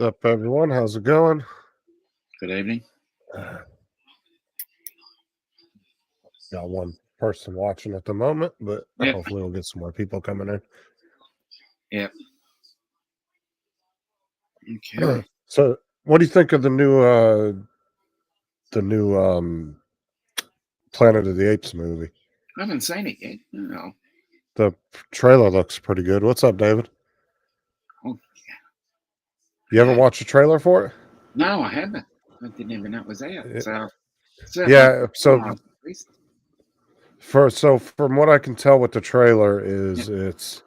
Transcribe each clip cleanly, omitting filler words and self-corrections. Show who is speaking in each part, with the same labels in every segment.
Speaker 1: What's up, everyone? How's it going?
Speaker 2: Good evening.
Speaker 1: Got one person watching at the moment, but
Speaker 2: Yep.
Speaker 1: hopefully we'll get some more people coming in.
Speaker 2: Yep. Okay.
Speaker 1: So, what do you think of the new Planet of the Apes movie?
Speaker 2: I haven't seen it yet. No.
Speaker 1: The trailer looks pretty good. What's up, David?
Speaker 2: Oh,
Speaker 1: You haven't watched the trailer for it?
Speaker 2: no, I haven't. I didn't even know it was out. So,
Speaker 1: Yeah. So,
Speaker 2: oh,
Speaker 1: from what I can tell with the trailer is it's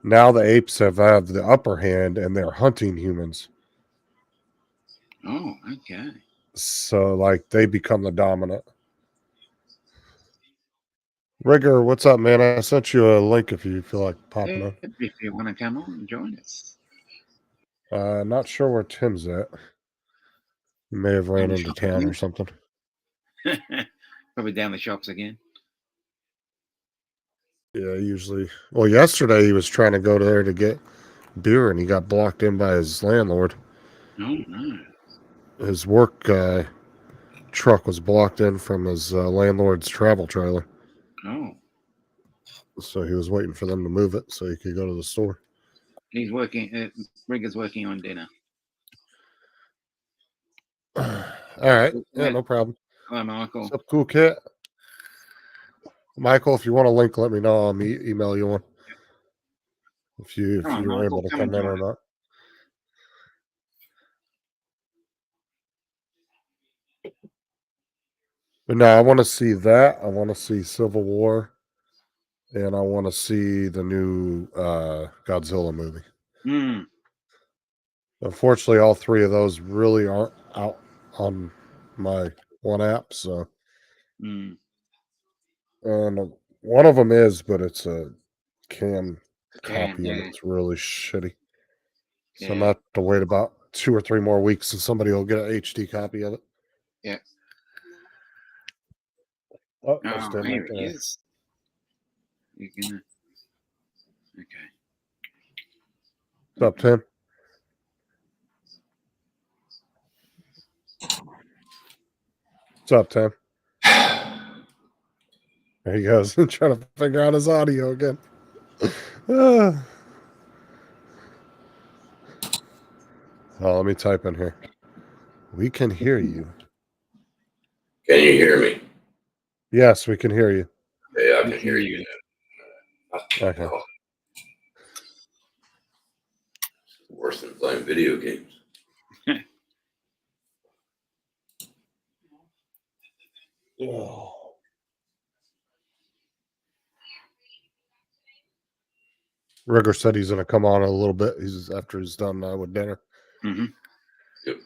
Speaker 1: now the apes have the upper hand and they're hunting humans.
Speaker 2: oh, okay.
Speaker 1: So, like, they become the dominant. Rigger, what's up, man? I sent you a link if you feel like popping up.
Speaker 2: If you want to come on and join us.
Speaker 1: Not sure where Tim's at. He may have ran into town or something.
Speaker 2: Probably down the shops again.
Speaker 1: Yeah, usually. Well, yesterday he was trying to go there to get beer and he got blocked in by his landlord.
Speaker 2: Oh, no.
Speaker 1: His work truck was blocked in from his landlord's travel trailer.
Speaker 2: Oh.
Speaker 1: So he was waiting for them to move it so he could go to the store.
Speaker 2: He's working, Rigger's working on dinner.
Speaker 1: All right. Yeah, no problem.
Speaker 2: Hi, Michael.
Speaker 1: What's up, cool cat? Michael, if you want a link, let me know. I'll email you one. If you're able to come in or not. But no, I want to see that. I want to see Civil War. And I want to see the new Godzilla movie. Unfortunately, all three of those really aren't out on my one app. So, and one of them is, but it's a cam copy, and it's really shitty. So I'm not to wait about 2 or 3 more weeks, and somebody will get an HD copy of it.
Speaker 2: Yeah.
Speaker 1: Oh, here
Speaker 2: he is. You're gonna. Okay.
Speaker 1: What's up, Tim? What's up, Tim? There he goes, trying to figure out his audio again. Oh, let me type in here. We can hear you.
Speaker 3: Can you hear me?
Speaker 1: Yes, we can hear you.
Speaker 3: Yeah, I can hear you.
Speaker 1: Okay.
Speaker 3: Worse than playing video games.
Speaker 1: Oh. Rigger said he's going to come on a little bit. He's after he's done with dinner.
Speaker 2: Mm-hmm.
Speaker 3: Yep.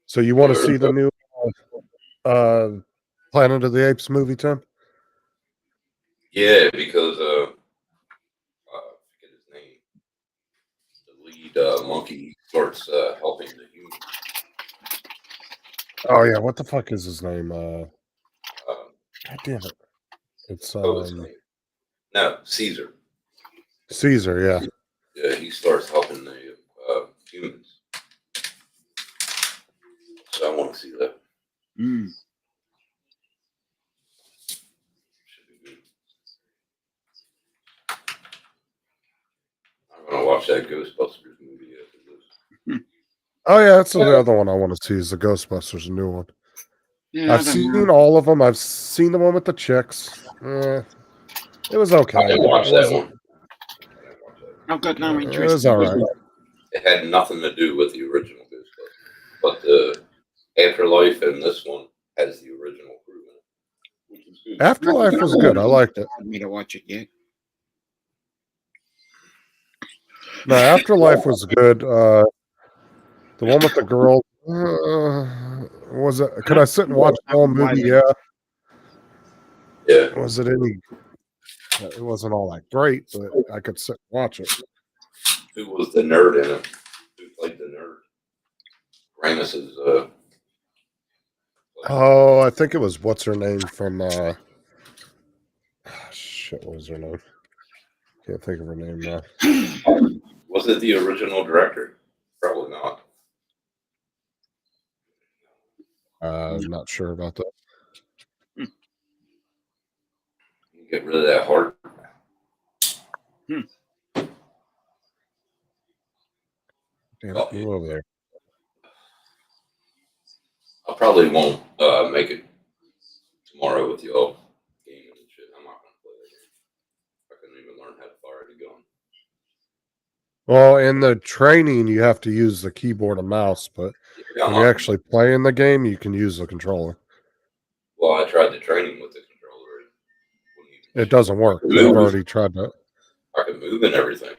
Speaker 1: So you want to see the new Planet of the Apes movie, Tim?
Speaker 3: Yeah, because I forget his name. The lead monkey starts helping the humans.
Speaker 1: Oh yeah, what the fuck is his name? God damn it! It's
Speaker 3: his name. No, Caesar.
Speaker 1: Caesar, yeah.
Speaker 3: Yeah, he starts helping the humans. So I want to see that. Should be good. I'm gonna watch that Ghostbusters movie after this.
Speaker 1: Oh yeah, that's the other one I want to see is the Ghostbusters, a new one. Yeah, I've seen all of them. I've seen the one with the chicks. It was okay.
Speaker 3: I didn't watch that one.
Speaker 2: I've got no interest.
Speaker 1: It was all right.
Speaker 3: It had nothing to do with the original Ghostbusters, but the Afterlife and this one has the original crew in it, which is good.
Speaker 1: Afterlife was good. I liked it.
Speaker 2: I need to watch it yet.
Speaker 1: No, Afterlife was good. The one with the girl was it? Could I sit and watch the whole movie? Yeah.
Speaker 3: Yeah.
Speaker 1: Was it any? It wasn't all that great, but I could sit and watch it.
Speaker 3: Who was the nerd in it? Who played the nerd? Ramus's.
Speaker 1: Oh, I think it was what's her name from. Shit, what was her name? Can't think of her name now.
Speaker 3: Was it the original director? Probably not.
Speaker 1: Not sure about that.
Speaker 3: Get rid of that heart.
Speaker 1: Damn it, move over there.
Speaker 3: I probably won't make it tomorrow with y'all gaming and shit. I'm not gonna play that game. I couldn't even learn how to fire the gun.
Speaker 1: Well, in the training, you have to use the keyboard and mouse, but
Speaker 3: Yeah,
Speaker 1: when you actually play in the game, you can use the controller.
Speaker 3: well, I tried the training with the controller.
Speaker 1: It doesn't work. I've already tried that.
Speaker 3: I can move and everything.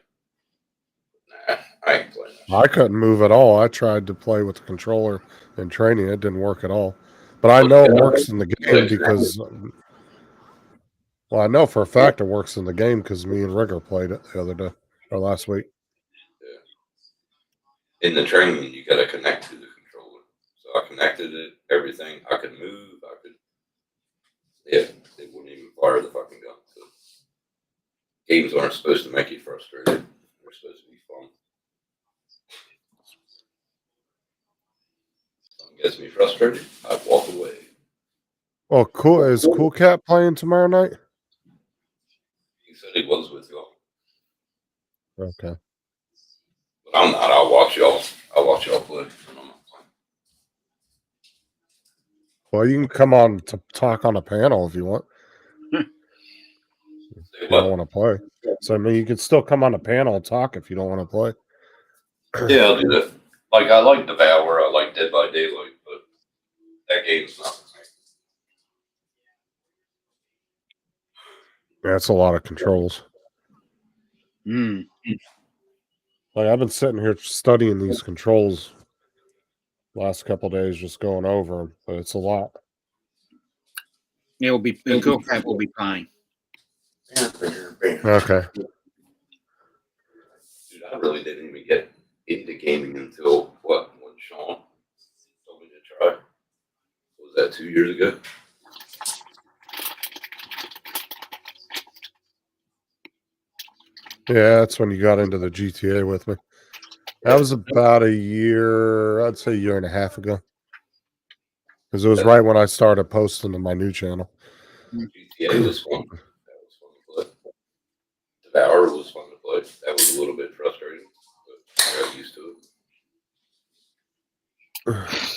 Speaker 3: Nah, I ain't playing that.
Speaker 1: I couldn't move at all. I tried to play with the controller in training. It didn't work at all. But I know it works in the game because, well, I know for a fact it works in the game because me and Rigger played it the other day or last week.
Speaker 3: In the training, you got to connect to the controller. So I connected it, everything. I could move. I could. Yeah, they wouldn't even fire the fucking gun. So games aren't supposed to make you frustrated. They're supposed to be fun. Something gets me frustrated, I walk away.
Speaker 1: Well, cool. Is Cool Cat playing tomorrow night?
Speaker 3: He said he was with y'all.
Speaker 1: Okay.
Speaker 3: But I'm not. I'll watch y'all. I'll watch y'all play. I'm not playing.
Speaker 1: Well, you can come on to talk on a panel if you want.
Speaker 3: Say
Speaker 1: If you
Speaker 3: what?
Speaker 1: don't want to play. So, I mean, you can still come on a panel and talk if you don't want to play.
Speaker 3: Yeah, I'll do that. Like, I like Devour. I like Dead by Daylight, but that game's not the same.
Speaker 1: Yeah, it's a lot of controls.
Speaker 2: Mm.
Speaker 1: Like, I've been sitting here studying these controls last couple of days, just going over them, but it's a lot.
Speaker 2: It will be the Cool Cat will be fine.
Speaker 1: Okay.
Speaker 3: Dude, I really didn't even get into gaming until when Sean told me to try. Was that 2 years ago?
Speaker 1: Yeah, that's when you got into the GTA with me. That was about a year, I'd say a year and a half ago. Because it was right when I started posting to my new channel.
Speaker 3: GTA was fun. That was fun to play. Devour was fun to play. That was a little bit frustrating, but I got used to it.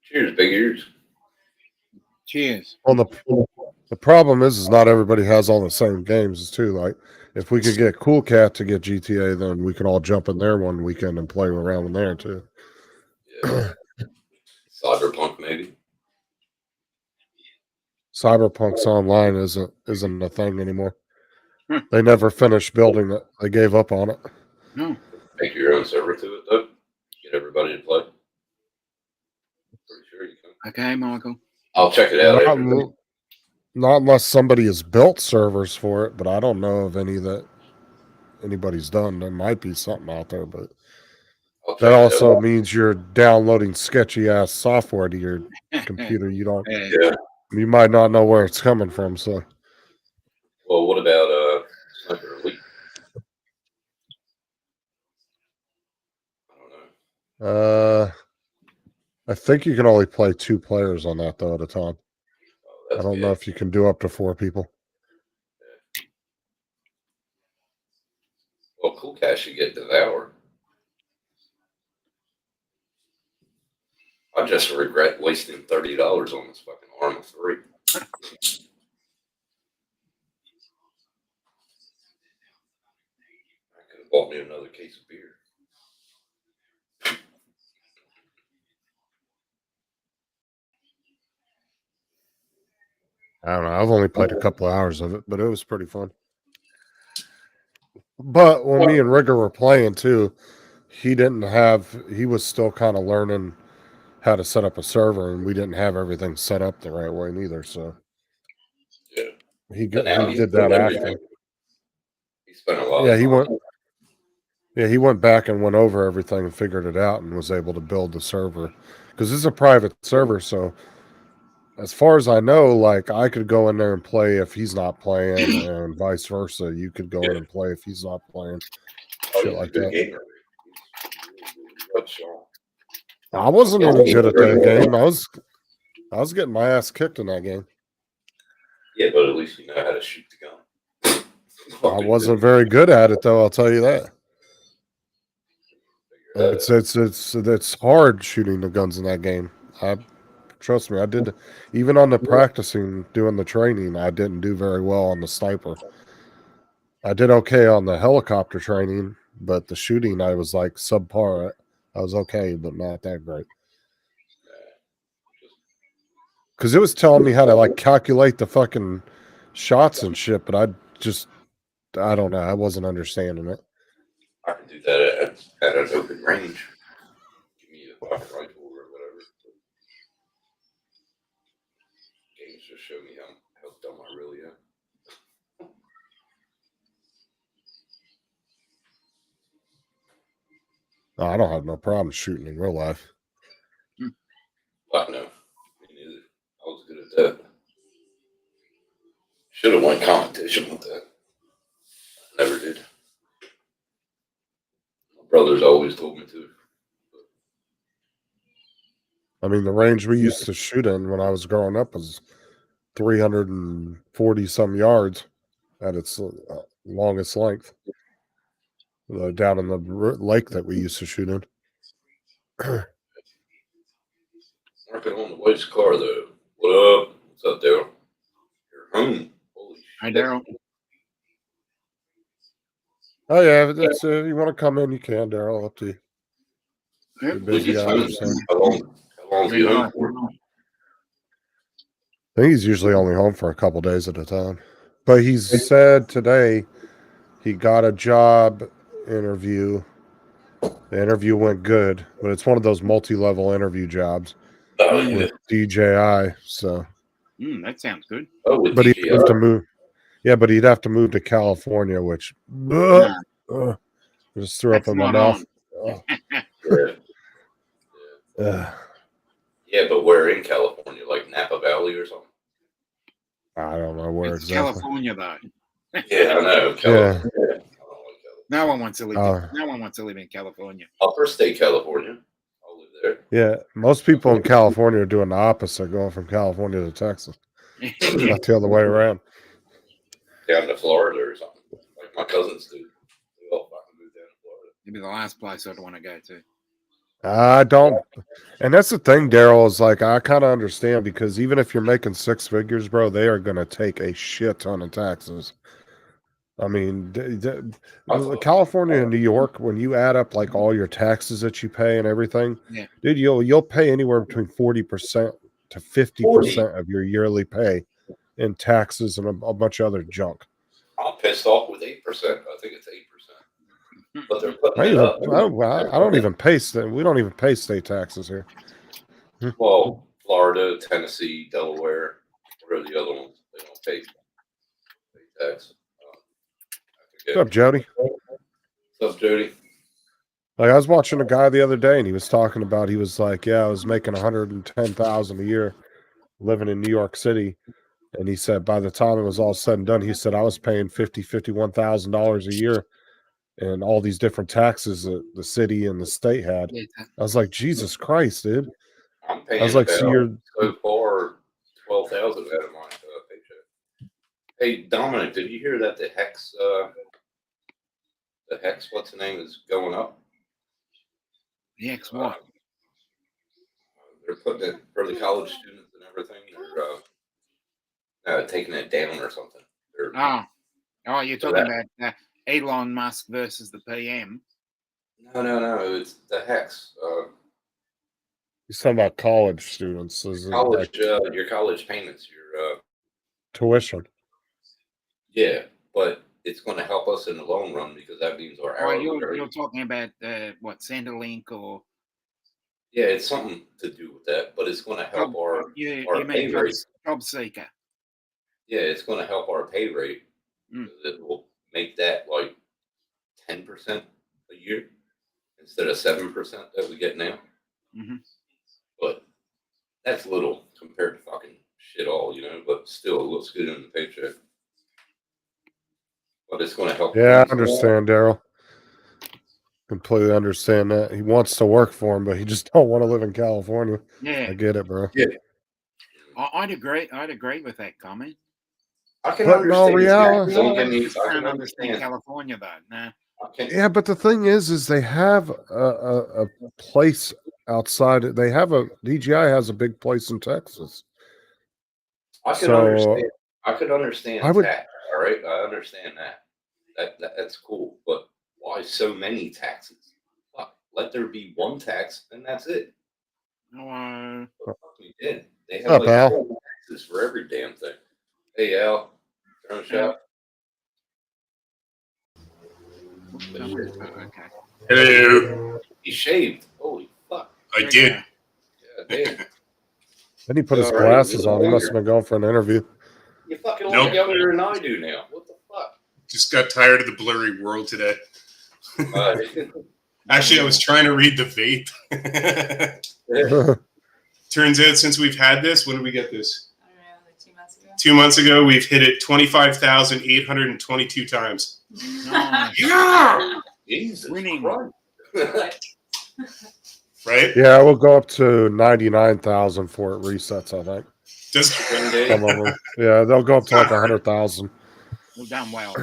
Speaker 3: Cheers, big ears.
Speaker 2: Cheers.
Speaker 1: Well, the problem is not everybody has all the same games too. Like, if we could get Cool Cat to get GTA, then we could all jump in there one weekend and play around in there too.
Speaker 3: Yeah. Cyberpunk, maybe.
Speaker 1: Cyberpunk's online isn't a thing anymore. They never finished building it. They gave up on it.
Speaker 2: No.
Speaker 3: Make your own server to it, though. Get everybody to play. Pretty sure you can.
Speaker 2: Okay, Michael.
Speaker 3: I'll check it out.
Speaker 1: Not unless somebody has built servers for it, but I don't know of any that anybody's done. There might be something out there, but that also means you're downloading sketchy ass software to your computer. You don't.
Speaker 3: Yeah.
Speaker 1: You might not know where it's coming from. So.
Speaker 3: Well, what about Sniper Elite? I don't know.
Speaker 1: I think you can only play 2 players on that though at a time.
Speaker 3: Oh,
Speaker 1: I don't know if you can do up to 4 people.
Speaker 3: Well, Cool Cat should get Devour. I just regret wasting $30 on this fucking Arma 3. I could have bought me another case of beer.
Speaker 1: I don't know. I've only played a couple of hours of it, but it was pretty fun. But when me and Rigger were playing too, he was still kind of learning how to set up a server, and we didn't have everything set up the right way neither. So
Speaker 3: yeah,
Speaker 1: he did that after.
Speaker 3: He spent a lot.
Speaker 1: He went back and went over everything and figured it out and was able to build the server because it's a private server. So as far as I know, like I could go in there and play if he's not playing, and vice versa. You could go in and play if he's not playing.
Speaker 3: Oh,
Speaker 1: Shit
Speaker 3: he's
Speaker 1: like
Speaker 3: a good
Speaker 1: that.
Speaker 3: gamer. He's really good.
Speaker 1: I wasn't any good at that game. I was getting my ass kicked in that game.
Speaker 3: Yeah, but at least you know how to shoot the gun.
Speaker 1: I wasn't very good at it though. I'll tell you that. It's hard shooting the guns in that game. Trust me, I did. Even on the practicing, doing the training, I didn't do very well on the sniper. I did okay on the helicopter training, but the shooting, I was like subpar. I was okay, but not that great. Because it was telling me how to like calculate the fucking shots and shit, but I don't know. I wasn't understanding it.
Speaker 3: I can do that at an open range. Give me a fucking rifle or whatever. Games just show me how dumb I really am.
Speaker 1: I don't have no problem shooting in real life.
Speaker 3: I know. Me neither. I was good at that. Should have won competition with that. Never did. My brothers always told me to.
Speaker 1: I mean, the range we used to shoot in when I was growing up was 340 some yards at its longest length. Down in the lake that we used to shoot in.
Speaker 3: Working on the wife's car though. What up? What's up, Daryl? You're home. Holy shit.
Speaker 2: Hi, Daryl.
Speaker 1: Oh yeah, if you want to come in, you can, Daryl. Up to you. You're
Speaker 2: Yep.
Speaker 1: busy, I understand.
Speaker 3: How long is he home for?
Speaker 1: I think he's usually only home for a couple days at a time. But he's said today he got a job interview. The interview went good, but it's one of those multi-level interview jobs
Speaker 3: Oh, yeah.
Speaker 1: with DJI. So,
Speaker 2: That sounds good.
Speaker 3: Oh, with
Speaker 1: but he'd
Speaker 3: DJI.
Speaker 1: have to move. Yeah, but he'd have to move to California, which just threw up
Speaker 2: That's
Speaker 1: in my
Speaker 2: not
Speaker 1: mouth.
Speaker 3: Yeah. Yeah, but we're in California, like Napa Valley or something.
Speaker 1: I don't know where
Speaker 2: It's
Speaker 1: exactly.
Speaker 2: California, though.
Speaker 3: Yeah, I know. California. I don't like California.
Speaker 2: No one wants to live. No one wants to live in California.
Speaker 3: Upper State California. I'll live there.
Speaker 1: Yeah, most people in California are doing the opposite, going from California to Texas. Not the other way around.
Speaker 3: Down to Florida or something. Like my cousins do. They all fucking move down to Florida.
Speaker 2: It'd be the last place I'd want to go to.
Speaker 1: I don't, and that's the thing, Daryl, is like I kind of understand because even if you're making six figures, bro, they are going to take a shit ton of taxes. I mean, California and New York, when you add up like all your taxes that you pay and everything,
Speaker 2: Yeah.
Speaker 1: dude, you'll pay anywhere between 40% to 50% of your yearly pay in taxes and a bunch of other junk.
Speaker 3: I'm pissed off with 8%. I think it's 8%. But they're putting
Speaker 1: I
Speaker 3: it up.
Speaker 1: don't even pay state. We don't even pay state taxes here.
Speaker 3: Well, Florida, Tennessee, Delaware, what are the other ones? They don't pay tax.
Speaker 1: What's up, Jody?
Speaker 3: What's up, Jody?
Speaker 1: Like I was watching a guy the other day, and he was talking about. He was like, "Yeah, I was making $110,000 a year, living in New York City." And he said, by the time it was all said and done, he said I was paying $51,000 a year, and all these different taxes that the city and the state had. I was like, Jesus Christ, dude!
Speaker 3: I'm paying.
Speaker 1: I was like, so you're
Speaker 3: so far 12,000 out of my paycheck. Hey, Dominic, did you hear that the Hex, what's the name, is going up?
Speaker 2: The X what?
Speaker 3: They're putting it for the college students and everything. They're taking it down or something.
Speaker 2: You're talking about Elon Musk versus the PM.
Speaker 3: No, it's the Hex.
Speaker 1: He's talking about college students.
Speaker 3: College, your college payments, your
Speaker 1: tuition.
Speaker 3: Yeah, but it's going to help us in the long run because that means our hourly rate.
Speaker 2: You're talking about what, Centrelink or?
Speaker 3: Yeah, it's something to do with that, but it's going to help our pay rate.
Speaker 2: Job seeker.
Speaker 3: Yeah, it's going to help our pay rate. It will make that like 10% a year instead of 7% that we get now.
Speaker 2: Mm-hmm.
Speaker 3: But that's little compared to fucking shit all, but still it looks good in the paycheck. But it's going to help.
Speaker 1: Yeah, I
Speaker 3: things.
Speaker 1: understand, Daryl. Completely understand that. He wants to work for him, but he just don't want to live in California.
Speaker 2: Yeah,
Speaker 1: I get it, bro.
Speaker 3: Yeah.
Speaker 2: I'd agree. I'd agree with that comment.
Speaker 3: I can
Speaker 1: But in all
Speaker 3: understand.
Speaker 1: reality-
Speaker 3: Don't get me.
Speaker 2: I
Speaker 3: I
Speaker 2: can't
Speaker 3: can
Speaker 2: understand
Speaker 3: understand.
Speaker 2: California though. Nah.
Speaker 1: Yeah, but the thing is they have a place outside. They have DJI has a big place in Texas.
Speaker 3: I can
Speaker 1: So,
Speaker 3: understand. I could understand
Speaker 1: I would-
Speaker 3: tax. All right, I understand that. That's cool. But why so many taxes? Fuck, let there be one tax and that's it.
Speaker 2: No,
Speaker 3: But fuck, we did. They have
Speaker 1: Up,
Speaker 3: like
Speaker 1: Al?
Speaker 3: 12 taxes for every damn thing. Hey Al, drone shop.
Speaker 2: okay.
Speaker 4: Hello.
Speaker 3: He shaved. Holy fuck.
Speaker 4: I did.
Speaker 3: Yeah, damn.
Speaker 1: Then he put his
Speaker 3: All right,
Speaker 1: glasses on. He must have been going for an interview.
Speaker 3: You fucking look
Speaker 4: Nope.
Speaker 3: younger than I do now. What the fuck?
Speaker 4: Just got tired of the blurry world today.
Speaker 3: Uh,
Speaker 4: Actually, I was trying to read the vape. Turns out since we've had this, when did we get this?
Speaker 5: I don't know, like 2 months ago.
Speaker 4: 2 months ago, we've hit it 25,822 times.
Speaker 2: Nice.
Speaker 4: Yeah!
Speaker 3: Jesus
Speaker 2: Winning.
Speaker 3: Christ.
Speaker 4: Right?
Speaker 1: Yeah, we'll go up to 99,000 for it resets, I think.
Speaker 4: Does
Speaker 1: Some of them. Yeah, they'll go up to like 100,000.
Speaker 2: We've done well.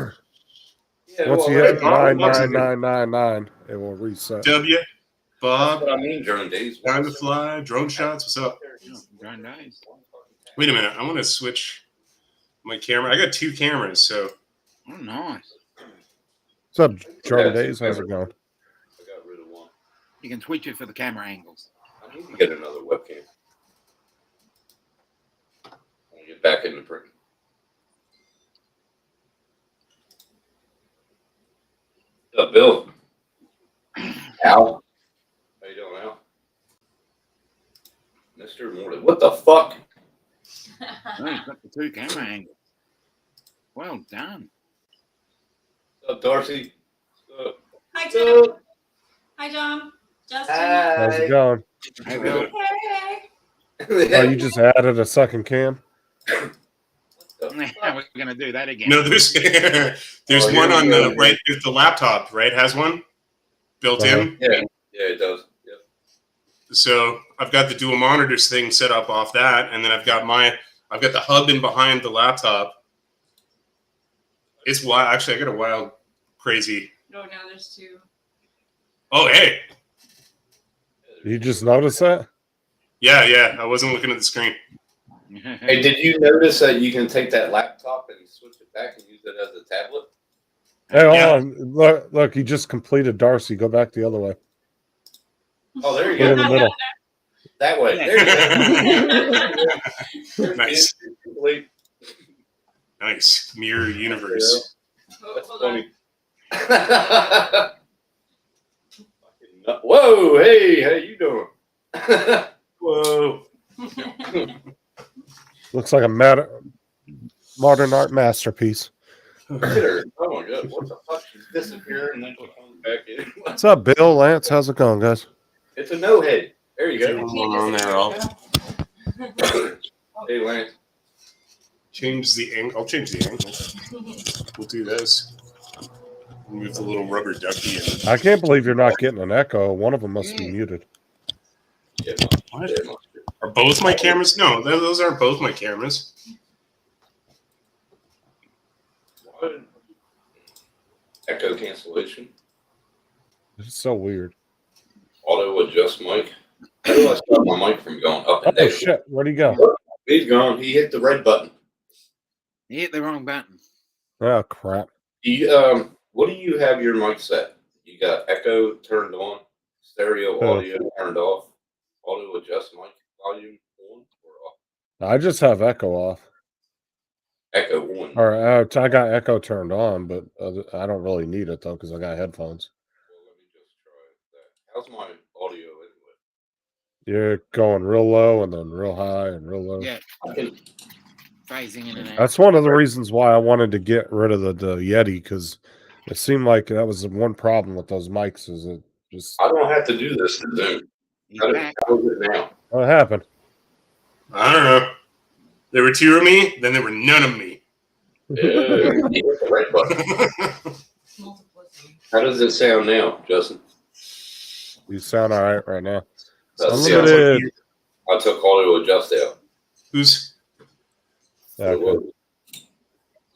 Speaker 3: Yeah,
Speaker 1: Once
Speaker 3: well,
Speaker 1: you hit
Speaker 3: right,
Speaker 1: 99999, it will reset.
Speaker 4: W,
Speaker 3: that's
Speaker 4: Bob,
Speaker 3: what I mean during days.
Speaker 4: time to fly, drone shots, what's up?
Speaker 2: Very nice.
Speaker 4: Wait a minute, I want to switch my camera. I got 2 cameras, so
Speaker 2: Oh, nice.
Speaker 1: What's up, Jordan Days? How's it going?
Speaker 3: I got rid of one.
Speaker 2: You can switch it for the camera angles.
Speaker 3: I need to get another webcam. I'll get back into printing. What's up, Bill? Al? How you doing, Al? Mr. Morley. What the fuck?
Speaker 2: Oh, you've got the 2 camera angles. Well done.
Speaker 3: What's up, Darcy? What's up?
Speaker 5: Hi,
Speaker 3: What's
Speaker 5: Tim.
Speaker 3: up?
Speaker 5: Hi, John. Justin.
Speaker 1: How's it going?
Speaker 2: Hey, Bill.
Speaker 5: Hey.
Speaker 1: Oh, you just added a second cam?
Speaker 2: We're gonna do that again.
Speaker 4: no, there's there's
Speaker 3: Oh,
Speaker 4: one
Speaker 3: here
Speaker 4: on
Speaker 3: we go,
Speaker 4: the right. If the laptop right has one built in.
Speaker 3: Yeah, it does. Yep.
Speaker 4: So I've got the dual monitors thing set up off that, and then I've got the hub in behind the laptop. It's wild. Actually, I got a wild, crazy.
Speaker 5: No, now there's 2.
Speaker 4: Oh, hey,
Speaker 1: You just noticed that?
Speaker 4: yeah. I wasn't looking at the screen.
Speaker 3: Hey, did you notice that you can take that laptop and switch it back and use it as a tablet?
Speaker 1: Hey, hold
Speaker 4: Yeah.
Speaker 1: on. Look, you just completed Darcy. Go back the other way.
Speaker 3: Oh, there you
Speaker 1: Get in
Speaker 3: go.
Speaker 1: the middle.
Speaker 3: That way. There you go.
Speaker 4: Nice.
Speaker 3: Complete.
Speaker 4: Nice mirror universe.
Speaker 5: Oh,
Speaker 3: That's
Speaker 5: hold on.
Speaker 3: funny. Fucking nut- Whoa, hey, how you doing?
Speaker 4: Whoa.
Speaker 1: Looks like a modern art masterpiece.
Speaker 3: Look at her. Oh my god, what the fuck? She's disappearing and then she comes back in.
Speaker 1: What's up, Bill? Lance, how's it going, guys?
Speaker 3: It's a no head. There you go.
Speaker 4: On there, I'll
Speaker 3: Hey, Lance.
Speaker 4: change the angle. I'll change the angle. We'll do this. Move the little rubber ducky. And
Speaker 1: I can't believe you're not getting an echo. One of them must be muted.
Speaker 3: Yeah,
Speaker 4: What?
Speaker 3: yeah, must be.
Speaker 4: Are both my cameras? No, those aren't both my cameras.
Speaker 3: What? Echo cancellation.
Speaker 1: It's so weird.
Speaker 3: Auto adjust mic. How do I stop my mic from going up and
Speaker 1: Oh,
Speaker 3: down?
Speaker 1: shit. Where'd he go?
Speaker 3: He's gone. He hit the red button.
Speaker 2: You hit the wrong button.
Speaker 1: Oh, crap.
Speaker 3: What do you have your mic set? You got echo turned on, stereo
Speaker 1: Oh.
Speaker 3: audio turned off, auto adjust mic volume on or off?
Speaker 1: I just have echo off.
Speaker 3: Echo on.
Speaker 1: Or I got echo turned on, but I don't really need it, though, because I got headphones.
Speaker 3: Well, let me just try that. How's my audio anyway?
Speaker 1: You're going real low and then real high and real low.
Speaker 2: Yeah,
Speaker 3: I can,
Speaker 2: phasing in and out.
Speaker 1: That's one of the reasons why I wanted to get rid of the Yeti, because it seemed like that was the one problem with those mics is it just
Speaker 3: I don't have to do this in Zoom.
Speaker 2: He's
Speaker 3: How
Speaker 2: back.
Speaker 3: is it now?
Speaker 1: what happened.
Speaker 4: I don't know. There were 2 of me, then there were none of me.
Speaker 3: Yeah, you hit the right button.
Speaker 5: Multiplicity.
Speaker 3: How does it sound now, Justin?
Speaker 1: You sound all right now.
Speaker 3: That's
Speaker 4: Sounds like
Speaker 1: Unlimited.
Speaker 4: you.
Speaker 3: I took audio adjust out.
Speaker 4: Who's
Speaker 3: So it
Speaker 1: Okay.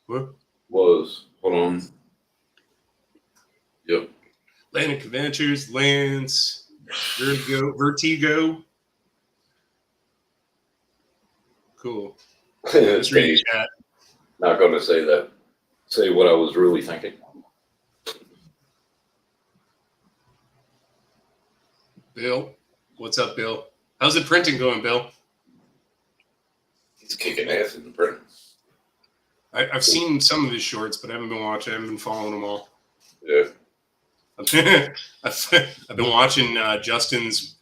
Speaker 4: what?
Speaker 3: was. Hold on. Yep.
Speaker 4: Atlantic Adventures, Lance, Vertigo. Cool. Just read
Speaker 3: Okay,
Speaker 4: chat.
Speaker 3: not going to say that. Say what I was really thinking.
Speaker 4: Bill, what's up, Bill? How's the printing going, Bill?
Speaker 3: He's kicking ass in the print.
Speaker 4: I've seen some of his shorts, but I haven't been watching. I haven't been following them all.
Speaker 3: Yeah.
Speaker 4: I've been watching Justin's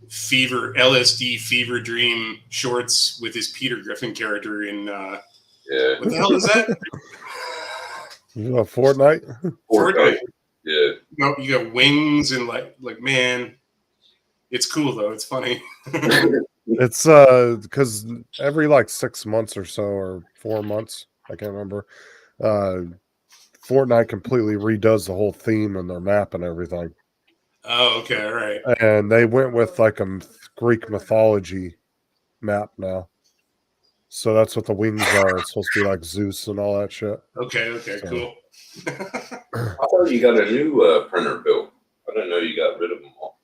Speaker 4: LSD fever dream shorts with his Peter Griffin character in
Speaker 3: Yeah.
Speaker 4: what the hell is that?
Speaker 1: Fortnite?
Speaker 4: Fortnite.
Speaker 3: Yeah.
Speaker 4: No, you got wings and like man, it's cool though. It's funny.
Speaker 1: It's because every like 6 months or so, or 4 months, I can't remember. Fortnite completely redoes the whole theme and their map and everything.
Speaker 4: Oh, okay, all right.
Speaker 1: And they went with like a Greek mythology map now. So that's what the wings are. It's supposed to be like Zeus and all that shit.
Speaker 4: Okay,
Speaker 1: So-
Speaker 4: cool.
Speaker 3: I thought you got a new printer, Bill. I didn't know you got rid of them all.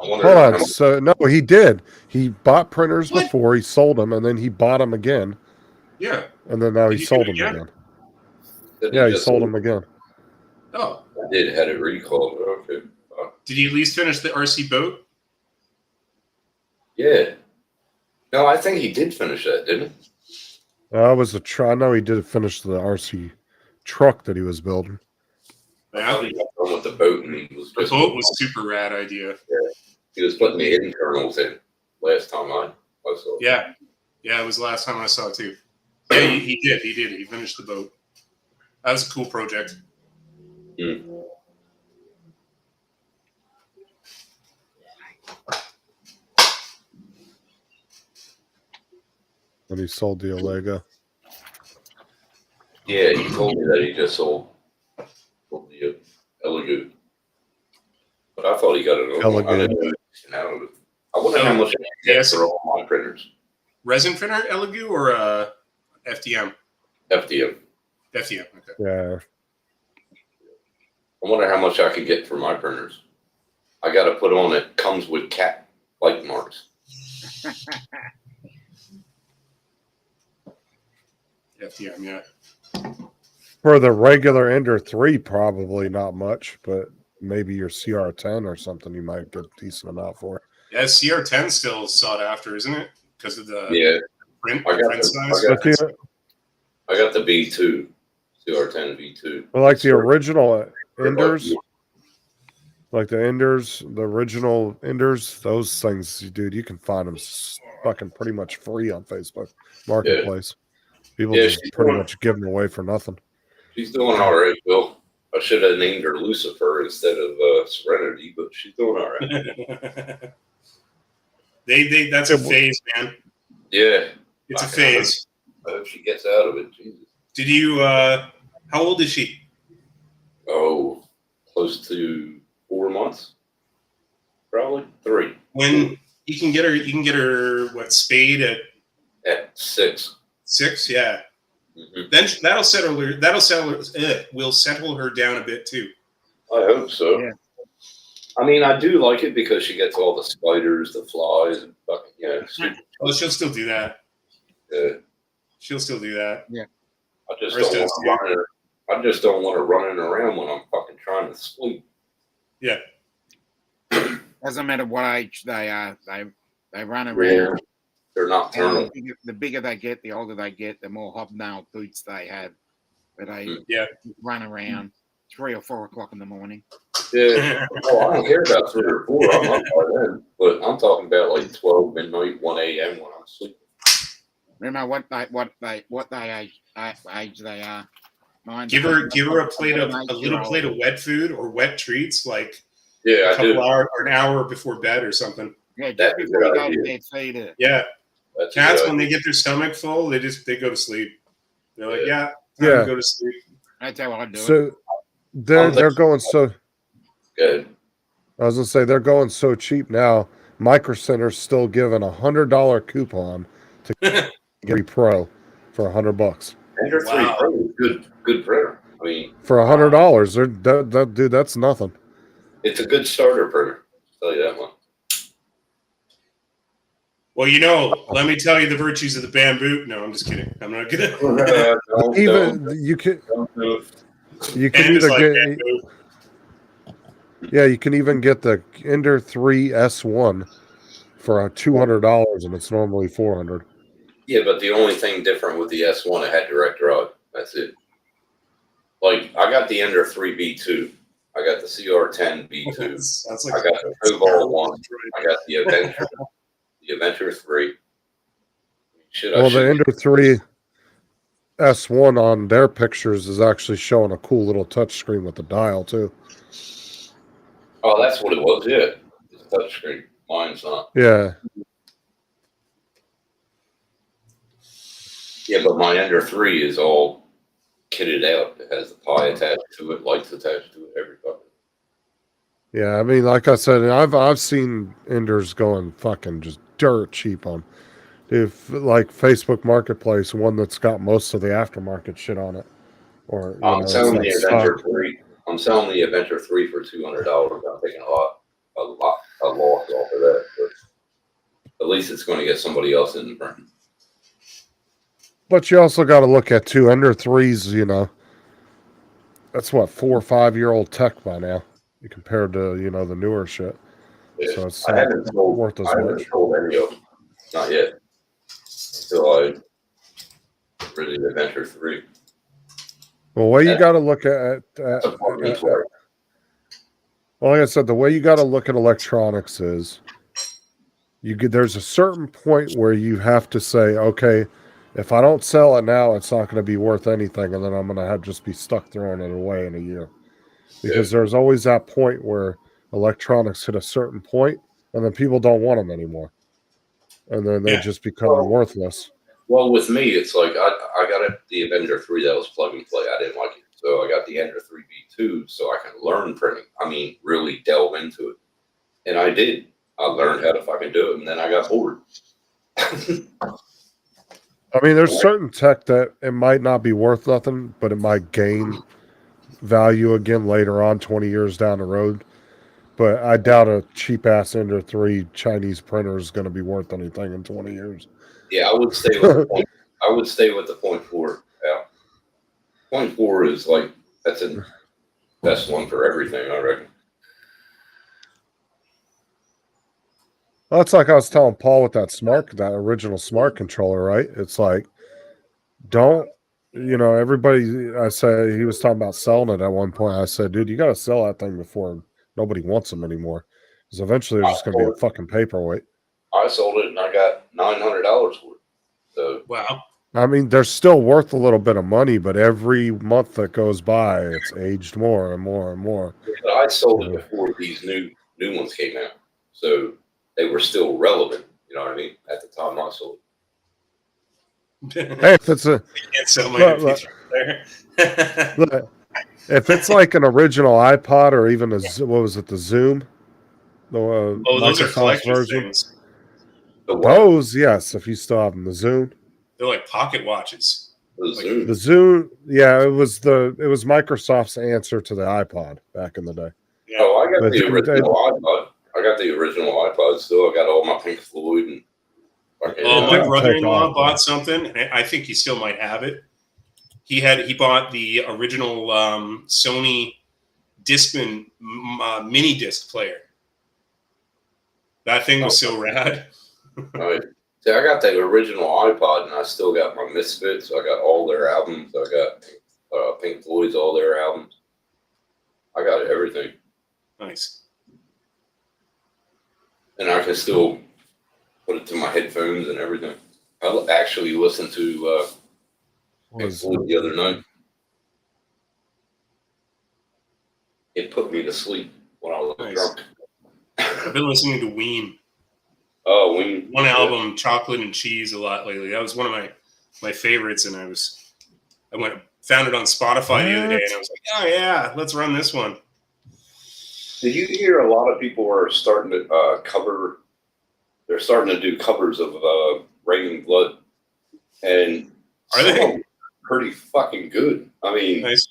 Speaker 3: I wonder
Speaker 1: Hold
Speaker 3: how
Speaker 1: on.
Speaker 3: much
Speaker 1: So no, he did. He bought printers
Speaker 4: What?
Speaker 1: before, he sold them, and then he bought them again,
Speaker 4: Yeah.
Speaker 1: and then now
Speaker 4: Did
Speaker 1: he
Speaker 4: he
Speaker 1: sold
Speaker 4: do
Speaker 1: them
Speaker 4: it again?
Speaker 1: again.
Speaker 3: that
Speaker 1: Yeah, he
Speaker 3: just
Speaker 1: sold them again.
Speaker 4: Oh,
Speaker 3: I did had it recalled. Okay.
Speaker 4: did you at least finish the RC boat?
Speaker 3: Yeah. No, I think he did finish that, didn't he?
Speaker 1: That was a try. I know he did finish the RC truck that he was building.
Speaker 3: I
Speaker 4: Yeah.
Speaker 3: thought he got done with the boat and he was
Speaker 4: The
Speaker 3: just
Speaker 4: boat was super rad idea.
Speaker 3: he was putting the internals in last time I saw.
Speaker 4: Yeah. Yeah, it was the last time I saw it too. Yeah, he did. He did. He finished the boat. That was a cool project.
Speaker 1: When he sold the Olega.
Speaker 3: Yeah, he told me that he just sold the Elegoo. But I thought he got another one. I didn't know he was out of it. I wonder how much he gets for all my printers.
Speaker 4: Resin printer, Elegoo, or FDM?
Speaker 3: FDM.
Speaker 4: FDM, okay.
Speaker 1: Yeah.
Speaker 3: I wonder how much I could get for my printers. I got to put on it comes with cat bite marks.
Speaker 4: FDM, yeah.
Speaker 1: For the regular Ender 3, probably not much, but maybe your CR10 or something you might get a decent amount for.
Speaker 4: Yeah, CR10 still sought after, isn't it? Because of the
Speaker 3: Yeah,
Speaker 4: print,
Speaker 3: I got
Speaker 4: print
Speaker 3: the-
Speaker 4: size.
Speaker 3: I got
Speaker 1: But the,
Speaker 3: I got the V2, CR10 V2.
Speaker 1: well, like the original Enders, like the Enders, the original Enders, those things, dude, you can find them fucking pretty much free on Facebook Marketplace. People
Speaker 3: Yeah,
Speaker 1: just
Speaker 3: she's
Speaker 1: pretty
Speaker 3: doing-
Speaker 1: much give them away for nothing.
Speaker 3: She's doing all right, Bill. I should have named her Lucifer instead of Serenity, but she's doing all right.
Speaker 4: That's a phase, man.
Speaker 3: Yeah,
Speaker 4: It's a phase.
Speaker 3: I hope she gets out of it. Jesus.
Speaker 4: Did you? How old is she?
Speaker 3: Oh, close to 4 months, probably 3.
Speaker 4: When you can get her what spayed at
Speaker 3: At 6.
Speaker 4: 6? Yeah.
Speaker 3: Mhm.
Speaker 4: Then that'll settle her. Will settle her down a bit too.
Speaker 3: I hope so.
Speaker 2: Yeah.
Speaker 3: I mean, I do like it because she gets all the spiders, the flies, and fucking
Speaker 4: Oh, she'll still do that. She'll still do that.
Speaker 3: I just
Speaker 4: Ours
Speaker 3: don't
Speaker 4: does,
Speaker 3: want her. I just don't want her running around when I'm fucking trying to sleep.
Speaker 4: Yeah.
Speaker 2: Doesn't matter what age they are, they run
Speaker 3: Yeah,
Speaker 2: around.
Speaker 3: they're nocturnal.
Speaker 2: And the bigger they get, the older they get, the more hobnail boots they have. But they
Speaker 4: Yeah.
Speaker 2: run around 3 or 4 o'clock in the morning.
Speaker 3: Yeah. Oh, I don't care about 3 or 4. I'm up by then. But I'm talking about like 12 midnight, 1 a.m. when I'm sleeping.
Speaker 2: Remember what age they are. Mine-
Speaker 4: Give her a little plate of
Speaker 2: Eight-year-old.
Speaker 4: wet food or wet treats like
Speaker 3: Yeah,
Speaker 4: a
Speaker 3: I do.
Speaker 4: couple hours or an hour before bed or something.
Speaker 2: Yeah, just
Speaker 3: That's a
Speaker 2: before you
Speaker 3: good
Speaker 2: go to
Speaker 3: idea.
Speaker 2: bed, feed it.
Speaker 4: Yeah,
Speaker 3: That's a
Speaker 4: cats
Speaker 3: good
Speaker 4: when they
Speaker 3: idea.
Speaker 4: get their stomach full, they go to sleep. They're like,
Speaker 3: Yeah.
Speaker 4: yeah, time
Speaker 1: Yeah.
Speaker 4: to go to sleep.
Speaker 2: That's how I do it.
Speaker 1: So they're going so.
Speaker 3: Good.
Speaker 1: I was gonna say they're going so cheap now. Micro Center's still giving $100 coupon to get Pro for $100.
Speaker 3: Ender 3
Speaker 4: Wow.
Speaker 3: Pro is good printer. I mean,
Speaker 1: For $100, dude, that's nothing.
Speaker 3: it's a good starter printer. I'll tell you that one.
Speaker 4: Well, let me tell you the virtues of the bamboo. No, I'm just kidding. I'm not gonna.
Speaker 1: Even you can
Speaker 4: Pen is
Speaker 1: either
Speaker 4: like
Speaker 1: get
Speaker 4: bamboo.
Speaker 1: you can even get the Ender 3 S1 for $200, and it's normally $400.
Speaker 3: Yeah, but the only thing different with the S1, it had direct draw. That's it. Like, I got the Ender 3 B2. I got the CR10 B2.
Speaker 4: Sounds
Speaker 3: I got the Cobalt 1. I got the Adventure. The Adventure 3.
Speaker 1: Well, the Ender 3 S1 on their pictures is actually showing a cool little touchscreen with the dial too.
Speaker 3: Oh, that's what it was. Yeah, it's a touchscreen. Mine's not.
Speaker 1: Yeah.
Speaker 3: Yeah, but my Ender 3 is all kitted out. It has the Pi attached to it, lights attached to it, everything.
Speaker 1: Yeah, I mean, like I said, I've seen Enders going fucking just dirt cheap on, if like Facebook Marketplace, one that's got most of the aftermarket shit on it, or
Speaker 3: I'm selling the
Speaker 1: it's
Speaker 3: Adventure
Speaker 1: stock.
Speaker 3: 3. I'm selling the Adventure 3 for $200. I'm taking a loss off of that, but at least it's going to get somebody else in the print.
Speaker 1: But you also got to look at two Ender 3s. That's what 4 or 5 year old tech by now, compared to the newer shit.
Speaker 3: Yeah.
Speaker 1: So it's
Speaker 3: I haven't sold,
Speaker 1: worth as
Speaker 3: I haven't
Speaker 1: much.
Speaker 3: sold any of them. Not yet. Until I really Adventure 3.
Speaker 1: Well, way you got to look at
Speaker 3: That's a part of me play.
Speaker 1: well, like I said, the way you got to look at electronics is there's a certain point where you have to say, okay, if I don't sell it now, it's not going to be worth anything, and then I'm going to just be stuck throwing it away in a year. Because there's always that point where electronics hit a certain point, and then people don't want them anymore, and then they just become worthless.
Speaker 3: Well, with me, it's like I got the Avenger 3 that was plug and play. I didn't like it. So I got the Ender 3 B2 so I can learn printing. I mean, really delve into it. And I did. I learned how to fucking do it, and then I got bored.
Speaker 1: I mean, there's certain tech that it might not be worth nothing, but it might gain value again later on, 20 years down the road. But I doubt a cheap-ass Ender 3 Chinese printer is going to be worth anything in 20 years.
Speaker 3: Yeah, I would stay with the point. I would stay with the 0.4. Yeah. 0.4 is like, that's the best one for everything, I reckon.
Speaker 1: Well, that's like I was telling Paul with that original smart controller, right? It's like, everybody, I said, he was talking about selling it at one point. I said, dude, you got to sell that thing before nobody wants them anymore. Because eventually there's just going to be a fucking paperweight.
Speaker 3: I sold it and I got $900 for it. So
Speaker 4: Wow.
Speaker 1: I mean, they're still worth a little bit of money, but every month that goes by, it's aged more and more and more.
Speaker 3: but I sold it before these new ones came out. So they were still relevant, you know what I mean? At the time I sold it.
Speaker 1: Hey, if it's
Speaker 4: I can't sell my future there.
Speaker 1: look, if it's like an original iPod or even the Zoom, the
Speaker 4: those are
Speaker 1: Microsoft's
Speaker 4: collector's things.
Speaker 3: The what?
Speaker 1: Those, yes, if you still have them, the Zoom.
Speaker 4: They're like pocket watches.
Speaker 3: The Zoom.
Speaker 1: The Zoom, yeah, it was Microsoft's answer to the iPod back in the day.
Speaker 4: Yeah.
Speaker 3: Oh, I got
Speaker 1: But
Speaker 3: the
Speaker 1: dude,
Speaker 3: original iPod. I got the original iPod still. I got all my Pink Floyd and
Speaker 4: Oh, my
Speaker 1: didn't
Speaker 4: brother-in-law
Speaker 1: take off,
Speaker 4: bought something, and I think he still might have it. He bought the original Sony Discman mini disc player. That thing was so rad.
Speaker 3: Right. See, I got the original iPod, and I still got my Misfits. I got all their albums. I got Pink Floyd's all their albums. I got everything,
Speaker 4: Nice.
Speaker 3: and I can still put it to my headphones and everything. I actually listened to Pink Floyd the other night. It put me to sleep. when I was
Speaker 4: Nice.
Speaker 3: drunk.
Speaker 4: I've been listening to Ween.
Speaker 3: Oh, Ween.
Speaker 4: One album, Chocolate and Cheese, a lot lately. That was one of my favorites, and found it on Spotify the other day, and I was like, oh yeah, let's run this one.
Speaker 3: Did you hear a lot of people are starting to cover? They're starting to do covers of Raining Blood, and
Speaker 4: Are they?
Speaker 3: some of them are pretty fucking good. I mean,
Speaker 4: Nice.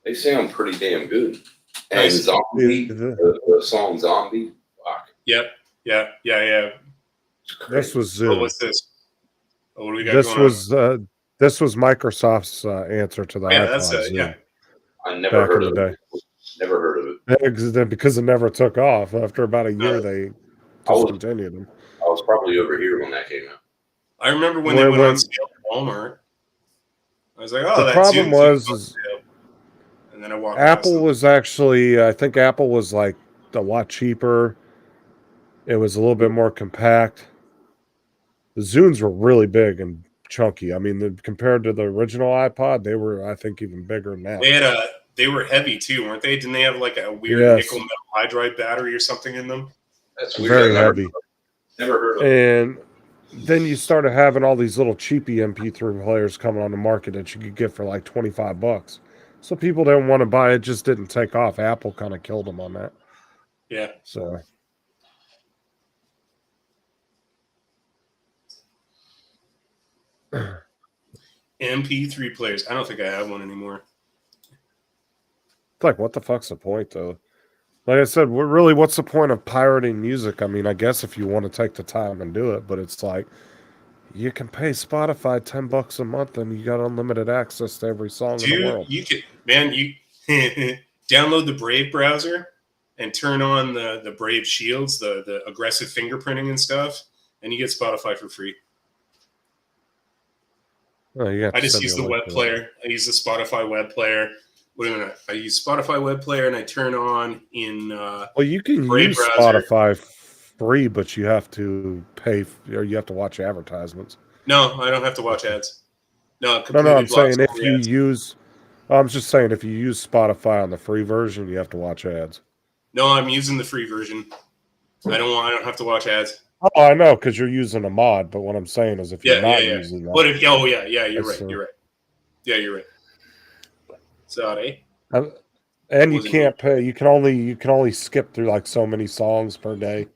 Speaker 3: they sound pretty damn good. And
Speaker 4: Nice.
Speaker 3: Zombie, the song Zombie, fuck.
Speaker 4: Yep. Yeah.
Speaker 3: It's crazy.
Speaker 1: This was
Speaker 4: Oh, what's this? Oh, what do we got
Speaker 1: this
Speaker 4: going on?
Speaker 1: was Microsoft's answer to the
Speaker 4: Yeah,
Speaker 1: iPod
Speaker 4: that's
Speaker 1: Zoom
Speaker 4: yeah.
Speaker 3: I never
Speaker 1: back
Speaker 3: heard
Speaker 1: in
Speaker 3: of
Speaker 1: the
Speaker 3: it.
Speaker 1: day.
Speaker 3: Never heard of it.
Speaker 1: Because it never took off. After about a year,
Speaker 4: No.
Speaker 1: they
Speaker 3: I was-
Speaker 1: discontinued them.
Speaker 3: I was probably over here when that came out.
Speaker 4: I remember when they
Speaker 1: When-
Speaker 4: went on
Speaker 1: when-
Speaker 4: sale at Walmart. I was like, oh,
Speaker 1: The
Speaker 4: that
Speaker 1: problem
Speaker 4: Zoom
Speaker 1: was
Speaker 4: on
Speaker 1: is
Speaker 4: sale. And then I walked past
Speaker 1: Apple
Speaker 4: them.
Speaker 1: was actually, I think Apple was like a lot cheaper. It was a little bit more compact. The Zunes were really big and chunky. I mean, compared to the original iPod, they were, I think, even bigger than that.
Speaker 4: They were heavy too, weren't they? Didn't they have like a weird
Speaker 1: Yes.
Speaker 4: nickel metal hydride battery or something in them?
Speaker 3: That's weird.
Speaker 1: Very
Speaker 3: I never,
Speaker 1: heavy.
Speaker 3: Never heard of it.
Speaker 1: And then you started having all these little cheapy MP3 players coming on the market that you could get for like $25. So people didn't want to buy it, just didn't take off. Apple kind of killed them on that.
Speaker 4: Yeah.
Speaker 1: So
Speaker 4: MP3 players. I don't think I have one anymore.
Speaker 1: it's like, what the fuck's the point, though? Like I said, really, what's the point of pirating music? I mean, I guess if you want to take the time and do it, but it's like you can pay Spotify $10 a month and you got unlimited access to every song in the
Speaker 4: Dude,
Speaker 1: world.
Speaker 4: you could, man, you download the Brave browser and turn on the Brave Shields, the aggressive fingerprinting and stuff, and you get Spotify for free.
Speaker 1: Oh, you have
Speaker 4: I
Speaker 1: to
Speaker 4: just
Speaker 1: send
Speaker 4: use
Speaker 1: me a
Speaker 4: the
Speaker 1: link
Speaker 4: web
Speaker 1: to
Speaker 4: player. I use the Spotify web player. Wait a minute. I use Spotify web player and I turn on in
Speaker 1: Well, you can
Speaker 4: Brave
Speaker 1: use
Speaker 4: browser.
Speaker 1: Spotify free, but you have to pay or you have to watch advertisements.
Speaker 4: no, I don't have to watch ads. No, it
Speaker 1: No,
Speaker 4: completely
Speaker 1: I'm
Speaker 4: blocks
Speaker 1: saying
Speaker 4: all
Speaker 1: if
Speaker 4: the
Speaker 1: you
Speaker 4: ads.
Speaker 1: use, I'm just saying if you use Spotify on the free version, you have to watch ads.
Speaker 4: No, I'm using the free version. I don't have to watch ads.
Speaker 1: Oh, I know, because you're using a mod. But what I'm saying is, if you're
Speaker 4: Yeah,
Speaker 1: not
Speaker 4: yeah.
Speaker 1: using that,
Speaker 4: But if yeah, you're
Speaker 1: That's,
Speaker 4: right. You're right. Yeah, you're right. Sorry.
Speaker 1: and you
Speaker 4: wasn't
Speaker 1: can't pay. You can only skip through like so many songs per day.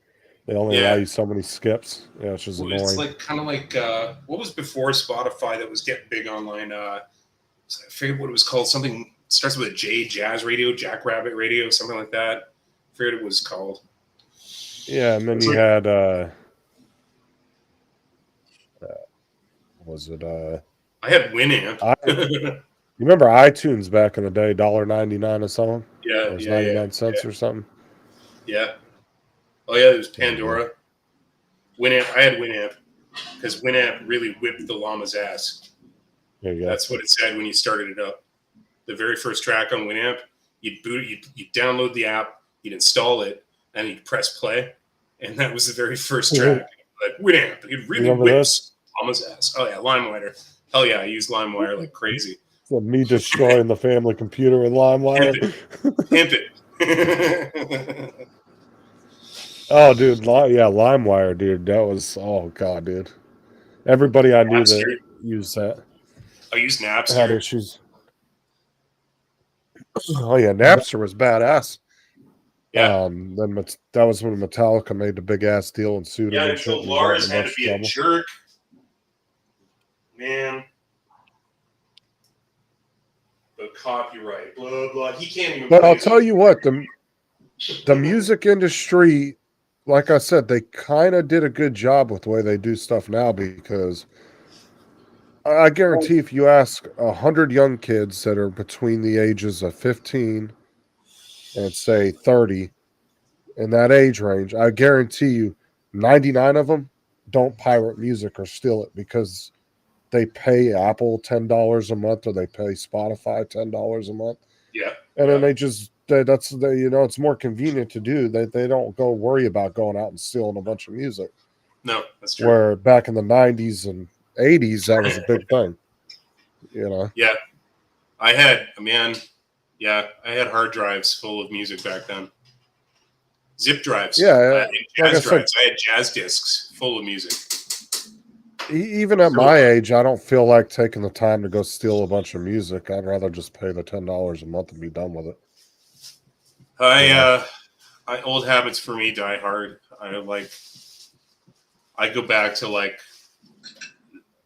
Speaker 1: They only allow
Speaker 4: Yeah.
Speaker 1: you so many skips. Yeah, which is annoying.
Speaker 4: It's like kind of like what was before Spotify that was getting big online? I forget what it was called. Something starts with a J, Jazz Radio, Jackrabbit Radio, something like that. I forget what it was called.
Speaker 1: Yeah, and then
Speaker 4: It's
Speaker 1: you
Speaker 4: like-
Speaker 1: had was it
Speaker 4: I had Winamp.
Speaker 1: you remember iTunes back in the day, $1.99 a song?
Speaker 4: yeah,
Speaker 1: It was
Speaker 4: yeah,
Speaker 1: 99 cents or something.
Speaker 4: yeah. Oh yeah, it was Pandora. Winamp. I had Winamp because Winamp really whipped the llama's ass.
Speaker 1: There you go.
Speaker 4: That's what it said when you started it up. The very first track on Winamp, you'd boot it, you'd download the app, you'd install it, and you'd press play, and that was the very first track. Like Winamp, it really
Speaker 1: Remember
Speaker 4: whips llama's ass. Oh yeah, LimeWire. Hell yeah, I use LimeWire like crazy.
Speaker 1: So me destroying the family computer with LimeWire.
Speaker 4: Pimp it.
Speaker 1: Oh, dude, LimeWire, dude. That was god, dude. Everybody I knew
Speaker 4: Napster.
Speaker 1: that used that
Speaker 4: I use
Speaker 1: had
Speaker 4: Napster.
Speaker 1: issues. Oh yeah, Napster was badass.
Speaker 4: Yeah.
Speaker 1: Then that was when Metallica made the big ass deal and sued him
Speaker 4: Yeah,
Speaker 1: and shit.
Speaker 4: until
Speaker 1: and got in
Speaker 4: Lars
Speaker 1: a
Speaker 4: had
Speaker 1: bunch
Speaker 4: to
Speaker 1: of
Speaker 4: be a
Speaker 1: trouble.
Speaker 4: jerk. Man. The copyright, blah blah. He can't even.
Speaker 1: But
Speaker 4: play
Speaker 1: I'll
Speaker 4: his
Speaker 1: tell
Speaker 4: own-
Speaker 1: you what, the music industry, like I said, they kind of did a good job with the way they do stuff now, because I guarantee if you ask 100 young kids that are between the ages of 15 and say 30 in that age range, I guarantee you 99 of them don't pirate music or steal it because they pay Apple $10 a month or they pay Spotify $10 a month.
Speaker 4: Yeah.
Speaker 1: And then it's more convenient to do. They don't go worry about going out and stealing a bunch of music.
Speaker 4: No, that's true.
Speaker 1: Where back in the 90s and 80s, that was a big thing. You know?
Speaker 4: Yeah. I had a man. Yeah, I had hard drives full of music back then. Zip drives.
Speaker 1: Yeah,
Speaker 4: And
Speaker 1: like I
Speaker 4: jazz
Speaker 1: said-
Speaker 4: drives. I had jazz discs full of music.
Speaker 1: Even at my age, I don't feel like taking the time to go steal a bunch of music. I'd rather just pay the $10 a month and be done with it.
Speaker 4: Old habits for me die hard. I go back to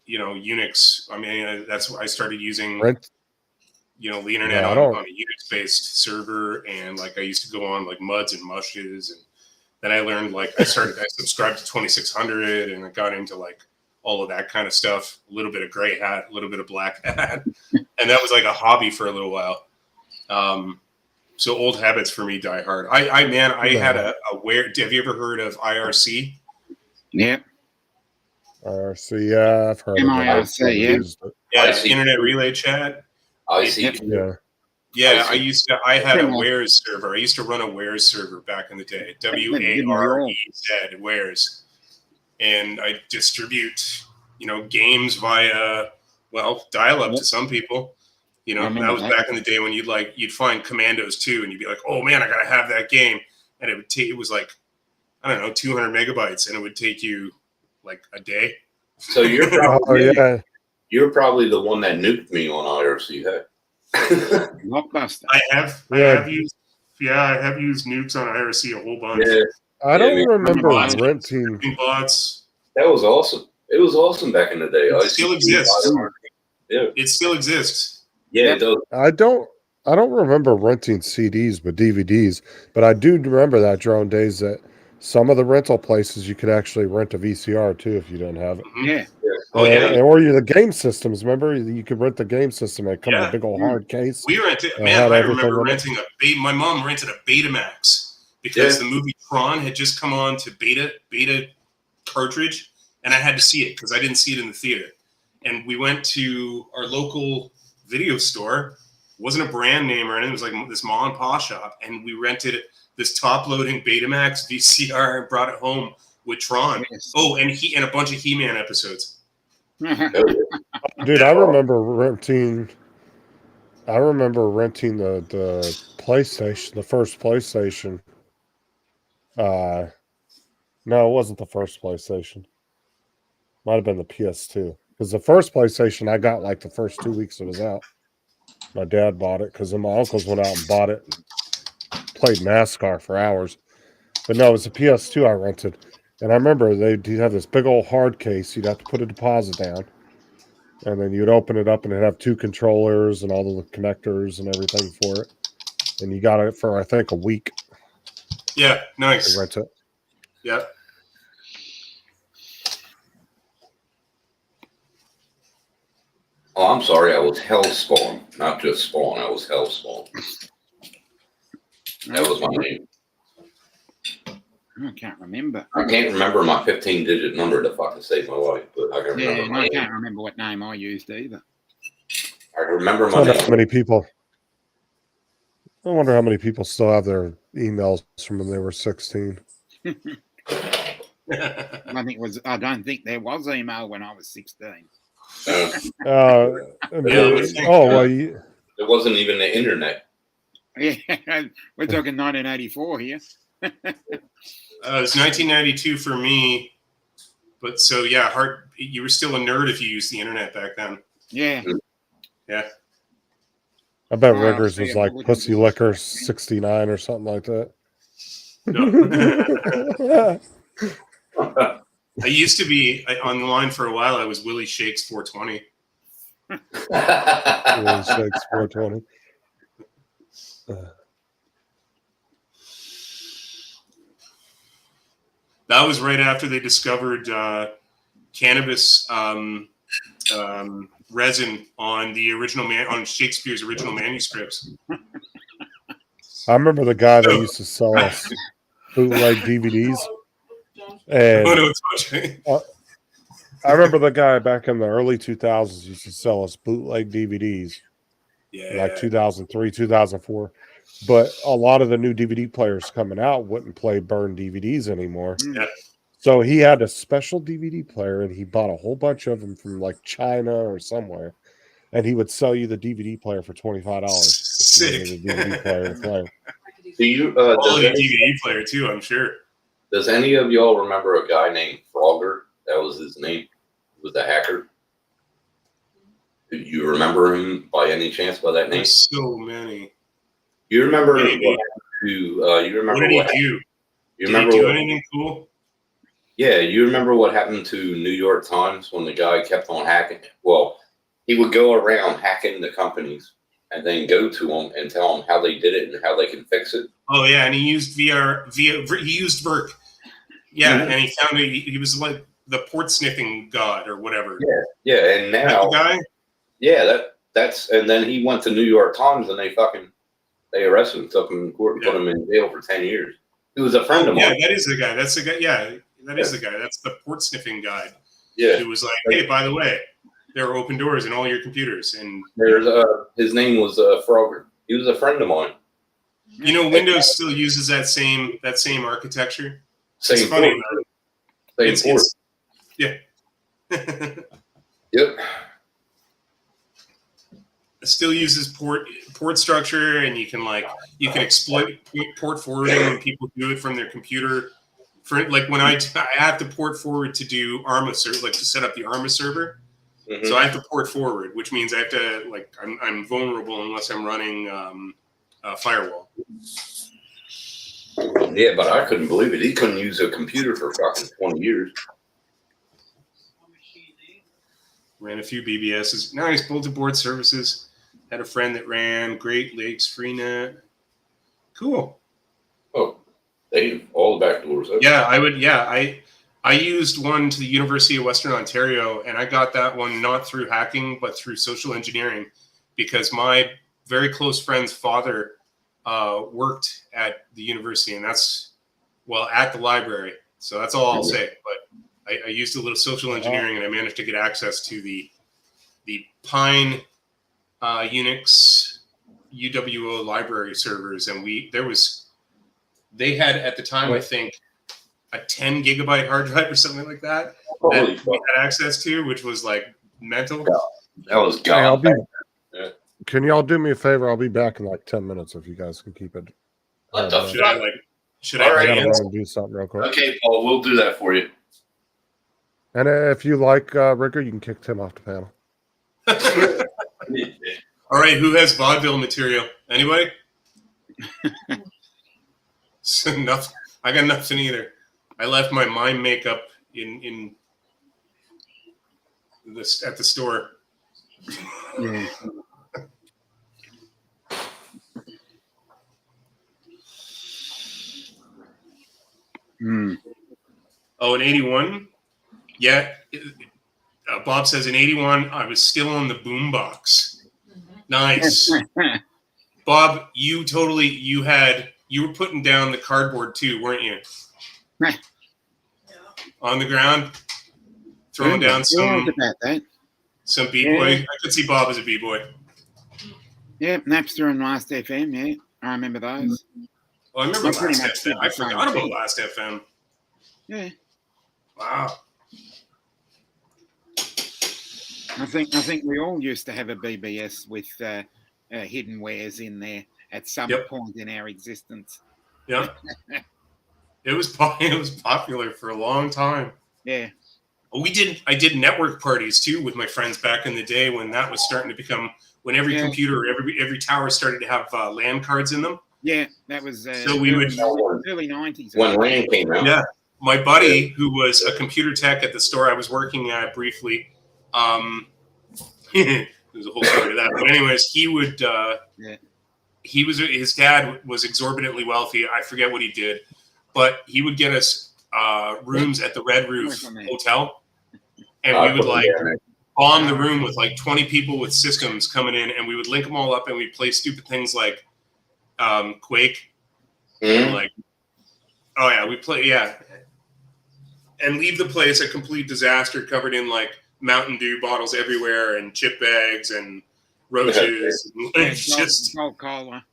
Speaker 4: Unix. I mean, that's what I started using.
Speaker 1: Rent.
Speaker 4: The internet
Speaker 1: Yeah, I
Speaker 4: on
Speaker 1: don't-
Speaker 4: a Unix-based server, and I used to go on Muds and Mushes, and then I learned I subscribed to 2600, and I got into all of that kind of stuff. A little bit of gray hat, a little bit of black hat, and that was a hobby for a little while. So old habits for me die hard. I had a have you ever heard of IRC?
Speaker 2: Yep.
Speaker 1: RC, yeah, I've heard of it.
Speaker 2: MIRC,
Speaker 1: I've
Speaker 2: yeah.
Speaker 1: used it.
Speaker 4: Yeah,
Speaker 3: IC.
Speaker 4: Internet Relay Chat.
Speaker 3: I see.
Speaker 2: Yep.
Speaker 1: Yeah.
Speaker 4: Yeah,
Speaker 3: IC.
Speaker 4: I had a
Speaker 2: Similar.
Speaker 4: Wares server. I used to run a Wares server back in the day.
Speaker 2: Didn't we all?
Speaker 4: WAREZ, Wares. And I distribute, games via, dial-up to some people.
Speaker 2: I remember
Speaker 4: That was
Speaker 2: that.
Speaker 4: back in the day when you'd find Commandos 2 and you'd be like, oh man, I gotta have that game. And it was 200 megabytes, and it would take you a day.
Speaker 3: So you're
Speaker 1: Oh,
Speaker 3: probably
Speaker 1: yeah.
Speaker 3: you're probably the one that nuked me on IRC. Hey.
Speaker 2: Blockbuster.
Speaker 4: I have used nukes on IRC a whole bunch.
Speaker 3: Yeah,
Speaker 1: I don't
Speaker 3: we
Speaker 1: remember
Speaker 4: bots.
Speaker 1: renting.
Speaker 4: Bots.
Speaker 3: that was awesome. It was awesome back in the day.
Speaker 4: It still exists.
Speaker 3: Yeah,
Speaker 4: It still exists.
Speaker 3: yeah, it does.
Speaker 1: I don't remember renting CDs, but DVDs. But I do remember that drone days that some of the rental places you could actually rent a VCR too if you didn't have it.
Speaker 4: Mhm.
Speaker 2: Yeah.
Speaker 4: Oh yeah.
Speaker 1: Or the game systems. Remember, you could rent the game system. It come in
Speaker 4: Yeah.
Speaker 1: a big old hard case.
Speaker 4: We rented.
Speaker 1: I
Speaker 4: Man,
Speaker 1: had
Speaker 4: I
Speaker 1: everything
Speaker 4: remember
Speaker 1: in it.
Speaker 4: renting my mom rented a Betamax because
Speaker 3: Yeah.
Speaker 4: the movie Tron had just come on to beta cartridge, and I had to see it because I didn't see it in the theater. And we went to our local video store. It wasn't a brand name or anything. It was this mom and pop shop, and we rented this top-loading Betamax VCR and brought it home with Tron.
Speaker 2: Yes.
Speaker 4: Oh, and a bunch of He-Man episodes.
Speaker 1: Dude, I remember renting the PlayStation, the first PlayStation. No, it wasn't the first PlayStation. Might have been the PS2. Because the first PlayStation I got the first 2 weeks it was out. My dad bought it because then my uncles went out and bought it and played NASCAR for hours. But no, it was the PS2 I rented. And I remember they'd have this big old hard case. You'd have to put a deposit down. And then you'd open it up and it'd have 2 controllers and all the connectors and everything for it. And you got it for, I think, a week
Speaker 4: Yeah, nice.
Speaker 1: to rent it.
Speaker 4: Yeah.
Speaker 3: Oh, I'm sorry. I was Hellspawn, not just Spawn. I was Hellspawn. That was my name.
Speaker 2: I can't remember.
Speaker 3: I can't remember my 15-digit number to fucking save my life, but I can
Speaker 2: Yeah,
Speaker 3: remember
Speaker 2: and
Speaker 3: my
Speaker 2: I
Speaker 3: name.
Speaker 2: can't remember what name I used either.
Speaker 3: I can remember
Speaker 1: I
Speaker 3: my
Speaker 1: wonder how
Speaker 3: name.
Speaker 1: many people. I wonder how many people still have their emails from when they were 16.
Speaker 2: I don't think there was email when I was 16.
Speaker 1: Well,
Speaker 3: It wasn't even the internet.
Speaker 2: Yeah, we're talking 1984 here.
Speaker 4: It was 1992 for me, but so yeah, you were still a nerd if you used the internet back then.
Speaker 2: Yeah.
Speaker 4: Yeah.
Speaker 1: I bet
Speaker 2: Wow,
Speaker 1: Riggers
Speaker 2: so
Speaker 1: was
Speaker 2: yeah,
Speaker 1: like
Speaker 2: public
Speaker 1: Pussy
Speaker 2: information.
Speaker 1: Liquor 69 or something like that.
Speaker 4: No. I used to be on the line for a while. I was Willie Shakes 420.
Speaker 1: Willie Shakes 420.
Speaker 4: That was right after they discovered cannabis resin on the original on Shakespeare's original manuscripts.
Speaker 1: I remember the guy that used to sell us bootleg DVDs. And
Speaker 4: Oh no, it's much.
Speaker 1: I remember the guy back in the early 2000s used to sell us bootleg DVDs,
Speaker 4: Yeah.
Speaker 1: like 2003, 2004. But a lot of the new DVD players coming out wouldn't play burned DVDs anymore.
Speaker 4: Yeah.
Speaker 1: So he had a special DVD player and he bought a whole bunch of them from like China or somewhere. And he would sell you the DVD player for $25.
Speaker 4: Sick.
Speaker 1: Using a DVD player to play.
Speaker 3: Do you?
Speaker 4: Quality DVD player too, I'm sure.
Speaker 3: Does any of y'all remember a guy named Frogger? That was his name. He was a hacker. Do you remember him by any chance by that name?
Speaker 4: There's so many.
Speaker 3: You remember what
Speaker 4: Maybe.
Speaker 3: happened to? You
Speaker 4: What
Speaker 3: remember
Speaker 4: did he
Speaker 3: what?
Speaker 4: do?
Speaker 3: You
Speaker 4: Did he
Speaker 3: remember?
Speaker 4: do
Speaker 3: What,
Speaker 4: anything cool?
Speaker 3: yeah, you remember what happened to New York Times when the guy kept on hacking? Well, he would go around hacking the companies and then go to them and tell them how they did it and how they can fix it.
Speaker 4: Oh yeah, and he used he used Verk. Yeah,
Speaker 3: Mhm.
Speaker 4: and he found he was like the port sniffing god or whatever.
Speaker 3: Yeah, and
Speaker 4: That
Speaker 3: now,
Speaker 4: the guy?
Speaker 3: yeah, that's and then he went to New York Times and they arrested him, took him to court, and put him in jail for 10 years. He was a friend of
Speaker 4: Yeah,
Speaker 3: mine.
Speaker 4: that is the guy. That's the guy. Yeah, that is the guy. That's the port sniffing guy.
Speaker 3: Yeah,
Speaker 4: Who was like, hey, by the way, there are open doors in all your computers, and
Speaker 3: there's his name was Frogger. He was a friend of mine.
Speaker 4: you know, Windows still uses that same architecture.
Speaker 3: Same
Speaker 4: It's funny.
Speaker 3: port.
Speaker 4: though.
Speaker 3: Same port.
Speaker 4: Yeah.
Speaker 3: Yep.
Speaker 4: It still uses port structure, and you can exploit port forwarding when people do it from their computer. For like when I have to port forward to do Arma server, like to set up the Arma server.
Speaker 3: Mhm.
Speaker 4: So I have to port forward, which means I have to I'm vulnerable unless I'm running a firewall.
Speaker 3: Yeah, but I couldn't believe it. He couldn't use a computer for fucking 20 years.
Speaker 4: Ran a few BBSs. Nice bulletin board services. Had a friend that ran Great Lakes Freenet. Cool.
Speaker 3: Oh, they all the back doors open.
Speaker 4: Yeah, I used one to the University of Western Ontario, and I got that one not through hacking, but through social engineering, because my very close friend's father worked at the university, and at the library. So that's all I'll say. But I used a little social engineering, and I managed to get access to the Pine Unix UWO library servers, and they had at the time, I think, a 10 gigabyte hard drive or something like that
Speaker 3: Holy
Speaker 4: that
Speaker 3: fuck.
Speaker 4: we had access to, which was like mental.
Speaker 3: That was
Speaker 1: Hey, I'll
Speaker 3: God.
Speaker 1: be. Can y'all do me a favor? I'll be back in like 10 minutes if you guys can keep it.
Speaker 3: What the
Speaker 4: Should I should I
Speaker 3: All
Speaker 1: I
Speaker 3: right,
Speaker 1: gotta
Speaker 4: dance?
Speaker 1: run and do something real quick.
Speaker 3: Okay, Paul, we'll do that for you.
Speaker 1: And if you like Ricker, you can kick Tim off the panel.
Speaker 4: All right, who has vaudeville material? Anybody? So nothing. I got nothing either. I left my mime makeup in this at the store.
Speaker 2: Yeah. Mm.
Speaker 4: Oh, in 81? Yeah. Bob says in 81, I was still on the boombox. Nice. Bob, you were putting down the cardboard too, weren't you?
Speaker 2: Yeah.
Speaker 4: On the ground, throwing down
Speaker 2: Yeah, about that.
Speaker 4: some b-boy.
Speaker 2: Yeah.
Speaker 4: I could see Bob as a b-boy.
Speaker 2: Yeah, Napster and Last FM. Yeah, I remember those.
Speaker 4: Oh, I remember
Speaker 2: I pretty
Speaker 4: Last
Speaker 2: much
Speaker 4: FM.
Speaker 2: did
Speaker 4: I
Speaker 2: the same
Speaker 4: forgot about
Speaker 2: thing.
Speaker 4: Last FM.
Speaker 2: Yeah,
Speaker 4: Wow.
Speaker 2: I think we all used to have a BBS with hidden wares in there at some
Speaker 4: Yep.
Speaker 2: point in our existence.
Speaker 4: Yeah. It was popular for a long time.
Speaker 2: Yeah,
Speaker 4: I did network parties too with my friends back in the day when that was starting to become when every
Speaker 2: Yeah.
Speaker 4: computer, every tower started to have LAN cards in them.
Speaker 2: yeah, that was
Speaker 4: So we would-
Speaker 2: early 90s.
Speaker 3: When LAN came out.
Speaker 4: Yeah. My buddy, who was a computer tech at the store I was working at briefly, there's a whole story to that. But anyways, he would. His dad was exorbitantly wealthy. I forget what he did, but he would get us rooms at the Red Roof Hotel, and we would bomb the room with like 20 people with systems coming in, and we would link them all up, and we'd play stupid things like Quake, and like, oh yeah, we play, yeah, and leave the place a complete disaster, covered in like Mountain Dew bottles everywhere, and chip bags, and roaches, and like, just
Speaker 2: Gold collar,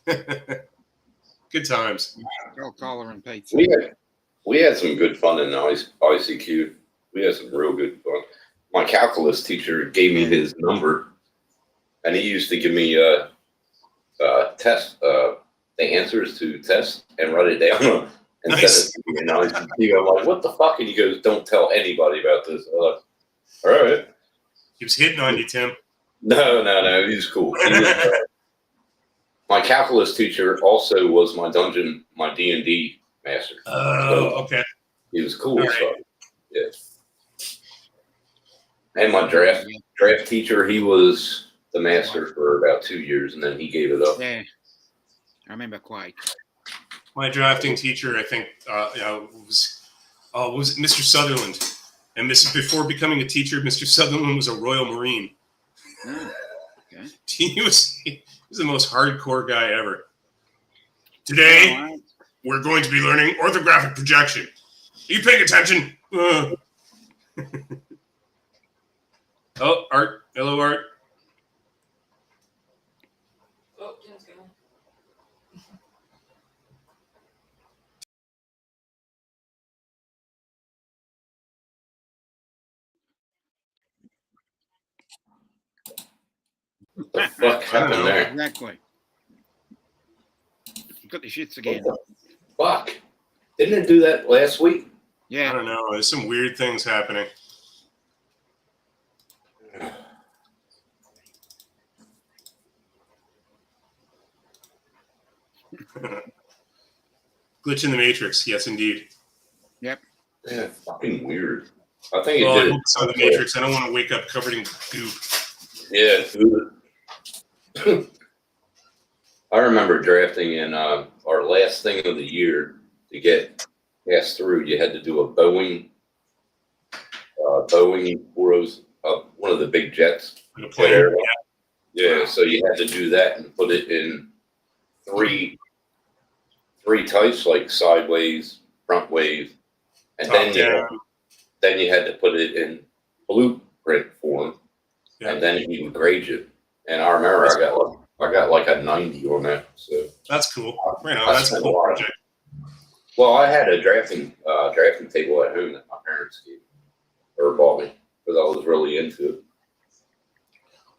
Speaker 4: good times.
Speaker 2: gold collar and pizza.
Speaker 3: We had some good fun in ICQ. We had some real good fun. My calculus teacher gave me his number, and he used to give me test the answers to tests and write it down and
Speaker 4: Nice.
Speaker 3: send it to me. And I was, I'm like, what the fuck? And he goes, don't tell anybody about this. I'm like, all right.
Speaker 4: He was hitting on you, Tim.
Speaker 3: No. He was cool. He was, my calculus teacher also was my D&D master.
Speaker 4: Oh, okay.
Speaker 3: He was cool
Speaker 4: All
Speaker 3: as
Speaker 4: right.
Speaker 3: fuck. Yeah. And my draft teacher, he was the master for about 2 years, and then he gave it up.
Speaker 2: Yeah. I remember Quake.
Speaker 4: My drafting teacher, I think, was it Mr. Sutherland? And before becoming a teacher, Mr. Sutherland was a Royal Marine.
Speaker 2: Oh, okay.
Speaker 4: He was the most hardcore guy ever. Today,
Speaker 2: All right.
Speaker 4: we're going to be learning orthographic projection. Are you paying attention? Oh, Art. Hello, Art.
Speaker 5: Oh, Jim's going.
Speaker 3: What the fuck happened
Speaker 4: know.
Speaker 3: there?
Speaker 2: Exactly. You got the shits
Speaker 3: What
Speaker 2: again.
Speaker 3: the fuck? Didn't it do that last week?
Speaker 4: I
Speaker 2: Yeah.
Speaker 4: don't know. There's some weird things happening. Glitch in the Matrix. Yes, indeed.
Speaker 3: Yeah, fucking weird. I think it
Speaker 4: Well, I
Speaker 3: did.
Speaker 4: hope it's not the Matrix. I don't want to wake up covered in goop.
Speaker 3: Yeah. I remember drafting in our last thing of the year to get passed through. You had to do a Boeing 400, one of the big jets.
Speaker 4: Like a plane.
Speaker 3: Where, yeah, so you had to do that and put it in three types, like sideways, front ways, and
Speaker 4: Top down.
Speaker 3: then you had to put it in blueprint form,
Speaker 4: Yeah.
Speaker 3: and then he would grade you. And I remember I got like a 90 on that. So
Speaker 4: That's cool. Right on.
Speaker 3: I
Speaker 4: That's a
Speaker 3: spent
Speaker 4: cool
Speaker 3: a lot.
Speaker 4: project.
Speaker 3: well, I had a drafting table at home that my parents gave me or bought me because I was really into it.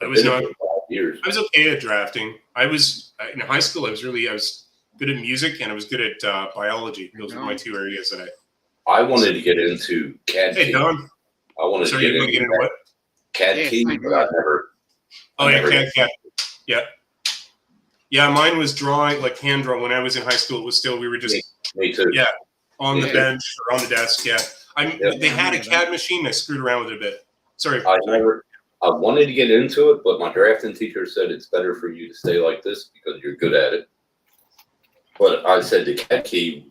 Speaker 4: I was
Speaker 3: Did it
Speaker 4: not.
Speaker 3: for 5 years.
Speaker 4: I was okay at drafting. I was in high school. I was good at music and I was good at biology. Those were my two areas that
Speaker 3: I wanted to get into CAD
Speaker 4: Hey,
Speaker 3: key.
Speaker 4: Don.
Speaker 3: I wanted
Speaker 4: Sorry,
Speaker 3: to
Speaker 4: you want to
Speaker 3: get
Speaker 4: get
Speaker 3: into
Speaker 4: into what?
Speaker 3: CAD
Speaker 2: Yeah,
Speaker 3: key,
Speaker 2: same
Speaker 3: but I
Speaker 2: here.
Speaker 3: never.
Speaker 4: Oh,
Speaker 3: I
Speaker 4: yeah,
Speaker 3: never
Speaker 4: CAD. Yeah. Yeah, mine was drawing, like hand draw. When I was in high school, it was still, we were just
Speaker 3: Me too.
Speaker 4: Yeah. on the
Speaker 3: Yeah.
Speaker 4: bench or on the desk. Yeah.
Speaker 3: Yeah.
Speaker 4: They had a CAD machine. I screwed around with it a bit. Sorry.
Speaker 3: I wanted to get into it, but my drafting teacher said it's better for you to stay like this because you're good at it. But I said the CAD key,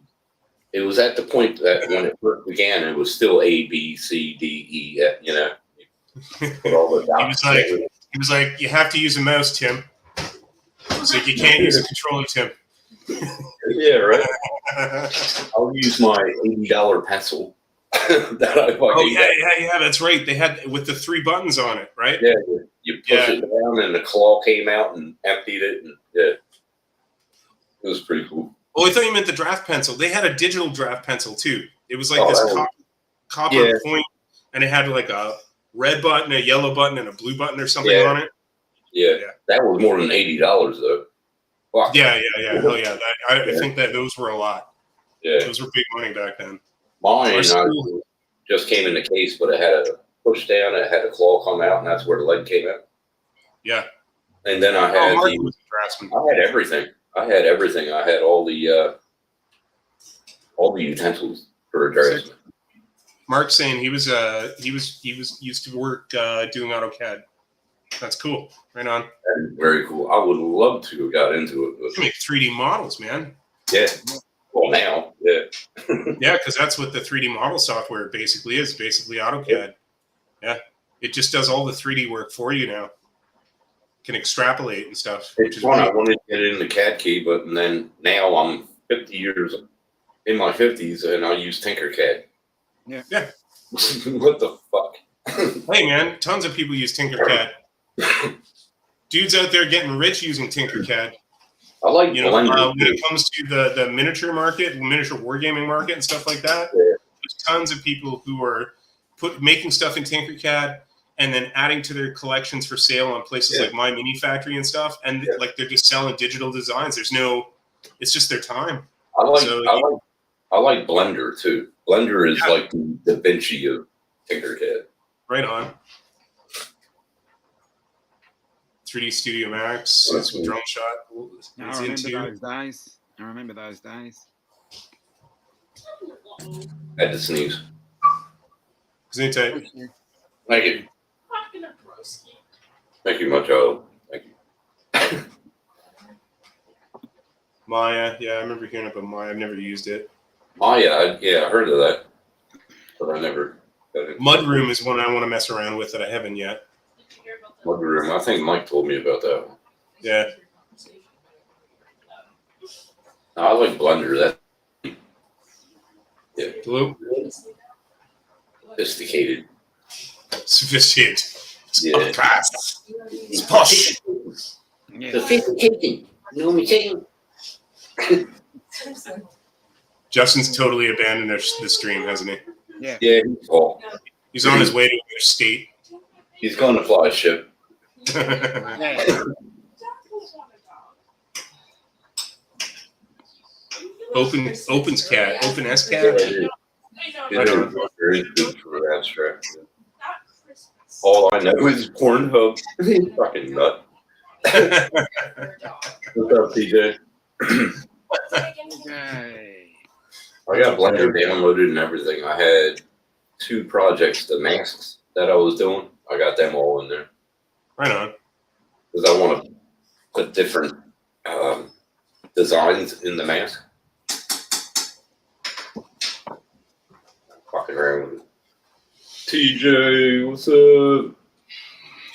Speaker 3: it was at the point that when it first began, it was still A, B, C, D, E, F, you know. Put all the dots together.
Speaker 4: He was like, you have to use a mouse, Tim. He's like, you can't use a controller, Tim.
Speaker 3: Yeah, right. I'll use my $80 pencil that I fucking
Speaker 4: Oh, yeah, that's right. They had with the 3 buttons on it, right?
Speaker 3: Yeah, you push it down and the claw came out and emptied it, and yeah, it was pretty cool.
Speaker 4: Oh, I thought you meant the draft pencil. They had a digital draft pencil too. It was like
Speaker 3: Oh,
Speaker 4: this
Speaker 3: that was-
Speaker 4: copper point, and it had like a red button, a yellow button, and a blue button or something
Speaker 3: Yeah.
Speaker 4: on it.
Speaker 3: Yeah,
Speaker 4: Yeah.
Speaker 3: that was more than $80 though. Fuck.
Speaker 4: Yeah. Hell yeah. I think that those were a lot.
Speaker 3: Yeah,
Speaker 4: Those were big money back then.
Speaker 3: mine
Speaker 4: Our school-
Speaker 3: just came in the case, but it had a push down, it had a claw come out, and that's where the leg came out.
Speaker 4: Yeah.
Speaker 3: And then I
Speaker 4: Oh,
Speaker 3: had
Speaker 4: Mark was a draftsman.
Speaker 3: I had everything. I had all the utensils for a draftsman.
Speaker 4: Mark's saying he was used to work doing AutoCAD. That's cool. Right on.
Speaker 3: And very cool. I would love to have got into it.
Speaker 4: You can make 3D models, man.
Speaker 3: Yeah. Well, now, yeah.
Speaker 4: Yeah, because that's what the 3D model software basically is. Basically AutoCAD. Yeah. It just does all the 3D work for you now. Can extrapolate and stuff. Which
Speaker 3: It's
Speaker 4: is
Speaker 3: fun. I
Speaker 4: really-
Speaker 3: wanted to get into CAD key, but then now I'm 50 years in my 50s and I use Tinkercad.
Speaker 2: Yeah.
Speaker 4: Yeah.
Speaker 3: What the fuck?
Speaker 4: Hey man, tons of people use Tinkercad. Dudes out there getting rich using Tinkercad.
Speaker 3: I like
Speaker 4: You know,
Speaker 3: Blender.
Speaker 4: when it comes to the miniature market, miniature wargaming market, and stuff like that,
Speaker 3: Yeah.
Speaker 4: there's tons of people who are making stuff in Tinkercad and then adding to their collections for sale on places like My Mini Factory and stuff. And like they're just selling digital designs. It's just their time.
Speaker 3: I like Blender too. Blender is like the Da Vinci of Tinkercad.
Speaker 4: Right on. 3D Studio Max,
Speaker 3: That's
Speaker 4: some
Speaker 3: cool.
Speaker 4: Drone Shot.
Speaker 2: I
Speaker 4: It's
Speaker 2: remember
Speaker 4: into.
Speaker 2: those days. I remember those days.
Speaker 3: I had to sneeze.
Speaker 4: Gesundheit.
Speaker 3: Thank you. Thank you, Macho. Thank you.
Speaker 4: Maya, yeah, I remember hearing about Maya. I've never used it.
Speaker 3: Maya, I heard of that, but I never got it.
Speaker 4: Mudroom is one I want to mess around with that I haven't yet.
Speaker 3: Mudroom. I think Mike told me about that one.
Speaker 4: Yeah.
Speaker 3: I like Blender. Yeah,
Speaker 4: Blue?
Speaker 3: sophisticated.
Speaker 4: Sophisticated.
Speaker 3: Yeah.
Speaker 4: Class. It's posh.
Speaker 2: Yeah.
Speaker 3: Sophisticated. You know what I'm saying?
Speaker 4: Justin's totally abandoned the stream, hasn't he?
Speaker 2: Yeah.
Speaker 3: Yeah,
Speaker 4: He's on his way to another state.
Speaker 3: he's going to fly a ship.
Speaker 2: Yeah.
Speaker 4: Opens cat. Open S
Speaker 3: Yeah,
Speaker 4: cat.
Speaker 3: they're very good for abstract. All I know is Pornhub. Fucking nut. What's up, TJ?
Speaker 2: Okay.
Speaker 3: I got Blender downloaded and everything. I had 2 projects, the masks that I was doing. I got them all in there
Speaker 4: Right on.
Speaker 3: because I want to put different designs in the mask. Fucking around with it. TJ, what's up?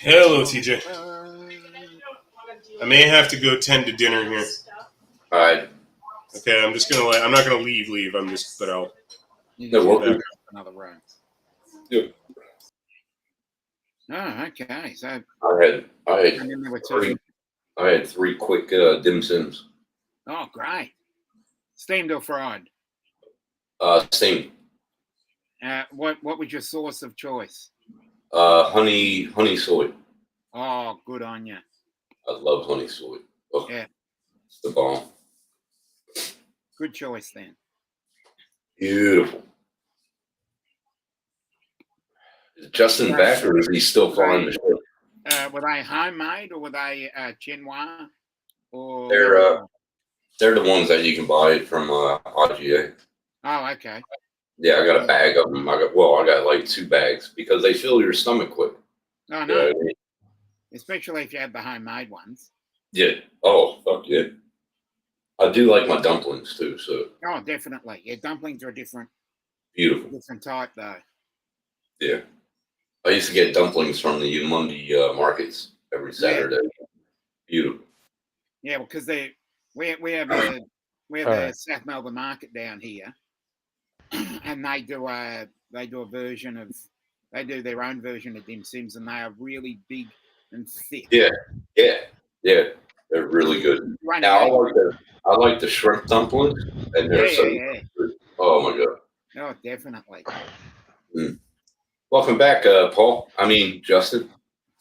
Speaker 4: Hello, TJ. I may have to go tend to dinner here.
Speaker 3: All right.
Speaker 4: Okay, I'm just gonna I'm not gonna leave. But I'll.
Speaker 2: You
Speaker 3: No,
Speaker 2: can
Speaker 3: we'll
Speaker 2: go
Speaker 3: do.
Speaker 2: to another room.
Speaker 3: Yep.
Speaker 2: Oh, okay. So
Speaker 3: I had
Speaker 2: and then there were 2.
Speaker 3: I had 3 quick dim sims.
Speaker 2: Oh, great. Steamed or fried?
Speaker 3: Steam.
Speaker 2: What was your sauce of choice?
Speaker 3: Honey soy.
Speaker 2: Oh, good on you.
Speaker 3: I love honey soy. Oh,
Speaker 2: Yeah.
Speaker 3: It's the bomb.
Speaker 2: Good choice then.
Speaker 3: Beautiful. Is Justin back or is he still flying the ship?
Speaker 2: Were they homemade or were they Chinois? Or
Speaker 3: They're the ones that you can buy from RGA.
Speaker 2: Oh, okay.
Speaker 3: Yeah, I got a bag of them. I got like 2 bags because they fill your stomach quick.
Speaker 2: Oh,
Speaker 3: You know
Speaker 2: no.
Speaker 3: what I mean?
Speaker 2: Especially if you have the homemade ones.
Speaker 3: Yeah. Oh, fuck yeah. I do like my dumplings too, so
Speaker 2: Oh, definitely. Yeah, dumplings are a different
Speaker 3: beautiful.
Speaker 2: type, though.
Speaker 3: Yeah. I used to get dumplings from the Umundi markets every Saturday. Beautiful.
Speaker 2: Yeah, well, because we have the South Melbourne market down here, and they do a version of their own version of dim sims, and they are really big and thick.
Speaker 3: Yeah. They're really good. Now I like the shrimp dumplings, and they're
Speaker 2: Yeah.
Speaker 3: good. Oh my god.
Speaker 2: Oh, definitely.
Speaker 3: Welcome back, Paul. I mean Justin.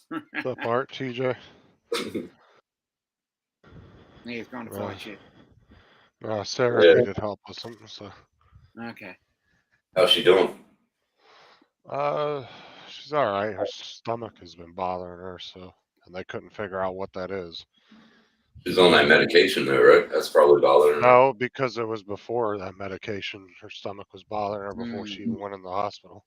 Speaker 1: What's up, Art, TJ?
Speaker 2: He's going to fly shit.
Speaker 1: Sarah
Speaker 3: Yeah.
Speaker 1: needed help with something, so.
Speaker 2: Okay.
Speaker 3: How's she doing?
Speaker 1: She's all right. Her stomach has been bothering her, and they couldn't figure out what that is.
Speaker 3: She's on that medication though, right? That's probably bothering her.
Speaker 1: No, because it was before that medication. Her stomach was bothering her before she even went in the hospital.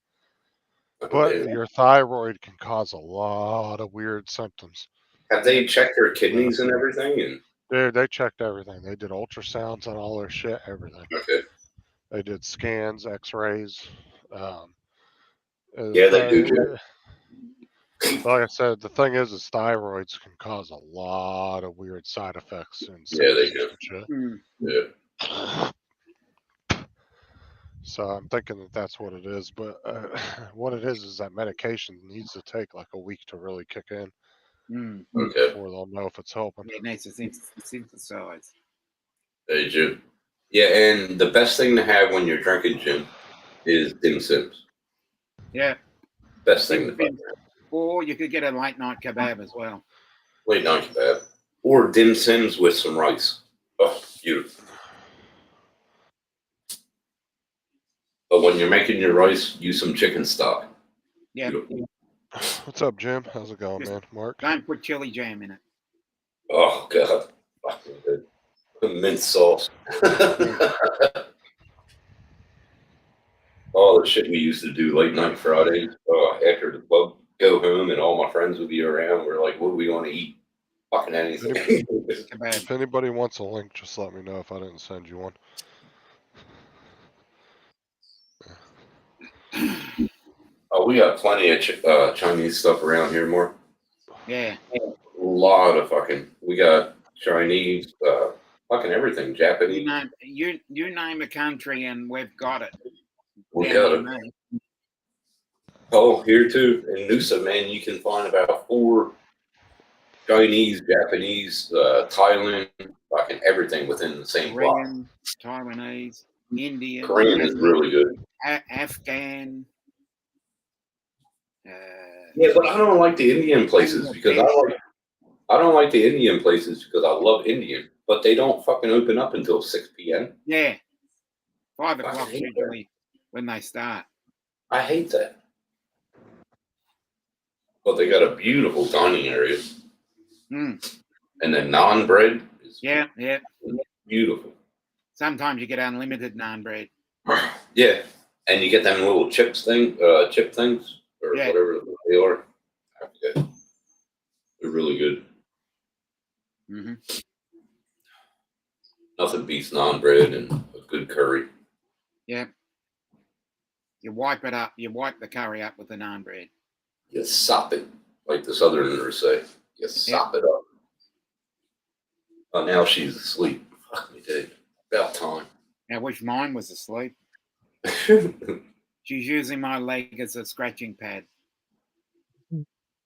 Speaker 1: But your thyroid can cause a lot of weird symptoms.
Speaker 3: Have they checked her kidneys and everything? And
Speaker 1: Dude, they checked everything. They did ultrasounds on all her shit, everything.
Speaker 3: okay.
Speaker 1: They did scans, x-rays.
Speaker 3: Yeah, they do.
Speaker 1: Like I said, the thing is thyroids can cause a lot of weird side effects. And
Speaker 3: Yeah, they
Speaker 1: symptoms and shit.
Speaker 3: Yeah.
Speaker 1: So I'm thinking that's what it is. But what it is that medication needs to take like a week to really kick in
Speaker 3: Okay.
Speaker 1: before they'll know if it's helping.
Speaker 2: It needs to synthesize.
Speaker 3: Hey, Jim. Yeah, and the best thing to have when you're drinking, Jim, is dim sims.
Speaker 2: Yeah.
Speaker 3: Best thing to buy.
Speaker 2: Or you could get a late night kebab as well.
Speaker 3: Late night kebab. Or dim sims with some rice. Oh, beautiful. But when you're making your rice, use some chicken stock.
Speaker 2: Yeah.
Speaker 3: Beautiful.
Speaker 1: What's up, Jim? How's it going,
Speaker 2: Just-
Speaker 1: man? Mark?
Speaker 2: Don't put chili jam in it.
Speaker 3: Oh, God. Fucking good. Mint sauce. All the shit we used to do late night Fridays. After the club, go home and all my friends would be around. We're like, what do we want to eat? Fucking anything.
Speaker 2: Kebab.
Speaker 1: If anybody wants a link, just let me know if I didn't send you one.
Speaker 3: Oh, we got plenty of Chinese stuff around here, Mark.
Speaker 2: Yeah.
Speaker 3: A lot of fucking. We got Chinese, fucking everything. Japanese.
Speaker 2: You name a country and we've got it.
Speaker 3: We
Speaker 2: Down
Speaker 3: got
Speaker 2: near
Speaker 3: it.
Speaker 2: me.
Speaker 3: Oh, here too. In Noosa, man, you can find about 4 Chinese, Japanese, Thailand, fucking everything within the same block.
Speaker 2: Korean, Taiwanese, Indian,
Speaker 3: Korean is really good.
Speaker 2: Afghan.
Speaker 3: Yeah, but I don't like the Indian places because I don't like the Indian places because I love Indian, but they don't fucking open up until 6 p.m.
Speaker 2: Yeah. 5
Speaker 3: I
Speaker 2: o'clock
Speaker 3: hate that.
Speaker 2: usually when they start.
Speaker 3: I hate that. But they got a beautiful dining area,
Speaker 2: Mm.
Speaker 3: and the naan bread is
Speaker 2: Yeah.
Speaker 3: beautiful.
Speaker 2: Sometimes you get unlimited naan bread.
Speaker 3: Yeah, and you get them little chip things, or
Speaker 2: Yeah.
Speaker 3: whatever they are. I forget. They're really good.
Speaker 2: Hmm.
Speaker 3: Nothing beats naan bread and a good curry.
Speaker 2: Yeah. You wipe it up. You wipe the curry up with the naan bread.
Speaker 3: You sop it, like the Southerners say. You sop it up. Oh, now she's asleep. Fuck me, dude. About time.
Speaker 2: I wish mine was asleep. She's using my leg as a scratching pad.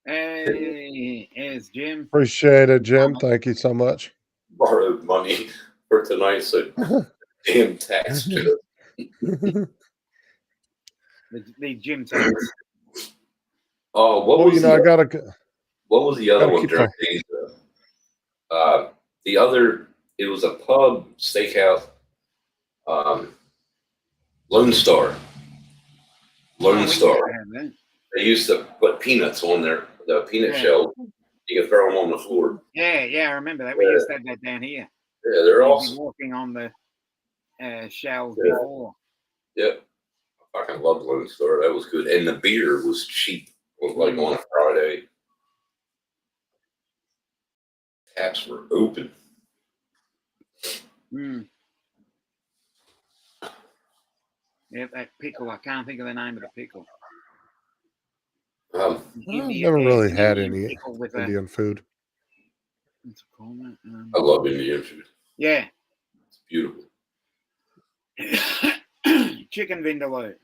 Speaker 2: Hey, here's Jim.
Speaker 1: Appreciate it, Jim. Thank you so much.
Speaker 3: Borrowed money for tonight, so damn tax.
Speaker 2: The gym tax.
Speaker 3: Oh, what
Speaker 1: Well,
Speaker 3: was
Speaker 1: you know, I gotta.
Speaker 3: what was the other
Speaker 1: gotta
Speaker 3: one
Speaker 1: keep
Speaker 3: during days? The other, it was a pub steakhouse. Lone Star. Lone
Speaker 2: Oh, we
Speaker 3: Star.
Speaker 2: used to have that.
Speaker 3: They used to put peanuts on there, the peanut
Speaker 2: Yeah.
Speaker 3: shells. You could throw them on the floor.
Speaker 2: Yeah, I remember that. We used to have that down here.
Speaker 3: Yeah, they're
Speaker 2: You'd be
Speaker 3: awesome.
Speaker 2: walking on the shells
Speaker 3: Yeah.
Speaker 2: before.
Speaker 3: Yep. I fucking love Lone Star. That was good. And the beer was cheap. Like
Speaker 2: Mm.
Speaker 3: on a Friday. Taps were open.
Speaker 2: Mm. Yeah, that pickle. I can't think of the name of the pickle.
Speaker 1: I've never really had any
Speaker 2: pickle with
Speaker 1: Indian food.
Speaker 2: what's it called?
Speaker 3: I love Indian food.
Speaker 2: Yeah.
Speaker 3: It's beautiful.
Speaker 2: Chicken vindaloo.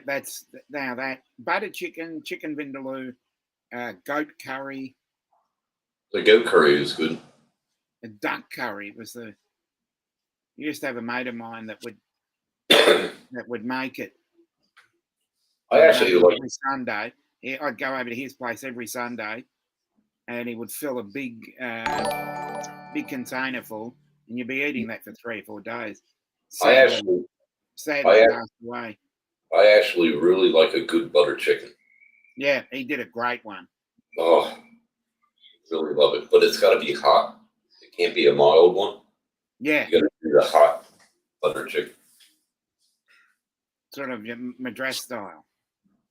Speaker 2: That's now that butter chicken vindaloo, goat curry,
Speaker 3: The goat curry is good.
Speaker 2: a duck curry was the. You used to have a mate of mine that would make it.
Speaker 3: I actually like.
Speaker 2: every Sunday. I'd go over to his place every Sunday, and he would fill a big container full, and you'd be eating that for 3 or 4 days. Sadly passed away.
Speaker 3: I actually really like a good butter chicken.
Speaker 2: Yeah, he did a great one.
Speaker 3: Oh, really love it. But it's got to be hot. It can't be a mild one.
Speaker 2: Yeah,
Speaker 3: You got to do the hot butter chicken.
Speaker 2: sort of Madras style.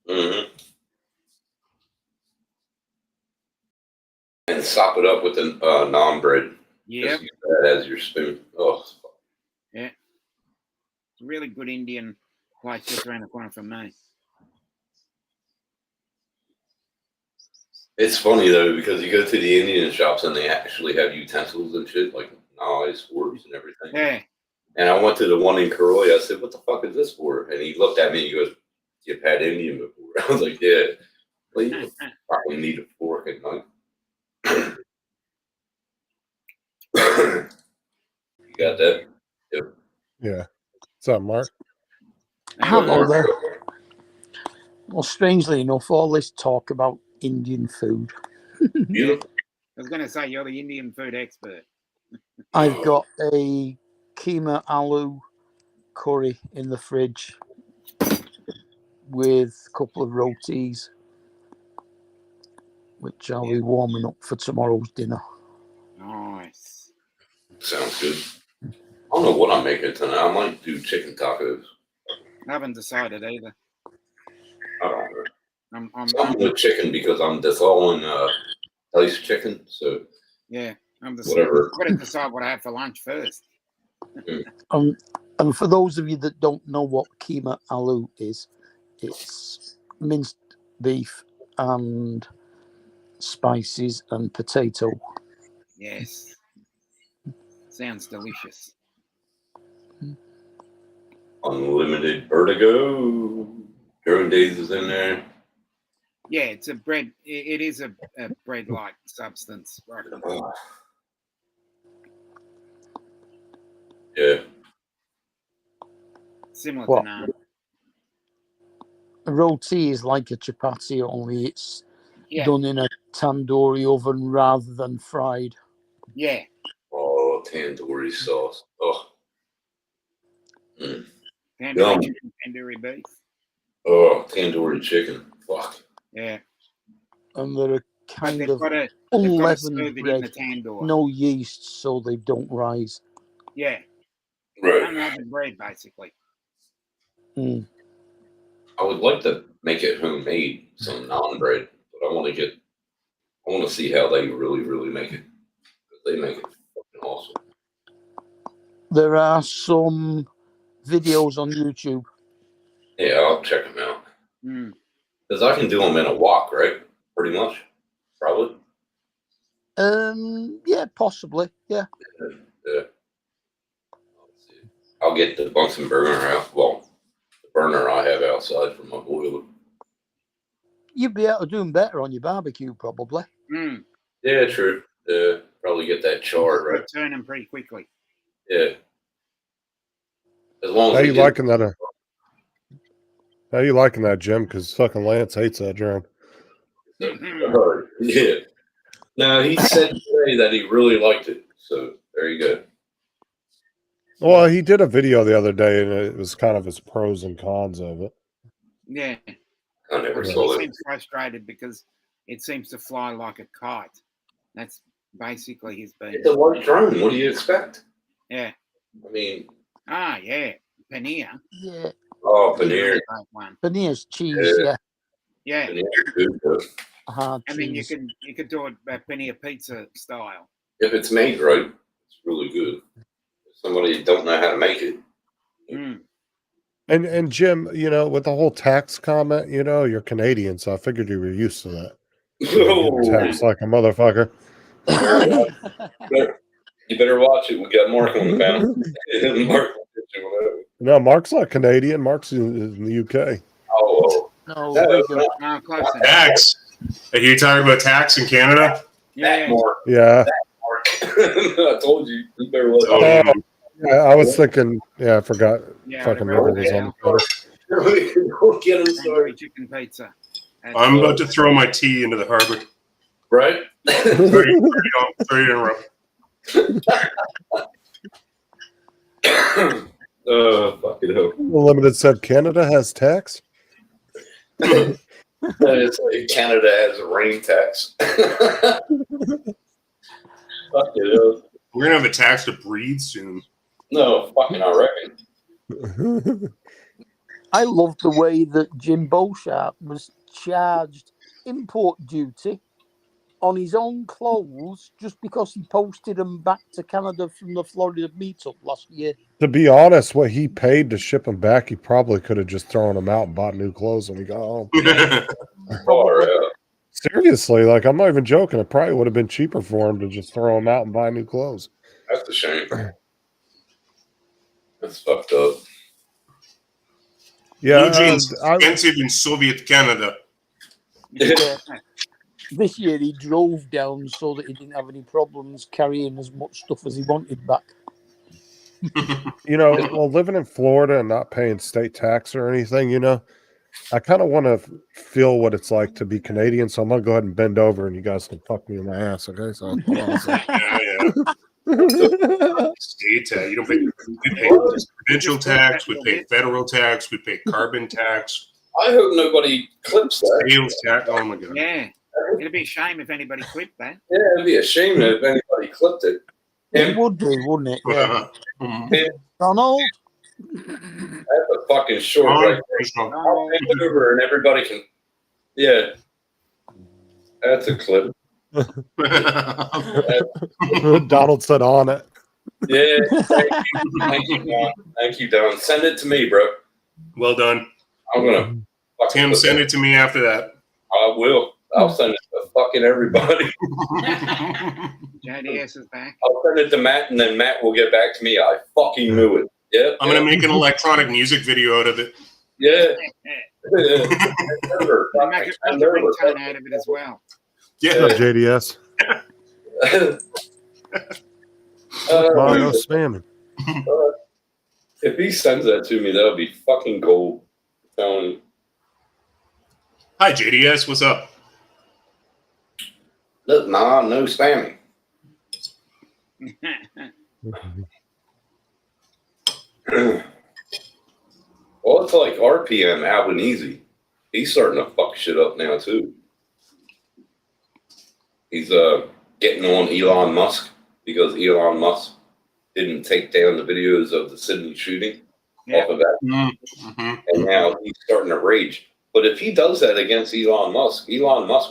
Speaker 3: Mm-hmm. And sop it up with the naan bread.
Speaker 2: Yeah,
Speaker 3: Just use that as your spoon. Oh,
Speaker 2: it's a really good Indian place just around the corner from me.
Speaker 3: it's funny though because you go to the Indian shops and they actually have utensils and shit like knives, forks, and everything.
Speaker 2: Yeah,
Speaker 3: And I went to the one in Karoy. I said, "What the fuck is this for?" And he looked at me. He goes, "You've had Indian before." I was like, "Yeah." Well, you probably need a fork and knife. You got that?
Speaker 1: Yeah. What's up, Mark?
Speaker 6: Hello there. Well, strangely enough, all this talk about Indian food.
Speaker 3: You
Speaker 2: I was going to say you're the Indian food expert.
Speaker 6: I've got a keema aloo curry in the fridge with a couple of rotis, which I'll be warming up for tomorrow's dinner.
Speaker 2: Nice.
Speaker 3: sounds good. I don't know what I'm making tonight. I might do chicken tacos.
Speaker 2: I haven't decided either.
Speaker 3: I don't know.
Speaker 2: I'm
Speaker 3: Something with chicken because I'm dissolving diced chicken. So
Speaker 2: yeah. I'm
Speaker 3: whatever.
Speaker 2: got to decide what I have for lunch first.
Speaker 6: And for those of you that don't know what keema aloo is, it's minced beef and spices and potato.
Speaker 2: Yes. Sounds delicious.
Speaker 3: Unlimited vertigo. Drone Days is in there.
Speaker 2: Yeah, it's a bread. It is a bread-like substance, right?
Speaker 3: Oh. Yeah.
Speaker 2: Similar
Speaker 6: What?
Speaker 2: to naan.
Speaker 6: A roti is like a chapati, only it's
Speaker 2: Yeah,
Speaker 6: done in a tandoori oven rather than fried.
Speaker 2: yeah.
Speaker 3: Oh, tandoori sauce. Oh. Mm.
Speaker 2: Tandoori
Speaker 3: Yum.
Speaker 2: chicken, tandoori beef.
Speaker 3: Oh, tandoori chicken. Fuck.
Speaker 2: Yeah,
Speaker 6: And they're a
Speaker 2: but
Speaker 6: kind
Speaker 2: they've
Speaker 6: of
Speaker 2: got to
Speaker 6: unleavened
Speaker 2: serve it in
Speaker 6: bread,
Speaker 2: the tandoor.
Speaker 6: no yeast, so they don't rise.
Speaker 2: Yeah,
Speaker 3: Right.
Speaker 2: unleavened bread, basically.
Speaker 6: Mm.
Speaker 3: I would like to make it homemade, some naan bread, but I want to see how they really, really make it. 'Cause they make it fucking awesome.
Speaker 6: There are some videos on YouTube.
Speaker 3: Yeah, I'll check them out.
Speaker 2: Mm.
Speaker 3: Because I can do them in a wok, right? Pretty much. Probably.
Speaker 6: Yeah, possibly. Yeah.
Speaker 3: Yeah. Let's see. I'll get the Bunsen burner out. Well, the burner I have outside for my boiler.
Speaker 6: You'd be able to do them better on your barbecue, probably.
Speaker 2: Mm.
Speaker 3: Yeah, true. Probably get that charred, right?
Speaker 2: Turn them pretty quickly.
Speaker 3: Yeah. As long as
Speaker 1: How
Speaker 3: they
Speaker 1: you
Speaker 3: get-
Speaker 1: liking that? How you liking that, Jim? Because fucking Lance hates that drone.
Speaker 2: Mhm.
Speaker 3: Yeah. No, he said today that he really liked it. So there you go.
Speaker 1: Well, he did a video the other day, and it was kind of his pros and cons of it.
Speaker 2: Yeah,
Speaker 3: I never
Speaker 2: he
Speaker 3: saw it.
Speaker 2: seems frustrated because it seems to fly like a kite. That's basically his beat.
Speaker 3: It's a white drone. What do you expect?
Speaker 2: Yeah.
Speaker 3: I mean,
Speaker 2: Yeah. Paneer.
Speaker 6: Yeah.
Speaker 3: oh, paneer.
Speaker 2: Great one.
Speaker 6: Paneer's cheese,
Speaker 3: Yeah.
Speaker 6: yeah.
Speaker 2: Yeah.
Speaker 3: Paneer is good, but
Speaker 6: Hard
Speaker 2: And then
Speaker 6: cheese.
Speaker 2: you could do it paneer pizza style.
Speaker 3: if it's made right, it's really good. If somebody don't know how to make it.
Speaker 2: Mm.
Speaker 1: And Jim, with the whole tax comment, you're Canadian, so I figured you were used to that. Tax like a motherfucker.
Speaker 3: You better watch it. We got Mark on the panel. Mark will get you on that.
Speaker 1: No, Mark's not Canadian. Mark's in the UK.
Speaker 3: Oh,
Speaker 6: No,
Speaker 3: No,
Speaker 6: bigger.
Speaker 3: no.
Speaker 2: No, close enough.
Speaker 4: Tax. Are you talking about tax in Canada?
Speaker 3: that
Speaker 2: Yeah.
Speaker 3: Mark.
Speaker 1: Yeah.
Speaker 3: Mark. I told you. You better watch
Speaker 4: Oh,
Speaker 3: it.
Speaker 1: Yeah, I was thinking. Yeah, I forgot.
Speaker 2: Yeah.
Speaker 1: Fucking
Speaker 2: I'd have
Speaker 1: River was on the phone.
Speaker 3: We'll get him
Speaker 2: tandoori
Speaker 3: started.
Speaker 2: chicken pizza.
Speaker 4: I'm about to throw my tea into the harbor.
Speaker 3: Right?
Speaker 4: Sorry to interrupt.
Speaker 3: Fucking hell.
Speaker 1: Limited said Canada has tax.
Speaker 3: It's like Canada has a rain tax. Fucking hell.
Speaker 4: We're gonna have a tax to breathe soon.
Speaker 3: No, fucking I reckon.
Speaker 6: I love the way that Jim Beauchamp was charged import duty on his own clothes just because he posted them back to Canada from the Florida meetup last year.
Speaker 1: To be honest, what he paid to ship them back, he probably could have just thrown them out and bought new clothes when he got home.
Speaker 3: Far out.
Speaker 1: Seriously, like I'm not even joking. It probably would have been cheaper for him to just throw them out and buy new clothes.
Speaker 3: That's a shame. That's fucked up.
Speaker 1: Yeah,
Speaker 4: Blue jeans
Speaker 1: I-
Speaker 4: expensive in Soviet Canada.
Speaker 6: Yeah. This year he drove down so that he didn't have any problems carrying as much stuff as he wanted back.
Speaker 1: well, living in Florida and not paying state tax or anything, I kind of want to feel what it's like to be Canadian, so I'm gonna go ahead and bend over, and you guys can fuck me in my ass. Okay, so hold on a second.
Speaker 4: Yeah. State tax. You don't pay. We pay provincial tax. We pay federal tax. We pay carbon tax.
Speaker 3: I hope nobody clips that.
Speaker 4: Sales tax. Oh my god.
Speaker 2: Yeah. It'd be a shame if anybody clipped that.
Speaker 3: Yeah, it'd be a shame if anybody clipped it.
Speaker 6: It would be, wouldn't it? Yeah. Donald.
Speaker 3: That's a fucking short right there. I'll bend over and everybody can. Yeah. That's a clip.
Speaker 1: Donald said on it.
Speaker 3: Yeah. Thank you, Don. Thank you, Don. Send it to me, bro.
Speaker 4: Well done.
Speaker 3: I'm gonna.
Speaker 4: Tim, send it to me after that.
Speaker 3: I will. I'll send it to fucking everybody.
Speaker 2: JDS is back.
Speaker 3: I'll send it to Matt, and then Matt will get back to me. I fucking knew it. Yeah.
Speaker 4: I'm gonna make an electronic music video out of it.
Speaker 3: Yeah.
Speaker 2: Make a ringtone out of it as well.
Speaker 4: Yeah.
Speaker 1: What's up, JDS? Mario spamming.
Speaker 3: If he sends that to me, that'll be fucking gold. I'm telling you.
Speaker 4: Hi, JDS. What's up?
Speaker 3: Look, nah, no spamming. Well, it's like RPM Albanese. He's starting to fuck shit up now too. He's getting on Elon Musk because Elon Musk didn't take down the videos of the Sydney shooting off of that,
Speaker 4: Mm-hmm.
Speaker 3: and now he's starting to rage. But if he does that against Elon Musk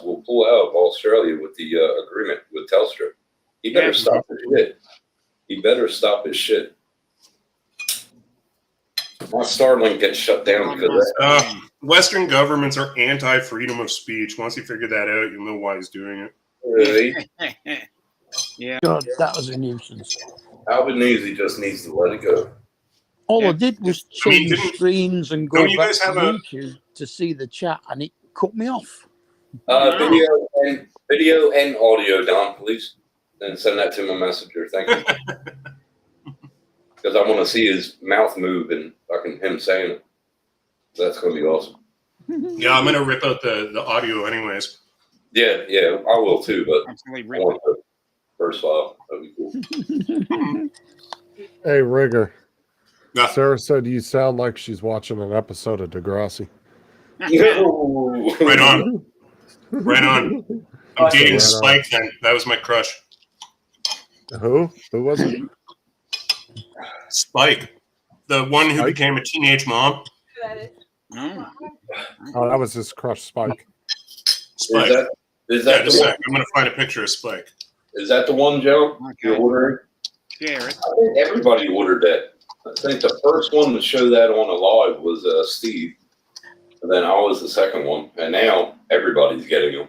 Speaker 3: will pull out of Australia with the agreement with Telstra. He better stop his shit. He better stop his shit. My Starlink gets shut down because of that.
Speaker 4: Western governments are anti-freedom of speech. Once you figure that out, you'll know why he's doing it.
Speaker 3: Really?
Speaker 2: Yeah.
Speaker 6: God, that was a nuisance.
Speaker 3: Albanese just needs to let it go.
Speaker 6: All
Speaker 2: Yeah.
Speaker 6: I did was
Speaker 4: I mean,
Speaker 6: change screens and go
Speaker 4: don't you
Speaker 6: back
Speaker 4: guys
Speaker 6: to
Speaker 4: have a-
Speaker 6: YouTube to see the chat, and it cut me off.
Speaker 3: Video and audio, Don, please. And send that to my messenger. Thank you. Because I want to see his mouth move and fucking him saying it. That's going to be awesome.
Speaker 4: Yeah, I'm gonna rip out the audio anyways.
Speaker 3: Yeah, I will too, but
Speaker 2: Absolutely
Speaker 3: I
Speaker 2: rip
Speaker 3: want the first file. That'd be cool.
Speaker 1: Hey, Rigger.
Speaker 4: Yeah.
Speaker 1: Sarah said you sound like she's watching an episode of Degrassi.
Speaker 3: No.
Speaker 4: Right on. Right on. I'm dating
Speaker 1: Right on.
Speaker 4: Spike then. That was my crush.
Speaker 1: Who? Who was it?
Speaker 4: Spike. The one who
Speaker 1: Spike?
Speaker 4: became a teenage mom.
Speaker 2: Oh.
Speaker 1: Oh, that was his crush, Spike.
Speaker 4: Spike.
Speaker 3: Is
Speaker 4: Yeah,
Speaker 3: that
Speaker 4: just
Speaker 3: the
Speaker 4: a
Speaker 3: one?
Speaker 4: sec. I'm gonna find a picture of Spike.
Speaker 3: Is that the one, Joe? You're
Speaker 2: Okay.
Speaker 3: ordering?
Speaker 2: Share it.
Speaker 3: I think everybody ordered that. I think the first one to show that on a live was Steve, and then I was the second one, and now everybody's getting them.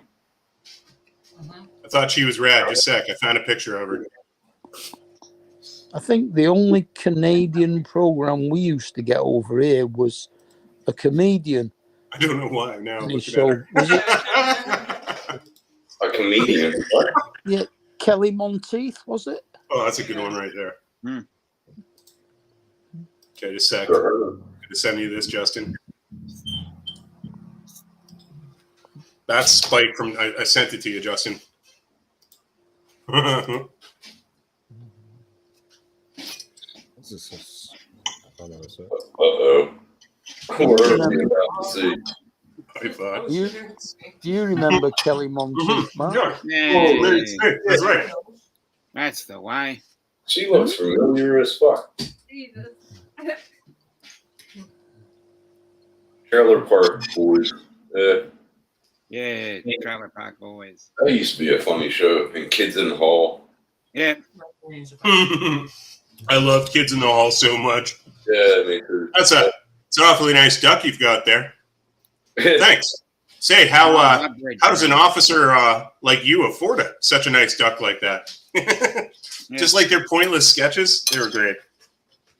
Speaker 4: I thought she was rad. Just a sec. I found a picture of her.
Speaker 6: I think the only Canadian program we used to get over here was a comedian.
Speaker 4: I don't know why. Now I'm
Speaker 6: And his
Speaker 4: looking at
Speaker 6: show
Speaker 4: her.
Speaker 6: was it
Speaker 3: A comedian. What?
Speaker 6: Kelly Monteith? Was it?
Speaker 4: Oh, that's a good one right there.
Speaker 2: Hmm.
Speaker 4: Okay, just a sec.
Speaker 3: For her.
Speaker 4: I'm gonna send you this, Justin. That's Spike from. I sent it to you, Justin.
Speaker 1: This is- I don't know, so-
Speaker 3: Uh-oh. What are we about to see?
Speaker 4: I thought.
Speaker 6: You- Do you remember Kelly Monteith, Mark?
Speaker 4: Yeah.
Speaker 2: Yeah.
Speaker 4: Oh, Mary Smith, that's right.
Speaker 2: That's the way.
Speaker 3: She looks familiar as fuck.
Speaker 5: Jesus.
Speaker 3: Trailer Park Boys.
Speaker 2: Yeah, Trailer Park Boys.
Speaker 3: That used to be a funny show. And Kids in the Hall.
Speaker 2: Yeah.
Speaker 4: I loved Kids in the Hall so much.
Speaker 3: Yeah, me too.
Speaker 4: It's an awfully nice duck you've got there. Thanks. Say, how does an officer like you afford such a nice duck like that? Just like their pointless sketches, they were great.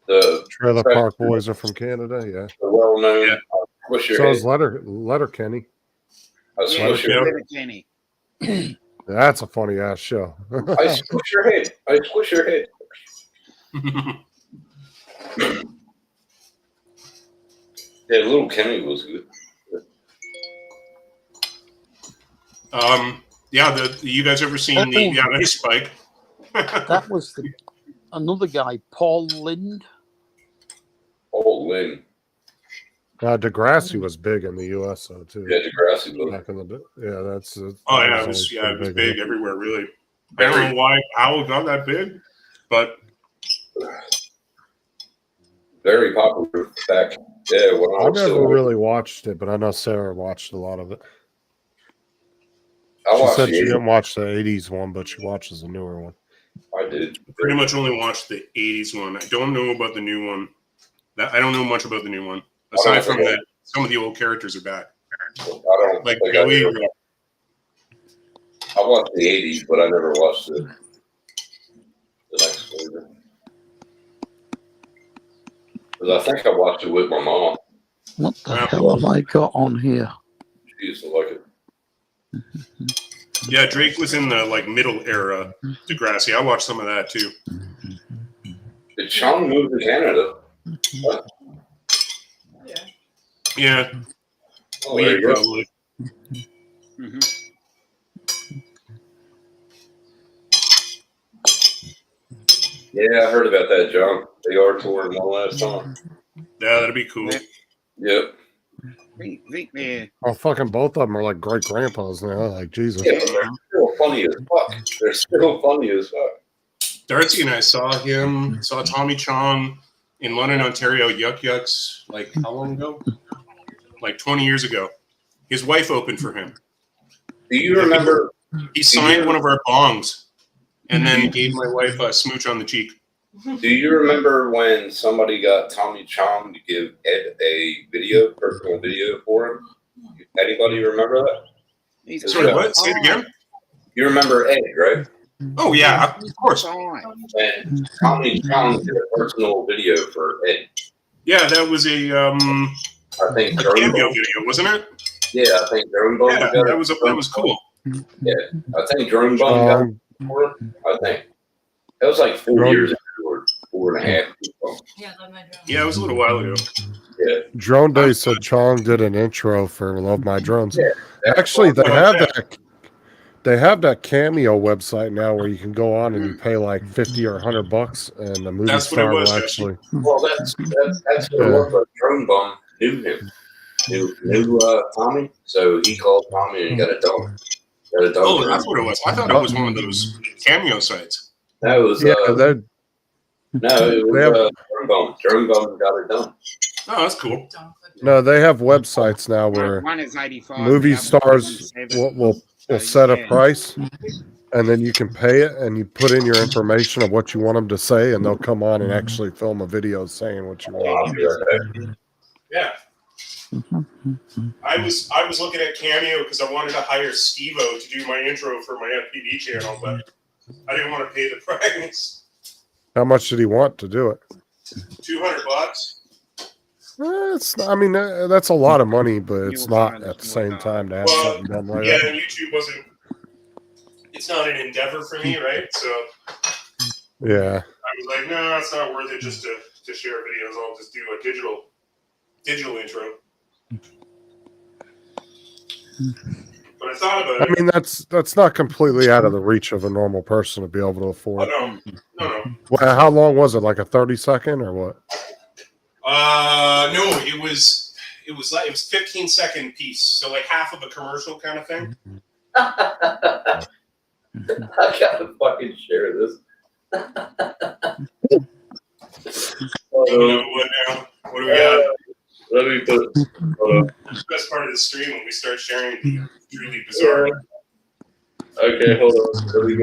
Speaker 3: The
Speaker 1: Trailer Park Boys are from Canada, yeah.
Speaker 3: well-known.
Speaker 4: Yeah.
Speaker 3: Squish your
Speaker 1: So
Speaker 3: head.
Speaker 1: is Letter Kenny.
Speaker 2: Yeah,
Speaker 3: Squish your
Speaker 2: Letter Kenny.
Speaker 1: That's a funny ass show.
Speaker 3: I squish your head. I squish your head. Yeah, Little Kenny was good.
Speaker 4: Yeah, you guys ever seen the Ice Spike?
Speaker 6: That was another guy, Paul Lind.
Speaker 3: Oh, Lynn.
Speaker 1: Degrassi was big in the U.S. though too.
Speaker 3: Yeah, Degrassi was.
Speaker 1: Back in the day. Yeah, that's.
Speaker 4: Oh yeah, it was
Speaker 1: pretty
Speaker 4: big
Speaker 1: here.
Speaker 4: everywhere. Really, I don't know how it got that big, but
Speaker 3: Very popular back. Yeah, when I
Speaker 1: I
Speaker 3: was
Speaker 1: never
Speaker 3: still
Speaker 1: really watched it, but I know Sarah watched a lot of it.
Speaker 3: I
Speaker 1: She
Speaker 3: watched
Speaker 1: said
Speaker 3: the
Speaker 1: she
Speaker 3: 80s.
Speaker 1: didn't watch the '80s one, but she watches the newer one.
Speaker 3: I did.
Speaker 4: pretty much only watched the '80s one. I don't know about the new one. I don't know much about the new one. Aside from that, some of the old characters are back.
Speaker 3: I don't
Speaker 4: Like
Speaker 3: think
Speaker 4: Billy.
Speaker 3: I watched the 80s, but I never watched the next version. Because I think I watched it with my mom.
Speaker 6: What the hell have I got on here?
Speaker 3: She used to like it.
Speaker 4: Yeah, Drake was in the middle era Degrassi. I watched some of that too.
Speaker 3: Did Sean move to Canada?
Speaker 5: Yeah.
Speaker 4: Yeah,
Speaker 3: Oh, there you go.
Speaker 4: probably.
Speaker 2: Mhm.
Speaker 3: Yeah, I heard about that, John. They are touring one last time.
Speaker 4: Yeah, that'd be cool.
Speaker 3: Yep.
Speaker 2: I think they're
Speaker 1: Oh, fucking both of them are like great grandpas now. Like Jesus.
Speaker 3: Yeah, but they're still funny as fuck. They're still funny as fuck.
Speaker 4: Darcy and I saw Tommy Chong in London, Ontario, Yuck Yucks, how long ago? 20 years ago. His wife opened for him.
Speaker 3: Do you remember?
Speaker 4: He signed one of our bongs and then gave my wife a smooch on the cheek.
Speaker 3: Do you remember when somebody got Tommy Chong to give Ed a personal video for him? Anybody remember that?
Speaker 2: he's
Speaker 4: Sorry, what? Say it again?
Speaker 3: You remember Ed, right?
Speaker 4: Oh, yeah, of course.
Speaker 2: fine.
Speaker 3: And Tommy Chong did a personal video for Ed.
Speaker 4: Yeah, that was a
Speaker 3: I think Drone
Speaker 4: cameo
Speaker 3: Bum.
Speaker 4: video, wasn't it?
Speaker 3: Yeah, I think Drone Bum.
Speaker 4: Yeah,
Speaker 3: got
Speaker 4: that was cool.
Speaker 3: Yeah, I think Drone Bum got it for him. I think that was like 4 years ago or 4.5.
Speaker 5: Yeah, let my drum.
Speaker 4: Yeah, it was a little while ago.
Speaker 3: Yeah,
Speaker 1: Drone Day said Chong did an intro for Love My Drones.
Speaker 3: Yeah,
Speaker 1: Actually, they
Speaker 4: Oh,
Speaker 1: have
Speaker 4: yeah.
Speaker 1: that. They have that Cameo website now where you can go on and you pay like $50 or $100, and the movie
Speaker 4: That's what it
Speaker 1: star
Speaker 4: was,
Speaker 1: will
Speaker 4: Jesse.
Speaker 1: actually.
Speaker 3: well, that's what it was. But Drone Bum knew him, knew Tommy, so he called Tommy and got it done.
Speaker 4: Oh, that's what it was. I thought it was one of those cameo sites.
Speaker 3: That was
Speaker 1: Yeah,
Speaker 3: no,
Speaker 1: they're
Speaker 3: it was Drone Bum. Drone Bum got it done.
Speaker 4: Oh, that's cool.
Speaker 5: Don't click it.
Speaker 1: no, they have websites now where
Speaker 2: One is 85.
Speaker 1: movie
Speaker 2: the other one's
Speaker 1: stars
Speaker 2: 27.
Speaker 1: will
Speaker 2: So,
Speaker 1: set a
Speaker 2: yeah.
Speaker 1: price, and then you can pay it, and you put in your information of what you want them to say, and they'll come on and actually film a video saying what you
Speaker 3: I'll
Speaker 1: want.
Speaker 3: be right back.
Speaker 4: Yeah. I was looking at Cameo because I wanted to hire Steve-O to do my intro for my FPV channel, but I didn't want to pay the price.
Speaker 1: How much did he want to do it?
Speaker 4: $200.
Speaker 1: It's. I mean, that's a lot of money, but it's
Speaker 2: will
Speaker 1: not
Speaker 2: find
Speaker 1: at the
Speaker 2: it's
Speaker 1: same
Speaker 2: more
Speaker 1: time to have
Speaker 4: Well,
Speaker 1: something done like
Speaker 4: Yeah,
Speaker 1: that.
Speaker 4: and YouTube wasn't. It's not an endeavor for me, right? So
Speaker 1: Yeah.
Speaker 4: I was like, no, it's not worth it just to share videos. I'll just do a digital intro. But I thought about
Speaker 1: I
Speaker 4: it.
Speaker 1: mean, that's not completely out of the reach of a normal person to be able to afford.
Speaker 4: Oh, no.
Speaker 1: Well, how long was it? Like a 30-second or what?
Speaker 4: No, it was 15-second piece, so like half of a commercial kind of thing.
Speaker 3: I gotta fucking share this.
Speaker 4: You know what now? What do we got?
Speaker 3: Let me put.
Speaker 4: The best part of the stream when we start sharing the truly bizarre.
Speaker 3: Okay, hold on. Let me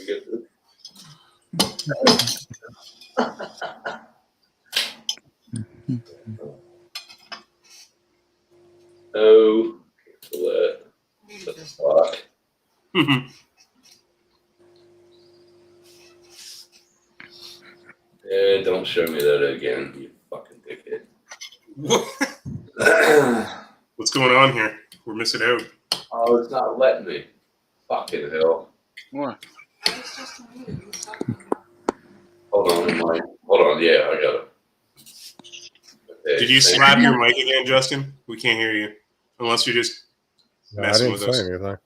Speaker 3: get this. Oh, what the fuck? Yeah, don't show me that again, you fucking dickhead.
Speaker 4: What's going on here? We're missing out.
Speaker 3: Oh, it's not letting me. Fucking hell.
Speaker 2: What?
Speaker 5: It's just a meeting. He's talking about-
Speaker 3: Hold on, yeah, I got it. Okay,
Speaker 4: Did you
Speaker 3: thank
Speaker 4: slap your mic again, Justin? We can't hear you. Unless you're just
Speaker 1: No, I
Speaker 4: messing
Speaker 1: didn't
Speaker 4: with
Speaker 1: say
Speaker 4: us.
Speaker 1: anything.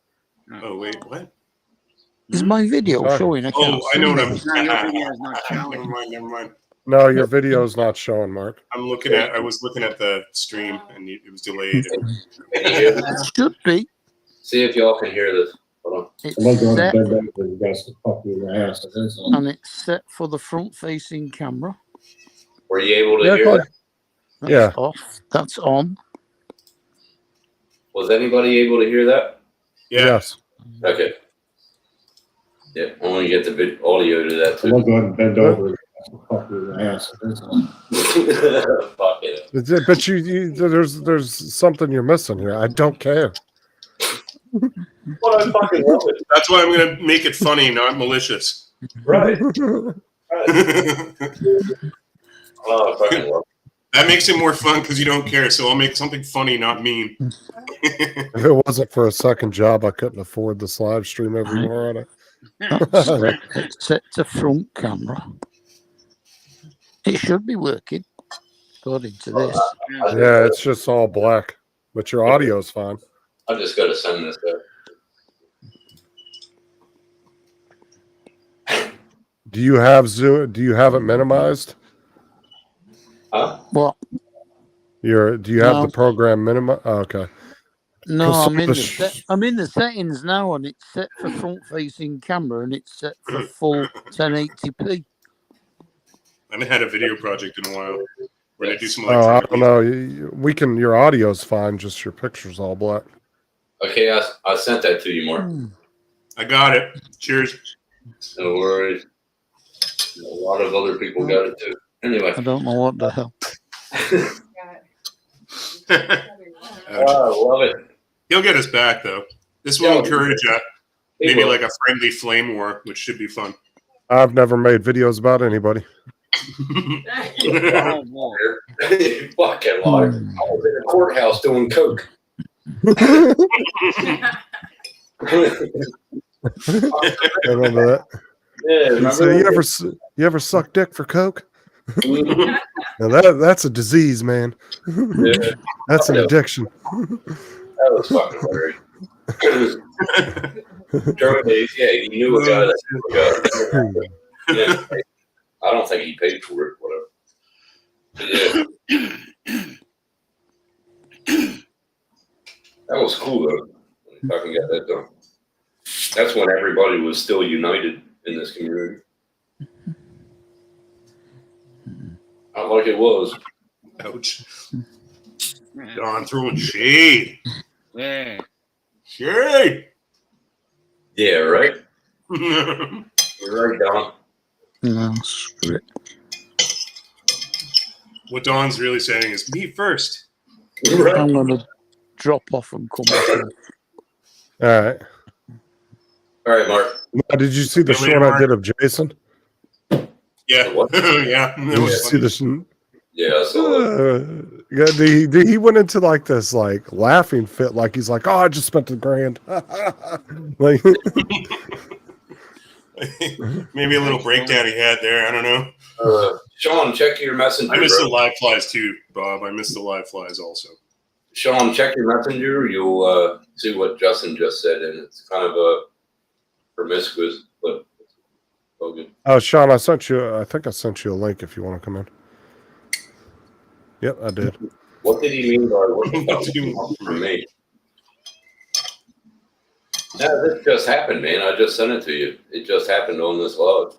Speaker 4: Oh wait, what?
Speaker 6: Is my video
Speaker 1: Sorry.
Speaker 6: showing? I can't
Speaker 4: Oh, I know what I'm.
Speaker 6: see
Speaker 2: No, your video's not showing.
Speaker 4: Never mind. Never mind.
Speaker 1: No, your video's not showing, Mark.
Speaker 4: I was looking at the stream and it was delayed.
Speaker 3: Can you hear this?
Speaker 6: it. Should be.
Speaker 3: See if y'all can hear this. Hold on.
Speaker 6: It's
Speaker 1: I'm not going to
Speaker 6: set,
Speaker 1: bed back with you guys to fuck you in the ass.
Speaker 6: and it's set for the front-facing camera.
Speaker 3: Were you able to
Speaker 1: Yeah,
Speaker 3: hear
Speaker 1: go
Speaker 3: that?
Speaker 6: That's
Speaker 1: Yeah.
Speaker 6: off. That's on.
Speaker 3: Was anybody able to hear that?
Speaker 4: Yeah.
Speaker 1: Yes.
Speaker 3: Okay. Yeah, I want to get the audio to that
Speaker 1: I'm
Speaker 3: too.
Speaker 1: not going to bend over to fuck you in the ass.
Speaker 3: Fuck it.
Speaker 1: But there's something you're missing here. I don't care.
Speaker 3: Well, I fucking love it.
Speaker 4: That's why I'm gonna make it funny, not malicious.
Speaker 3: Right.
Speaker 4: That
Speaker 3: Oh, I fucking love
Speaker 4: makes it more fun because you don't care. So I'll make something funny, not mean.
Speaker 1: If it wasn't for a second job, I couldn't afford this live stream every more on it.
Speaker 6: That's set. It's set to front camera. It should be working, according to this.
Speaker 1: Yeah, it's just all black, but your audio's fine.
Speaker 3: I just got to send this there.
Speaker 1: Do you have Zoom? Do you have it minimized?
Speaker 3: Huh?
Speaker 6: What?
Speaker 1: Do you have
Speaker 6: No.
Speaker 1: the program minimized? Oh, okay.
Speaker 6: No,
Speaker 1: Cause
Speaker 6: I'm in
Speaker 1: the
Speaker 6: the I'm in the settings now, and it's set for front-facing camera, and it's set for full 1080p.
Speaker 4: I haven't had a video project in a while. We're gonna do some
Speaker 1: Oh, I
Speaker 4: like.
Speaker 1: don't know. We can. Your audio's fine. Just your picture's all black.
Speaker 3: Okay, I sent that to you, Mark.
Speaker 4: I got it. Cheers.
Speaker 3: No worries. A lot of other people got it too. Anyway.
Speaker 6: I don't know what the hell.
Speaker 3: Oh, I love it.
Speaker 4: He'll get us back though. This will
Speaker 3: Yeah.
Speaker 4: encourage
Speaker 3: He
Speaker 4: maybe
Speaker 3: will.
Speaker 4: like a friendly flame war, which should be fun.
Speaker 1: I've never made videos about anybody.
Speaker 2: Oh, boy.
Speaker 3: You fucking liar. I was in a courthouse doing coke.
Speaker 1: I remember that.
Speaker 3: Yeah,
Speaker 1: You,
Speaker 3: remember
Speaker 1: say,
Speaker 3: that?
Speaker 1: you ever suck dick for coke?
Speaker 3: Mhm.
Speaker 1: Now that's a disease, man.
Speaker 3: Yeah,
Speaker 1: That's an
Speaker 3: Yeah.
Speaker 1: addiction.
Speaker 3: that was fucking hilarious. Germany, yeah, he knew a guy that knew a guy. Yeah, I don't think he paid for it, whatever. But yeah. That was cool though. If I can get that done. That's when everybody was still united in this community. Not like it was.
Speaker 4: Ouch. Don throwing shade.
Speaker 2: Yeah.
Speaker 4: Shade.
Speaker 3: Yeah, right?
Speaker 4: What
Speaker 3: You're right, Don.
Speaker 6: No, screw it.
Speaker 4: Don's really saying is me first.
Speaker 3: You're right.
Speaker 6: I'm going to drop off and come back.
Speaker 1: All right.
Speaker 3: All right, Mark.
Speaker 1: Now, did you see the
Speaker 4: See you later,
Speaker 1: short I
Speaker 4: Mark.
Speaker 1: did of Jason?
Speaker 4: Yeah.
Speaker 3: What?
Speaker 4: Yeah.
Speaker 1: Did you see the?
Speaker 3: Yeah, I saw it.
Speaker 1: Yeah, he went into like this like laughing fit, like he's like, "Oh, I just spent $1,000." Like,
Speaker 4: Maybe a little breakdown he had there. I don't know.
Speaker 3: Sean, check your messenger.
Speaker 4: I missed
Speaker 3: bro.
Speaker 4: the live flies too, Bob. I missed the live flies also.
Speaker 3: Sean, check your messenger. You'll see what Justin just said, and it's kind of a promiscuous, but it's all good.
Speaker 1: oh, Sean, I think I sent you a link if you want to come in. Yep, I did.
Speaker 3: What did he mean by what the fuck
Speaker 4: What do you
Speaker 3: want from me? Yeah, this just happened, man. I just sent it to you. It just happened on this log.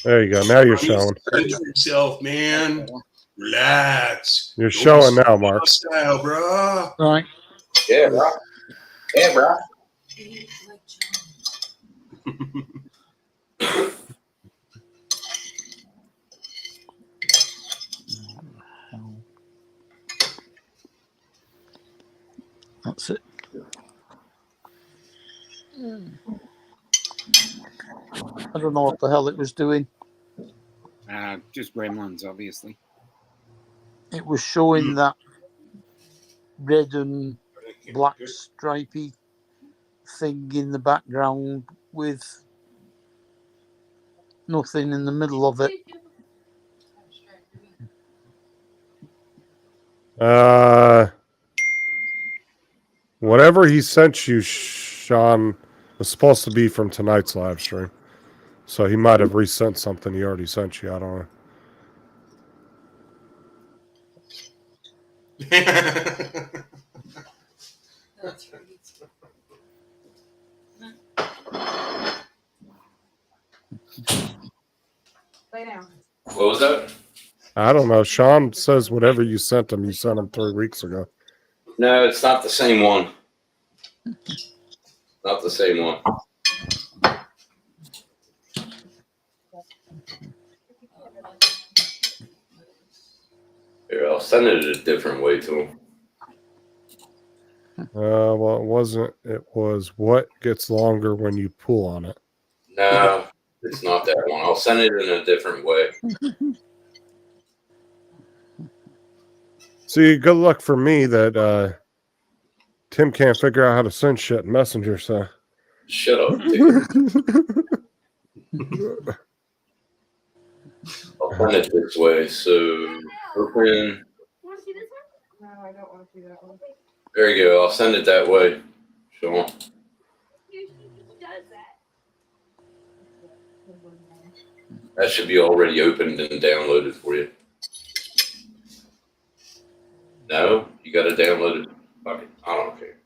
Speaker 1: There you go. Now you're showing.
Speaker 4: Center yourself, man. Relax.
Speaker 1: You're showing now, Mark.
Speaker 4: Style, bro.
Speaker 6: Right.
Speaker 3: Yeah, bro. Yeah, bro.
Speaker 6: That's it. I don't know what the hell it was doing.
Speaker 2: Just gremlins, obviously.
Speaker 6: It was showing that red and black stripy thing in the background with nothing in the middle of it.
Speaker 1: Whatever he sent you, Sean, was supposed to be from tonight's live stream. So he might have resent something he already sent you. I don't know.
Speaker 5: That's right. Lay down.
Speaker 3: What was that?
Speaker 1: I don't know. Sean says whatever you sent him 3 weeks ago.
Speaker 3: No, it's not the same one. Not the same one. Here, I'll send it a different way to him.
Speaker 1: Well, it wasn't. It was what gets longer when you pull on it.
Speaker 3: No, it's not that one. I'll send it in a different way.
Speaker 1: See, good luck for me that Tim can't figure out how to send shit in Messenger. So
Speaker 3: Shut up, dude. I'll send it this way. So open.
Speaker 5: Want to see this one? No, I don't want to see that one.
Speaker 3: There you go. I'll send it that way. Sean. That should be already opened and downloaded for you. No, you got to download it. Fuck it. I don't care.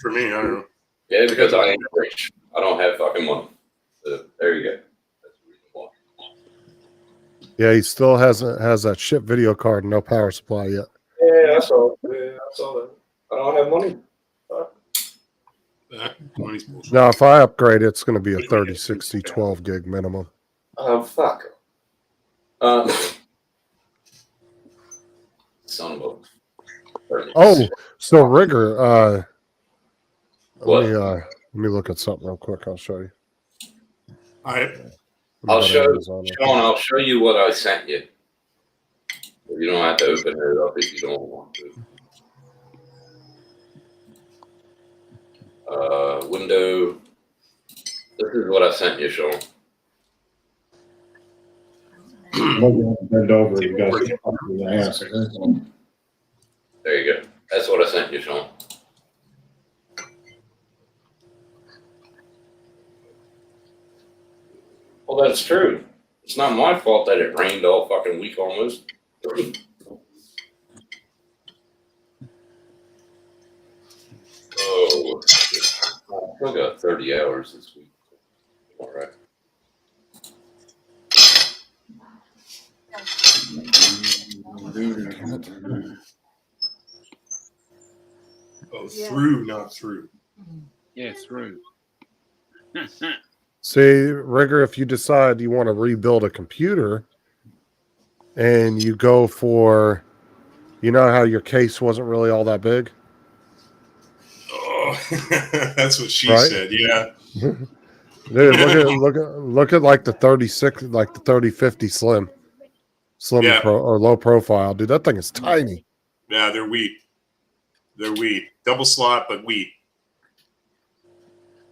Speaker 4: For me, I don't know.
Speaker 3: Yeah, because I ain't rich. I don't have fucking money. So there you go. That's the reason why.
Speaker 1: yeah, he still has that shit video card and no power supply yet.
Speaker 3: Yeah, I saw. Yeah, I saw that. I don't have money.
Speaker 4: Money's bullshit.
Speaker 1: Now, if I upgrade, it's going to be a 30, 60, 12 gig minimum.
Speaker 3: Oh fuck. Son of a.
Speaker 1: Oh, so Rigger,
Speaker 3: What?
Speaker 1: let me look at something real quick. I'll show you.
Speaker 4: All right.
Speaker 1: Let me
Speaker 3: I'll
Speaker 1: go to
Speaker 3: show
Speaker 1: Amazon.
Speaker 3: Sean. I'll show you what I sent you. You don't have to open it up if you don't want to. Window. This is what I sent you, Sean.
Speaker 7: Bend over, you guys can talk to the answer.
Speaker 3: There you go. That's what I sent you, Sean. Well, that's true. It's not my fault that it rained all fucking week almost. Oh, I still got 30 hours this week. All right.
Speaker 4: Oh,
Speaker 5: Yeah.
Speaker 4: through, not through.
Speaker 2: Yeah, through.
Speaker 1: See, Rigger, if you decide you want to rebuild a computer and you go for, you know how your case wasn't really all that big?
Speaker 4: Oh, that's what she
Speaker 1: Right?
Speaker 4: said. Yeah.
Speaker 1: Dude, look at like the 36, like the 3050 slim
Speaker 4: Yeah.
Speaker 1: or low profile. Dude, that thing is tiny.
Speaker 4: Yeah, they're wheat. They're wheat. Double slot, but wheat.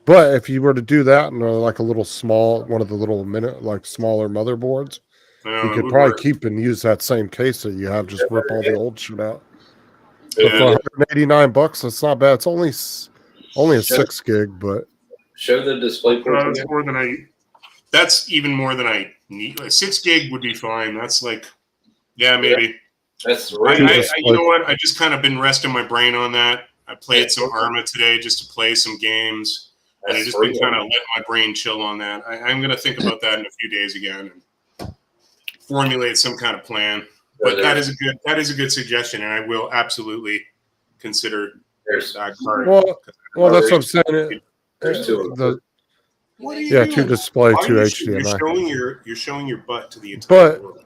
Speaker 1: But if you were to do that and like a little small, one of the little smaller motherboards,
Speaker 4: No,
Speaker 1: you
Speaker 4: it
Speaker 1: could
Speaker 4: would
Speaker 1: probably
Speaker 4: work.
Speaker 1: keep and use that same case that you have. Just rip all the old shit out. But
Speaker 4: Yeah.
Speaker 1: for $189, that's not bad. It's only a 6 gig, but
Speaker 3: Show the display port.
Speaker 4: That's more than I. That's even more than I need. Like 6 gig would be fine. That's like, yeah, maybe.
Speaker 3: That's
Speaker 4: I,
Speaker 3: right.
Speaker 4: you know what? I just kind of been resting my brain on that. I played some Arma today just to play some games, and I just been kind of letting my brain chill on that. I'm going to think about that in a few days again and formulate some kind of plan. But that is a good suggestion, and I will absolutely consider
Speaker 3: There's
Speaker 4: that card.
Speaker 1: well, that's what I'm saying.
Speaker 3: There's two of them.
Speaker 4: What are you
Speaker 1: Yeah,
Speaker 4: doing?
Speaker 1: 2 display,
Speaker 4: Why
Speaker 1: 2
Speaker 4: are you
Speaker 1: HDMI.
Speaker 4: You're showing your butt to the entire
Speaker 1: But-
Speaker 4: world.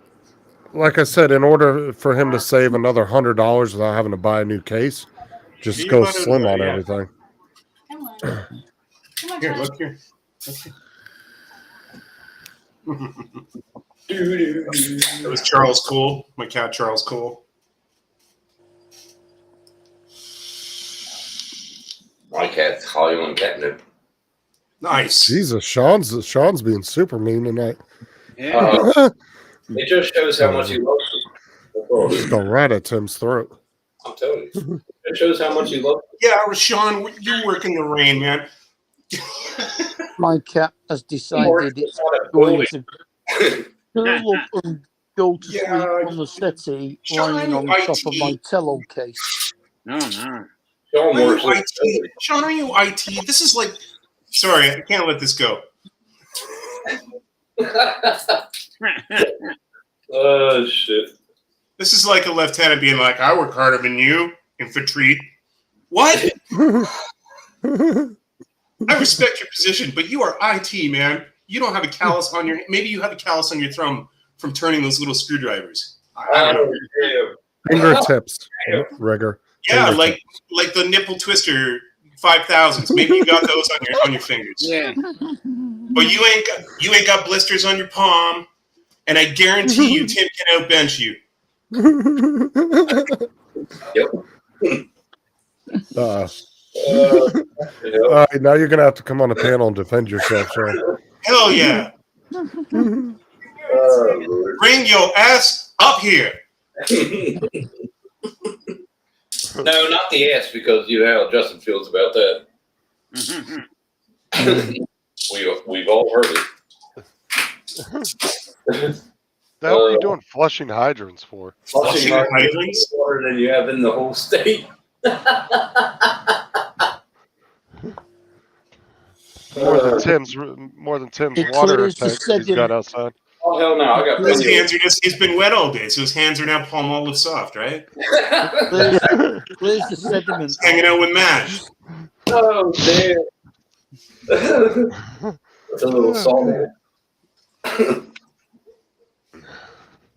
Speaker 1: Like I said, in order for him to save another $100 without having to buy a new case, just
Speaker 4: You
Speaker 1: go
Speaker 4: gotta-
Speaker 1: slim on
Speaker 4: yeah.
Speaker 1: everything.
Speaker 5: Come on. Come on,
Speaker 4: Here,
Speaker 5: Josh.
Speaker 4: look here. That was Charles Cole, my cat Charles Cole.
Speaker 3: My cat's Hollywood catnip.
Speaker 4: Nice.
Speaker 1: Jesus, Sean's being super mean tonight.
Speaker 2: Yeah.
Speaker 3: It just shows how much he loves them. That's all it
Speaker 1: Just
Speaker 3: is.
Speaker 1: go right at Tim's throat.
Speaker 3: I'm telling you. It shows how much you love
Speaker 4: Yeah, Rashawn, you work in the rain, man.
Speaker 6: My cat has
Speaker 3: it.
Speaker 6: decided it's going to curl up and go to sleep on the settee, lying on top of my tello case.
Speaker 2: No, no.
Speaker 3: Sean
Speaker 4: Are you
Speaker 3: works with
Speaker 4: IT? Sean, are you IT? This is like, sorry, I can't let this go.
Speaker 3: Oh, shit.
Speaker 4: This is like a lieutenant being like, I work harder than you, infantry. What? I respect your position, but you are IT, man. You don't have a callus on your. Maybe you have a callus on your thumb from turning those little screwdrivers. I don't know.
Speaker 3: Oh,
Speaker 1: Fingertips, Rigger.
Speaker 4: Yeah,
Speaker 1: Fingertips.
Speaker 4: like the nipple twister 5000s. Maybe you got those on your fingers.
Speaker 2: Yeah.
Speaker 4: But you ain't got blisters on your palm, and I guarantee you Tim can outbench you.
Speaker 1: Uh,
Speaker 3: yeah.
Speaker 1: all right, now you're gonna have to come on a panel and defend yourself, Sean.
Speaker 4: Hell yeah! Bring your ass up here.
Speaker 3: No, not the ass, because you know how Justin feels about that. We've all heard it.
Speaker 8: The hell are you doing flushing hydrants for?
Speaker 3: Flushing
Speaker 4: hydrants?
Speaker 3: water than you have in the whole state.
Speaker 8: More than Tim's
Speaker 6: It
Speaker 8: water
Speaker 6: clears the
Speaker 8: tank he's got
Speaker 6: sediment.
Speaker 8: outside.
Speaker 3: Oh hell no! I got
Speaker 4: His
Speaker 3: plenty
Speaker 4: hands are just—he's been wet all day, so his hands are now palm olive soft, right?
Speaker 6: Clears the sediment.
Speaker 4: Hanging out with Mash.
Speaker 3: Oh damn! It's a little salty.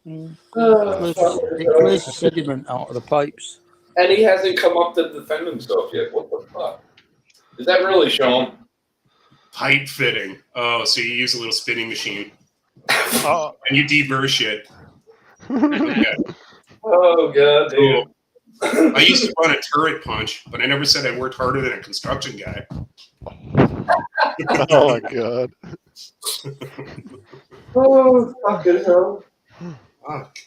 Speaker 6: It clears the sediment out of the pipes.
Speaker 3: And he hasn't come up to defend himself yet. What the fuck? Is that really Sean?
Speaker 4: Pipe fitting. Oh, so you use a little spinning machine
Speaker 8: Oh,
Speaker 4: and you deburr shit. Okay.
Speaker 3: Oh god damn!
Speaker 4: I used to run a turret punch, but I never said I worked harder than a construction guy.
Speaker 8: oh my god.
Speaker 3: Oh fucking hell!
Speaker 4: Fuck.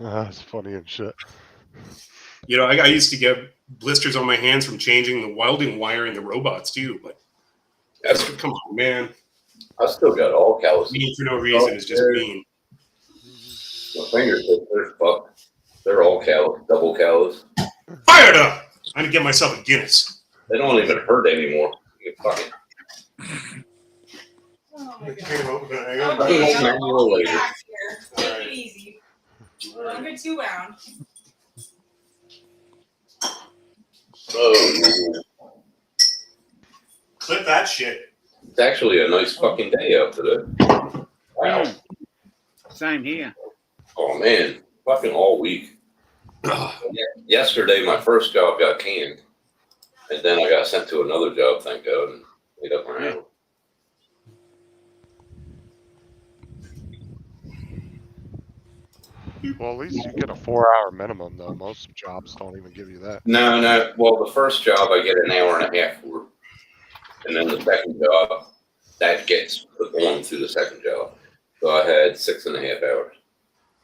Speaker 8: That's funny and shit.
Speaker 4: You know, I used to get blisters on my hands from changing the welding wire in the robots too. But come on, man.
Speaker 3: I still got all calluses.
Speaker 4: Mean for no reason is just mean.
Speaker 3: My fingertips, they're fucked. They're all callous, double callous.
Speaker 4: Fired up! I need to get myself a Guinness.
Speaker 3: They don't even hurt anymore. You fucking.
Speaker 5: Oh my god.
Speaker 4: Okay,
Speaker 5: Okay,
Speaker 3: An hour later.
Speaker 5: back here. Take it easy. Don't get too wound.
Speaker 3: Oh,
Speaker 4: clip that shit.
Speaker 3: it's actually a nice fucking day out today. Wow.
Speaker 2: Same here.
Speaker 3: Oh man, fucking all week. Yesterday, my first job got canned, and then I got sent to another job. Thank God, and made up my own.
Speaker 8: Well, at least you get a 4-hour minimum, though. Most jobs don't even give you that.
Speaker 3: No. Well, the first job I get an hour and a half for, and then the second job that gets put on through the second job. So I had 6.5 hours.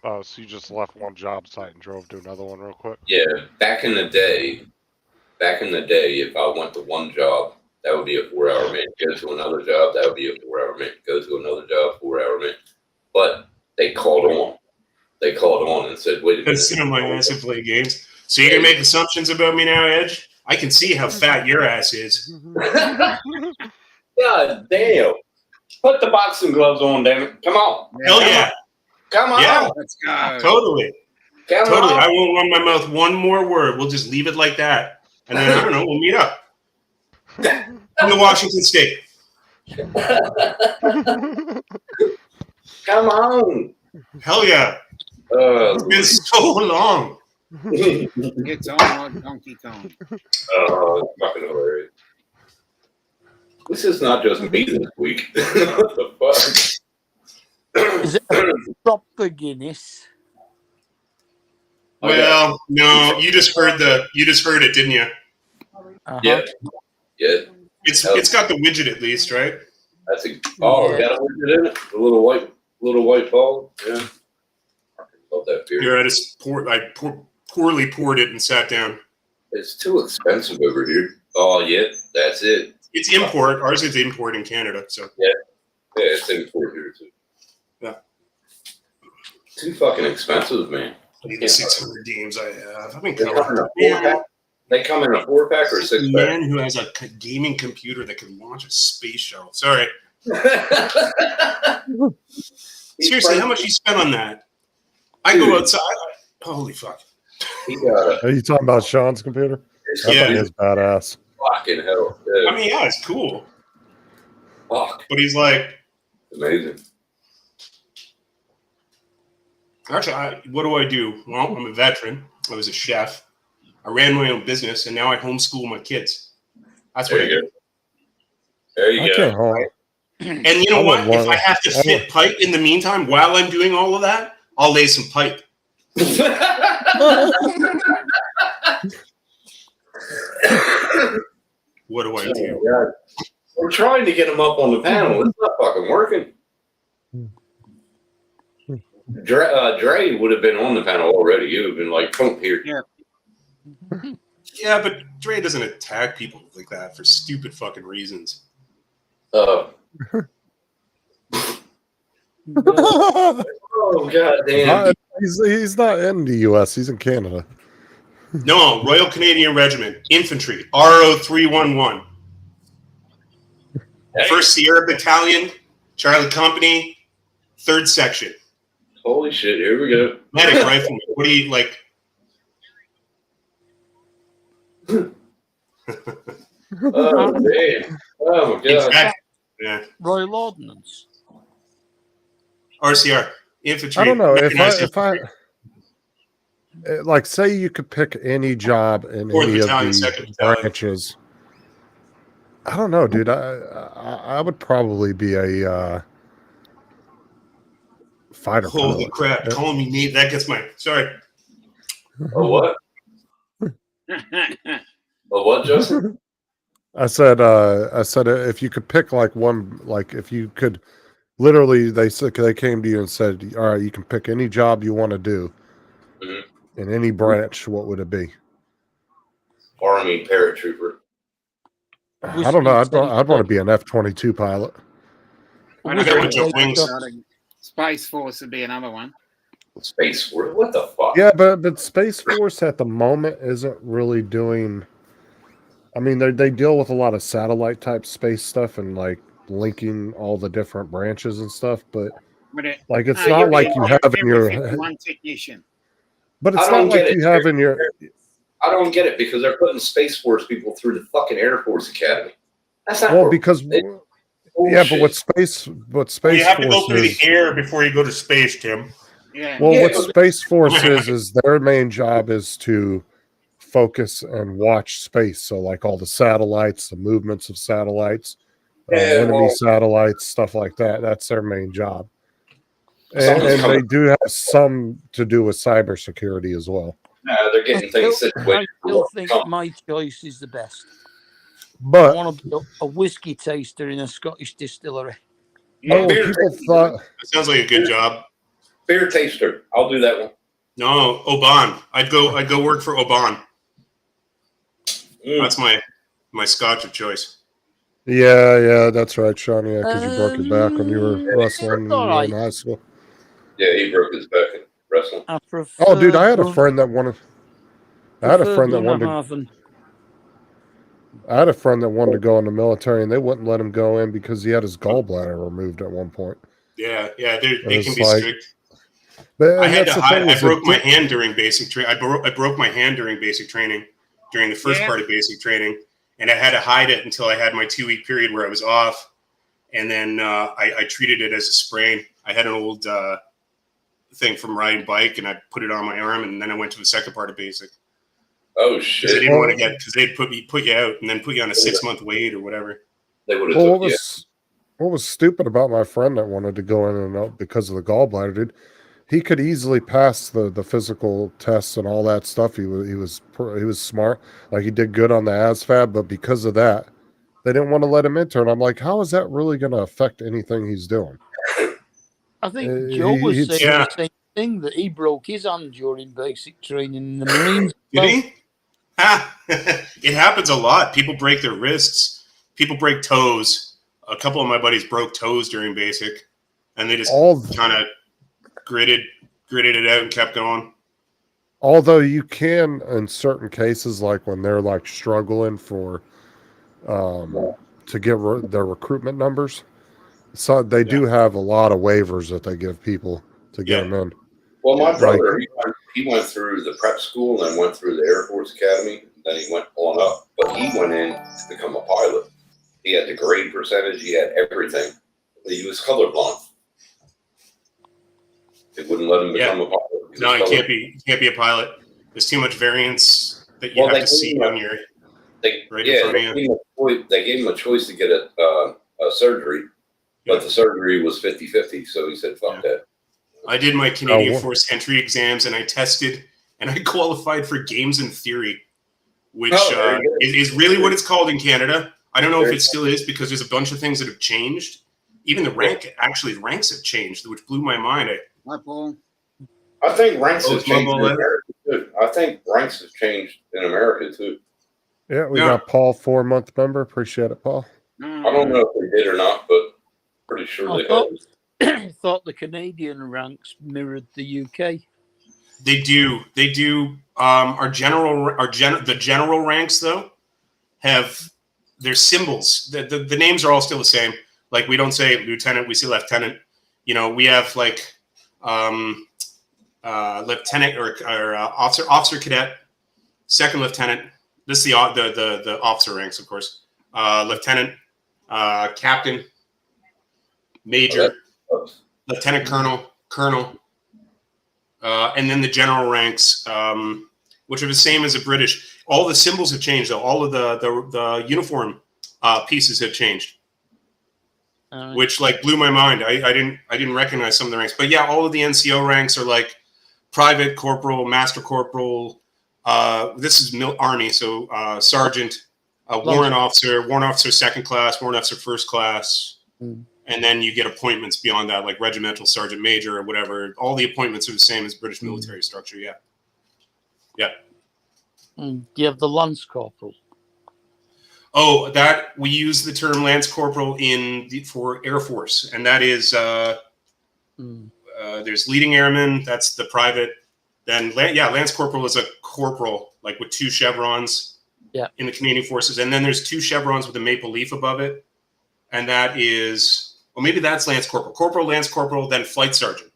Speaker 8: Oh, so you just left one job site and drove to another one real quick?
Speaker 3: Yeah, back in the day, if I went to one job, that would be a 4-hour minute. Go to another job, that would be a 4-hour minute. Go to another job, 4-hour minute. But they called on. They called on and said, "Wait a minute."
Speaker 4: That's sitting on my ass and play games. So you're gonna make assumptions about me now, Edge? I can see how fat your ass is.
Speaker 3: God damn! Put the boxing gloves on, damn it! Come on!
Speaker 4: Hell yeah,
Speaker 3: Come on!
Speaker 4: Yeah.
Speaker 2: Let's go.
Speaker 4: totally.
Speaker 3: Come
Speaker 4: Totally. I
Speaker 3: on!
Speaker 4: won't run my mouth one more word. We'll just leave it like that. And then, I don't know, we'll meet up. In the Washington State.
Speaker 3: Come on!
Speaker 4: Hell yeah. It's been so long.
Speaker 2: Gets on like Donkey Kong.
Speaker 3: Oh, it's fucking hilarious. This is not just me this week. What the fuck?
Speaker 6: Is it a proper Guinness?
Speaker 4: Well, no, you just heard it, didn't you?
Speaker 6: Uh-huh.
Speaker 3: Yeah. Yeah.
Speaker 4: It's got the widget at least, right?
Speaker 3: That's a got a widget in it. The little white ball. Yeah. I love that that beer.
Speaker 4: Here, I poorly poured it and sat down.
Speaker 3: It's too expensive over here. Oh, yeah, that's it.
Speaker 4: It's import. Ours is import in Canada. So
Speaker 3: Yeah, it's import here too.
Speaker 4: Yeah.
Speaker 3: Too fucking expensive, man.
Speaker 4: I need the 600 games I have. I've been
Speaker 3: They come in a
Speaker 4: covered.
Speaker 3: 4-pack. They come in a 4-pack or a
Speaker 4: A
Speaker 3: 6-pack.
Speaker 4: man who has a gaming computer that can launch a space shuttle. Sorry. Seriously, how much you spent on that? I go outside. Holy fuck.
Speaker 3: He got
Speaker 1: Are you talking about Sean's computer? I
Speaker 4: Yeah.
Speaker 1: thought he was badass.
Speaker 3: fucking hell. Yeah.
Speaker 4: I mean, yeah, it's cool.
Speaker 3: Fuck.
Speaker 4: But he's like,
Speaker 3: Amazing.
Speaker 4: actually, what do I do? Well, I'm a veteran. I was a chef. I ran my own business, and now I homeschool my kids. That's what
Speaker 3: There
Speaker 4: I
Speaker 3: you
Speaker 4: do.
Speaker 3: go. There
Speaker 1: I
Speaker 3: you
Speaker 1: can't
Speaker 3: go.
Speaker 1: hold.
Speaker 4: And you know
Speaker 1: I
Speaker 4: what?
Speaker 1: would
Speaker 4: If I have to
Speaker 1: want-
Speaker 4: fit pipe in the meantime while I'm doing all of that, I'll lay some pipe. What do I
Speaker 3: Oh,
Speaker 4: do?
Speaker 3: my God. We're trying to get him up on the panel. It's not fucking working. Dre would have been on the panel already. You would have been like, come here.
Speaker 4: Yeah, but Dre doesn't attack people like that for stupid fucking reasons.
Speaker 3: Oh, god damn.
Speaker 1: He's not in the U.S. He's in Canada.
Speaker 4: No, Royal Canadian Regiment, Infantry, RO 311.
Speaker 3: Hey,
Speaker 4: 1st Sierra Battalion, Charlie Company, 3rd Section.
Speaker 3: holy shit, here we go.
Speaker 4: Medic rifleman. What do you like?
Speaker 3: Oh, damn. Oh, my god.
Speaker 4: Exactly. Yeah.
Speaker 6: Royal Ordnance.
Speaker 4: RCR, Infantry.
Speaker 1: I don't know if
Speaker 4: mechanized
Speaker 1: I
Speaker 4: infantry.
Speaker 1: like say you could pick any job in
Speaker 4: Fourth
Speaker 1: any of
Speaker 4: battalion,
Speaker 1: the
Speaker 4: second battalion.
Speaker 1: branches. I don't know, dude. I would probably be a fighter
Speaker 4: Holy
Speaker 1: pilot.
Speaker 4: crap. Calling me Nate. That gets my. Sorry.
Speaker 3: Oh, what? Oh, what, Justin?
Speaker 1: I said if you could pick like one, like if you could literally, they came to you and said, all right, you can pick any job you want to do
Speaker 3: Mhm.
Speaker 1: in any branch. What would it be?
Speaker 3: Army paratrooper.
Speaker 1: I don't know. I'd want to be an F-22 pilot.
Speaker 2: I
Speaker 4: got my jump wings.
Speaker 2: Space Force would be another one.
Speaker 3: Space Force? What the fuck?
Speaker 1: Yeah, but Space Force at the moment isn't really doing. I mean, they deal with a lot of satellite type space stuff and like linking all the different branches and stuff, but
Speaker 2: Would it?
Speaker 1: like it's
Speaker 2: No,
Speaker 1: not like
Speaker 2: you'd
Speaker 1: you
Speaker 2: be
Speaker 1: have in
Speaker 2: every
Speaker 1: your.
Speaker 2: 51 technician.
Speaker 1: But it's
Speaker 3: I don't
Speaker 1: not like
Speaker 3: get it.
Speaker 1: you have in your.
Speaker 3: I don't get it because they're putting Space Force people through the fucking Air Force Academy. That's not
Speaker 1: Well, because
Speaker 3: it-
Speaker 1: yeah, but
Speaker 3: bullshit.
Speaker 1: what Space
Speaker 4: You have to go
Speaker 1: Force
Speaker 4: through the
Speaker 1: is.
Speaker 4: air before you go to space, Tim.
Speaker 2: Yeah.
Speaker 1: Well,
Speaker 3: Yeah,
Speaker 1: what
Speaker 3: but-
Speaker 1: Space Force is their main job is to focus and watch space. So, like all the satellites, the movements of satellites,
Speaker 3: Yeah,
Speaker 1: enemy
Speaker 3: well-
Speaker 1: situations, stuff like that. That's their main job. And,
Speaker 3: Something's
Speaker 1: and
Speaker 3: coming.
Speaker 1: they do have some to do with cybersecurity as well.
Speaker 3: They're getting things
Speaker 6: I
Speaker 3: situated.
Speaker 6: still think my choice is the best. I
Speaker 1: But
Speaker 6: want to be a whiskey taster in a Scottish distillery.
Speaker 1: no,
Speaker 3: beer
Speaker 1: people
Speaker 3: taster.
Speaker 1: thought
Speaker 4: That sounds like a good job.
Speaker 3: Beer taster. I'll do that one.
Speaker 4: No, Oban. I'd go work for Oban.
Speaker 3: Mm.
Speaker 4: That's my Scotch of choice.
Speaker 1: yeah, that's right, Sean. Yeah, because you broke your back when you were wrestling when you
Speaker 6: all
Speaker 1: were in
Speaker 6: right.
Speaker 1: high school.
Speaker 3: Yeah, he broke his back in wrestling.
Speaker 6: I prefer.
Speaker 1: Oh, dude, I had a friend that wanted. I had a friend that wanted.
Speaker 6: Dunhaven.
Speaker 1: I had a friend that wanted to go in the military, and they wouldn't let him go in because he had his gallbladder removed at one point.
Speaker 4: Yeah, they
Speaker 1: It's
Speaker 4: can be
Speaker 1: like-
Speaker 4: strict.
Speaker 1: But
Speaker 4: I
Speaker 1: and
Speaker 4: had
Speaker 1: that's
Speaker 4: to
Speaker 1: the
Speaker 4: hide.
Speaker 1: thing
Speaker 4: I
Speaker 1: is
Speaker 4: broke my
Speaker 1: it-
Speaker 4: hand during basic training. I broke my hand during basic training, during the first
Speaker 2: Yeah.
Speaker 4: part of basic training, and I had to hide it until I had my 2-week period where I was off, and then I treated it as a sprain. I had an old thing from riding bike, and I put it on my arm, and then I went to the second part of basic
Speaker 3: Oh
Speaker 4: because I
Speaker 3: shit!
Speaker 4: didn't want to get because they'd put you out and then put you on a 6-month wait or whatever.
Speaker 3: They would have
Speaker 1: Well,
Speaker 3: took you.
Speaker 1: what was stupid about my friend that wanted to go in and out because of the gallbladder, dude? He could easily pass the physical tests and all that stuff. He was smart, like he did good on the ASVAB, but because of that, they didn't want to let him enter. And I'm like, how is that really going to affect anything he's doing?
Speaker 6: I think
Speaker 1: Uh,
Speaker 6: Joe was
Speaker 1: he'd-
Speaker 6: saying
Speaker 4: Yeah.
Speaker 6: the same thing that he broke his hand during basic training in the Marines.
Speaker 4: Did he? Ah, it happens a lot. People break their wrists. People break toes. A couple of my buddies broke toes during basic, and they just kind of gritted it out and kept going.
Speaker 1: Although you can, in certain cases, like when they're like struggling for to get their recruitment numbers, so they do have a lot of waivers that they give people to get them in.
Speaker 3: Well, my brother, he went through the prep school and went through the Air Force Academy. Then he went on up, but he went in to become a pilot. He had the grade percentage. He had everything. He was colorblind. They wouldn't let him become a pilot.
Speaker 4: No, he can't be a pilot. There's too much variance that you have to see on your.
Speaker 3: They gave him a choice to get a surgery, but the surgery was 50-50. So he said, "Fuck that."
Speaker 4: I did my Canadian Force entry exams, and I tested, and I qualified for games and theory, which is really what it's called in Canada. I don't know if it still is because there's a bunch of things that have changed. Even the ranks have changed, which blew my mind.
Speaker 2: Hi, Paul.
Speaker 3: I think ranks have changed in America too. I think ranks have changed in America too.
Speaker 1: Yeah, we got Paul, 4-month member. Appreciate it, Paul.
Speaker 3: I don't know if they did or not, but pretty sure they have.
Speaker 6: I thought the Canadian ranks mirrored the UK.
Speaker 4: They do. The general ranks though have their symbols. The names are all still the same. Like we don't say lieutenant, we say lieutenant. You know, we have like lieutenant or officer cadet, second lieutenant. This is the officer ranks, of course. Lieutenant, captain, major, lieutenant colonel, and then the general ranks, which are the same as the British. All the symbols have changed, though. All of the uniform pieces have changed, which like blew my mind. I didn't recognize some of the ranks, but yeah, all of the NCO ranks are like private, corporal, master corporal. This is Army, so sergeant, warrant officer second class, warrant officer first class. And then you get appointments beyond that, like regimental sergeant major or whatever. All the appointments are the same as British military structure. Yeah. Yeah.
Speaker 6: Do you have the lance corporal?
Speaker 4: Oh, that we use the term lance corporal for Air Force, and that is there's leading airman. That's the private. Then lance corporal is a corporal, like with 2 chevrons. Yeah. In the Canadian Forces, and then there's 2 chevrons with a maple leaf above it, and that is. Well, maybe that's lance corporal, lance corporal, then flight sergeant.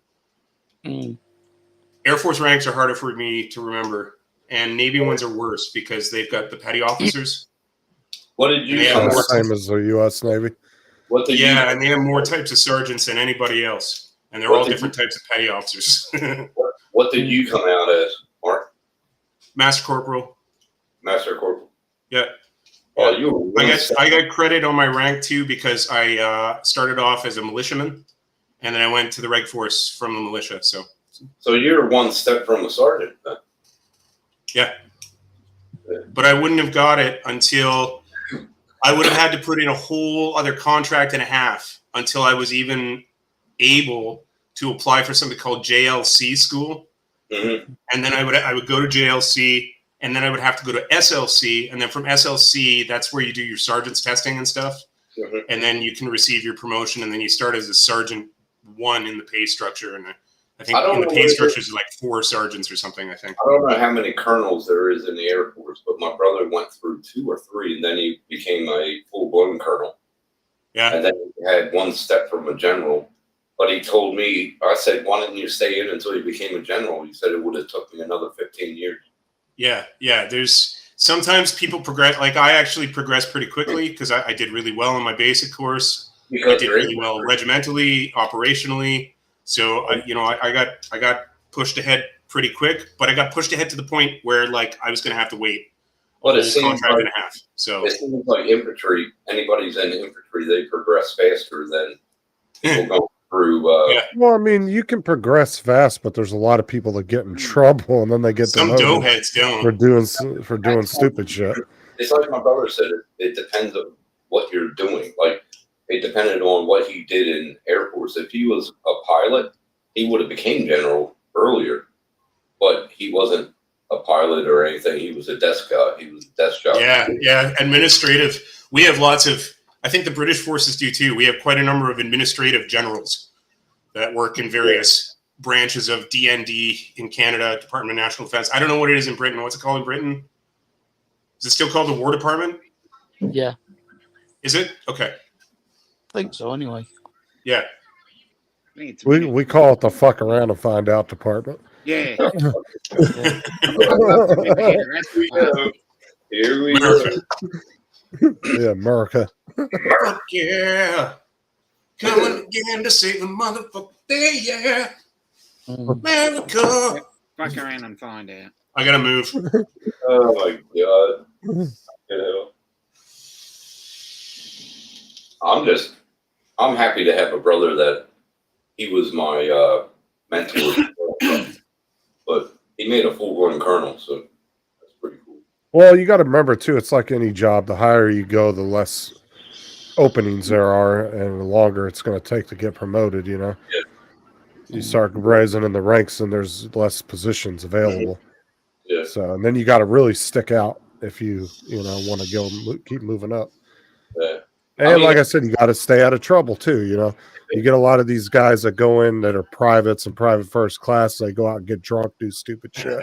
Speaker 4: Air Force ranks are harder for me to remember, and Navy ones are worse because they've got the petty officers.
Speaker 3: What did you?
Speaker 1: The same as the U.S. Navy.
Speaker 4: And they have more types of sergeants than anybody else, and they're all different types of petty officers.
Speaker 3: What did you come out as, Mark?
Speaker 4: Master corporal.
Speaker 3: Master corporal.
Speaker 4: Yeah.
Speaker 3: Oh,
Speaker 4: I got credit on my rank too because I started off as a militiaman, and then I went to the Reg Force from the militia. So
Speaker 3: you're one step from a sergeant, then.
Speaker 4: Yeah. But I wouldn't have got it until I would have had to put in a whole other contract and a half until I was even able to apply for something called JLC school, and then I would go to JLC. And then I would have to go to SLC, and then from SLC, that's where you do your sergeant's testing and stuff. And then you can receive your promotion, and then you start as a sergeant 1 in the pay structure. And I think in the pay structure is like 4 sergeants or something. I think.
Speaker 3: I don't know how many colonels there is in the Air Force, but my brother went through 2 or 3, and then he became a full-blown colonel.
Speaker 4: Yeah.
Speaker 3: And then he had 1 step from a general. But he told me, I said, "Why didn't you stay in until you became a general?" He said it would have took me another 15 years.
Speaker 4: Yeah. There's sometimes people progress. Like I actually progressed pretty quickly because I did really well in my basic course. I did really well regimentally, operationally. So I got pushed ahead pretty quick, but I got pushed ahead to the point where like I was going to have to wait a contract and a half. So
Speaker 3: it seems like infantry. Anybody's in infantry, they progress faster than people go through.
Speaker 1: Well, I mean, you can progress fast, but there's a lot of people that get in trouble, and then they get
Speaker 4: some doughheads don't
Speaker 1: for doing stupid shit.
Speaker 3: It's like my brother said. It depends on what you're doing. Like it depended on what he did in Air Force. If he was a pilot, he would have became general earlier, but he wasn't a pilot or anything. He was a desk guy. He was a desk job.
Speaker 4: Yeah. Administrative. We have lots of. I think the British forces do too. We have quite a number of administrative generals that work in various branches of DND in Canada, Department of National Defense. I don't know what it is in Britain. What's it called in Britain? Is it still called the War Department?
Speaker 6: Yeah,
Speaker 4: Is it? Okay.
Speaker 6: I think so. Anyway,
Speaker 4: Yeah.
Speaker 2: I think it's
Speaker 1: We call it the fuck around and find out department.
Speaker 2: yeah.
Speaker 6: yeah.
Speaker 3: Here we
Speaker 4: America.
Speaker 1: Yeah, America.
Speaker 4: Fuck yeah. Coming again to save the motherfucker day, yeah. America.
Speaker 2: Fuck around and find out.
Speaker 4: I gotta move.
Speaker 3: Oh my god. You know. I'm happy to have a brother that he was my mentor, but he made a full-grown colonel, so that's pretty cool.
Speaker 1: Well, you got to remember too. It's like any job. The higher you go, the less openings there are, and the longer it's going to take to get promoted. You know, you start rising in the ranks, and there's less positions available.
Speaker 3: Yeah.
Speaker 1: So, and then you got to really stick out if you want to keep moving up.
Speaker 3: Yeah.
Speaker 1: And like I said, you got to stay out of trouble too. You know, you get a lot of these guys that go in that are privates and private first class. They go out and get drunk, do stupid shit,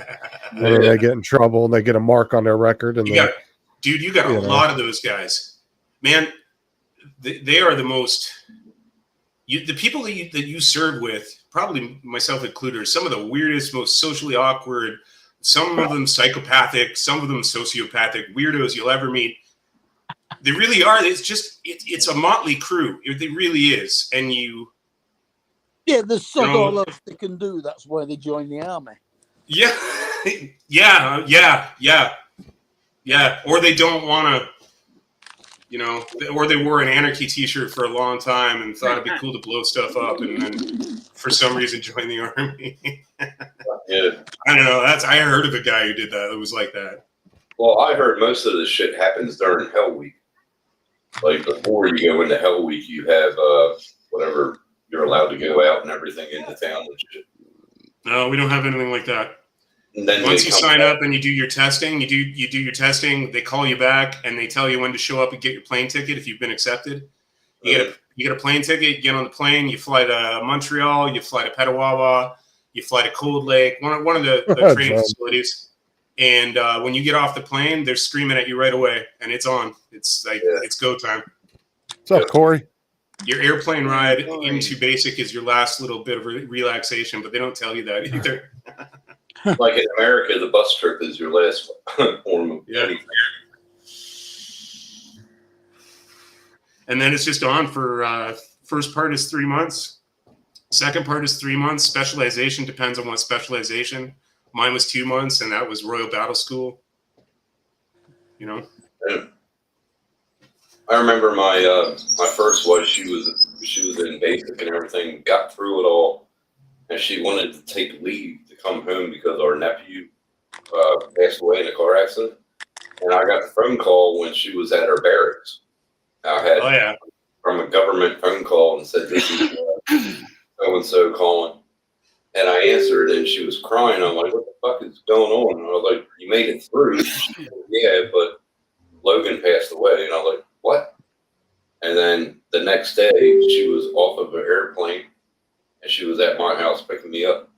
Speaker 1: and then they get in trouble and they get a mark on their record. And
Speaker 4: You got a lot of those guys, man. They are the most. The people that you serve with, probably myself included, are some of the weirdest, most socially awkward. Some of them psychopathic, some of them sociopathic weirdos you'll ever meet. They really are. It's a motley crew. It really is. And
Speaker 6: Yeah, there's so all else they can do. That's why they join the army.
Speaker 4: yeah. Or they don't want to, or they wore an anarchy t-shirt for a long time and thought it'd be cool to blow stuff up and then for some reason join the army.
Speaker 3: Yeah.
Speaker 4: I don't know. I heard of a guy who did that. It was like that.
Speaker 3: Well, I heard most of this shit happens during Hell Week. Like before you go into Hell Week, you have whatever you're allowed to go out and everything into town and shit.
Speaker 4: No, we don't have anything like that.
Speaker 3: And then
Speaker 4: Once
Speaker 3: they
Speaker 4: you
Speaker 3: come
Speaker 4: sign
Speaker 3: back.
Speaker 4: up and you do your testing, you do your testing. They call you back and they tell you when to show up and get your plane ticket if you've been accepted. You get a plane ticket. You get on the plane. You fly to Montreal. You fly to Petawawa. You fly to Cold Lake, one of the training facilities. And when you get off the plane, they're screaming at you right away, and it's on. It's like it's go time.
Speaker 1: What's up, Corey?
Speaker 4: Your airplane ride into basic is your last little bit of relaxation, but they don't tell you that either.
Speaker 3: Like in America, the bus trip is your last form of anything.
Speaker 4: And then it's just on for first part is 3 months. Second part is 3 months. Specialization depends on what specialization. Mine was 2 months, and that was Royal Battle School.
Speaker 3: Yeah. I remember my first wife. She was in basic and everything. Got through it all, and she wanted to take leave to come home because our nephew passed away in a car accident. And I got the phone call when she was at her barracks. I had from a government phone call and said, "This is so and so calling." And I answered, and she was crying. I'm like, "What the fuck is going on?" And I was like, "You made it through." She said, "Yeah, but Logan passed away." And I was like, "What?" And then the next day, she was off of an airplane, and she was at my house picking me up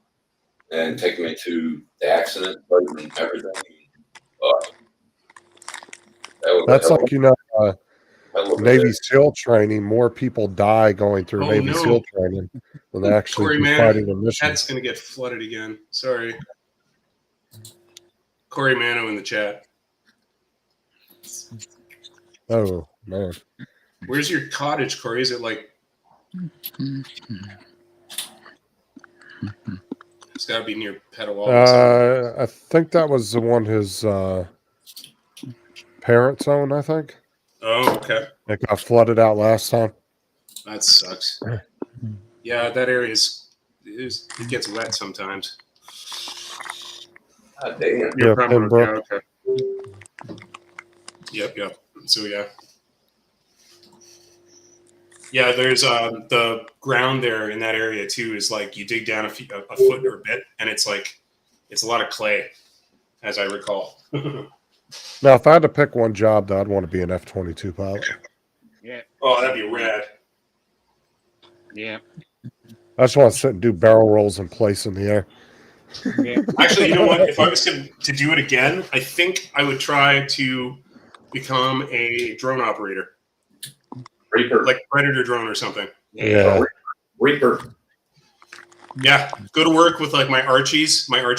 Speaker 3: and taking me to the accident site and everything.
Speaker 1: That's like Navy SEAL training. More people die going through Navy SEAL training than actually fighting a mission.
Speaker 4: That's going to get flooded again. Sorry. Corey Mano in the chat.
Speaker 1: Oh, man.
Speaker 4: Where's your cottage, Corey? Is it like... It's got to be near Petawawa.
Speaker 1: I think that was the one his parents owned, I think.
Speaker 4: Oh, okay.
Speaker 1: It got flooded out last time.
Speaker 4: That sucks. Yeah, that area it gets wet sometimes.
Speaker 3: God damn.
Speaker 4: You're
Speaker 1: Yeah,
Speaker 4: probably
Speaker 1: Pembroke.
Speaker 4: okay. Yep. So Yeah, there's the ground there in that area too is like you dig down a foot or a bit, and it's like it's a lot of clay, as I recall.
Speaker 1: Now, if I had to pick one job, though, I'd want to be an F-22 pilot.
Speaker 2: Yeah,
Speaker 4: Oh, that'd be rad.
Speaker 2: yeah,
Speaker 1: I just want to sit and do barrel rolls in place in the air.
Speaker 2: yeah.
Speaker 4: Actually, you know what? If I was to do it again, I think I would try to become a drone operator,
Speaker 3: Reaper.
Speaker 4: like Predator drone or something.
Speaker 1: Yeah.
Speaker 3: Reaper.
Speaker 4: Yeah, go to work with like my Archie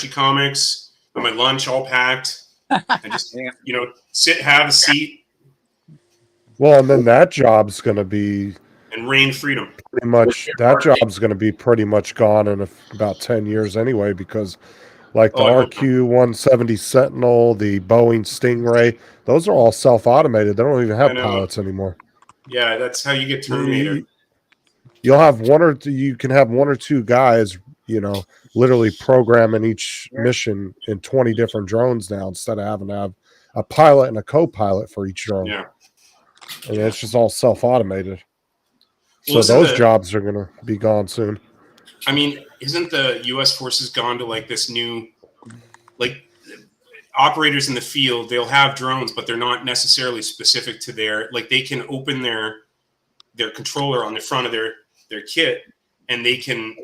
Speaker 4: comics, and my lunch all packed, and just
Speaker 2: Yeah.
Speaker 4: sit, have a seat,
Speaker 1: Well, and then that job's going to be
Speaker 4: and reign freedom.
Speaker 1: pretty much pretty much gone in about 10 years anyway, because like the
Speaker 4: Oh, I hope not.
Speaker 1: RQ-170 Sentinel, the Boeing Stingray, those are all self-automated. They don't even have
Speaker 4: I know.
Speaker 1: pilots anymore.
Speaker 4: Yeah, that's how you get Terminator.
Speaker 1: You'll have you can have one or two guys, literally programming each mission in 20 different drones now, instead of having to have a pilot and a co-pilot for each drone.
Speaker 4: Yeah.
Speaker 1: And it's just all self-automated.
Speaker 4: Well,
Speaker 1: So those jobs are going to be gone soon.
Speaker 4: I mean, isn't the U.S. forces gone to like this new, like operators in the field? They'll have drones, but they're not necessarily specific to their. Like they can open their controller on the front of their kit, and they can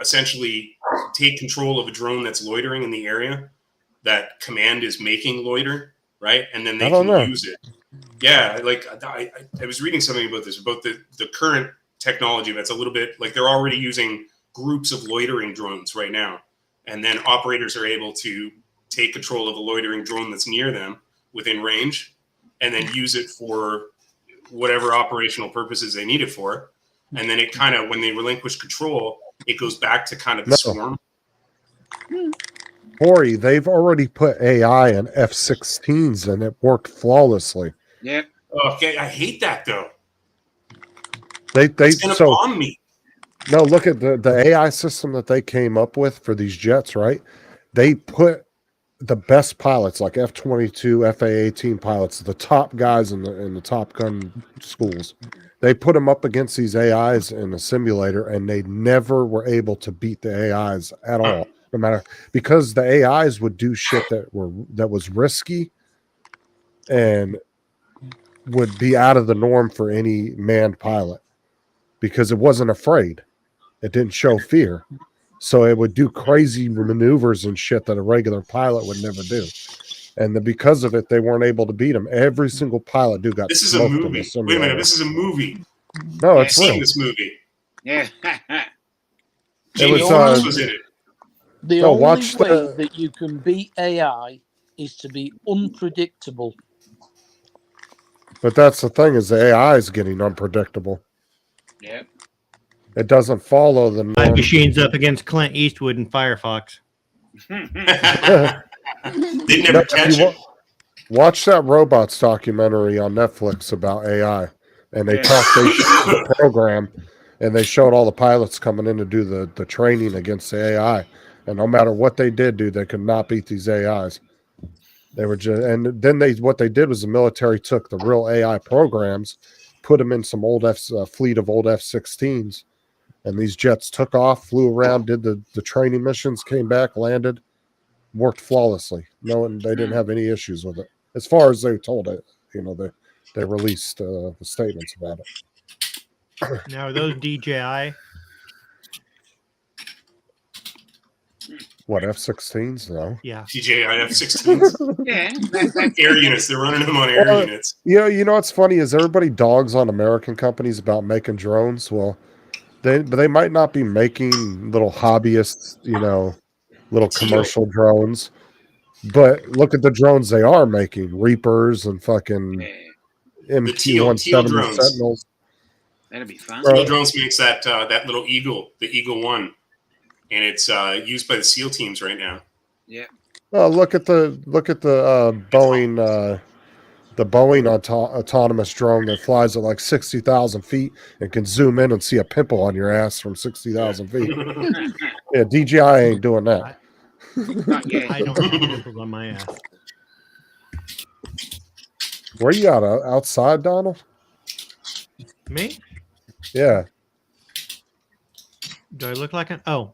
Speaker 4: essentially take control of a drone that's loitering in the area that command is making loiter, right? And then they can use it. Yeah, like I was reading something about this, about the current technology that's a little bit like they're already using groups of loitering drones right now. And then operators are able to take control of a loitering drone that's near them within range and then use it for whatever operational purposes they need it for. And then it kind of, when they relinquish control, it goes back to kind of the swarm.
Speaker 1: Corey, they've already put AI in F-16s and it worked flawlessly.
Speaker 2: Yep.
Speaker 4: Okay, I hate that though.
Speaker 1: It's
Speaker 4: gonna bomb me.
Speaker 1: No, look at the AI system that they came up with for these jets, right? They put the best pilots, like F-22, FA-18 pilots, the top guys in the Top Gun schools. They put them up against these AIs in a simulator, and they never were able to beat the AIs at all. No matter, because the AIs would do shit that was risky and would be out of the norm for any manned pilot, because it wasn't afraid. It didn't show fear. So it would do crazy maneuvers and shit that a regular pilot would never do. And because of it, they weren't able to beat him. Every single pilot got
Speaker 4: This is a movie. Wait a minute, this is a movie.
Speaker 1: No,
Speaker 4: I've
Speaker 1: it's
Speaker 4: seen
Speaker 1: real.
Speaker 4: this movie.
Speaker 2: Yeah.
Speaker 4: Jamie
Speaker 1: was,
Speaker 4: Foxx was in it.
Speaker 6: The
Speaker 1: No,
Speaker 6: only
Speaker 1: watch
Speaker 6: way
Speaker 1: the-
Speaker 6: that you can beat AI is to be unpredictable.
Speaker 1: But that's the thing, is the AI is getting unpredictable.
Speaker 2: Yep.
Speaker 1: It doesn't follow the
Speaker 9: My
Speaker 1: norm.
Speaker 9: machine's up against Clint Eastwood and Firefox.
Speaker 4: They never catch it.
Speaker 1: Watch that robots documentary on Netflix about AI, and they showed the program, and they showed all the pilots coming in to do the training against the AI, and no matter what they did, dude, they could not beat these AIs. They were just, and then what they did was the military took the real AI programs, put them in some old fleet of old F-16s, and these jets took off, flew around, did the training missions, came back, landed, worked flawlessly. No, and they didn't have any issues with it, as far as they told it. They released the statements about it.
Speaker 9: Now, are those DJI?
Speaker 1: What, F-16s? No.
Speaker 9: Yeah.
Speaker 4: DJI F-16s.
Speaker 2: Yeah.
Speaker 4: Air units. They're running them on air units.
Speaker 1: You know what's funny is everybody dogs on American companies about making drones. Well, they might not be making little hobbyists, little commercial drones. But look at the drones they are making: Reapers and fucking MQ-170
Speaker 4: drones.
Speaker 1: Sentinels.
Speaker 2: That'd be fun.
Speaker 4: Teal Drones makes that little Eagle, the Eagle One, and it's used by the SEAL teams right now.
Speaker 2: Yeah.
Speaker 1: Look at the Boeing. The Boeing autonomous drone that flies at like 60,000 feet and can zoom in and see a pimple on your ass from 60,000 feet. Yeah, DJI ain't doing that.
Speaker 2: Not yet.
Speaker 9: I don't have pimples on my ass.
Speaker 1: Where you at? Outside, Donald?
Speaker 9: Me?
Speaker 1: Yeah.
Speaker 9: Do I look like an? Oh,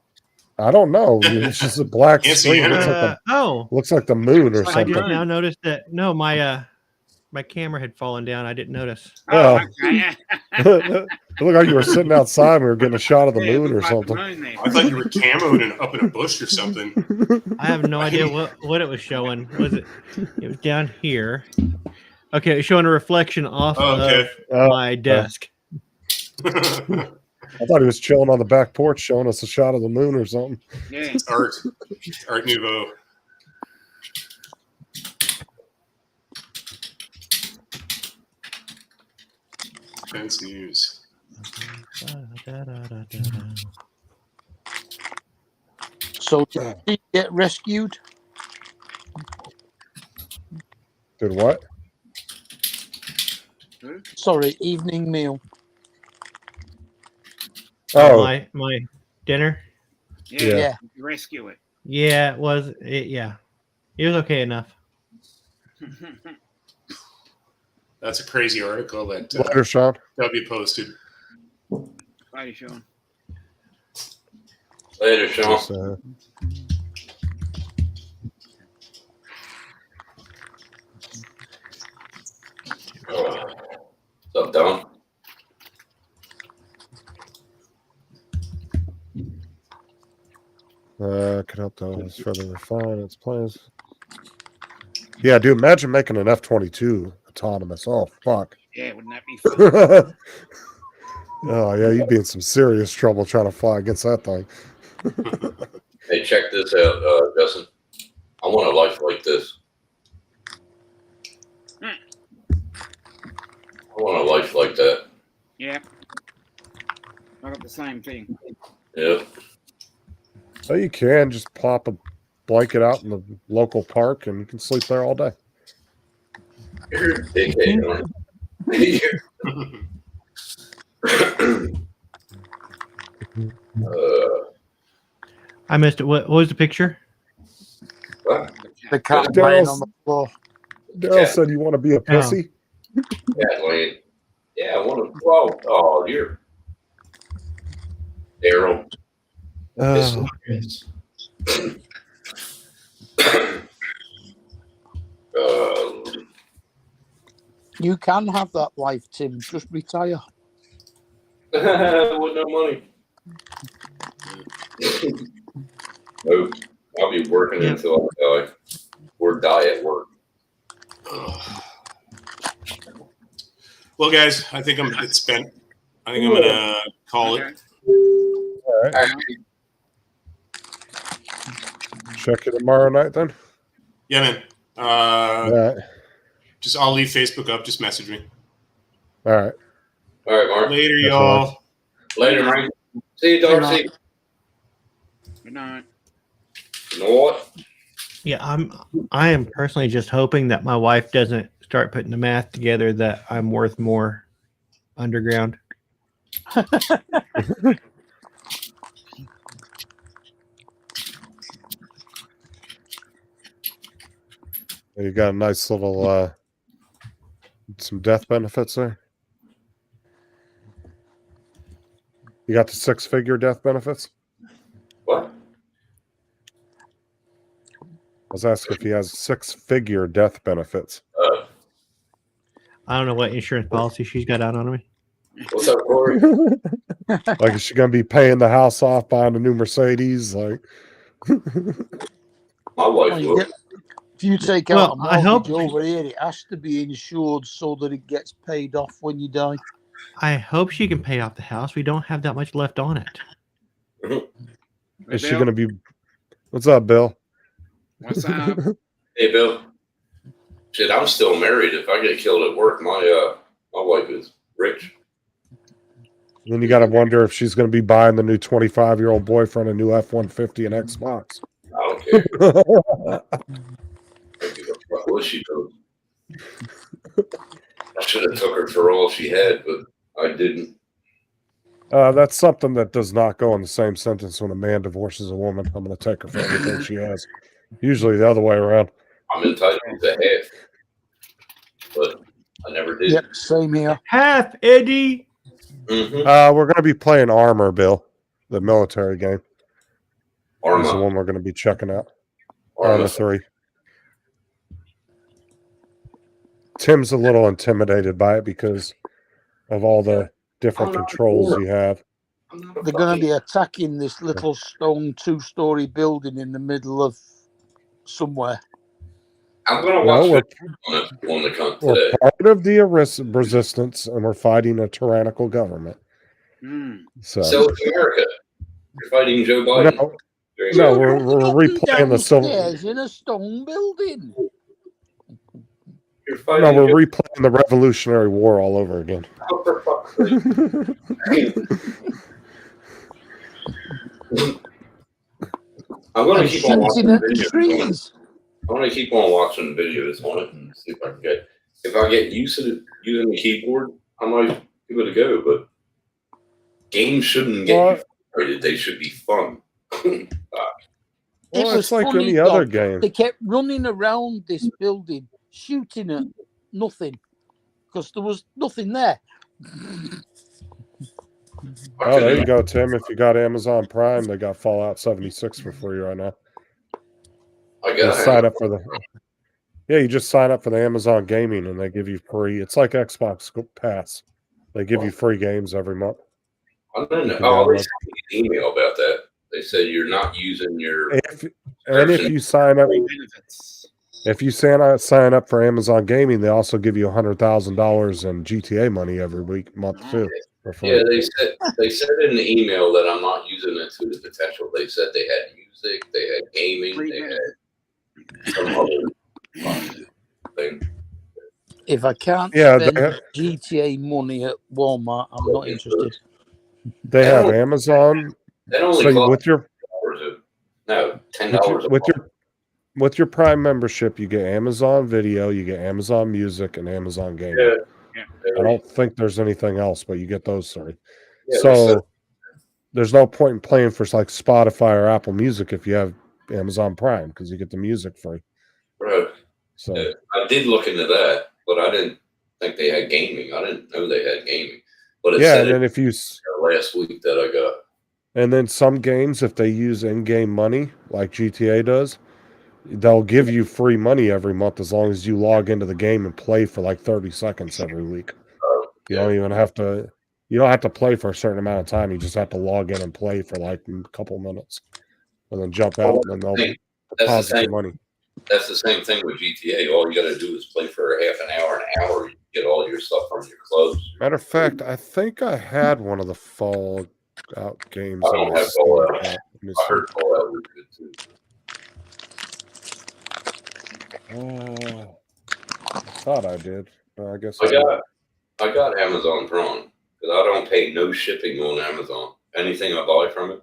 Speaker 1: I don't know. It's just a black
Speaker 4: Can't see
Speaker 1: screen.
Speaker 4: anything.
Speaker 1: Looks like the moon or
Speaker 2: Looks like
Speaker 9: I
Speaker 1: something.
Speaker 9: just now noticed that. No, my camera had fallen down. I didn't notice.
Speaker 2: Oh,
Speaker 1: Yeah.
Speaker 2: okay.
Speaker 1: It looked like you were sitting outside. We were getting a shot of the
Speaker 2: Yeah, it
Speaker 1: moon or
Speaker 2: looked like the
Speaker 1: something.
Speaker 2: moon there.
Speaker 4: I thought you were camoed and up in a bush or something.
Speaker 9: I have no idea what it was showing. Was it? It was down here. Okay, it's showing a reflection off
Speaker 4: Oh, okay.
Speaker 9: of my desk.
Speaker 1: I thought he was chilling on the back porch showing us a shot of the moon or something.
Speaker 2: Yeah.
Speaker 4: It's art. It's Art Nouveau. Defense News.
Speaker 6: So did he get rescued?
Speaker 1: Did what?
Speaker 6: Sorry, evening meal.
Speaker 1: Oh,
Speaker 9: My dinner.
Speaker 2: Yeah.
Speaker 6: Yeah.
Speaker 2: Rescue it.
Speaker 9: Yeah, it was. Yeah, it was okay enough.
Speaker 4: That's a crazy article that
Speaker 1: later, Sean.
Speaker 4: W posted.
Speaker 2: Later, Sean.
Speaker 3: Later, Sean.
Speaker 1: Just,
Speaker 3: What's up, Don?
Speaker 1: could help those further refine its plans. Yeah, dude, imagine making an F-22 autonomous. Oh, fuck.
Speaker 2: Yeah, wouldn't that be fun?
Speaker 1: Oh, yeah, you'd be in some serious trouble trying to fly against that thing.
Speaker 3: Hey, check this out, Justin. I want a life like this. I want a life like that.
Speaker 2: Yeah. I got the same thing.
Speaker 3: Yeah.
Speaker 1: So you can just plop a blanket out in the local park and you can sleep there all day.
Speaker 3: You're a dickhead, aren't you?
Speaker 9: I missed it. What was the picture?
Speaker 3: What?
Speaker 6: The cat
Speaker 1: Daryl's-
Speaker 6: laying on the floor.
Speaker 1: Daryl
Speaker 3: Yeah.
Speaker 1: said you want to be a pussy.
Speaker 3: Yeah, Lane. Yeah, I want to. Oh, you're Daryl.
Speaker 1: Oh,
Speaker 6: You can have that life, Tim. Just retire.
Speaker 3: With no money. Nope. I'll be working until I die. Or die at work.
Speaker 4: Well, guys, I think it's spent. I think I'm gonna call it.
Speaker 1: all right. Check it tomorrow night then.
Speaker 4: Yeah, man.
Speaker 1: All right.
Speaker 4: Just I'll leave Facebook up. Just message me.
Speaker 1: All right.
Speaker 3: All right, Mark.
Speaker 4: Later,
Speaker 1: That's
Speaker 4: y'all.
Speaker 3: Later, Mike. See you, Darcy.
Speaker 2: Good night.
Speaker 3: You know what?
Speaker 9: Yeah, I am personally just hoping that my wife doesn't start putting the math together that I'm worth more underground.
Speaker 1: You got a nice little some death benefits there. You got the 6-figure death benefits?
Speaker 3: What?
Speaker 1: I was asking if he has 6-figure death benefits.
Speaker 9: I don't know what insurance policy she's got out on me.
Speaker 3: What's up, Corey?
Speaker 1: Like, is she going to be paying the house off, buying a new Mercedes? Like,
Speaker 3: My wife
Speaker 6: Well, you
Speaker 3: will.
Speaker 6: get- if you take
Speaker 9: Well,
Speaker 6: out a
Speaker 9: I hope-
Speaker 6: mortgage over here, it has to be insured so that it gets paid off when you die.
Speaker 9: I hope she can pay off the house. We don't have that much left on it.
Speaker 1: is she going to be? What's up, Bill?
Speaker 2: What's up?
Speaker 3: Hey, Bill. Shit, I'm still married. If I get killed at work, my wife is rich.
Speaker 1: Then you got to wonder if she's going to be buying the new 25-year-old boyfriend a new F-150 and Xbox.
Speaker 3: I don't care. I don't give a fuck what she does. I should have took her for all she had, but I didn't.
Speaker 1: That's something that does not go in the same sentence when a man divorces a woman. I'm going to take her for everything she has. Usually the other way around.
Speaker 3: I'm entitled to half, but I never did.
Speaker 6: Yep, same here.
Speaker 9: Half, Eddie.
Speaker 1: We're going to be playing Armor, Bill, the military game. Is the
Speaker 3: Arma.
Speaker 1: one we're going to be checking out. Arma 3. Tim's a little intimidated by it because of all the different controls you have.
Speaker 6: They're going to be attacking this little stone 2-story building in the middle of somewhere.
Speaker 3: I'm gonna
Speaker 1: No,
Speaker 3: watch
Speaker 1: we're,
Speaker 3: it on the cunt
Speaker 1: we're
Speaker 3: today.
Speaker 1: part of the resistance, and we're fighting a tyrannical government. So
Speaker 3: South America. You're fighting Joe Biden.
Speaker 1: no,
Speaker 3: Very
Speaker 1: no,
Speaker 3: good.
Speaker 1: we're replaying the civil.
Speaker 6: Downstairs in a stone building.
Speaker 3: You're
Speaker 1: No,
Speaker 3: fighting
Speaker 1: we're
Speaker 3: Joe
Speaker 1: replaying the Revolutionary War all over again.
Speaker 3: Oh, for fuck's sake. I'm gonna
Speaker 6: And
Speaker 3: keep on watching
Speaker 6: shooting at the
Speaker 3: videos.
Speaker 6: trees.
Speaker 3: I'm gonna keep on watching videos on it and see if I can get. If I get used to using the keyboard, I might give it a go. But games shouldn't get you frustrated; they should be fun.
Speaker 6: It
Speaker 1: Well,
Speaker 6: was
Speaker 1: it's like
Speaker 6: funny,
Speaker 1: any other
Speaker 6: Doc.
Speaker 1: game.
Speaker 6: They kept running around this building, shooting at nothing, because there was nothing there.
Speaker 1: Oh, there you go, Tim. If you got Amazon Prime, they got Fallout 76 for free right now.
Speaker 3: I
Speaker 1: You
Speaker 3: got
Speaker 1: sign up for the. Yeah, you just sign up for the Amazon Gaming, and they give you free. It's like Xbox Pass. They give you free games every month.
Speaker 3: I don't know.
Speaker 1: You can
Speaker 3: Oh, they
Speaker 1: download.
Speaker 3: sent me an email about that. They said you're not using your.
Speaker 1: And if you sign up, if you sign up for Amazon Gaming, they also give you $100,000 in GTA money every month too. For free.
Speaker 3: Yeah, they said in the email that I'm not using it to the potential. They said they had music, they had gaming, they had some other thing.
Speaker 6: If I can't
Speaker 1: Yeah,
Speaker 6: spend GTA money at Walmart, I'm not interested.
Speaker 1: They have Amazon.
Speaker 3: That only
Speaker 1: So
Speaker 3: costs
Speaker 1: with your
Speaker 3: $10.
Speaker 1: With your Prime membership, you get Amazon Video, you get Amazon Music, and Amazon Gaming.
Speaker 3: Yeah.
Speaker 1: I don't think there's anything else, but you get those three.
Speaker 3: Yeah,
Speaker 1: So there's no point in playing for like Spotify or Apple Music if you have Amazon Prime because you get the music free.
Speaker 3: Right.
Speaker 1: So
Speaker 3: I did look into that, but I didn't think they had gaming. I didn't know they had gaming. But it
Speaker 1: yeah,
Speaker 3: said
Speaker 1: and then if you
Speaker 3: last week that I got.
Speaker 1: and then some games, if they use in-game money like GTA does, they'll give you free money every month as long as you log into the game and play for like 30 seconds every week. You don't even have to. You don't have to play for a certain amount of time. You just have to log in and play for like a couple minutes, and then jump out, and then they'll deposit your money.
Speaker 3: That's the same thing with GTA. All you got to do is play for half an hour. You get all your stuff from your clothes.
Speaker 1: Matter of fact, I think I had one of the Fallout games.
Speaker 3: I don't have Fallout. I heard Fallout was good too.
Speaker 1: I thought I did. I guess
Speaker 3: I got Amazon Prime because I don't pay no shipping on Amazon. Anything I buy from it,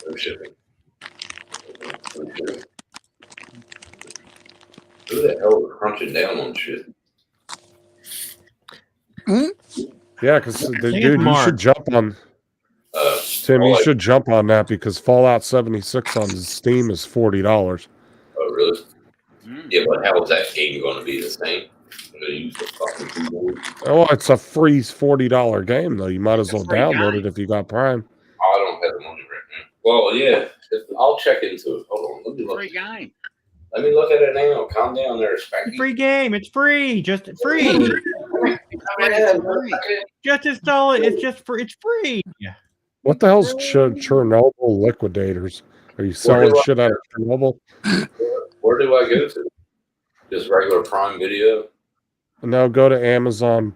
Speaker 3: no shipping. No shipping. Who the hell is crunching down on shit?
Speaker 1: Yeah, because dude, you should jump on. Tim, you should jump on that because Fallout 76 on Steam is $40.
Speaker 3: Oh, really? Yeah, but how is that game going to be the same? Use the fucking keyboard?
Speaker 1: Oh, it's a free $40 game though. You might as well download
Speaker 2: game.
Speaker 1: it if you got Prime.
Speaker 3: I don't have the money right now. Well, yeah, I'll check into it. Hold on, let me look.
Speaker 2: Free game.
Speaker 3: Let me look at it now. Calm down there, Spanky.
Speaker 9: Free game. It's free. Just free. Just install it. It's just free. It's free. Yeah.
Speaker 1: What the hell's Chernobyl liquidators? Are you selling shit out of Chernobyl?
Speaker 3: Where do I go to? Just regular Prime Video?
Speaker 1: No, go to Amazon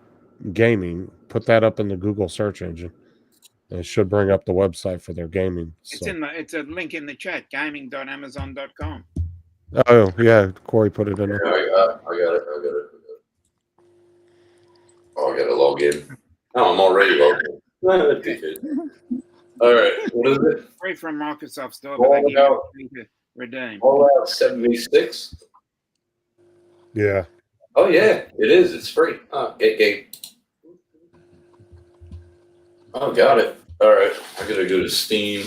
Speaker 1: Gaming. Put that up in the Google search engine. And it should bring up the website for their gaming. So.
Speaker 2: It's a link in the chat, gaming.amazon.com.
Speaker 1: Oh, yeah. Corey put it in there.
Speaker 3: Yeah, I got it. Oh, I got to log in. Oh, I'm already logged in. All right. What is it?
Speaker 2: Free from Microsoft Store, but they give you free to redeem.
Speaker 3: Fallout 76?
Speaker 1: Yeah.
Speaker 3: Oh, yeah. It is. It's free. Oh, get game. Oh, got it. All right. I got to go to Steam.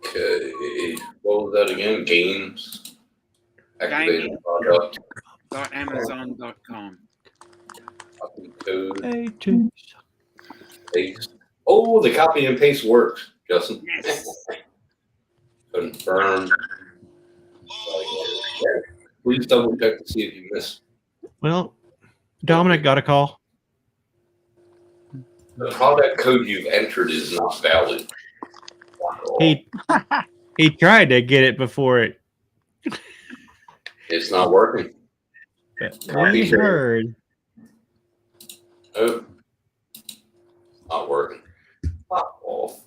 Speaker 3: Okay. What was that again? Games. Activated product.
Speaker 2: Amazon.com.
Speaker 3: Copy code,
Speaker 9: Hey, two.
Speaker 3: paste. Oh, the copy and paste works, Justin.
Speaker 2: Yes.
Speaker 3: Confirm. Please double check to see if you missed.
Speaker 9: Well, Dominic got a call.
Speaker 3: The product code you've entered is not valid.
Speaker 9: He tried to get it before it.
Speaker 3: It's not working.
Speaker 9: But
Speaker 3: Copy
Speaker 9: we
Speaker 3: code.
Speaker 9: heard.
Speaker 3: Oh, not working. Pop off.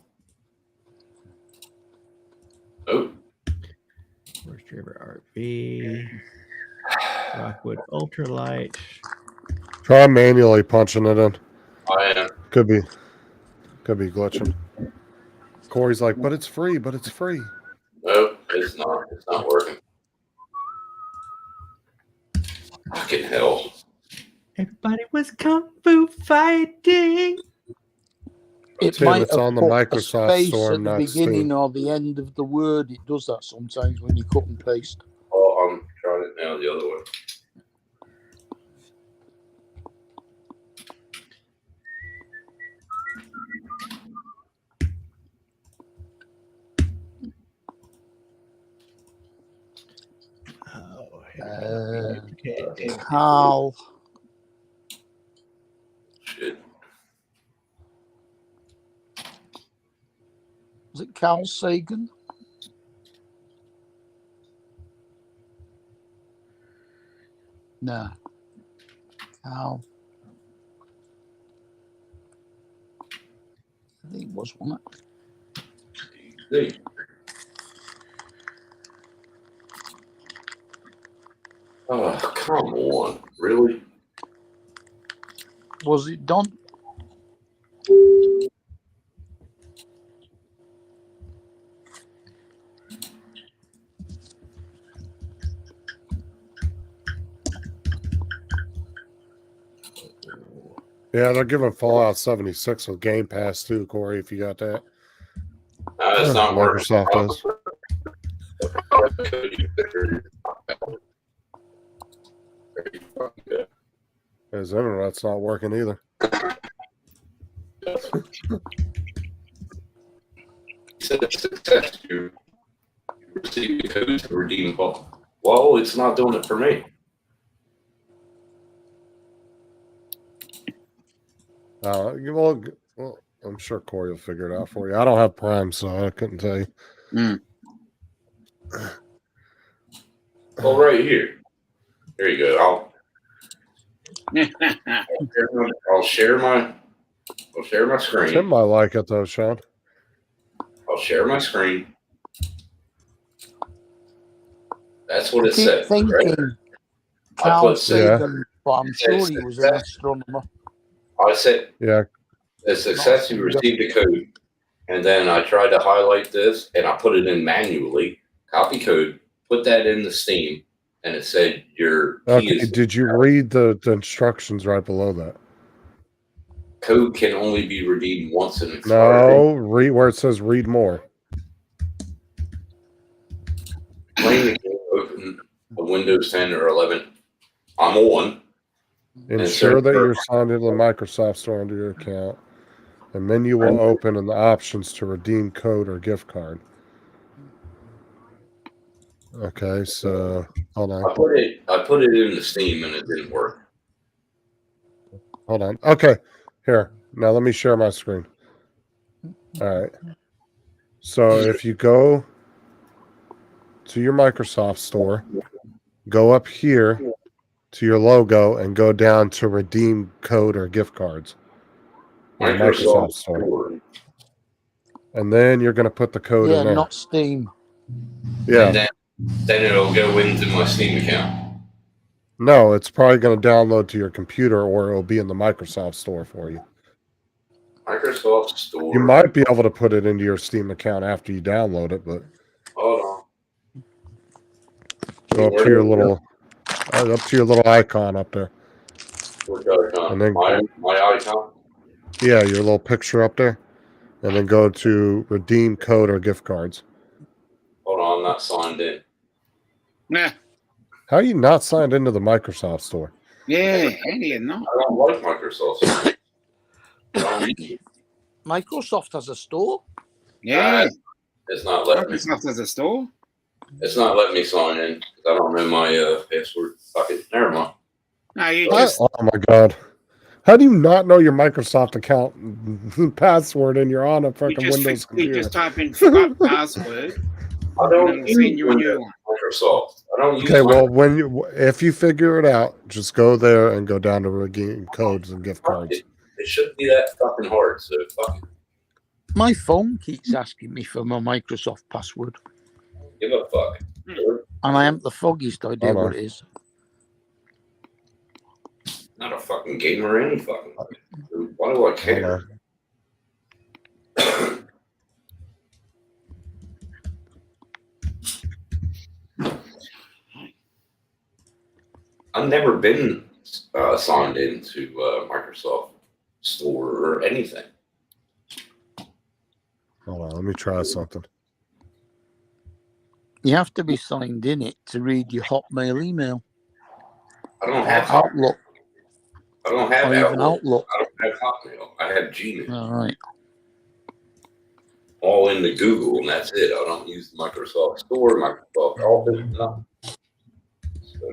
Speaker 3: Oh,
Speaker 9: First River RV. Rockwood Ultralight.
Speaker 1: Try manually punching it in.
Speaker 3: I am.
Speaker 1: Could be glitching. Corey's like, but it's free.
Speaker 3: No, it's not. It's not working. Fucking hell.
Speaker 9: Everybody was kung fu fighting.
Speaker 6: It
Speaker 1: Tim,
Speaker 6: might
Speaker 1: it's
Speaker 6: have
Speaker 1: on the
Speaker 6: put a
Speaker 1: Microsoft
Speaker 6: space
Speaker 1: Store,
Speaker 6: at the
Speaker 1: not
Speaker 6: beginning
Speaker 1: Steam.
Speaker 6: or the end of the word. It does that sometimes when you cut and paste.
Speaker 3: Oh, I'm trying it now the other way.
Speaker 6: Carl.
Speaker 3: Shit.
Speaker 6: Was it Carl Sagan? No. Carl. I think it was, wasn't it?
Speaker 3: See. Oh, come on. Really?
Speaker 6: Was it Don?
Speaker 1: Yeah, they're giving Fallout 76 with Game Pass too, Corey, if you got that.
Speaker 3: No, it's not working.
Speaker 1: Microsoft does. His internet's not working either.
Speaker 3: Success, you receive the code to redeem call. Well, it's not doing it for me.
Speaker 1: Well, I'm sure Corey will figure it out for you. I don't have Prime, so I couldn't tell you.
Speaker 3: Well, right here. There you go. I'll share my screen.
Speaker 1: Tim might like it though, Sean.
Speaker 3: I'll share my screen. That's what
Speaker 6: I
Speaker 3: it
Speaker 6: keep
Speaker 3: said.
Speaker 6: thinking
Speaker 3: Right?
Speaker 6: Carl
Speaker 3: put-
Speaker 6: Sagan, but I'm
Speaker 3: It
Speaker 6: sure
Speaker 3: says
Speaker 6: he was an
Speaker 3: success.
Speaker 6: astronomer.
Speaker 3: I said
Speaker 1: Yeah,
Speaker 3: the success you received the code, and then I tried to highlight this and I put it in manually. Copy code, put that in the Steam, and it said your key
Speaker 1: okay.
Speaker 3: is
Speaker 1: Did you read the instructions right below that?
Speaker 3: code can only be redeemed once in expiry.
Speaker 1: No, read where it says read more.
Speaker 3: Playing the game, open a Windows 10 or 11. I'm on.
Speaker 1: Ensure that you're signed into the Microsoft Store under your account. A menu will open in the options to redeem code or gift card. Okay, so hold on.
Speaker 3: I put it in the Steam and it didn't work.
Speaker 1: Hold on. Okay, here. Now let me share my screen. All right. So if you go to your Microsoft Store, go up here to your logo and go down to redeem code or gift cards. in the Microsoft Store. And then you're going to put the code in
Speaker 6: Yeah,
Speaker 1: there.
Speaker 6: not Steam.
Speaker 1: Yeah.
Speaker 3: And then it'll go into my Steam account.
Speaker 1: No, it's probably going to download to your computer or it'll be in the Microsoft Store for you.
Speaker 3: Microsoft Store.
Speaker 1: You might be able to put it into your Steam account after you download it, but
Speaker 3: Hold on.
Speaker 1: go up to your little icon up there.
Speaker 3: Where's the icon?
Speaker 1: And then-
Speaker 3: my icon.
Speaker 1: Yeah, your little picture up there. And then go to redeem code or gift cards.
Speaker 3: Hold on, I'm not signed in.
Speaker 2: Nah.
Speaker 1: How are you not signed into the Microsoft Store?
Speaker 2: Yeah, handy enough.
Speaker 3: I don't like Microsoft. I don't use it.
Speaker 6: Microsoft has a store.
Speaker 2: Yeah,
Speaker 3: It's not letting me.
Speaker 2: Microsoft has a store.
Speaker 3: It's not letting me sign in because I don't know my password. Fuck it. Never mind.
Speaker 2: No, you
Speaker 1: I-
Speaker 2: just
Speaker 1: oh my god. How do you not know your Microsoft account password and you're on a fucking Windows
Speaker 2: you
Speaker 1: computer?
Speaker 2: just type in forgot password.
Speaker 3: I
Speaker 2: And
Speaker 3: don't
Speaker 2: it'll
Speaker 3: use
Speaker 2: send you a new
Speaker 3: Windows
Speaker 2: one.
Speaker 3: Microsoft. I don't use.
Speaker 1: Okay, well, if you figure it out, just go there and go down to redeem codes and gift cards.
Speaker 3: It shouldn't be that fucking hard. So fuck it.
Speaker 6: My phone keeps asking me for my Microsoft password,
Speaker 3: Give a fuck.
Speaker 6: and I haven't the foggiest idea
Speaker 1: Hold on.
Speaker 6: what it is.
Speaker 3: Not a fucking gamer or any fucking. Why do I care? I've never been signed into Microsoft Store or anything.
Speaker 1: Hold on, let me try something.
Speaker 6: You have to be signed in it to read your Hotmail email,
Speaker 3: I don't have
Speaker 6: Outlook,
Speaker 3: I don't have
Speaker 6: or even
Speaker 3: Outlook.
Speaker 6: Outlook.
Speaker 3: I don't have Hotmail. I have Gmail.
Speaker 6: All right.
Speaker 3: All into Google, and that's it. I don't use Microsoft Store, Microsoft Office, nothing. So,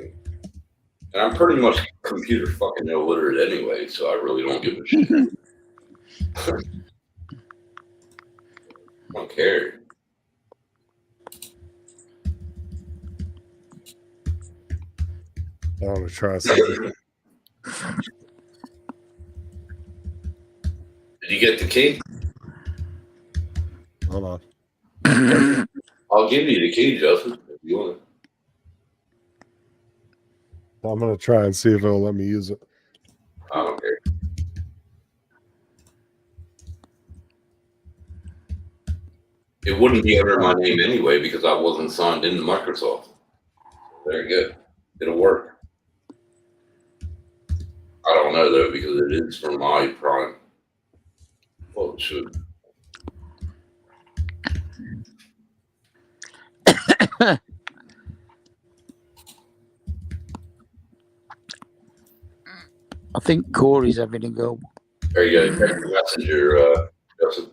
Speaker 3: and I'm pretty much computer fucking illiterate anyway, so I really don't give a shit. I don't care.
Speaker 1: I want to try something.
Speaker 3: Did you get the key?
Speaker 1: Hold on.
Speaker 3: I'll give you the key, Justin, if you want it.
Speaker 1: I'm going to try and see if it'll let me use it.
Speaker 3: I don't care. It wouldn't be under my name anyway because I wasn't signed into Microsoft. There you go. It'll work. I don't know though because it is for my Prime. Well, it should.
Speaker 6: I think Corey's having a go.
Speaker 3: There you go. Check your messenger, Justin.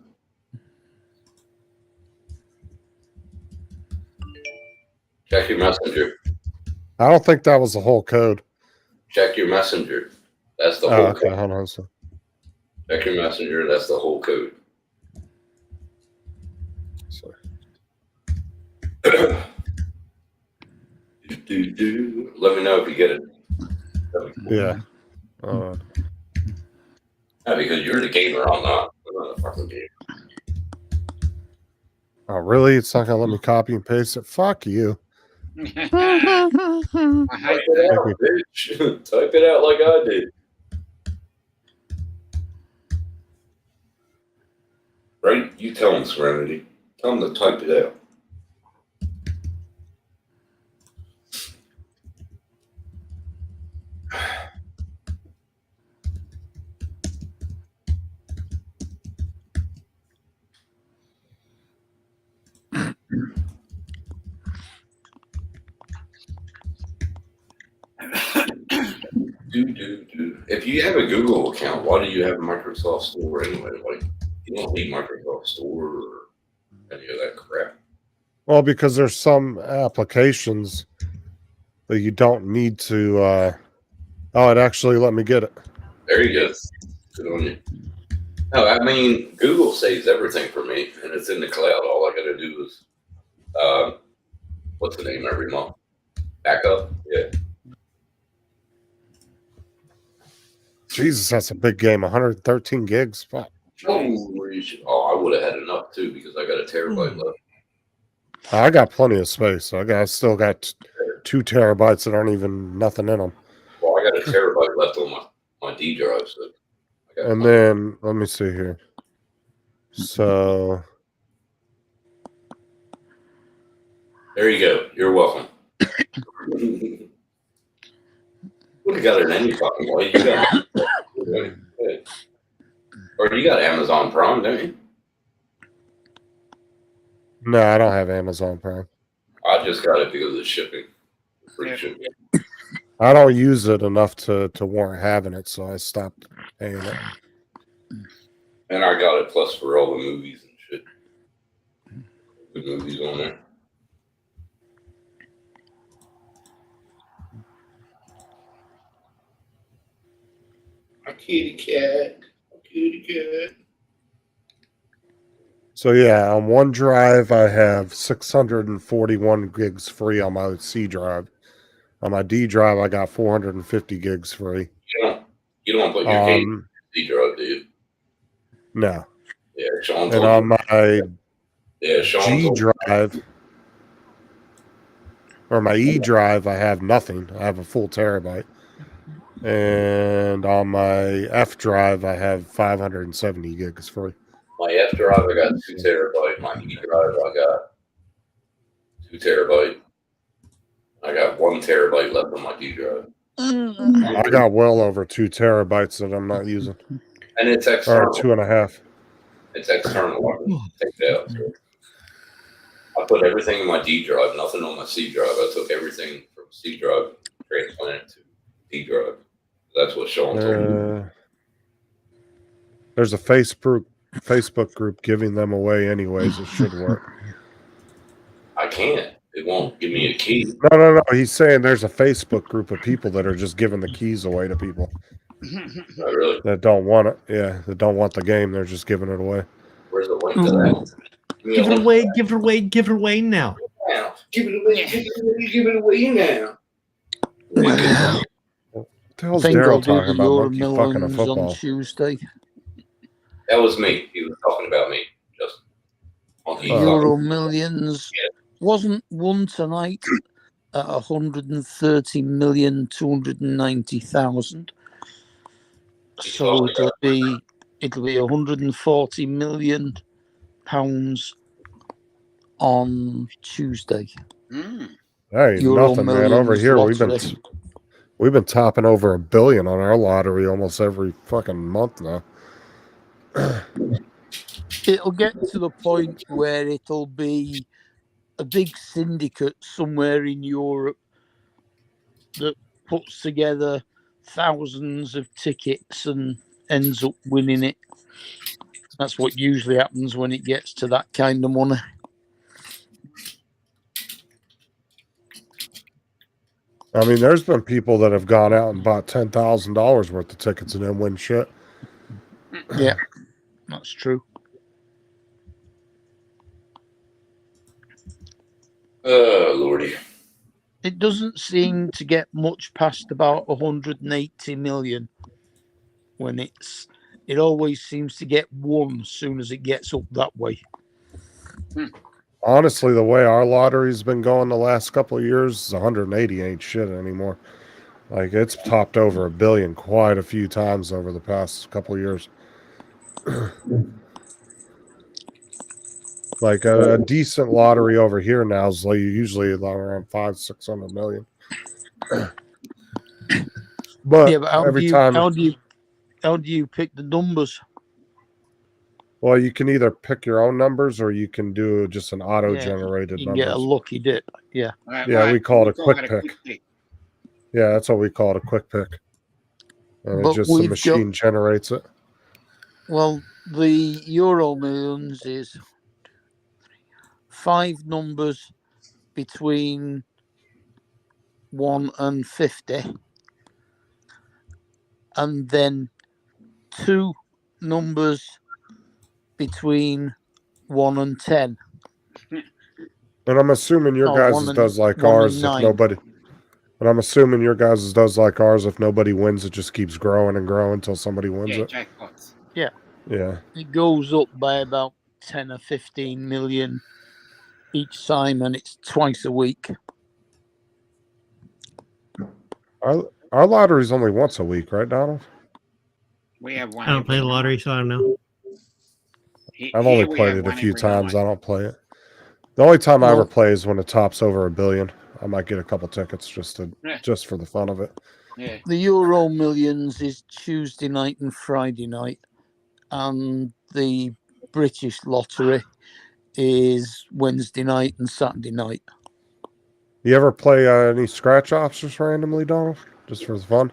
Speaker 3: Check your messenger.
Speaker 1: I don't think that was the whole code.
Speaker 3: Check your messenger. That's the
Speaker 1: Oh,
Speaker 3: whole
Speaker 1: okay.
Speaker 3: code.
Speaker 1: Hold on. So,
Speaker 3: Check your messenger. That's the whole code.
Speaker 1: so
Speaker 3: Let me know if you get it.
Speaker 1: yeah.
Speaker 3: Yeah, because you're the gamer. I'm not. I'm not a fucking gamer.
Speaker 1: Oh, really? It's not going to let me copy and paste it? Fuck you.
Speaker 2: I hate
Speaker 3: Type it
Speaker 2: that.
Speaker 3: out, bitch. Type it out like I did. Right? You tell them, Serenity. Tell them to type it out. If you have a Google account, why do you have a Microsoft Store anyway? Like, you don't need Microsoft Store or any of that crap.
Speaker 1: Well, because there's some applications that you don't need to. Oh, it actually let me get it.
Speaker 3: There you go. Good on you. No, I mean, Google saves everything for me, and it's in the cloud. All I got to do is, what's the name every month? Backup. Yeah.
Speaker 1: Jesus, that's a big game. 113 gigs. Fuck.
Speaker 3: Oh, I would have had enough too because I got a terabyte left.
Speaker 1: I got plenty of space. I still got 2 terabytes that aren't even nothing in them.
Speaker 3: Well, I got a terabyte left on my D drive. So I got
Speaker 1: And then let me see here. So
Speaker 3: there you go. You're welcome. Would have got it any fucking way. You got or you got Amazon Prime, don't you?
Speaker 1: no, I don't have Amazon Prime.
Speaker 3: I just got it because of shipping. Free
Speaker 2: Yeah.
Speaker 3: shipping.
Speaker 1: I don't use it enough to warrant having it, so I stopped paying it.
Speaker 3: And I got it plus for all the movies and shit. Good movies on there. A kitty cat. A kitty cat.
Speaker 1: So yeah, on OneDrive I have 641 gigs free on my C drive. On my D drive I got 450 gigs free.
Speaker 3: You don't put your C drive, do you?
Speaker 1: No.
Speaker 3: Yeah, Sean's
Speaker 1: And on my G
Speaker 3: Sean's
Speaker 1: drive or my E drive I have nothing. I have a full terabyte. And on my F drive I have 570 gigs free.
Speaker 3: My F drive, I got 2 terabyte. My E drive, I got 2 terabyte. I got 1 terabyte left on my D drive.
Speaker 1: I got well over 2 terabytes that I'm not using.
Speaker 3: And it's
Speaker 1: Or
Speaker 3: external.
Speaker 1: 2.5.
Speaker 3: It's external. I can take it out. So I put everything in my D drive, nothing on my C drive. I took everything from C drive, transplanted it to D drive. That's what Sean told me.
Speaker 1: There's a Facebook group giving them away anyways. It should work.
Speaker 3: I can't. It won't give me a key.
Speaker 1: No. He's saying there's a Facebook group of people that are just giving the keys away to people
Speaker 3: Oh, really?
Speaker 1: that don't want it. Yeah, that don't want the game. They're just giving it away.
Speaker 3: Where's the link to that?
Speaker 9: Give it away, give it away, give it away now.
Speaker 3: Now. Give it away, give it away, give it away now.
Speaker 1: What the hell's
Speaker 6: think I'll
Speaker 1: Daryl
Speaker 6: do
Speaker 1: talking
Speaker 6: the
Speaker 1: about? Monkey fucking a
Speaker 6: Euro Millions
Speaker 1: football.
Speaker 6: on Tuesday.
Speaker 3: That was me. He was talking about me. Just monkey.
Speaker 6: Euro Millions wasn't won tonight at 130,290,000. So it'll be 140 million pounds on Tuesday.
Speaker 1: Hey,
Speaker 6: Euro
Speaker 1: nothing, man. Over
Speaker 6: Millions
Speaker 1: here,
Speaker 6: lottery.
Speaker 1: we've been topping over $1 billion on our lottery almost every fucking month now.
Speaker 6: It'll get to the point where it'll be a big syndicate somewhere in Europe that puts together thousands of tickets and ends up winning it. That's what usually happens when it gets to that kind of money.
Speaker 1: I mean, there's been people that have gone out and bought $10,000 worth of tickets and then win shit.
Speaker 6: Yeah, that's true.
Speaker 3: Lordy.
Speaker 6: It doesn't seem to get much past about 180 million when it always seems to get won as soon as it gets up that way.
Speaker 1: Honestly, the way our lottery's been going the last couple of years, 180 ain't shit anymore. Like, it's topped over $1 billion quite a few times over the past couple of years. Like a decent lottery over here now is like usually around 500-600 million. But,
Speaker 6: Yeah, but
Speaker 1: every time,
Speaker 6: how do you pick the numbers?
Speaker 1: well, you can either pick your own numbers or you can do just an auto-generated
Speaker 6: You can get a
Speaker 1: numbers.
Speaker 6: lucky dip. Yeah.
Speaker 1: Yeah, we call it a quick
Speaker 2: that
Speaker 1: pick. Yeah, that's what we call it, a quick pick. And
Speaker 6: But
Speaker 1: it's just the
Speaker 6: we've
Speaker 1: machine generates it.
Speaker 6: Well, the Euro Millions is 5 numbers between 1 and 50, and then 2 numbers between 1 and 10.
Speaker 1: And I'm assuming your
Speaker 6: Oh,
Speaker 1: guys'
Speaker 6: 1 and-
Speaker 1: does like
Speaker 6: 1 and
Speaker 1: ours if
Speaker 6: 9.
Speaker 1: nobody. But I'm assuming your guys' does like ours. If nobody wins, it just keeps growing and growing until somebody wins
Speaker 2: Yeah,
Speaker 1: it.
Speaker 2: jackpots.
Speaker 1: Yeah.
Speaker 6: It goes up by about 10 or 15 million each time, and it's twice a week.
Speaker 1: Our lottery's only once a week, right, Donald?
Speaker 2: We have one.
Speaker 9: I don't play the lottery, so I don't know.
Speaker 1: I've only played it a few times. I don't play it. The only time I ever
Speaker 6: Well-
Speaker 1: play is when it tops over $1 billion. I might get a couple tickets just
Speaker 2: Yeah.
Speaker 1: for the fun of it.
Speaker 2: Yeah.
Speaker 6: The Euro Millions is Tuesday night and Friday night, and the British Lottery is Wednesday night and Saturday night.
Speaker 1: You ever play any scratch offs just randomly, Donald? Just for fun?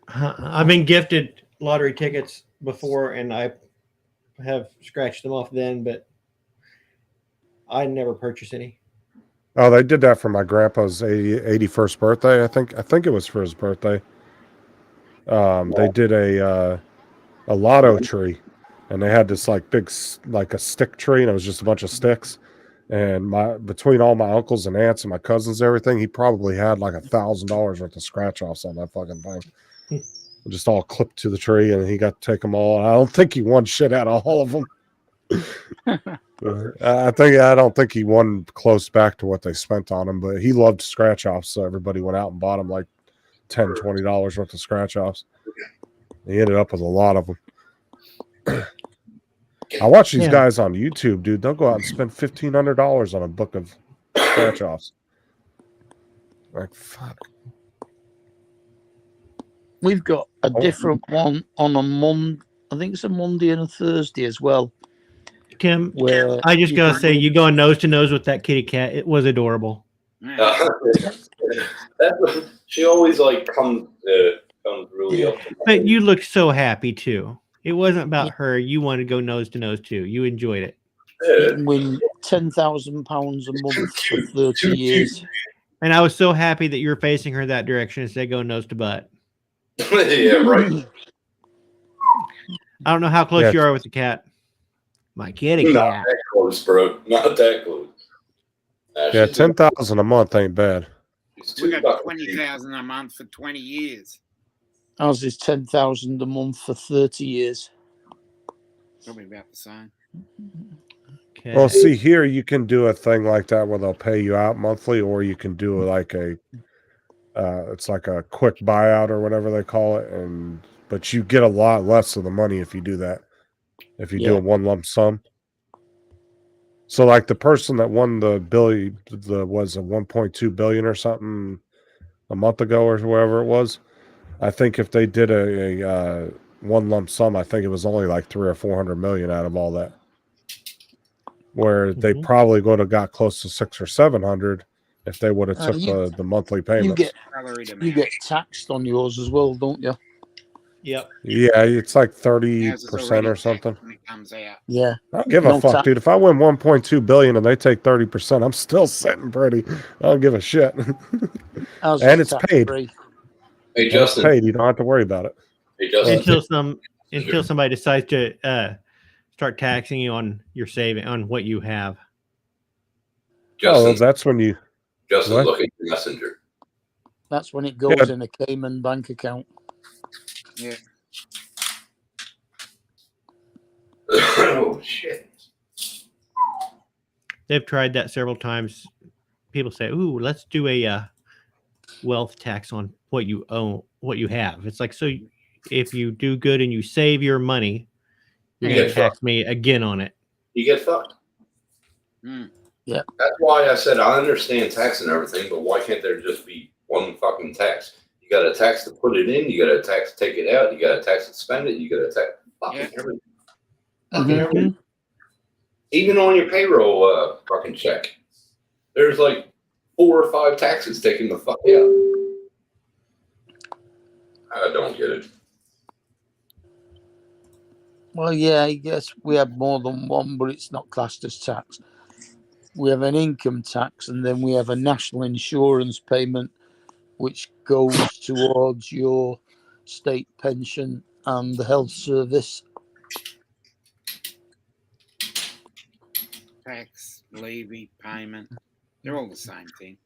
Speaker 9: I've been gifted lottery tickets before, and I have scratched them off then, but I never purchased any.
Speaker 1: Oh, they did that for my grandpa's 81st birthday. I think it was for his birthday. They did a lotto tree, and they had this like big like a stick tree, and it was just a bunch of sticks. And between all my uncles and aunts and my cousins and everything, he probably had like $1,000 worth of scratch offs on that fucking thing. Just all clipped to the tree, and he got to take them all. I don't think he won shit out of all of them. I don't think he won close back to what they spent on him, but he loved scratch offs, so everybody went out and bought him like $10, $20 worth of scratch offs. He ended up with a lot of them. I watch these guys on YouTube, dude. They'll go out and spend $1,500 on a book of scratch offs. Like, fuck.
Speaker 6: We've got a different one on a Monday. I think it's a Monday and a Thursday as well.
Speaker 9: Tim,
Speaker 6: Where
Speaker 9: I just gotta say, you going nose to nose with that kitty cat. It was adorable.
Speaker 3: She always like comes really up.
Speaker 9: But you looked so happy too. It wasn't about her. You wanted to go nose to nose too. You enjoyed it.
Speaker 6: you can win £10,000 a month for 30 years.
Speaker 9: And I was so happy that you're facing her that direction instead of going nose to butt.
Speaker 3: Yeah, right.
Speaker 9: I don't know how close you are with the cat. My kitty cat.
Speaker 3: Not that close, bro. Not that close.
Speaker 1: Yeah, 10,000 a month ain't bad.
Speaker 2: We got 20,000 a month for 20 years.
Speaker 6: Ours is 10,000 a month for 30 years.
Speaker 2: Probably about the same.
Speaker 9: Okay.
Speaker 1: Well, see, here you can do a thing like that where they'll pay you out monthly, or you can do like it's like a quick buyout or whatever they call it, but you get a lot less of the money if you do that. If you do a one lump sum. So like the person that won was a 1.2 billion or something a month ago or whatever it was. I think if they did a one lump sum, I think it was only like 300 or 400 million out of all that. Where they probably would have got close to 600 or 700 if they would have took the monthly payments.
Speaker 6: You get taxed on yours as well, don't you?
Speaker 9: Yep.
Speaker 1: Yeah, it's like 30% or something.
Speaker 2: When it comes out.
Speaker 6: Yeah.
Speaker 1: I don't give a fuck, dude. If I win 1.2 billion and they take 30%, I'm still sitting pretty. I don't give a shit. And it's paid.
Speaker 3: Hey, Justin.
Speaker 1: It's paid. You don't have to worry about it.
Speaker 3: Hey, Justin.
Speaker 9: Until somebody decides to start taxing you on your saving on what you have.
Speaker 3: Justin,
Speaker 1: that's when you.
Speaker 3: Justin,
Speaker 1: what?
Speaker 3: look at your messenger.
Speaker 6: That's when it goes in a Cayman bank account.
Speaker 2: Yeah.
Speaker 3: Oh shit.
Speaker 9: They've tried that several times. People say, "Ooh, let's do a wealth tax on what you own, what you have." It's like, so if you do good and you save your money, you're going to tax me again on it.
Speaker 3: You get fucked.
Speaker 6: Yeah.
Speaker 3: That's why I said I understand tax and everything, but why can't there just be one fucking tax? You got a tax to put it in, you got a tax to take it out, you got a tax to spend it, you got a tax fucking everything. Fucking everything. Even on your payroll fucking check. There's like 4 or 5 taxes taking the fuck out. I don't get it.
Speaker 6: Well, yeah, I guess we have more than one, but it's not classed as tax. We have an income tax, and then we have a national insurance payment, which goes towards your state pension and the health service.
Speaker 2: Tax, levy, payment. They're all the same thing.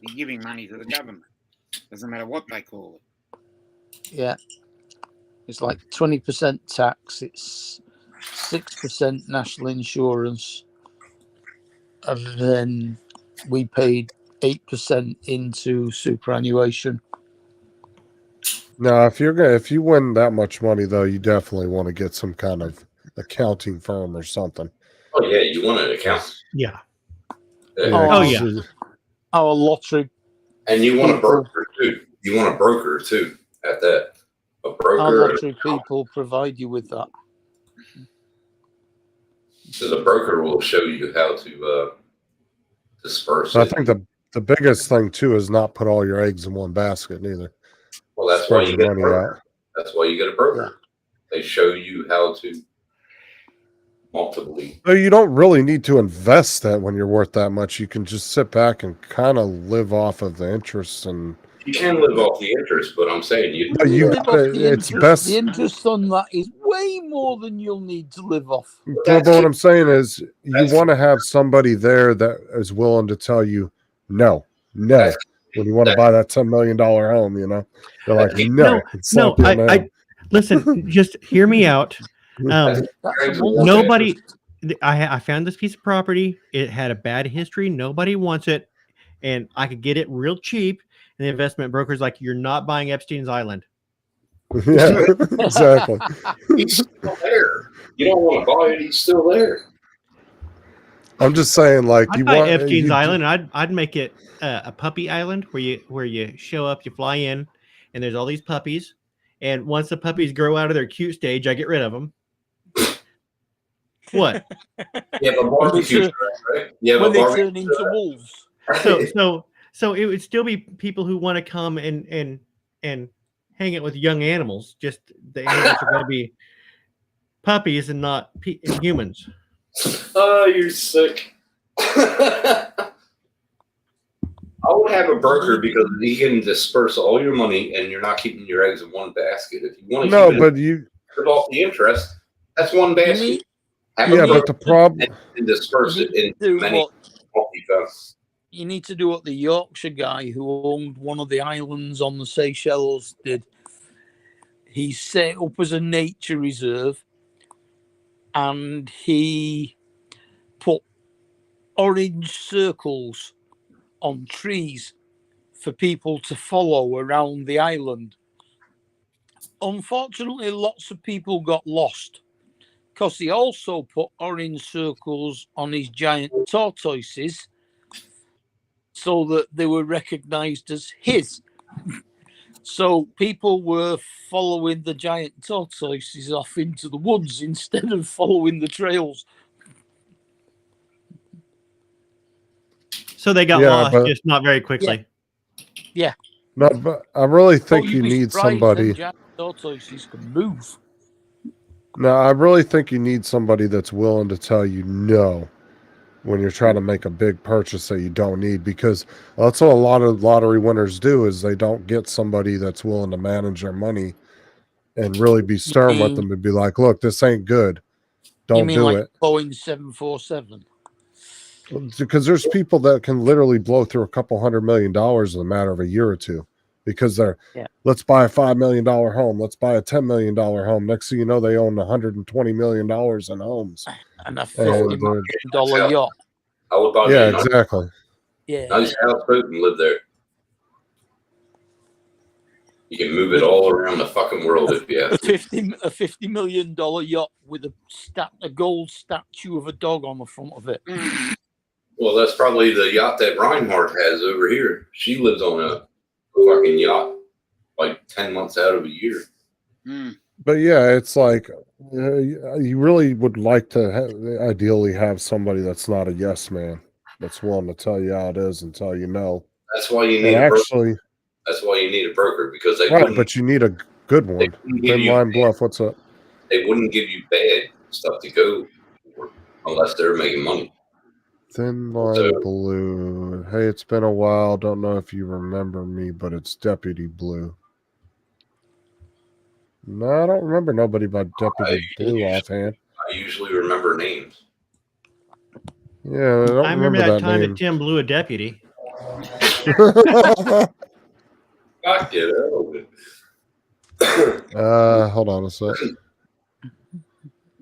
Speaker 2: You're giving money to the government. Doesn't matter what they call it.
Speaker 6: Yeah. It's like 20% tax. It's 6% national insurance. And then we paid 8% into superannuation.
Speaker 1: No, if you win that much money though, you definitely want to get some kind of accounting firm or something.
Speaker 3: Oh yeah, you want an account.
Speaker 9: Yeah.
Speaker 6: Oh yeah. Our lottery.
Speaker 3: And you want a broker too. You want a broker too at that. A broker.
Speaker 6: Our lottery people provide you with that.
Speaker 3: So the broker will show you how to disperse
Speaker 1: So I
Speaker 3: it.
Speaker 1: think the biggest thing too is not put all your eggs in one basket neither.
Speaker 3: Well, that's why
Speaker 1: Spread
Speaker 3: you
Speaker 1: your
Speaker 3: get a
Speaker 1: money
Speaker 3: broker.
Speaker 1: out.
Speaker 3: That's why you get a broker. They show you how to multiply.
Speaker 1: So you don't really need to invest that when you're worth that much. You can just sit back and kind of live off of the interest, and
Speaker 3: You can live off the interest, but I'm saying you.
Speaker 1: but you
Speaker 6: Live off the
Speaker 1: it's
Speaker 6: interest.
Speaker 1: best.
Speaker 6: The interest on that is way more than you'll need to live off.
Speaker 1: But what I'm saying is, you want to have somebody there that is willing to tell you no.
Speaker 3: That's-
Speaker 1: When you want to buy that $10 million home, you know, they're like, no,
Speaker 9: No,
Speaker 1: slap you on the
Speaker 9: I
Speaker 1: hand.
Speaker 9: listen. Just hear me out.
Speaker 6: That's a bullshit.
Speaker 9: Nobody. I found this piece of property. It had a bad history. Nobody wants it, and I could get it real cheap. And the investment broker's like, "You're not buying Epstein's Island."
Speaker 1: Yeah, exactly.
Speaker 3: He's still there. You don't want to buy it. He's still there.
Speaker 1: I'm just saying, like,
Speaker 9: I'd
Speaker 1: you
Speaker 9: buy
Speaker 1: want
Speaker 9: Epstein's
Speaker 1: you-
Speaker 9: Island. I'd make it a puppy island where you show up, you fly in, and there's all these puppies. And once the puppies grow out of their cute stage, I get rid of them. What?
Speaker 3: You have a barbecue, right? You have
Speaker 6: When
Speaker 3: a
Speaker 6: they
Speaker 3: barbecue.
Speaker 6: turn into wolves.
Speaker 9: So it would still be people who want to come and hang it with young animals. Just the animals are going to be puppies and not humans.
Speaker 3: Oh, you're sick. I would have a broker because he can disperse all your money and you're not keeping your eggs in one basket. If you want to
Speaker 1: no,
Speaker 3: keep
Speaker 1: but you,
Speaker 3: it off the interest, that's one basket. Have a
Speaker 1: yeah, but
Speaker 3: broker
Speaker 1: the problem,
Speaker 3: and disperse it in
Speaker 6: Do
Speaker 3: many
Speaker 6: what
Speaker 3: multi-funds.
Speaker 6: you need to do what the Yorkshire guy who owned one of the islands on the Seychelles did. He set up as a nature reserve and he put orange circles on trees for people to follow around the island. Unfortunately, lots of people got lost because he also put orange circles on his giant tortoises so that they were recognized as his. So people were following the giant tortoises off into the woods instead of following the trails.
Speaker 9: So they got
Speaker 1: Yeah,
Speaker 9: lost,
Speaker 1: but-
Speaker 9: just not very quickly.
Speaker 1: no, but I really think
Speaker 6: Oh,
Speaker 1: you
Speaker 6: you'd be
Speaker 1: need
Speaker 6: surprised
Speaker 1: somebody.
Speaker 6: them giant tortoises can move.
Speaker 1: No, I really think you need somebody that's willing to tell you no when you're trying to make a big purchase that you don't need, because that's what a lot of lottery winners do is they don't get somebody that's willing to manage their money and really be stern with them and be like, look, this ain't good.
Speaker 6: You
Speaker 1: Don't
Speaker 6: mean
Speaker 1: do
Speaker 6: like
Speaker 1: it.
Speaker 6: Boeing 747?
Speaker 1: Because there's people that can literally blow through $200 million in a matter of a year or two because they're, let's buy a $5 million home. Let's buy a $10 million home. Next thing you know, they own $120 million in homes.
Speaker 6: And a $50 million yacht.
Speaker 3: I would buy
Speaker 1: Yeah,
Speaker 3: me a
Speaker 1: exactly.
Speaker 6: Yeah.
Speaker 3: nice houseboat and live there. You can move it all around the fucking world if you have
Speaker 6: A
Speaker 3: to.
Speaker 6: $50 million yacht with a gold statue of a dog on the front of it.
Speaker 3: Well, that's probably the yacht that Reinhardt has over here. She lives on a fucking yacht like 10 months out of a year.
Speaker 1: But yeah, it's like you really would like to ideally have somebody that's not a yes man, that's willing to tell you how it is and tell you no.
Speaker 3: That's why you
Speaker 1: And
Speaker 3: need a broker.
Speaker 1: actually,
Speaker 3: That's why you need a broker because they
Speaker 1: right,
Speaker 3: wouldn't,
Speaker 1: but you need a good one.
Speaker 3: wouldn't give
Speaker 1: Thin
Speaker 3: you
Speaker 1: line bluff. What's up?
Speaker 3: they wouldn't give you bad stuff to go for unless they're making money.
Speaker 1: Thin line
Speaker 3: So-
Speaker 1: blue. Hey, it's been a while. Don't know if you remember me, but it's Deputy Blue. No, I don't remember nobody by Deputy Blue offhand.
Speaker 3: I usually remember names.
Speaker 1: Yeah, I don't
Speaker 9: I remember that time
Speaker 1: name.
Speaker 9: that Tim blew a deputy.
Speaker 3: God, get out.
Speaker 1: Hold on a sec.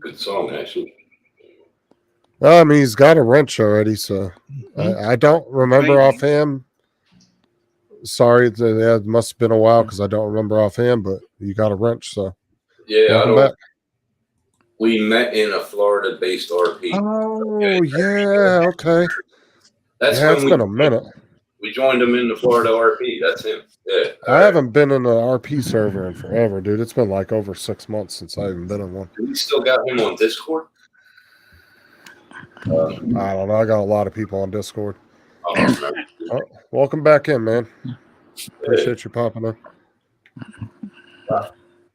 Speaker 3: Good song, actually.
Speaker 1: I mean, he's got a wrench already, so I don't remember offhand. Sorry, it must have been a while because I don't remember offhand, but you got a wrench, so
Speaker 3: Yeah, I
Speaker 1: welcome
Speaker 3: don't.
Speaker 1: back.
Speaker 3: We met in a Florida-based RP.
Speaker 1: Oh, yeah, okay.
Speaker 3: That's
Speaker 1: Yeah,
Speaker 3: when
Speaker 1: it's
Speaker 3: we
Speaker 1: been a minute.
Speaker 3: We joined him in the Florida RP. That's him. Yeah.
Speaker 1: I haven't been in an RP server in forever, dude. It's been like over 6 months since I haven't been in one.
Speaker 3: We still got him on Discord.
Speaker 1: I don't know. I got a lot of people on Discord.
Speaker 3: I don't remember.
Speaker 1: Oh, welcome back in, man. Appreciate you popping in.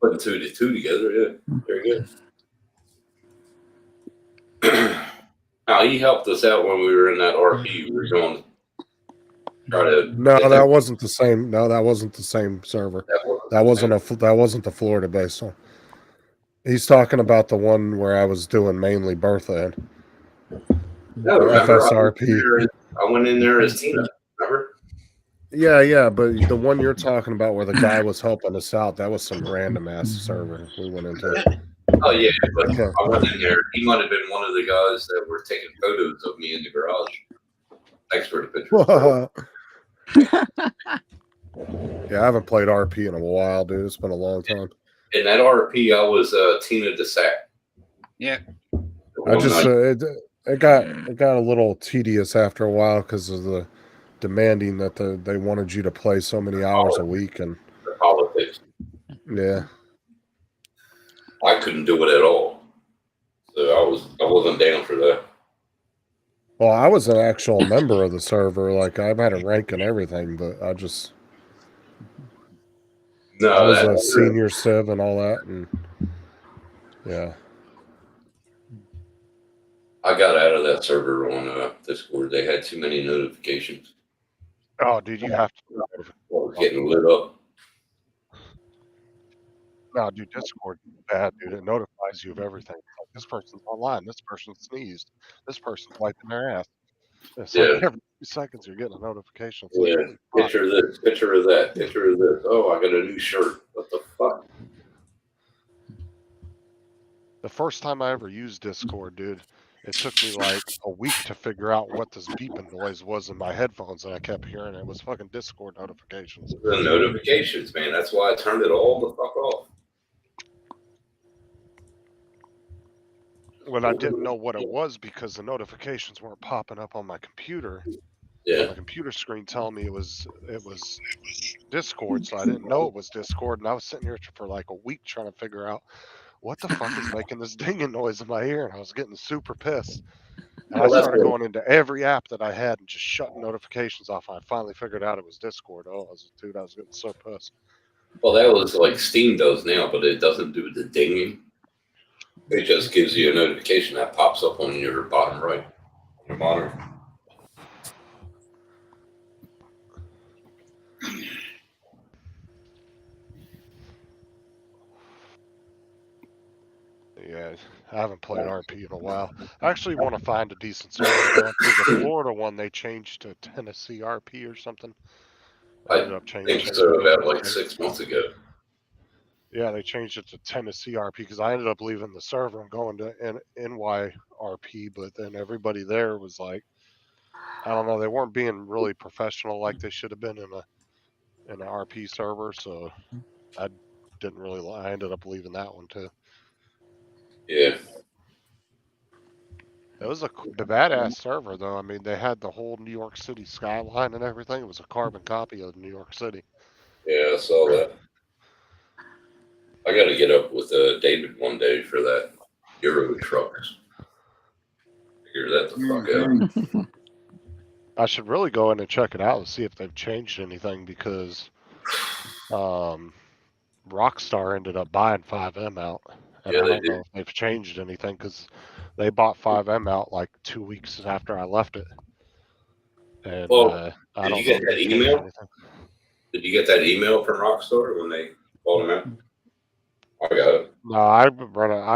Speaker 3: Putting two to two together, yeah. Very good. Now, he helped us out when we were in that RP. We were going to try to.
Speaker 1: No, that wasn't the same. No, that wasn't the same server. That wasn't the Florida based one. He's talking about the one where I was doing mainly Bertha in.
Speaker 3: No, remember,
Speaker 1: FSRP.
Speaker 3: I went in there as Tina, remember?
Speaker 1: Yeah, but the one you're talking about where the guy was helping us out, that was some random ass server we went into.
Speaker 3: Oh, yeah, but
Speaker 1: Okay.
Speaker 3: I went in there. He might have been one of the guys that were taking photos of me in the garage. Thanks for the picture.
Speaker 1: Yeah, I haven't played RP in a while, dude. It's been a long time.
Speaker 3: In that RP, I was Tina DeSac.
Speaker 2: Yeah.
Speaker 1: I just it got a little tedious after a while because of the demanding that they wanted you to play so many hours a week and
Speaker 3: the politics.
Speaker 1: Yeah.
Speaker 3: I couldn't do it at all, so I wasn't down for that.
Speaker 1: Well, I was an actual member of the server. Like I've had a rank and everything, but I was a senior civ and all that, and yeah.
Speaker 3: I got out of that server on Discord. They had too many notifications.
Speaker 8: Oh, dude, you have to.
Speaker 3: I was getting lit up.
Speaker 8: No, dude, Discord is bad, dude. It notifies you of everything. Like, this person's online. This person sneezed. This person's wiping their ass. It's like every 2 seconds you're getting a notification. It's
Speaker 3: Yeah,
Speaker 8: like,
Speaker 3: picture of this, picture of that, picture of this. Oh, I got a new shirt. What the fuck?
Speaker 8: the first time I ever used Discord, dude, it took me like a week to figure out what this beeping noise was in my headphones, and I kept hearing it was fucking Discord notifications.
Speaker 3: The notifications, man. That's why I turned it all the fuck off.
Speaker 8: When I didn't know what it was because the notifications weren't popping up on my computer.
Speaker 3: Yeah.
Speaker 8: My computer screen telling me it was Discord, so I didn't know it was Discord, and I was sitting here for like a week trying to figure out what the fuck is making this dinging noise in my ear, and I was getting super pissed. And I started going into every app that I had and just shutting notifications off. I finally figured out it was Discord. I was getting so pissed.
Speaker 3: Well, that was like Steam does now, but it doesn't do the dinging. It just gives you a notification that pops up on your bottom right on your monitor.
Speaker 8: Yeah, I haven't played RP in a while. I actually want to find a decent server. The Florida one, they changed to Tennessee RP or something.
Speaker 3: I think so, about like 6 months ago.
Speaker 8: Yeah, they changed it to Tennessee RP because I ended up leaving the server and going to NY RP, but then everybody there was like, I don't know, they weren't being really professional like they should have been in an RP server, so I ended up leaving that one too.
Speaker 3: Yeah.
Speaker 8: It was a badass server though. I mean, they had the whole New York City skyline and everything. It was a carbon copy of New York City.
Speaker 3: Yeah, I saw that. I got to get up with David one day for that Euro trucks. Figure that the fuck out.
Speaker 8: I should really go in and check it out and see if they've changed anything because Rockstar ended up buying 5M out. And I don't know if they've changed anything because they bought 5M out like 2 weeks after I left it. And I don't
Speaker 3: did you get that email? Did you get that email from Rockstar when they bought them out? I got it.
Speaker 8: No, I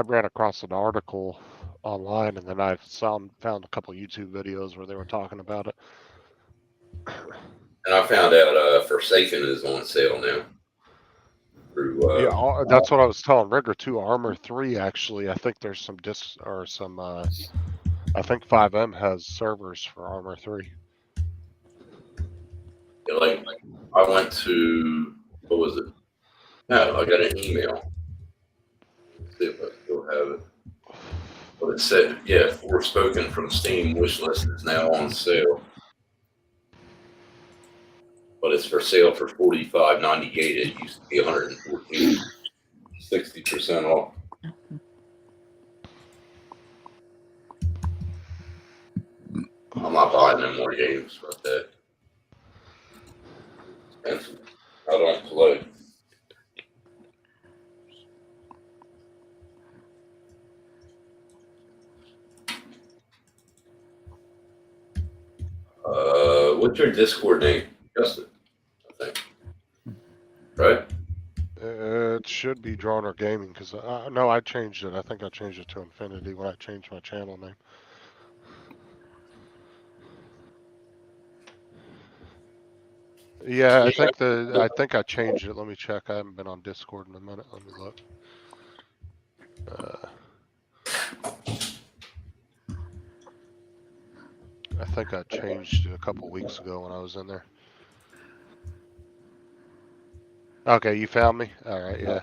Speaker 8: ran across an article online, and then I found a couple YouTube videos where they were talking about it.
Speaker 3: And I found out Forsaken is on sale now. Through,
Speaker 8: yeah, that's what I was telling Rigger too. Armor 3 actually, I think there's some I think 5M has servers for Armor 3.
Speaker 3: Like I went to, what was it? No, I got an email. Let's see if I still have it. But it said, yeah, Forspoken from Steam wishlist is now on sale. But it's for sale for $45.98. It used to be $114. 60% off. I'm not buying no more games like that. Expensive. I don't play. What's your Discord name? Justin, I think. Right?
Speaker 8: It should be Droner Gaming because no, I changed it. I think I changed it to Infinity when I changed my channel name. Yeah, I think I changed it. Let me check. I haven't been on Discord in a minute. Let me look. I think I changed it a couple weeks ago when I was in there. Okay, you found me? All right, yeah.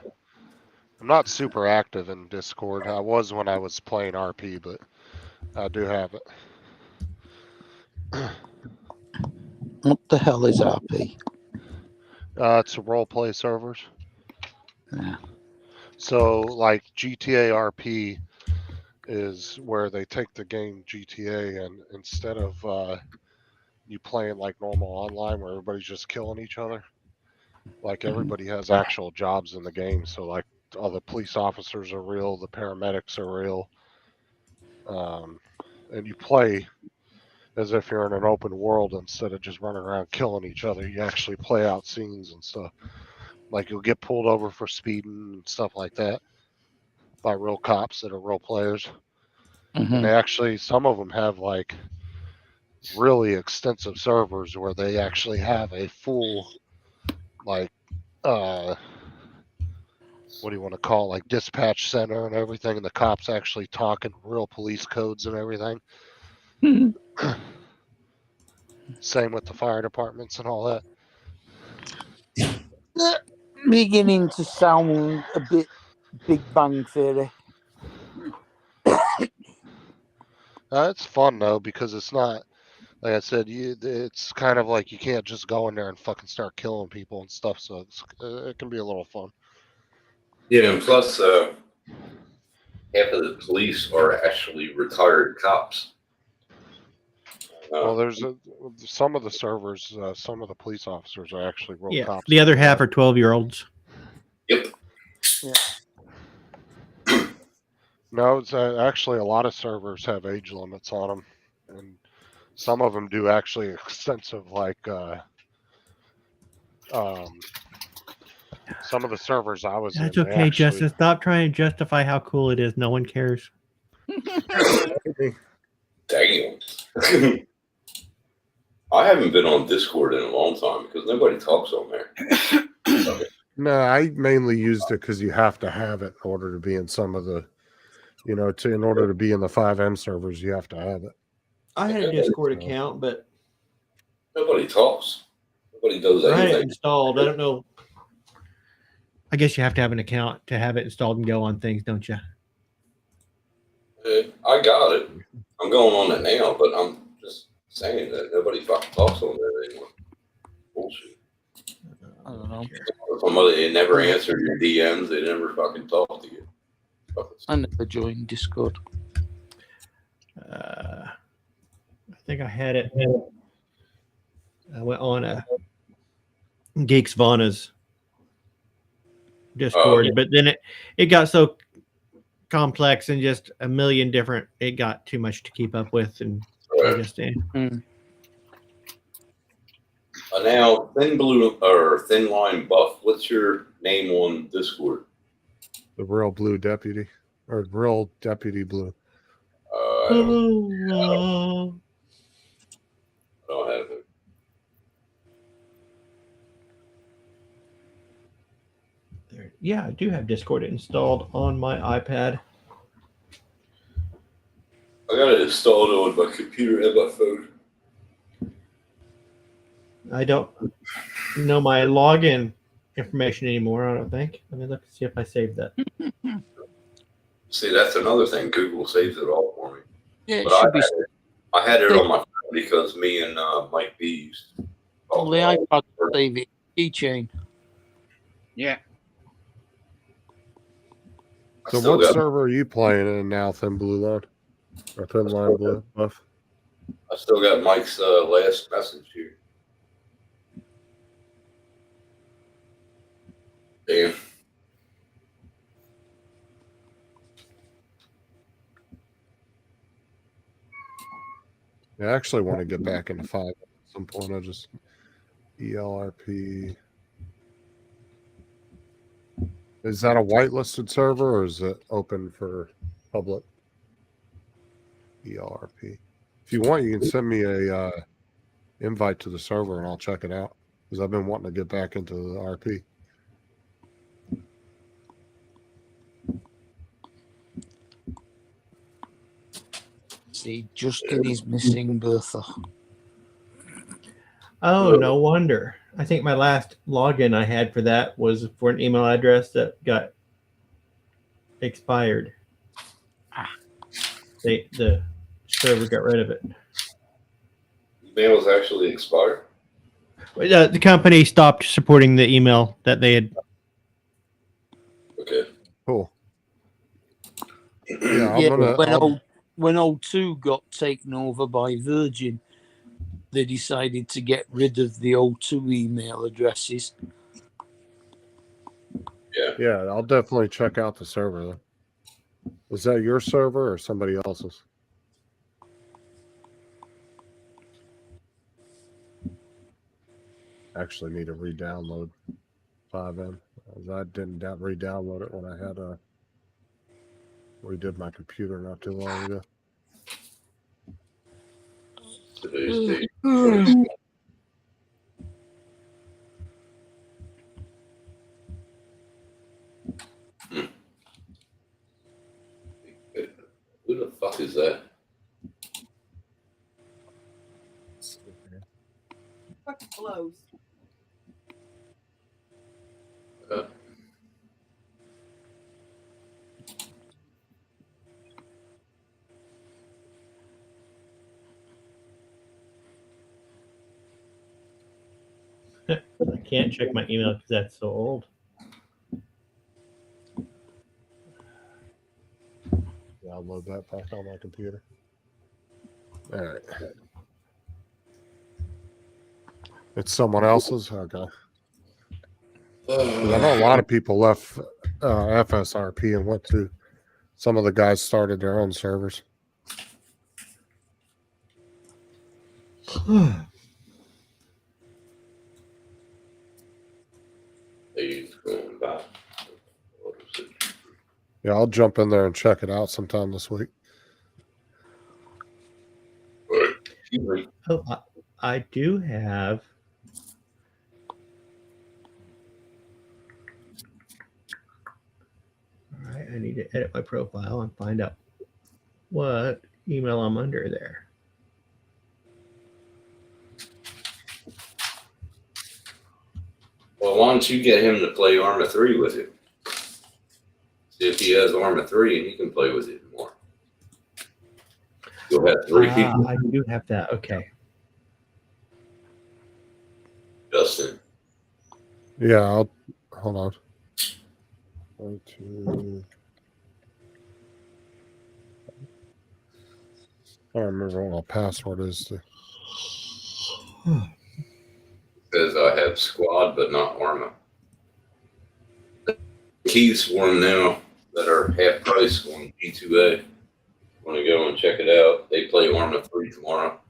Speaker 8: I'm not super active in Discord. I was when I was playing RP, but I do have it.
Speaker 6: What the hell is RP?
Speaker 8: It's a roleplay servers.
Speaker 6: Yeah.
Speaker 8: So, like GTA RP is where they take the game GTA and instead of you playing like normal online where everybody's just killing each other, like everybody has actual jobs in the game. So, like all the police officers are real, the paramedics are real, and you play as if you're in an open world instead of just running around killing each other. You actually play out scenes and stuff. Like you'll get pulled over for speeding and stuff like that by real cops that are real players. And they actually, some of them have like really extensive servers where they actually have a full, like, what do you want to call it? Like dispatch center and everything. And the cops actually talking real police codes and everything. Same with the fire departments and all that.
Speaker 6: Beginning to sound a bit Big Bang Theory.
Speaker 8: It's fun though because it's not, like I said, it's kind of like you can't just go in there and fucking start killing people and stuff. So it can be a little fun.
Speaker 3: Yeah, and plus, half of the police are actually retired cops.
Speaker 8: Well, there's some of the servers, some of the police officers are actually real
Speaker 9: Yeah,
Speaker 8: cops.
Speaker 9: the other half are 12-year-olds.
Speaker 3: Yep.
Speaker 6: Yeah.
Speaker 8: No, it's actually a lot of servers have age limits on them, and some of them do actually extensive, like some of the servers I was
Speaker 9: That's
Speaker 8: in.
Speaker 9: okay, Justin. Stop trying to justify how cool it is. No one cares.
Speaker 3: Damn. I haven't been on Discord in a long time because nobody talks on there.
Speaker 1: No, I mainly used it because you have to have it in order to be in some of the, in order to be in the 5M servers, you have to have it.
Speaker 9: I had a Discord account, but
Speaker 3: Nobody talks. Nobody does
Speaker 9: I had it
Speaker 3: anything.
Speaker 9: installed. I don't know. I guess you have to have an account to have it installed and go on things, don't you?
Speaker 3: I got it. I'm going on it now, but I'm just saying that nobody fucking talks on there anymore. Bullshit.
Speaker 6: I don't know.
Speaker 3: Somebody, they never answer your DMs. They never fucking talk to you.
Speaker 6: I never joined Discord.
Speaker 9: I think I had it. I went on a Geeks Vana's Discord, but then it got so complex and just a million different. It got too much to keep up with, and I just
Speaker 3: now, Thin Blue or Thin Line Buff. What's your name on Discord?
Speaker 1: The Real Blue Deputy or Real Deputy Blue.
Speaker 3: I don't have it.
Speaker 9: Yeah, I do have Discord installed on my iPad.
Speaker 3: I got it installed on my computer and my phone.
Speaker 9: I don't know my login information anymore. I don't think. Let me look and see if I saved that.
Speaker 3: See, that's another thing. Google saves it all for me.
Speaker 6: Yeah, it
Speaker 3: But
Speaker 6: should be.
Speaker 3: I had it on my phone because me and Mike B used to
Speaker 6: On the iPad, save it. Keychain.
Speaker 2: Yeah.
Speaker 1: So what server are you playing in now, Thin Blue Line? Or Thin Line Blue Buff?
Speaker 3: I still got Mike's last message here. Damn.
Speaker 1: I actually want to get back into 5 at some point. I just ELRP. Is that a whitelisted server or is it open for public? ELRP. If you want, you can send me a invite to the server and I'll check it out because I've been wanting to get back into the RP.
Speaker 6: See, Justin is missing Bertha.
Speaker 9: Oh, no wonder. I think my last login I had for that was for an email address that got expired. The server got rid of it.
Speaker 3: Email was actually expired.
Speaker 9: The company stopped supporting the email that they had.
Speaker 3: Okay.
Speaker 1: Cool. Yeah,
Speaker 6: Yeah, when O2 got taken over by Virgin, they decided to get rid of the O2 email addresses.
Speaker 1: Yeah, I'll definitely check out the server. Though. Was that your server or somebody else's? Actually, need to re-download 5M. I didn't re-download it when I had redid my computer not too long ago.
Speaker 3: Today's date. Who the fuck is that?
Speaker 5: Fucking blows.
Speaker 9: I can't check my email because that's so old.
Speaker 1: Yeah, I'll load that back on my computer. All right. It's someone else's? Okay. 'Cause I know a lot of people left FSRP and went to some of the guys started their own servers.
Speaker 3: He's going back. What is it?
Speaker 1: Yeah, I'll jump in there and check it out sometime this week.
Speaker 9: Oh, I do have. All right, I need to edit my profile and find out what email I'm under there.
Speaker 3: Well, why don't you get him to play Arma 3 with you? See if he has Arma 3 and he can play with you more. You'll have 3 people.
Speaker 9: I do have that. Okay.
Speaker 3: Justin.
Speaker 1: Yeah, I'll hold on. 1, 2. I don't remember what my password is.
Speaker 3: Says I have squad but not Arma. Keys for them now that are half price on G2A. Want to go and check it out? They play Arma 3 tomorrow.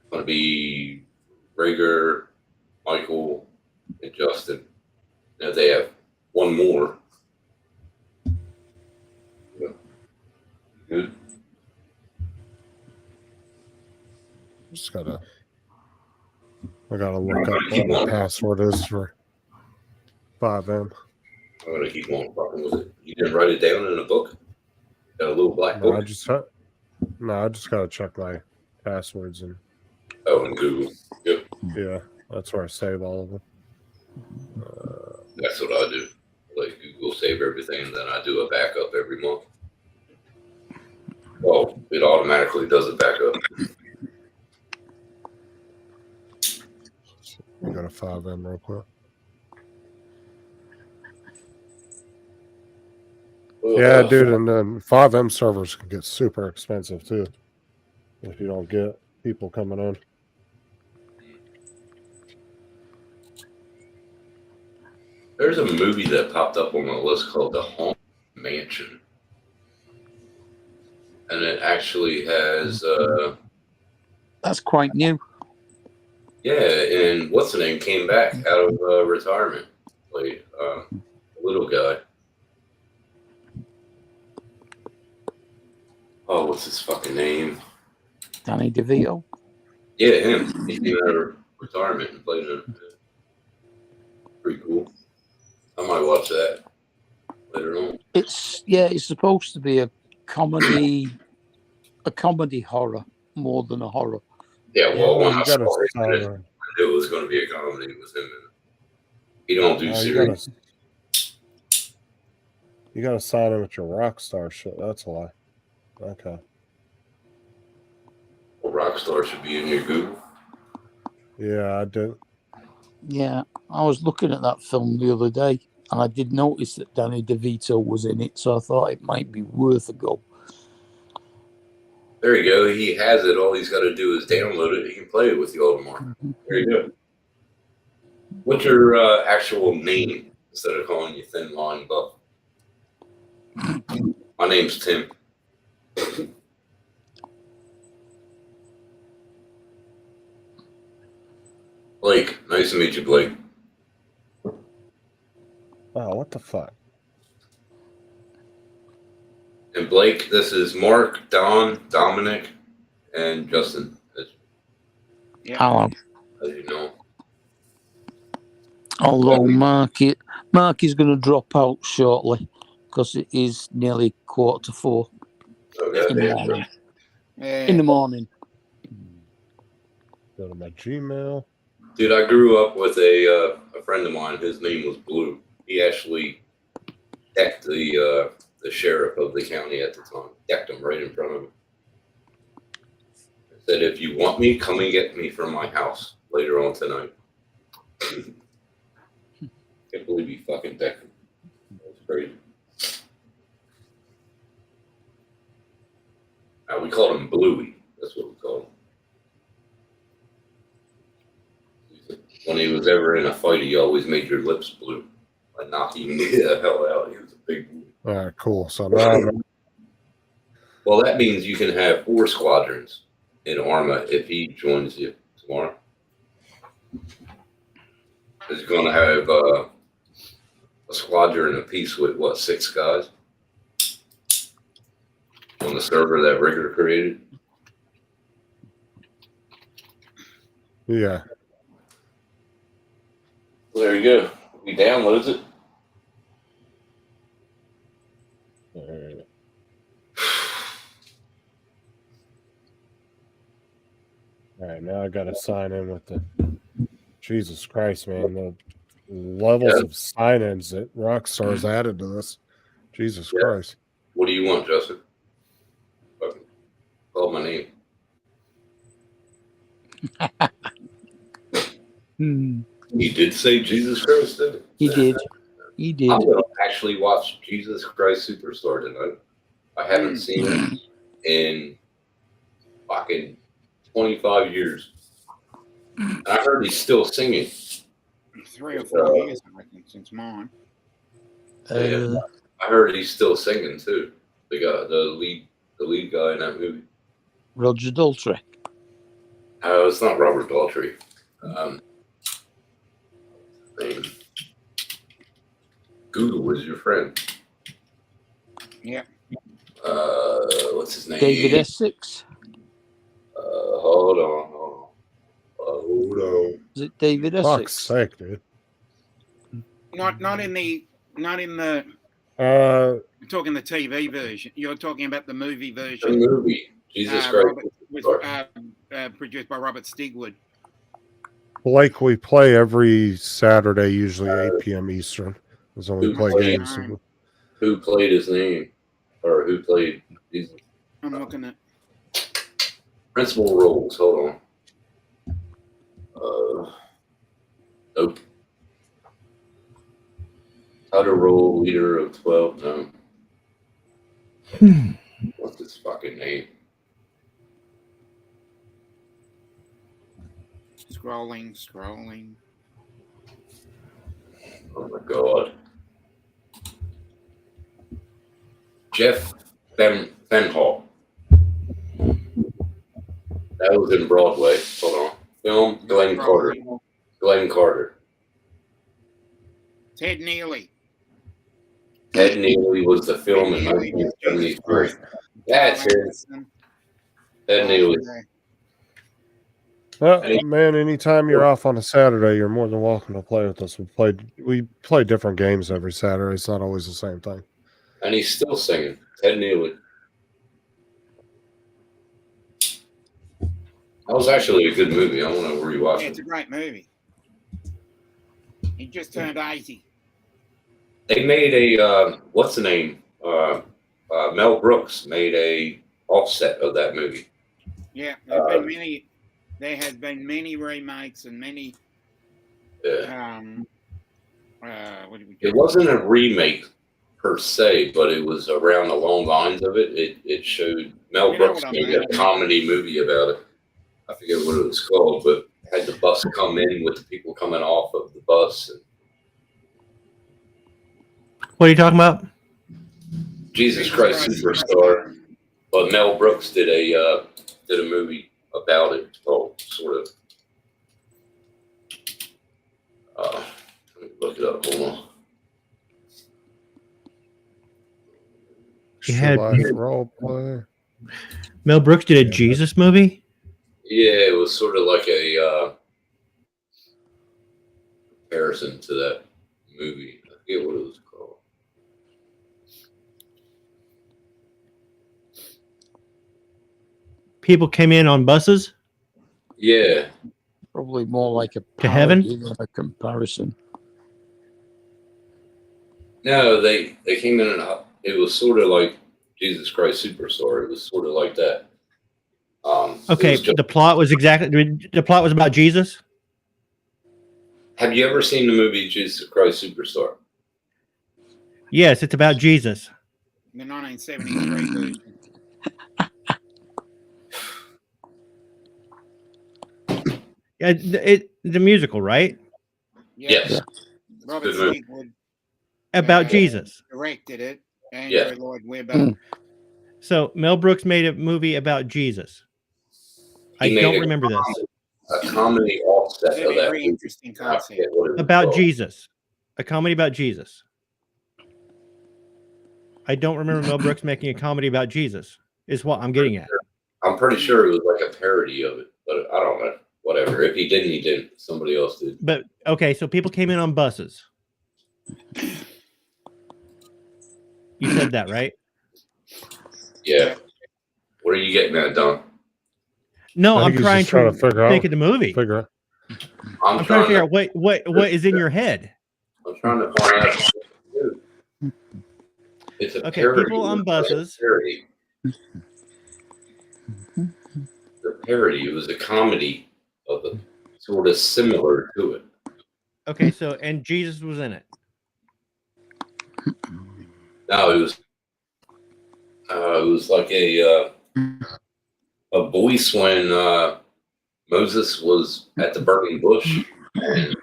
Speaker 3: Going to be Rager, Michael, and Justin. Now they have one more. Yeah. Good.
Speaker 1: I gotta look up what my password is for 5M.
Speaker 3: I'm gonna keep on fucking with it. You didn't write it down in a book? Got a little black
Speaker 1: No,
Speaker 3: book?
Speaker 1: I just gotta check my passwords and
Speaker 3: Oh, in Google. Yep.
Speaker 1: yeah, that's where I save all of them.
Speaker 3: That's what I do. Like Google save everything and then I do a backup every month. Oh, it automatically does a backup.
Speaker 1: I got a 5M real quick. Yeah, dude, and then 5M servers can get super expensive too. if you don't get people coming in.
Speaker 3: There's a movie that popped up on my list called The Haunted Mansion. And it actually has,
Speaker 6: That's quite new.
Speaker 3: yeah, and what's the name came back out of retirement. Played a little guy. Oh, what's his fucking name?
Speaker 6: Danny DeVito.
Speaker 3: Yeah, him. He came out of retirement and played it. Pretty cool. I might watch that later on.
Speaker 6: It's supposed to be a comedy horror more than a horror.
Speaker 3: Yeah, well, when I
Speaker 1: you
Speaker 3: saw
Speaker 1: gotta
Speaker 3: it, I
Speaker 1: sign
Speaker 3: knew it was going to be a comedy with him in it. He don't do
Speaker 1: you
Speaker 3: serious.
Speaker 1: gotta sign in with your rock star shit. That's why. Okay.
Speaker 3: Well, Rockstar should be in your Google.
Speaker 1: Yeah, I do.
Speaker 6: Yeah, I was looking at that film the other day, and I did notice that Danny DeVito was in it, so I thought it might be worth a go.
Speaker 3: There you go. He has it. All he's got to do is download it. He can play it with you all tomorrow. There you go. What's your actual name instead of calling you Thin Line Buff? My name's Tim. Blake. Nice to meet you, Blake.
Speaker 1: Oh, what the fuck?
Speaker 3: And Blake, this is Mark, Don, Dominic, and Justin.
Speaker 6: Hello.
Speaker 3: As you know.
Speaker 6: Although Mark is going to drop out shortly because it is nearly 4:15
Speaker 3: Okay.
Speaker 6: in the morning.
Speaker 2: Yeah.
Speaker 6: In the morning.
Speaker 1: Go to my Gmail.
Speaker 3: Dude, I grew up with a friend of mine. His name was Blue. He actually decked the sheriff of the county at the time. Decked him right in front of him. Said, if you want me, come and get me from my house later on tonight. Can't believe he fucking decked him. That's crazy. We called him Bluey. That's what we called him. When he was ever in a fight, he always made your lips blue by knocking the hell out. He was a big boy.
Speaker 1: All right, cool. So now
Speaker 3: Well, that means you can have 4 squadrons in Arma if he joins you tomorrow. He's going to have a squadron apiece with, 6 guys? On the server that Rigger created?
Speaker 1: yeah.
Speaker 3: Well, there you go. He downloads it.
Speaker 1: All right, now I got to sign in with the Jesus Christ, man. The levels of sign-ins that Rockstar's added to this. Jesus Christ.
Speaker 3: What do you want, Justin? Fucking call my name. He did say Jesus Christ, didn't he?
Speaker 6: He did. He did.
Speaker 3: I'm going to actually watch Jesus Christ Superstar tonight. I haven't seen it in fucking 25 years. And I heard he's still singing.
Speaker 2: 3 or 4 years, I reckon, since mine.
Speaker 3: I heard he's still singing too. The guy, the lead guy in that movie.
Speaker 6: Roger Daltrey.
Speaker 3: It's not Robert Daltrey. Google was your friend.
Speaker 2: Yeah.
Speaker 3: What's his name?
Speaker 6: David Essex.
Speaker 3: Hold on.
Speaker 6: Is it David
Speaker 1: Fuck's
Speaker 6: Essex?
Speaker 1: sake, dude.
Speaker 2: Not in the.
Speaker 1: Uh,
Speaker 2: You're talking the TV version. You're talking about the movie
Speaker 3: The
Speaker 2: version.
Speaker 3: movie. Jesus Christ.
Speaker 2: Produced by Robert Stigwood.
Speaker 1: Blake, we play every Saturday, usually 8 p.m. Eastern. Is when we
Speaker 3: Who
Speaker 1: play
Speaker 3: played?
Speaker 1: games.
Speaker 3: Who played his name? Or who played Jesus?
Speaker 2: I'm looking at.
Speaker 3: Principal roles. Hold on. Nope. Title role, leader of 12. No. What's his fucking name?
Speaker 2: Scrolling.
Speaker 3: Oh my god. Jeff Fenhall. That was in Broadway. Hold on. Film Glenn Carter. Glenn Carter.
Speaker 2: Ted Neely.
Speaker 3: Ted Neely was the film in 1973. That's it. Ted Neely.
Speaker 1: Man, anytime you're off on a Saturday, you're more than welcome to play with us. We play different games every Saturday. It's not always the same thing.
Speaker 3: And he's still singing. Ted Neely. That was actually a good movie. I want to rewatch
Speaker 2: Yeah,
Speaker 3: it.
Speaker 2: it's a great movie. He just turned 80.
Speaker 3: They made a what's the name? Mel Brooks made a offset of that movie.
Speaker 2: Yeah, there has been many remakes and many
Speaker 3: Yeah.
Speaker 2: what do we
Speaker 3: It wasn't a remake per se, but it was around the long lines of it. It showed Mel
Speaker 2: You know
Speaker 3: Brooks
Speaker 2: what I
Speaker 3: made
Speaker 2: mean.
Speaker 3: a comedy movie about it. I forget what it was called, but had the bus come in with the people coming off of the bus. And
Speaker 9: What are you talking about?
Speaker 3: Jesus Christ Superstar. But Mel Brooks did a movie about it called sort of. Let me look it up. Hold on.
Speaker 9: You had
Speaker 1: role play.
Speaker 9: Mel Brooks did a Jesus movie.
Speaker 3: Yeah, it was sort of like a comparison to that movie. I forget what it was called.
Speaker 9: People came in on buses.
Speaker 3: Yeah.
Speaker 6: Probably more like a
Speaker 9: To heaven?
Speaker 6: parody than a comparison.
Speaker 3: No, they came in and it was sort of like Jesus Christ Superstar. It was sort of like that.
Speaker 9: Okay, the plot was about Jesus.
Speaker 3: Have you ever seen the movie Jesus Christ Superstar?
Speaker 9: Yes, it's about Jesus.
Speaker 2: The 1973 version.
Speaker 9: Yeah, the musical, right?
Speaker 3: Yes.
Speaker 2: Robert
Speaker 3: Good movie.
Speaker 2: Stigwood
Speaker 9: About Jesus.
Speaker 2: directed it. Andrew
Speaker 3: Yeah.
Speaker 2: Lloyd Webber.
Speaker 9: So Mel Brooks made a movie about Jesus. I
Speaker 3: He made
Speaker 9: don't
Speaker 3: a
Speaker 9: remember this.
Speaker 3: A comedy offset
Speaker 2: Very,
Speaker 3: of that
Speaker 2: very
Speaker 3: movie.
Speaker 2: interesting
Speaker 3: I
Speaker 2: concept.
Speaker 3: forget what it was
Speaker 9: About
Speaker 3: called.
Speaker 9: Jesus. A comedy about Jesus. I don't remember Mel Brooks making a comedy about Jesus, is what I'm getting at.
Speaker 3: I'm pretty sure it was like a parody of it, but I don't know. Whatever. If he didn't, he didn't. Somebody else did.
Speaker 9: But okay, so people came in on buses. You said that, right?
Speaker 3: Yeah. What are you getting at, Don?
Speaker 9: No,
Speaker 1: I
Speaker 9: I'm
Speaker 1: think he's
Speaker 9: trying
Speaker 1: just trying
Speaker 9: to
Speaker 1: to figure
Speaker 9: think
Speaker 1: out.
Speaker 9: of the movie.
Speaker 1: Figure out.
Speaker 9: I'm trying to figure out what is in your head.
Speaker 3: I'm trying to find out. It's a
Speaker 9: Okay,
Speaker 3: parody.
Speaker 9: people on
Speaker 3: It was like a
Speaker 9: buses.
Speaker 3: parody. The parody. It was a comedy of the sort of similar to it.
Speaker 9: Okay, so and Jesus was in it.
Speaker 3: No, it was like a voice when Moses was at the burning bush. And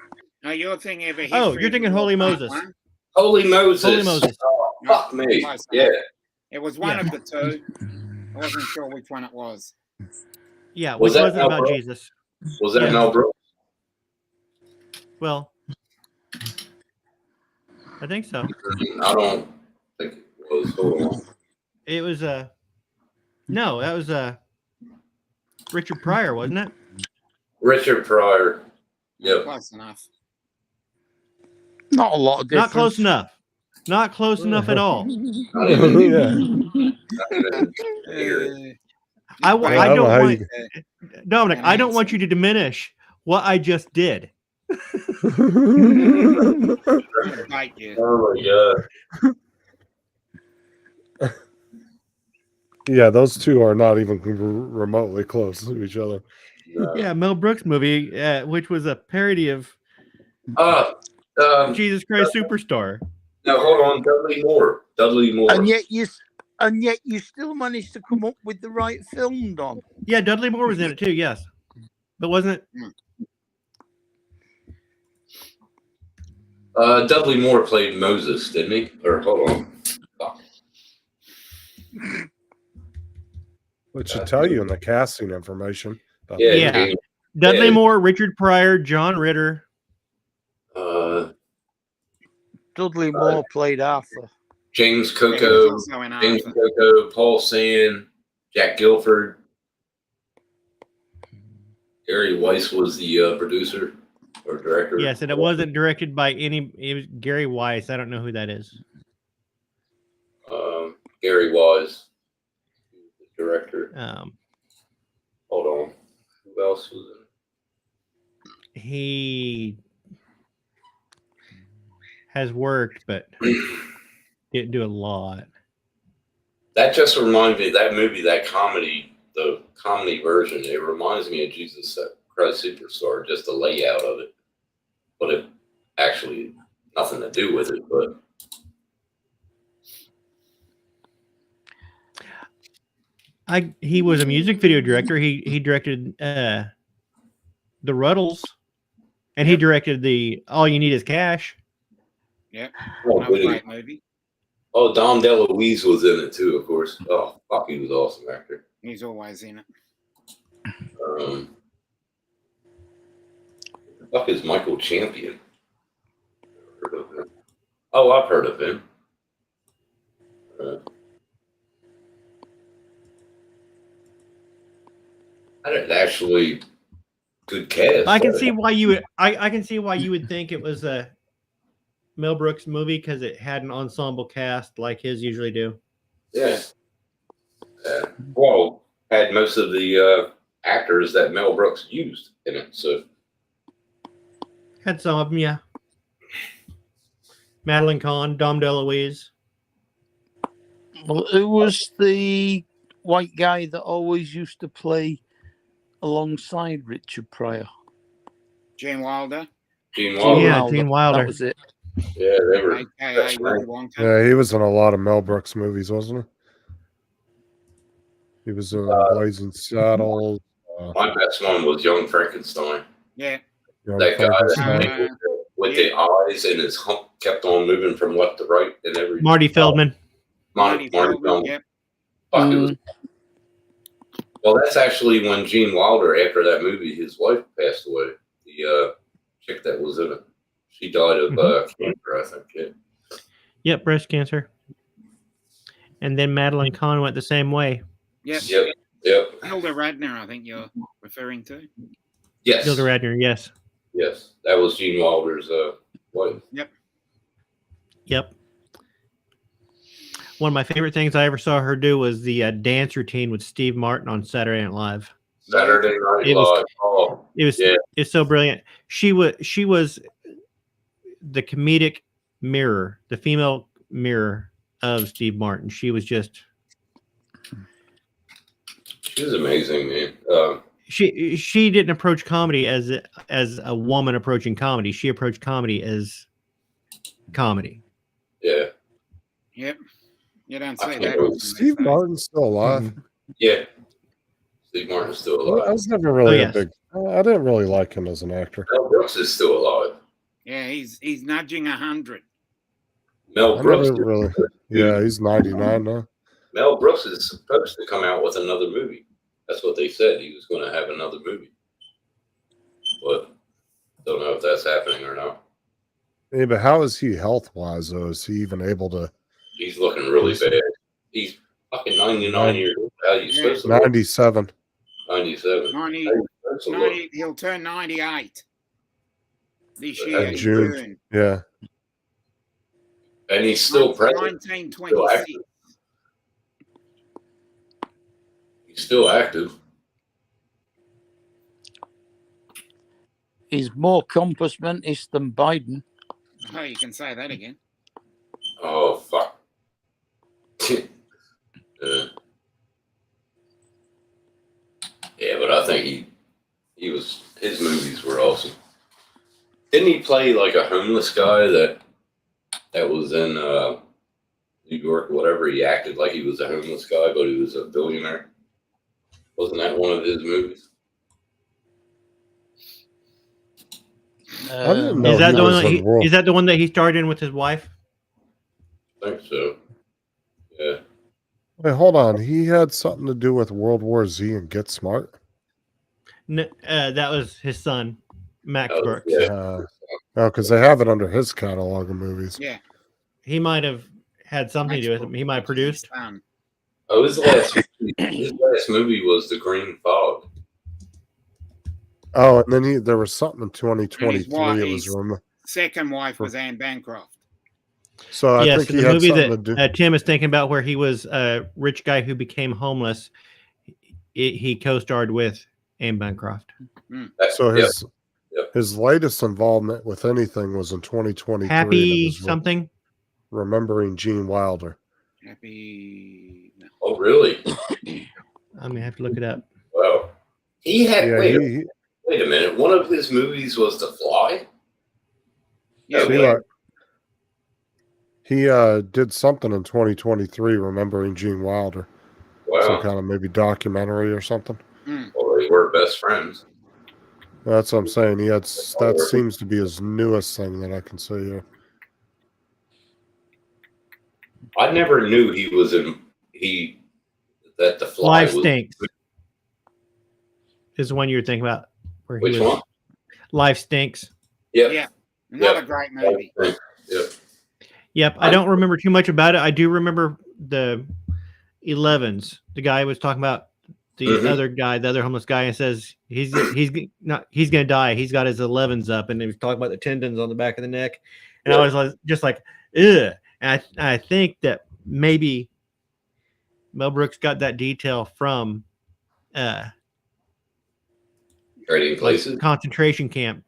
Speaker 2: Now you're thinking of a
Speaker 9: Oh,
Speaker 2: History
Speaker 9: you're
Speaker 2: of
Speaker 9: thinking
Speaker 2: the
Speaker 9: Holy
Speaker 2: World Part
Speaker 9: Moses.
Speaker 2: One.
Speaker 3: Holy Moses.
Speaker 9: Holy Moses.
Speaker 3: Oh, fuck me.
Speaker 2: Close
Speaker 3: Yeah.
Speaker 2: enough. It was one
Speaker 9: Yeah.
Speaker 2: of the two. I wasn't sure which one it was.
Speaker 9: Yeah,
Speaker 3: Was
Speaker 9: which
Speaker 3: that
Speaker 9: wasn't
Speaker 3: Mel
Speaker 9: about
Speaker 3: Brooks?
Speaker 9: Jesus.
Speaker 3: Was that
Speaker 9: Yeah.
Speaker 3: Mel Brooks?
Speaker 9: Well, I think so.
Speaker 3: I don't think it was. Hold on.
Speaker 9: It was no, that was Richard Pryor, wasn't it?
Speaker 3: Richard Pryor. Yep.
Speaker 2: Close enough.
Speaker 6: Not a lot of difference.
Speaker 9: Not close enough. Not close enough at all.
Speaker 3: Not even,
Speaker 1: Yeah.
Speaker 3: not even near.
Speaker 9: I
Speaker 1: I
Speaker 9: don't
Speaker 1: don't know how
Speaker 9: want
Speaker 1: you-
Speaker 9: Dominic, I don't want you to diminish what I just did.
Speaker 2: Bite you.
Speaker 3: Oh my god.
Speaker 1: Yeah, those two are not even remotely close to each other.
Speaker 3: No.
Speaker 9: Yeah, Mel Brooks movie, which was a parody of
Speaker 3: Um,
Speaker 9: Jesus Christ Superstar.
Speaker 3: no, hold on. Dudley Moore. Dudley Moore.
Speaker 6: And yet you still managed to come up with the right film, Don.
Speaker 9: Yeah, Dudley Moore was in it too. Yes, but wasn't it?
Speaker 3: Dudley Moore played Moses, didn't he? Or hold on.
Speaker 1: What should tell you in the casting information.
Speaker 3: Yeah.
Speaker 9: Yeah.
Speaker 3: James,
Speaker 9: Dudley
Speaker 3: Yeah.
Speaker 9: Moore, Richard Pryor, John Ritter.
Speaker 6: Dudley Moore played Arthur.
Speaker 3: James
Speaker 2: Yeah, he was
Speaker 3: Coco,
Speaker 2: also in
Speaker 3: James
Speaker 2: Arthur.
Speaker 3: Coco, Paul Sand, Jack Guilford. Gary Weiss was the producer or director.
Speaker 9: Yes, and it wasn't directed by any. It was Gary Weiss. I don't know who that is.
Speaker 3: Gary Weiss, the director. Hold on. Who else was
Speaker 9: He has worked, but didn't do a lot.
Speaker 3: That just reminds me, that movie, that comedy, the comedy version, it reminds me of Jesus Christ Superstar, just the layout of it. But it actually nothing to do with it. But
Speaker 9: He was a music video director. He directed the Ruddles, and he directed the All You Need Is Cash.
Speaker 2: Yep.
Speaker 3: oh,
Speaker 2: Another
Speaker 3: really?
Speaker 2: great movie.
Speaker 3: Oh, Dom DeLuise was in it too, of course. Oh, fuck, he was an awesome actor.
Speaker 2: He's always in it.
Speaker 3: The fuck is Michael Champion? Heard of him? Oh, I've heard of him. I didn't actually good cast.
Speaker 9: I can see why you would. I can see why you would think it was a Mel Brooks movie because it had an ensemble cast like his usually do.
Speaker 3: Yeah. Well, had most of the actors that Mel Brooks used in it. So
Speaker 9: Had some of them, yeah. Madeline Kahn, Dom DeLuise.
Speaker 6: Well, who was the white guy that always used to play alongside Richard Pryor?
Speaker 2: Gene Wilder.
Speaker 3: Gene Wilder.
Speaker 9: Yeah, Gene Wilder.
Speaker 6: That was it.
Speaker 3: Yeah, they were.
Speaker 2: AKA
Speaker 3: That's
Speaker 2: Willy
Speaker 3: right.
Speaker 2: Wonka.
Speaker 1: Yeah, he was in a lot of Mel Brooks movies, wasn't he? He was in Blazing Saddles.
Speaker 3: My best one was Young Frankenstein.
Speaker 2: Yeah.
Speaker 1: Young
Speaker 3: That guy
Speaker 1: Frankenstein.
Speaker 3: with the eyes and his hump kept on moving from left to right and every.
Speaker 9: Marty Feldman.
Speaker 3: Marty Feldman.
Speaker 2: Yep.
Speaker 3: Fuck, it was. Well, that's actually when Gene Wilder, after that movie, his wife passed away. The chick that was in it, she died of cancer, I think. Yeah.
Speaker 9: Yep, breast cancer. And then Madeline Kahn went the same way.
Speaker 2: Yep.
Speaker 3: Yep.
Speaker 2: Hilda Radner, I think you're referring to.
Speaker 3: Yes.
Speaker 9: Gilda Radner, yes.
Speaker 3: Yes, that was Gene Wilder's wife.
Speaker 9: Yep. One of my favorite things I ever saw her do was the dance routine with Steve Martin on Saturday Night Live.
Speaker 3: Saturday Night
Speaker 9: It was-
Speaker 3: Live. Oh,
Speaker 9: It's so brilliant. She was the comedic mirror, the female mirror of Steve Martin. She was just
Speaker 3: she was amazing, man.
Speaker 9: she didn't approach comedy as a woman approaching comedy. She approached comedy as comedy.
Speaker 3: Yeah.
Speaker 2: Yep. You don't
Speaker 3: I
Speaker 2: say
Speaker 3: can't
Speaker 2: that.
Speaker 3: believe
Speaker 2: often these
Speaker 1: Steve
Speaker 2: days.
Speaker 1: Martin's still alive.
Speaker 3: Yeah. Steve Martin's still
Speaker 1: I
Speaker 3: alive.
Speaker 1: was never really
Speaker 9: yes.
Speaker 1: a big. I didn't really like him as an actor.
Speaker 3: Mel Brooks is still alive.
Speaker 2: Yeah, he's nudging 100.
Speaker 3: Mel
Speaker 1: I
Speaker 3: Brooks.
Speaker 1: never really. Yeah, he's 99 now.
Speaker 3: Mel Brooks is supposed to come out with another movie. That's what they said. He was going to have another movie. But don't know if that's happening or not.
Speaker 1: Yeah, but how is he health wise though? Is he even able to?
Speaker 3: He's looking really bad. He's fucking 99 years old. How you supposed to look?
Speaker 1: 97.
Speaker 3: 97.
Speaker 2: 90,
Speaker 3: How you supposed to look?
Speaker 2: 90, he'll turn 98 this
Speaker 3: In
Speaker 2: year. in
Speaker 1: June. Yeah.
Speaker 3: And he's still present.
Speaker 2: 1926.
Speaker 3: He's still active.
Speaker 6: He's more compass mentis than Biden.
Speaker 2: Oh, you can say that again.
Speaker 3: Oh, fuck. Yeah, but I think his movies were awesome. Didn't he play like a homeless guy that was in New York, whatever? He acted like he was a homeless guy, but he was a billionaire. Wasn't that one of his movies?
Speaker 1: I didn't know
Speaker 9: Is that
Speaker 1: he
Speaker 9: the one
Speaker 1: was
Speaker 9: that
Speaker 1: in World.
Speaker 9: is that the one that he starred in with his wife?
Speaker 3: I think so. Yeah.
Speaker 1: Wait, hold on. He had something to do with World War Z and Get Smart.
Speaker 9: That was his son, Max
Speaker 3: Oh,
Speaker 9: Brooks.
Speaker 3: yeah.
Speaker 1: Oh, because they have it under his catalog of movies.
Speaker 2: Yeah.
Speaker 9: He might have had something to do with it. He might have produced.
Speaker 3: Oh, his last movie was The Green Fog.
Speaker 1: Oh, and then there was something in 2023.
Speaker 2: wife-
Speaker 1: It was
Speaker 2: his- Second wife was Anne Bancroft.
Speaker 1: so I
Speaker 9: Yes,
Speaker 1: think
Speaker 9: in
Speaker 1: he
Speaker 9: the
Speaker 1: had
Speaker 9: movie
Speaker 1: something to do.
Speaker 9: that Tim is thinking about, where he was a rich guy who became homeless, he co-starred with Anne Bancroft.
Speaker 1: So
Speaker 3: Yep.
Speaker 1: his latest involvement with anything was in 2023. and it
Speaker 9: Happy
Speaker 1: was
Speaker 9: something.
Speaker 1: Remembering Gene Wilder.
Speaker 2: Happy. No.
Speaker 3: Oh, really?
Speaker 9: I'm gonna have to look it up.
Speaker 3: Wow. He had.
Speaker 1: Yeah,
Speaker 3: Wait a minute. One of his movies was The Fly.
Speaker 2: Yeah,
Speaker 1: see what? He did something in 2023, remembering Gene Wilder.
Speaker 3: Wow.
Speaker 1: Some kind of maybe documentary or something.
Speaker 3: Well, they were best friends.
Speaker 1: That's what I'm saying. That seems to be his newest thing that I can see here.
Speaker 3: I never knew he was that The Fly
Speaker 9: Life
Speaker 3: was.
Speaker 9: Stinks is the one you were thinking about. Where
Speaker 3: Which
Speaker 9: he was,
Speaker 3: one?
Speaker 9: Life Stinks.
Speaker 3: Yep.
Speaker 2: Yeah. Another great movie.
Speaker 3: Yep.
Speaker 9: Yep, I don't remember too much about it. I do remember the 11s. The guy was talking about the other guy, the other homeless guy, and says he's gonna die. He's got his 11s up, and he was talking about the tendons on the back of the neck. And I was just like, ugh. And I think that maybe Mel Brooks got that detail from
Speaker 3: Trading Places.
Speaker 9: concentration camp.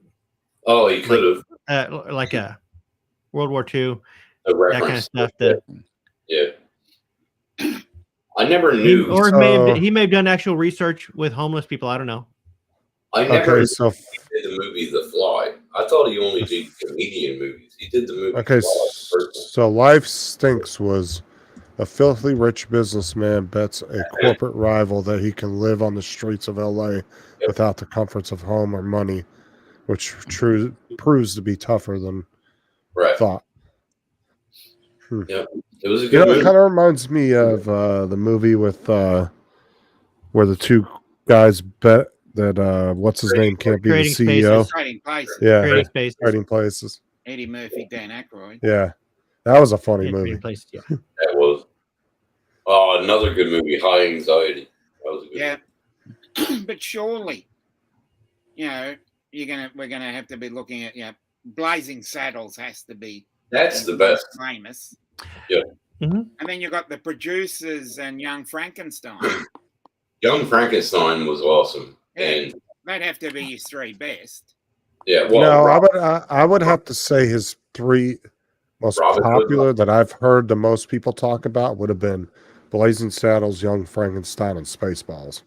Speaker 3: Oh, he could have.
Speaker 9: Like a World War II,
Speaker 3: A
Speaker 9: that kind of
Speaker 3: reference.
Speaker 9: stuff.
Speaker 3: Yeah. I never knew.
Speaker 9: He may have done actual research with homeless people. I don't know.
Speaker 3: I never
Speaker 1: Okay,
Speaker 3: knew
Speaker 1: so
Speaker 3: he did the movie The Fly. I thought he only did comedian movies. He did the movie.
Speaker 1: okay,
Speaker 3: Fly first.
Speaker 1: so Life Stinks was a filthy rich businessman bets a corporate rival that he can live on the streets of LA without the comforts of home or money, which proves to be tougher than thought.
Speaker 3: Yeah, it was a
Speaker 1: You
Speaker 3: good
Speaker 1: know,
Speaker 3: movie.
Speaker 1: it kind of reminds me of the movie with where the two guys bet that what's his name can't be the
Speaker 9: Trading
Speaker 1: CEO.
Speaker 9: Spaces.
Speaker 2: Trading Places.
Speaker 1: Yeah,
Speaker 9: Trading Spaces.
Speaker 1: Trading Places.
Speaker 2: Eddie Murphy, Dan Aykroyd.
Speaker 1: Yeah, that was a funny
Speaker 9: Yeah,
Speaker 1: movie.
Speaker 9: Trading Places, yeah.
Speaker 3: That was. Oh, another good movie, High Anxiety. That was a good movie.
Speaker 2: But surely, we're gonna have to be looking at Blazing Saddles has to be.
Speaker 3: That's the best.
Speaker 2: Famous.
Speaker 3: Yeah.
Speaker 2: And then you got The Producers and Young Frankenstein.
Speaker 3: Young Frankenstein was awesome.
Speaker 2: Yeah,
Speaker 3: And
Speaker 2: they'd have to be his three best.
Speaker 3: yeah, well,
Speaker 1: No, I would have to say his three most
Speaker 3: Robin Hood.
Speaker 1: popular that I've heard the most people talk about would have been Blazing Saddles, Young Frankenstein, and Spaceballs.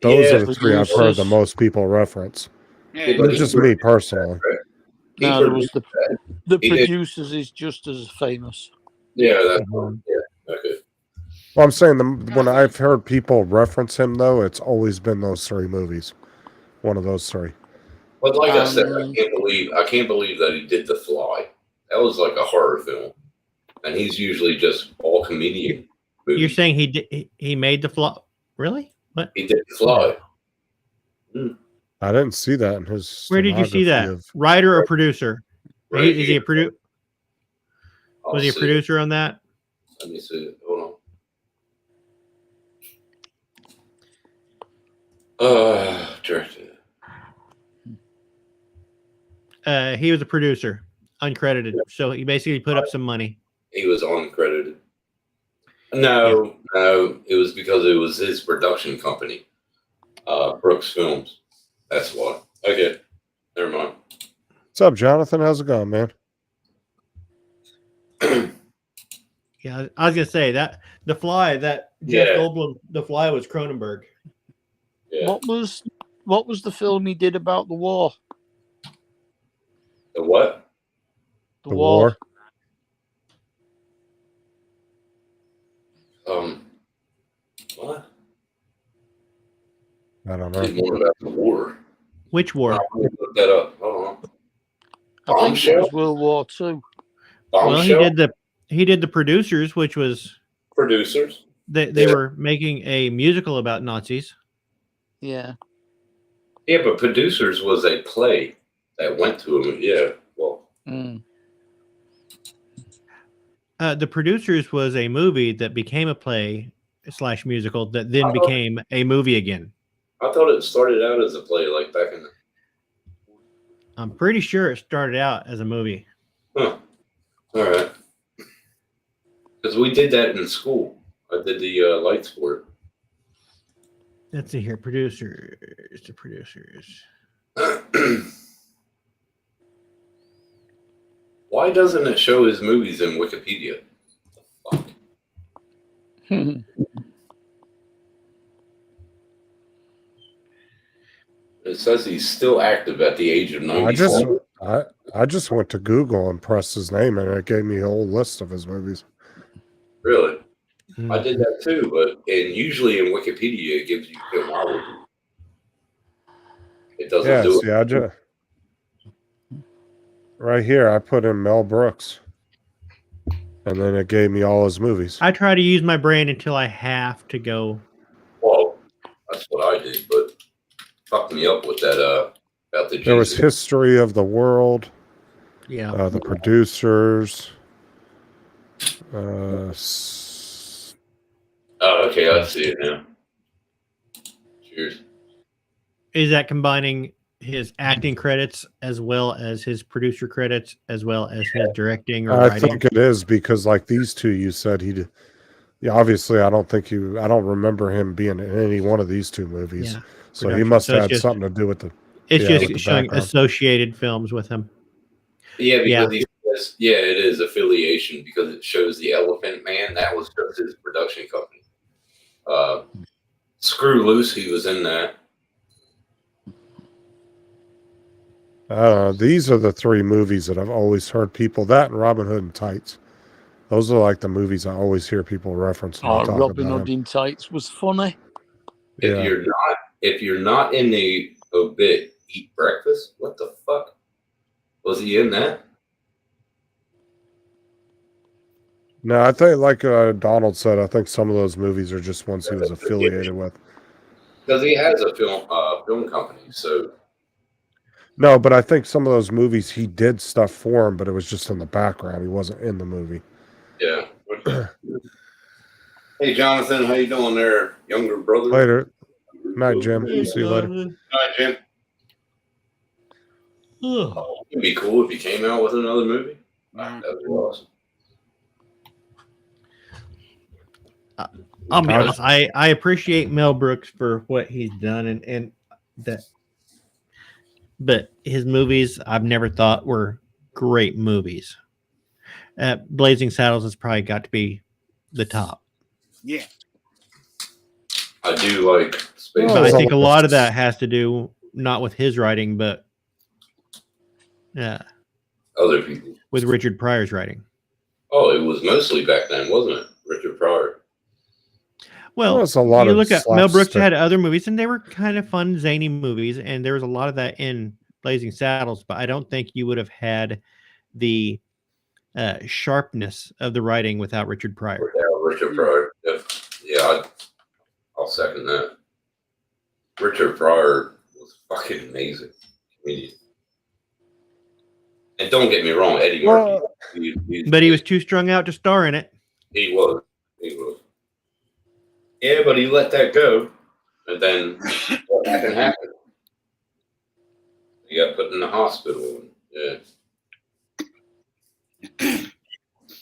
Speaker 1: Those are the three I've heard the most people reference.
Speaker 2: Yeah,
Speaker 1: But it's just me personally.
Speaker 6: No, there was the
Speaker 3: He did.
Speaker 6: Producers is just as famous.
Speaker 3: Yeah, that's okay.
Speaker 1: Well, I'm saying when I've heard people reference him, though, it's always been those three movies. One of those three.
Speaker 3: But like I said, I can't believe that he did The Fly. That was like a horror film, and he's usually just all comedian movies.
Speaker 9: You're saying he made The Fly? Really? What?
Speaker 3: He did The Fly.
Speaker 1: I didn't see that in his.
Speaker 9: Where did you see that?
Speaker 1: filmography of-
Speaker 9: Writer or producer?
Speaker 3: Right
Speaker 9: Is he a
Speaker 3: here.
Speaker 9: producer?
Speaker 3: I'll
Speaker 9: Was he a
Speaker 3: see.
Speaker 9: producer on that?
Speaker 3: Let me see. Hold on. Director.
Speaker 9: He was a producer, uncredited. So he basically put up some money.
Speaker 3: He was uncredited. No, it was because it was his production company, Brooks Films. That's why. Okay, never mind.
Speaker 1: What's up, Jonathan? How's it going, man?
Speaker 9: Yeah, I was gonna say that The Fly, that Jeff Goldblum, The Fly was Cronenberg.
Speaker 3: Yeah.
Speaker 6: What was the film he did about the war?
Speaker 3: The what?
Speaker 6: The war.
Speaker 3: What?
Speaker 1: I don't
Speaker 3: Did
Speaker 1: know.
Speaker 3: more about the war.
Speaker 9: Which war?
Speaker 3: I'm gonna look that up. Hold on.
Speaker 6: I think it
Speaker 3: Bombshell?
Speaker 6: was World War II.
Speaker 9: Well, he
Speaker 3: Bombshell?
Speaker 9: did the Producers, which was
Speaker 3: Producers?
Speaker 9: they
Speaker 3: Yeah.
Speaker 9: were making a musical about Nazis.
Speaker 6: Yeah.
Speaker 3: Yeah, but Producers was a play that went to him. Yeah, well,
Speaker 6: Mm.
Speaker 9: The Producers was a movie that became a play / musical that then became a movie again.
Speaker 3: I thought it started out as a play, like back in the.
Speaker 9: I'm pretty sure it started out as a movie.
Speaker 3: Huh. All right. Because we did that in school. I did the lights for it.
Speaker 9: Let's see here. Producers. The Producers.
Speaker 3: Why doesn't it show his movies in Wikipedia? Fuck. It says he's still active at the age of 94.
Speaker 1: I just went to Google and pressed his name, and it gave me a whole list of his movies.
Speaker 3: Really?
Speaker 9: Hmm.
Speaker 3: I did that too, and usually in Wikipedia it gives you filmography. It doesn't
Speaker 1: Yeah,
Speaker 3: do
Speaker 1: see, I just right here I put in Mel Brooks, and then it gave me all his movies.
Speaker 9: I try to use my brain until I have to go.
Speaker 3: Well, that's what I did, but fucked me up with that about the
Speaker 1: There was
Speaker 3: Jesus.
Speaker 1: History of the World,
Speaker 9: Yeah.
Speaker 1: The Producers.
Speaker 3: Oh, okay, I see it now. Cheers.
Speaker 9: Is that combining his acting credits as well as his producer credits as well as his directing or
Speaker 1: I
Speaker 9: writing?
Speaker 1: think it is because, like these two, you said he did. Yeah, obviously, I don't remember him being in any one of these two movies.
Speaker 9: Yeah.
Speaker 1: So he
Speaker 9: Production.
Speaker 1: must
Speaker 9: So
Speaker 1: have
Speaker 9: it's
Speaker 1: had
Speaker 9: just-
Speaker 1: something to do with the.
Speaker 9: It's
Speaker 1: Yeah, with
Speaker 9: just
Speaker 1: the
Speaker 9: showing
Speaker 1: background.
Speaker 9: associated films with him.
Speaker 3: Yeah,
Speaker 9: Yeah.
Speaker 3: because he says, yeah, it is affiliation because it shows the Elephant Man. That was just his production company. Screw Loose, he was in that.
Speaker 1: These are the three movies that I've always heard people. That and Robin Hood and Tights. Those are like the movies I always hear people reference. When
Speaker 6: Oh,
Speaker 1: they talk
Speaker 6: Robin
Speaker 1: about
Speaker 6: Hood
Speaker 1: him.
Speaker 6: in Tights was funny.
Speaker 3: If you're not in the obit, Eat Breakfast. What the fuck? Was he in that?
Speaker 1: No, I think like Donald said, I think some of those movies are just ones he was affiliated with.
Speaker 3: Because he has a film company. So
Speaker 1: No, but I think some of those movies he did stuff for him, but it was just in the background. He wasn't in the movie.
Speaker 3: yeah. Hey Jonathan, how you doing there, younger brother?
Speaker 1: Later. Night, Jim. See you later.
Speaker 3: Hi, Jim. Oh, it'd be cool if he came out with another movie. That would be awesome.
Speaker 9: I'll be honest. I appreciate Mel Brooks for what he's done and that, but his movies I've never thought were great movies. Blazing Saddles has probably got to be the top.
Speaker 2: Yeah.
Speaker 3: I do like Space.
Speaker 9: But I think a lot of that has to do not with his writing, but
Speaker 3: Other people.
Speaker 9: with Richard Pryor's writing.
Speaker 3: Oh, it was mostly back then, wasn't it? Richard Pryor.
Speaker 9: Well,
Speaker 1: it's a lot
Speaker 9: you
Speaker 1: of
Speaker 9: look at Mel Brooks
Speaker 1: slapstick.
Speaker 9: had other movies, and they were kind of fun, zany movies, and there was a lot of that in Blazing Saddles. But I don't think you would have had the sharpness of the writing without Richard Pryor.
Speaker 3: Without Richard Pryor. Yeah, I'll second that. Richard Pryor was fucking amazing comedian. And don't get me wrong, Eddie Murphy.
Speaker 9: But he was too strung out to star in it.
Speaker 3: He was. Yeah, but he let that go, and then what happened? He got put in the hospital. Yeah.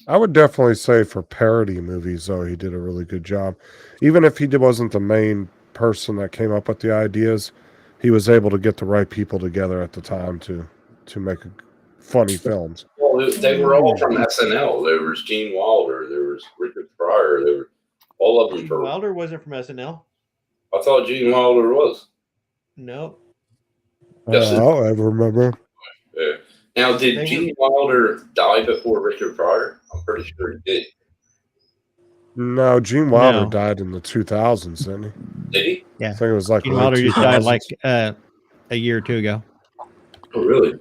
Speaker 1: I would definitely say for parody movies, though, he did a really good job. Even if he wasn't the main person that came up with the ideas, he was able to get the right people together at the time to make funny films.
Speaker 3: Well, they were all from SNL. There was Gene Wilder. There was Richard Pryor. There were all of them.
Speaker 9: Gene Wilder wasn't from SNL.
Speaker 3: I thought Gene Wilder was.
Speaker 9: No.
Speaker 1: I'll ever remember.
Speaker 3: Yeah. Now, did Gene Wilder die before Richard Pryor? I'm pretty sure he did.
Speaker 1: No, Gene Wilder
Speaker 9: No.
Speaker 1: died in the 2000s, didn't he?
Speaker 3: Did he?
Speaker 9: Yeah.
Speaker 1: I think it was like
Speaker 9: Gene
Speaker 1: late
Speaker 9: Wilder just died
Speaker 1: 2000s.
Speaker 9: like a year or two ago.
Speaker 3: Oh, really?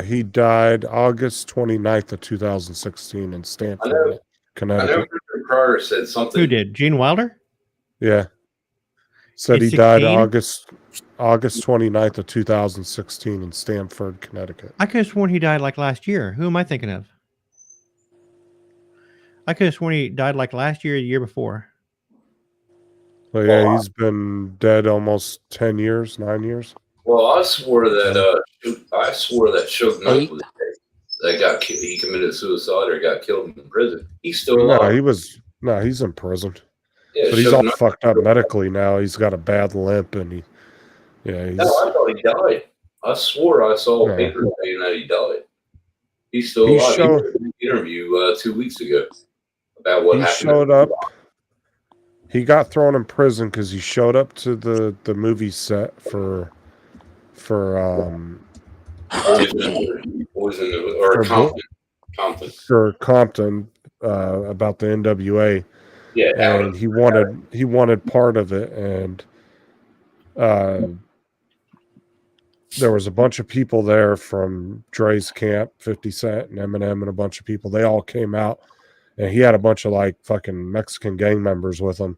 Speaker 1: He died August 29th of 2016 in Stanford,
Speaker 3: I know
Speaker 1: Connecticut.
Speaker 3: Richard Pryor said something.
Speaker 9: Who did? Gene Wilder?
Speaker 1: Yeah. Said
Speaker 9: In
Speaker 1: he died
Speaker 9: 16?
Speaker 1: August 29th of 2016 in Stanford, Connecticut.
Speaker 9: I could have sworn he died like last year. Who am I thinking of? I could have sworn he died like last year or the year before.
Speaker 1: So yeah, he's been dead almost 10 years, 9 years.
Speaker 3: Well, I swore that Suge Knight was dead. He committed suicide or got killed in prison. He's still alive.
Speaker 1: He's in prison.
Speaker 3: Yeah,
Speaker 1: But he's
Speaker 3: Suge
Speaker 1: all
Speaker 3: Knight-
Speaker 1: fucked up medically now. He's got a bad limp and he's
Speaker 3: No, I thought he died. I swore I saw
Speaker 1: No.
Speaker 3: papers saying that he died. He's still
Speaker 1: He
Speaker 3: alive.
Speaker 1: showed-
Speaker 3: He did an interview 2 weeks ago about what
Speaker 1: he
Speaker 3: happened.
Speaker 1: showed up. He got thrown in prison because he showed up to the movie set for Compton about the NWA.
Speaker 3: Yeah,
Speaker 1: and he wanted part of it, and there was a bunch of people there from Dre's camp, 50 Cent and Eminem and a bunch of people. They all came out, and he had a bunch of like fucking Mexican gang members with him.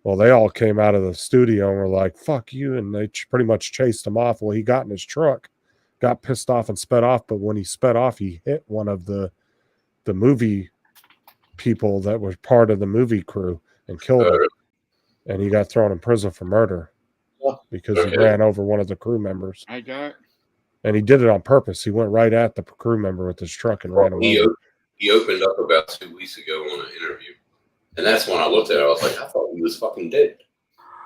Speaker 1: Well, they all came out of the studio and were like, fuck you, and they pretty much chased him off. Well, he got in his truck, got pissed off and sped off, but when he sped off, he hit one of the movie people that were part of the movie crew and killed him. And he got thrown in prison for murder because he ran over one of the crew members.
Speaker 2: I got.
Speaker 1: And he did it on purpose. He went right at the crew member with his truck and ran away.
Speaker 3: He opened up about 2 weeks ago on an interview. And that's when I looked at it. I was like, I thought he was fucking dead.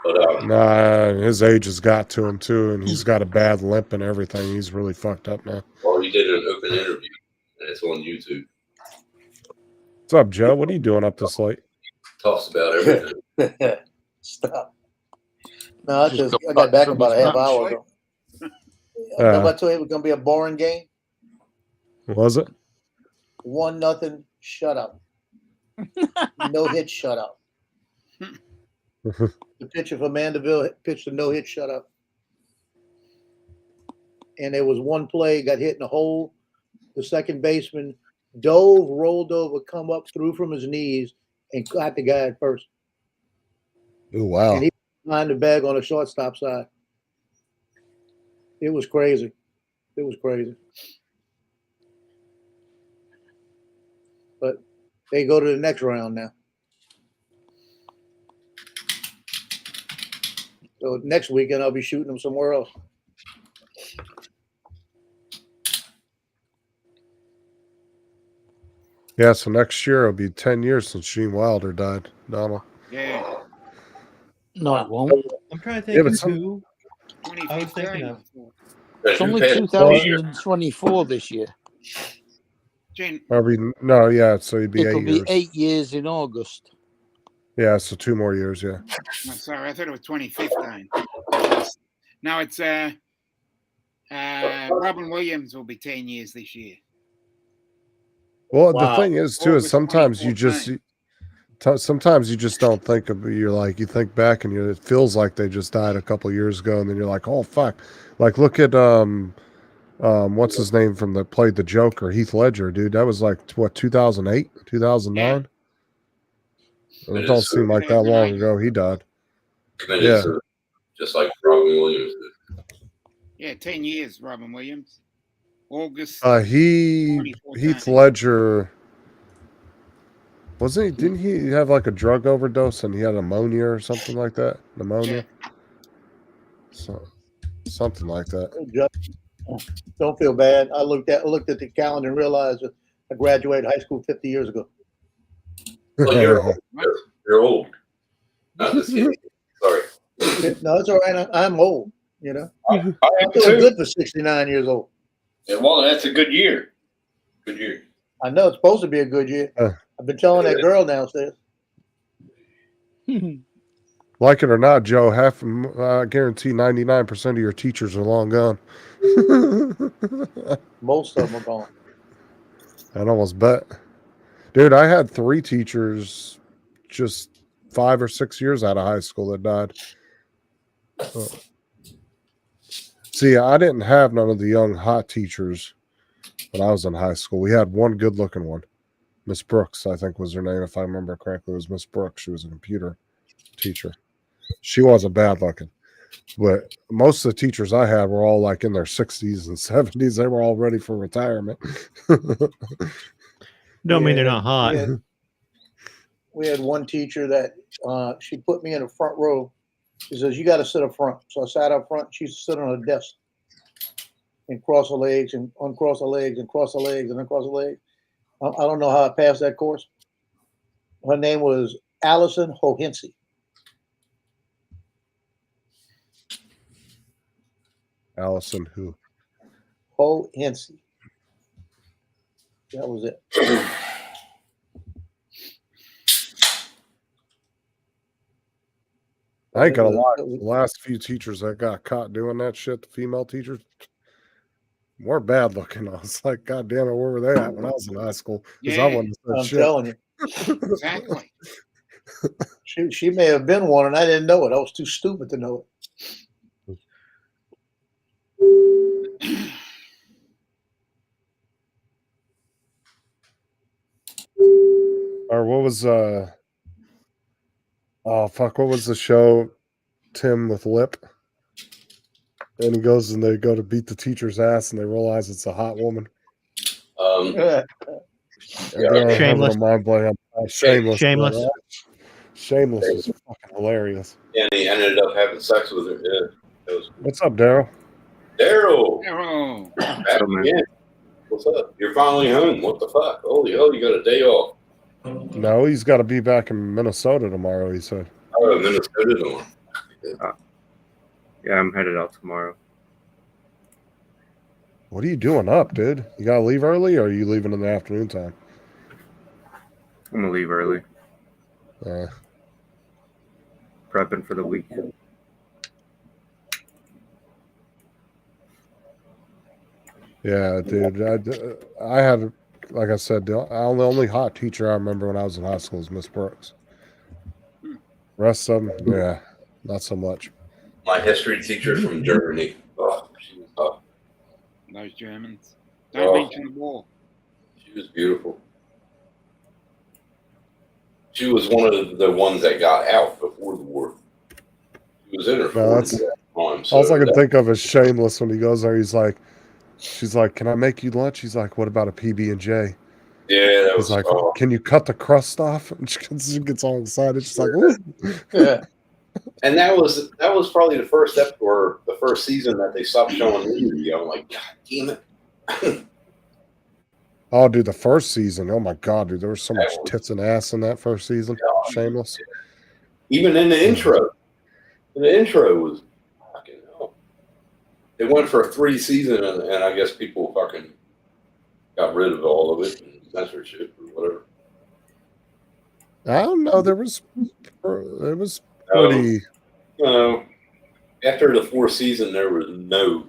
Speaker 3: But
Speaker 1: nah, his age has got to him too, and he's got a bad limp and everything. He's really fucked up now.
Speaker 3: Well, he did an open interview, and it's on YouTube.
Speaker 1: What's up, Joe? What are you doing up this late?
Speaker 3: Talks about everything.
Speaker 10: Stop. No, I got back about a half hour ago. Remember I told you it was going to be a boring game?
Speaker 1: Was it?
Speaker 10: 1-0 shutout. No hit shutout. The pitcher for Mandeville pitched a no hit shutout. And there was one play, got hit in the hole. The second baseman dove, rolled over, come up, threw from his knees, and got the guy at first.
Speaker 1: Oh, wow.
Speaker 10: And he was behind the bag on the shortstop side. It was crazy. It was crazy. But they go to the next round now. So next weekend I'll be shooting them somewhere else.
Speaker 1: Yeah, so next year it'll be 10 years since Gene Wilder died, Donald.
Speaker 2: Yeah.
Speaker 6: No, it won't.
Speaker 9: I'm trying to
Speaker 1: Yeah,
Speaker 9: think
Speaker 1: but
Speaker 9: of
Speaker 1: some-
Speaker 9: who I was thinking of.
Speaker 6: It's only 2024 this year.
Speaker 2: Gene,
Speaker 1: No, yeah, so he'd be
Speaker 6: It'll
Speaker 1: 8
Speaker 6: be
Speaker 1: years.
Speaker 6: 8 years in August.
Speaker 1: Yeah, so 2 more years, yeah.
Speaker 2: oh, sorry, I thought it was 2015. No, it's Robin Williams will be 10 years this year.
Speaker 1: Well,
Speaker 10: Wow.
Speaker 1: the thing is, too, is
Speaker 2: August
Speaker 1: sometimes you just
Speaker 2: 2014.
Speaker 1: sometimes you just don't think of. You think back and it feels like they just died a couple years ago, and then you're like, oh fuck. Like look at what's his name from the played the Joker, Heath Ledger, dude. That was like what 2008, 2009. It don't seem like that long ago he died.
Speaker 3: Committed
Speaker 1: Yeah.
Speaker 3: suicide, just like Robin Williams did.
Speaker 2: Yeah, 10 years, Robin Williams. August.
Speaker 1: Heath
Speaker 2: 2014.
Speaker 1: Ledger. Wasn't he? Didn't he have like a drug overdose and he had pneumonia or something like that? Pneumonia. So something like that.
Speaker 10: Don't feel bad. I looked at the calendar and realized that I graduated high school 50 years ago.
Speaker 3: Well, you're old. Not this kid. Sorry.
Speaker 10: No, it's all right. I'm old, you know.
Speaker 11: I am
Speaker 10: I'm feeling
Speaker 11: too.
Speaker 10: good for 69 years old.
Speaker 11: Yeah, well, that's a good year.
Speaker 3: Good year.
Speaker 10: I know it's supposed to be a good year. I've been telling that girl downstairs.
Speaker 1: Like it or not, Joe, I guarantee 99% of your teachers are long gone.
Speaker 10: Most of them are gone.
Speaker 1: I'd almost bet. Dude, I had 3 teachers just 5 or 6 years out of high school that died. See, I didn't have none of the young hot teachers when I was in high school. We had one good-looking one, Miss Brooks, I think was her name, if I remember correctly. It was Miss Brooks. She was a computer teacher. She wasn't bad-looking, but most of the teachers I had were all like in their 60s and 70s. They were all ready for retirement.
Speaker 9: Don't mean they're not hot.
Speaker 10: We had one teacher that she put me in the front row. She says, "You got to sit up front." So I sat up front. She used to sit on a desk and cross her legs and uncross her legs and cross her legs and uncross her legs. I don't know how I passed that course. Her name was Allison Hohensey.
Speaker 1: Allison who?
Speaker 10: Hohensey. That was it.
Speaker 1: I ain't gonna lie. The last few teachers that got caught doing that shit, the female teachers, more bad looking. I was like, God damn it, where were they at when I was in high school? Because I wasn't
Speaker 10: I'm
Speaker 1: shit.
Speaker 10: telling you.
Speaker 2: Exactly.
Speaker 10: She may have been one and I didn't know it. I was too stupid to know it.
Speaker 1: Or what was oh fuck, what was the show? Tim with Lip. And he goes and they go to beat the teacher's ass and they realize it's a hot woman.
Speaker 10: Yeah.
Speaker 9: Shameless.
Speaker 1: Mind blowing. Shameless.
Speaker 9: Shameless.
Speaker 1: Right? Shameless is fucking hilarious.
Speaker 3: And he ended up having sex with her. Yeah. That was
Speaker 1: What's up, Daryl?
Speaker 3: Daryl.
Speaker 2: Oh,
Speaker 3: Back again. What's up? You're finally home. What the fuck? Holy hell, you got a day off.
Speaker 1: No, he's got to be back in Minnesota tomorrow, he said.
Speaker 3: Oh, Minnesota tomorrow.
Speaker 12: Yeah, I'm headed out tomorrow.
Speaker 1: What are you doing up, dude? You got to leave early or are you leaving in the afternoon time?
Speaker 12: I'm gonna leave early. Prepping for the week.
Speaker 1: Yeah, dude. I had, like I said, the only hot teacher I remember when I was in high school was Miss Brooks. Rest of them, yeah, not so much.
Speaker 3: My history teacher from Germany. Oh, she was hot.
Speaker 2: those Germans. Don't mention the war.
Speaker 3: She was beautiful. She was one of the ones that got out before the war. She was in her 40s at the time. So
Speaker 1: all I can think of is Shameless when he goes there. He's like, she's like, "Can I make you lunch?" He's like, "What about a PB&J?"
Speaker 3: Yeah, that was
Speaker 1: He's like, "Can you cut the crust off?" And she gets all excited. She's like, "Ooh."
Speaker 10: Yeah.
Speaker 3: And that was probably the first step or the first season that they stopped showing nudity. I'm like, God damn it.
Speaker 1: Oh, dude, the first season. Oh my god, dude, there was so much tits and ass in that first season. Shameless.
Speaker 3: Even in the intro. The intro was fucking hell. It went for 3 seasons, and I guess people fucking got rid of all of it and censorship or whatever.
Speaker 1: I don't know. It was pretty.
Speaker 3: After the 4th season, there was no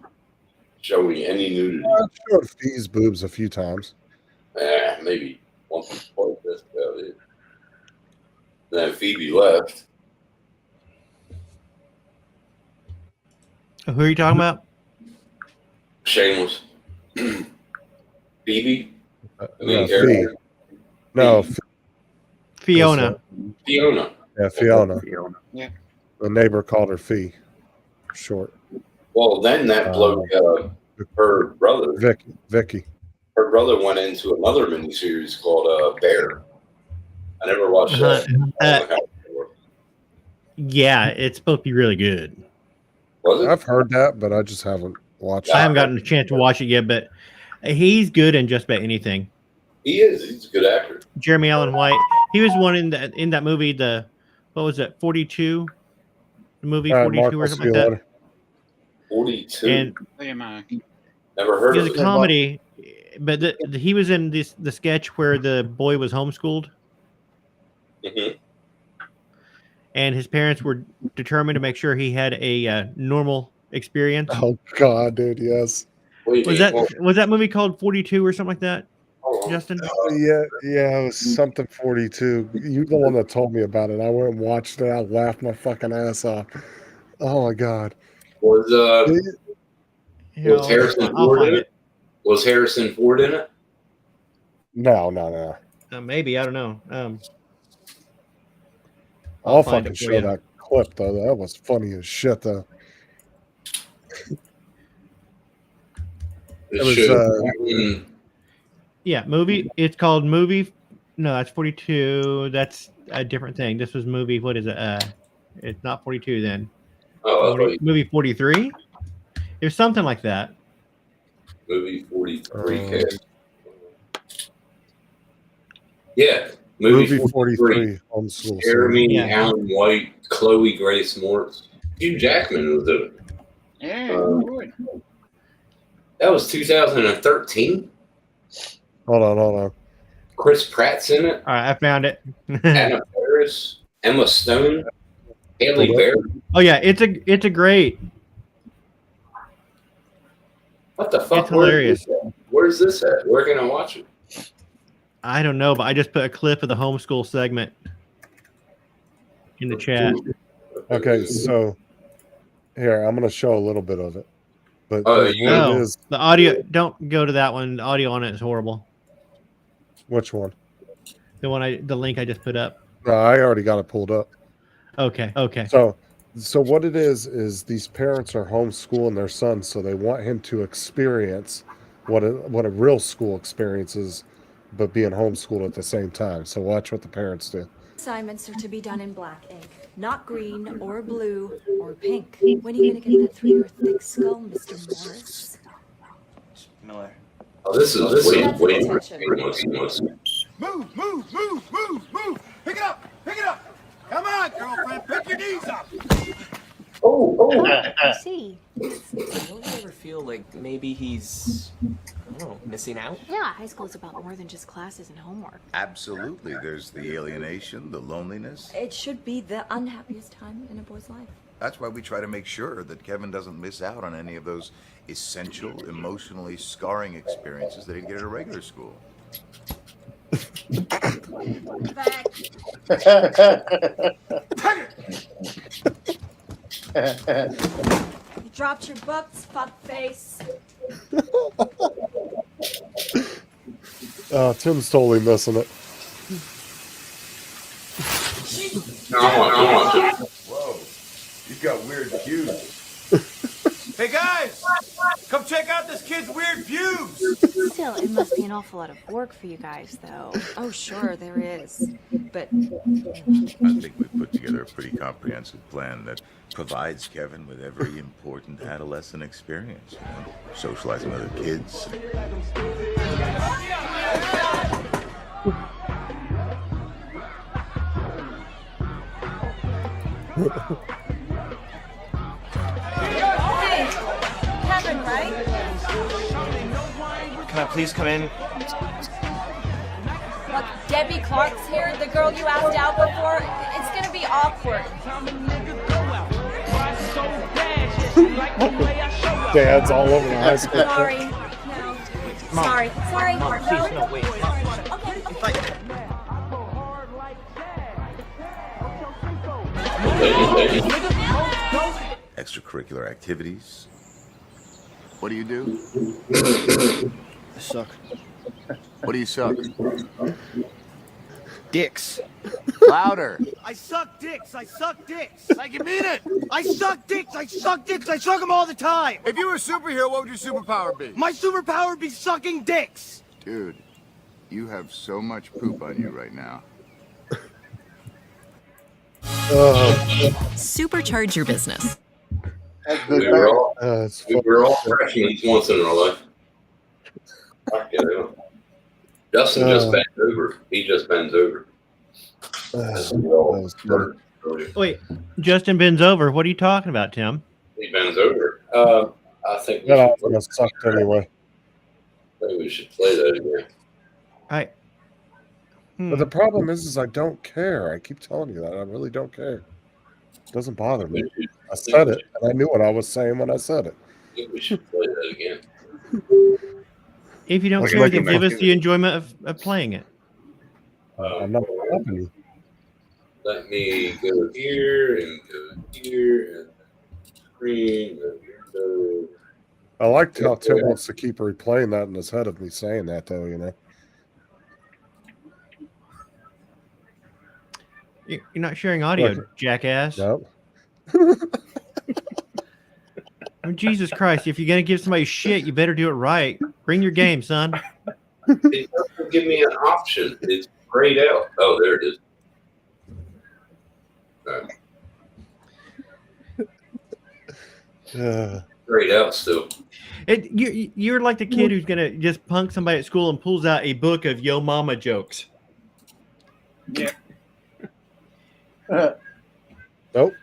Speaker 3: showing any nudity.
Speaker 1: I showed Fee's boobs a few times.
Speaker 3: Maybe once or twice. That's about it. And then Phoebe left.
Speaker 9: Who are you talking about?
Speaker 3: Shameless. Phoebe?
Speaker 1: No, Fee. No,
Speaker 9: Fiona.
Speaker 3: Fiona.
Speaker 1: Yeah, Fiona.
Speaker 2: Yeah.
Speaker 1: The neighbor called her Fee. Short.
Speaker 3: Well, then that bloke, her brother,
Speaker 1: Vicky.
Speaker 3: Her brother went into another miniseries called Bear. I never watched that.
Speaker 9: Yeah, it's supposed to be really good.
Speaker 3: Was it?
Speaker 1: I've heard that, but I just haven't watched it.
Speaker 9: I haven't gotten a chance to watch it yet, but he's good in just about anything.
Speaker 3: He is. He's a good actor.
Speaker 9: Jeremy Allen White. He was one in that movie. What was it? 42. The movie 42 or something like that.
Speaker 3: 42.
Speaker 9: And
Speaker 3: never heard of it.
Speaker 9: It was a comedy, but he was in the sketch where the boy was homeschooled.
Speaker 3: Mm-hmm.
Speaker 9: And his parents were determined to make sure he had a normal experience.
Speaker 1: Oh God, dude, yes.
Speaker 9: Was that movie called 42 or something like that, Justin?
Speaker 1: Yeah, it was something 42. You the one that told me about it. I went and watched it. I laughed my fucking ass off. Oh my god.
Speaker 3: Was
Speaker 9: Here,
Speaker 3: was Harrison
Speaker 9: I'll
Speaker 3: Ford
Speaker 9: find
Speaker 3: in
Speaker 9: it.
Speaker 3: it? Was Harrison Ford in it?
Speaker 1: No.
Speaker 9: Maybe I don't know.
Speaker 1: I'll
Speaker 9: find
Speaker 1: fucking
Speaker 9: it for
Speaker 1: show
Speaker 9: you.
Speaker 1: that clip though. That was funny as shit though.
Speaker 3: It
Speaker 1: was,
Speaker 3: showed
Speaker 9: Yeah, movie. It's called movie. No, that's 42. That's a different thing. This was movie. What is it? It's not 42 then.
Speaker 3: oh, I thought you-
Speaker 9: Movie 43. It was something like that.
Speaker 3: movie 43 cast. Yeah, movie
Speaker 1: 43 homeschool.
Speaker 3: Jeremy
Speaker 9: Yeah.
Speaker 3: Allen White, Chloe Grace Moretz, Hugh Jackman was in it.
Speaker 2: Yeah, good.
Speaker 3: That was 2013.
Speaker 1: Hold on.
Speaker 3: Chris Pratt's in it.
Speaker 9: All right, I found it.
Speaker 3: Anna Faris, Emma Stone, Haley
Speaker 1: Hold up.
Speaker 3: Berry.
Speaker 9: Oh yeah, it's a great.
Speaker 3: What the fuck?
Speaker 9: It's hilarious.
Speaker 3: Where's this at? Where can I watch it?
Speaker 9: I don't know, but I just put a clip of the homeschool segment in the chat.
Speaker 1: Okay, so here I'm gonna show a little bit of it. But
Speaker 3: Oh,
Speaker 1: what
Speaker 9: No,
Speaker 1: it is,
Speaker 9: the audio. Don't go to that one. The audio on it is horrible.
Speaker 1: which one?
Speaker 9: The link I just put up.
Speaker 1: No, I already got it pulled up.
Speaker 9: Okay.
Speaker 1: So what it is these parents are homeschooling their son, so they want him to experience what a real school experience is, but being homeschooled at the same time. So watch what the parents do.
Speaker 5: Assignments are to be done in black ink, not green or blue or pink. When are you gonna get that 3-year thick skull, Mr. Morris?
Speaker 11: Miller.
Speaker 3: Oh, this is
Speaker 5: That's
Speaker 3: way
Speaker 5: attention.
Speaker 13: Move! Pick it up! Come on, girlfriend, pick your knees up!
Speaker 5: I see.
Speaker 14: Don't you ever feel like maybe he's, I don't know, missing out?
Speaker 5: Yeah, high school's about more than just classes and homework.
Speaker 13: Absolutely. There's the alienation, the loneliness.
Speaker 5: It should be the unhappiest time in a boy's life.
Speaker 13: That's why we try to make sure that Kevin doesn't miss out on any of those essential, emotionally scarring experiences that he'd get at a regular school.
Speaker 5: You dropped your books, fuckface.
Speaker 1: Tim's totally missing it.
Speaker 13: Whoa, you've got weird views.
Speaker 15: Hey guys, come check out this kid's weird views.
Speaker 5: Still, it must be an awful lot of work for you guys, though. Oh, sure, there is. But
Speaker 13: I think we've put together a pretty comprehensive plan that provides Kevin with every important adolescent experience. You know, socializing with other kids.
Speaker 5: hey, Kevin, right?
Speaker 14: Can I please come in?
Speaker 5: Look, Debbie Clark's here, the girl you asked out before. It's gonna be awkward.
Speaker 1: Dad's all over the high school.
Speaker 5: Sorry. No.
Speaker 14: Mom.
Speaker 5: Sorry.
Speaker 14: Mom, please, no, wait.
Speaker 13: Extracurricular activities. What do you do?
Speaker 15: I suck.
Speaker 13: What do you suck?
Speaker 15: Dicks.
Speaker 13: Louder.
Speaker 15: I suck dicks. Like you mean it. I suck dicks. I suck them all the time.
Speaker 13: If you were a superhero, what would your superpower be?
Speaker 15: My superpower would be sucking dicks.
Speaker 13: Dude, you have so much poop on you right now.
Speaker 16: Supercharge your business.
Speaker 3: We were all
Speaker 1: It's
Speaker 3: freshmen once in our life. Fuck yeah. Justin just bent over. He just bends over.
Speaker 9: Wait, Justin bends over. What are you talking about, Tim?
Speaker 3: He bends over. I think
Speaker 1: that all sucked anyway.
Speaker 3: Maybe we should play that again.
Speaker 1: But the problem is I don't care. I keep telling you that. I really don't care. It doesn't bother me. I said it, and I knew what I was saying when I said it.
Speaker 3: I think we should play that again.
Speaker 9: If you don't
Speaker 1: Let's
Speaker 9: care,
Speaker 1: make
Speaker 9: then
Speaker 1: it
Speaker 9: give
Speaker 1: make
Speaker 9: us the enjoyment of playing it.
Speaker 1: I'm not stopping you.
Speaker 3: Let me go here and go here. screen.
Speaker 1: I liked how Tim wants to keep replaying that in his head of me saying that, though, you know.
Speaker 9: You're not sharing audio, jackass.
Speaker 1: Nope.
Speaker 9: Oh, Jesus Christ. If you're going to give somebody shit, you better do it right. Bring your game, son.
Speaker 3: It doesn't give me an option. It's grayed out. Oh, there it is. Grayed out still.
Speaker 9: You're like the kid who's going to just punk somebody at school and pulls out a book of Yo Mama jokes.
Speaker 2: Yeah.
Speaker 1: Nope.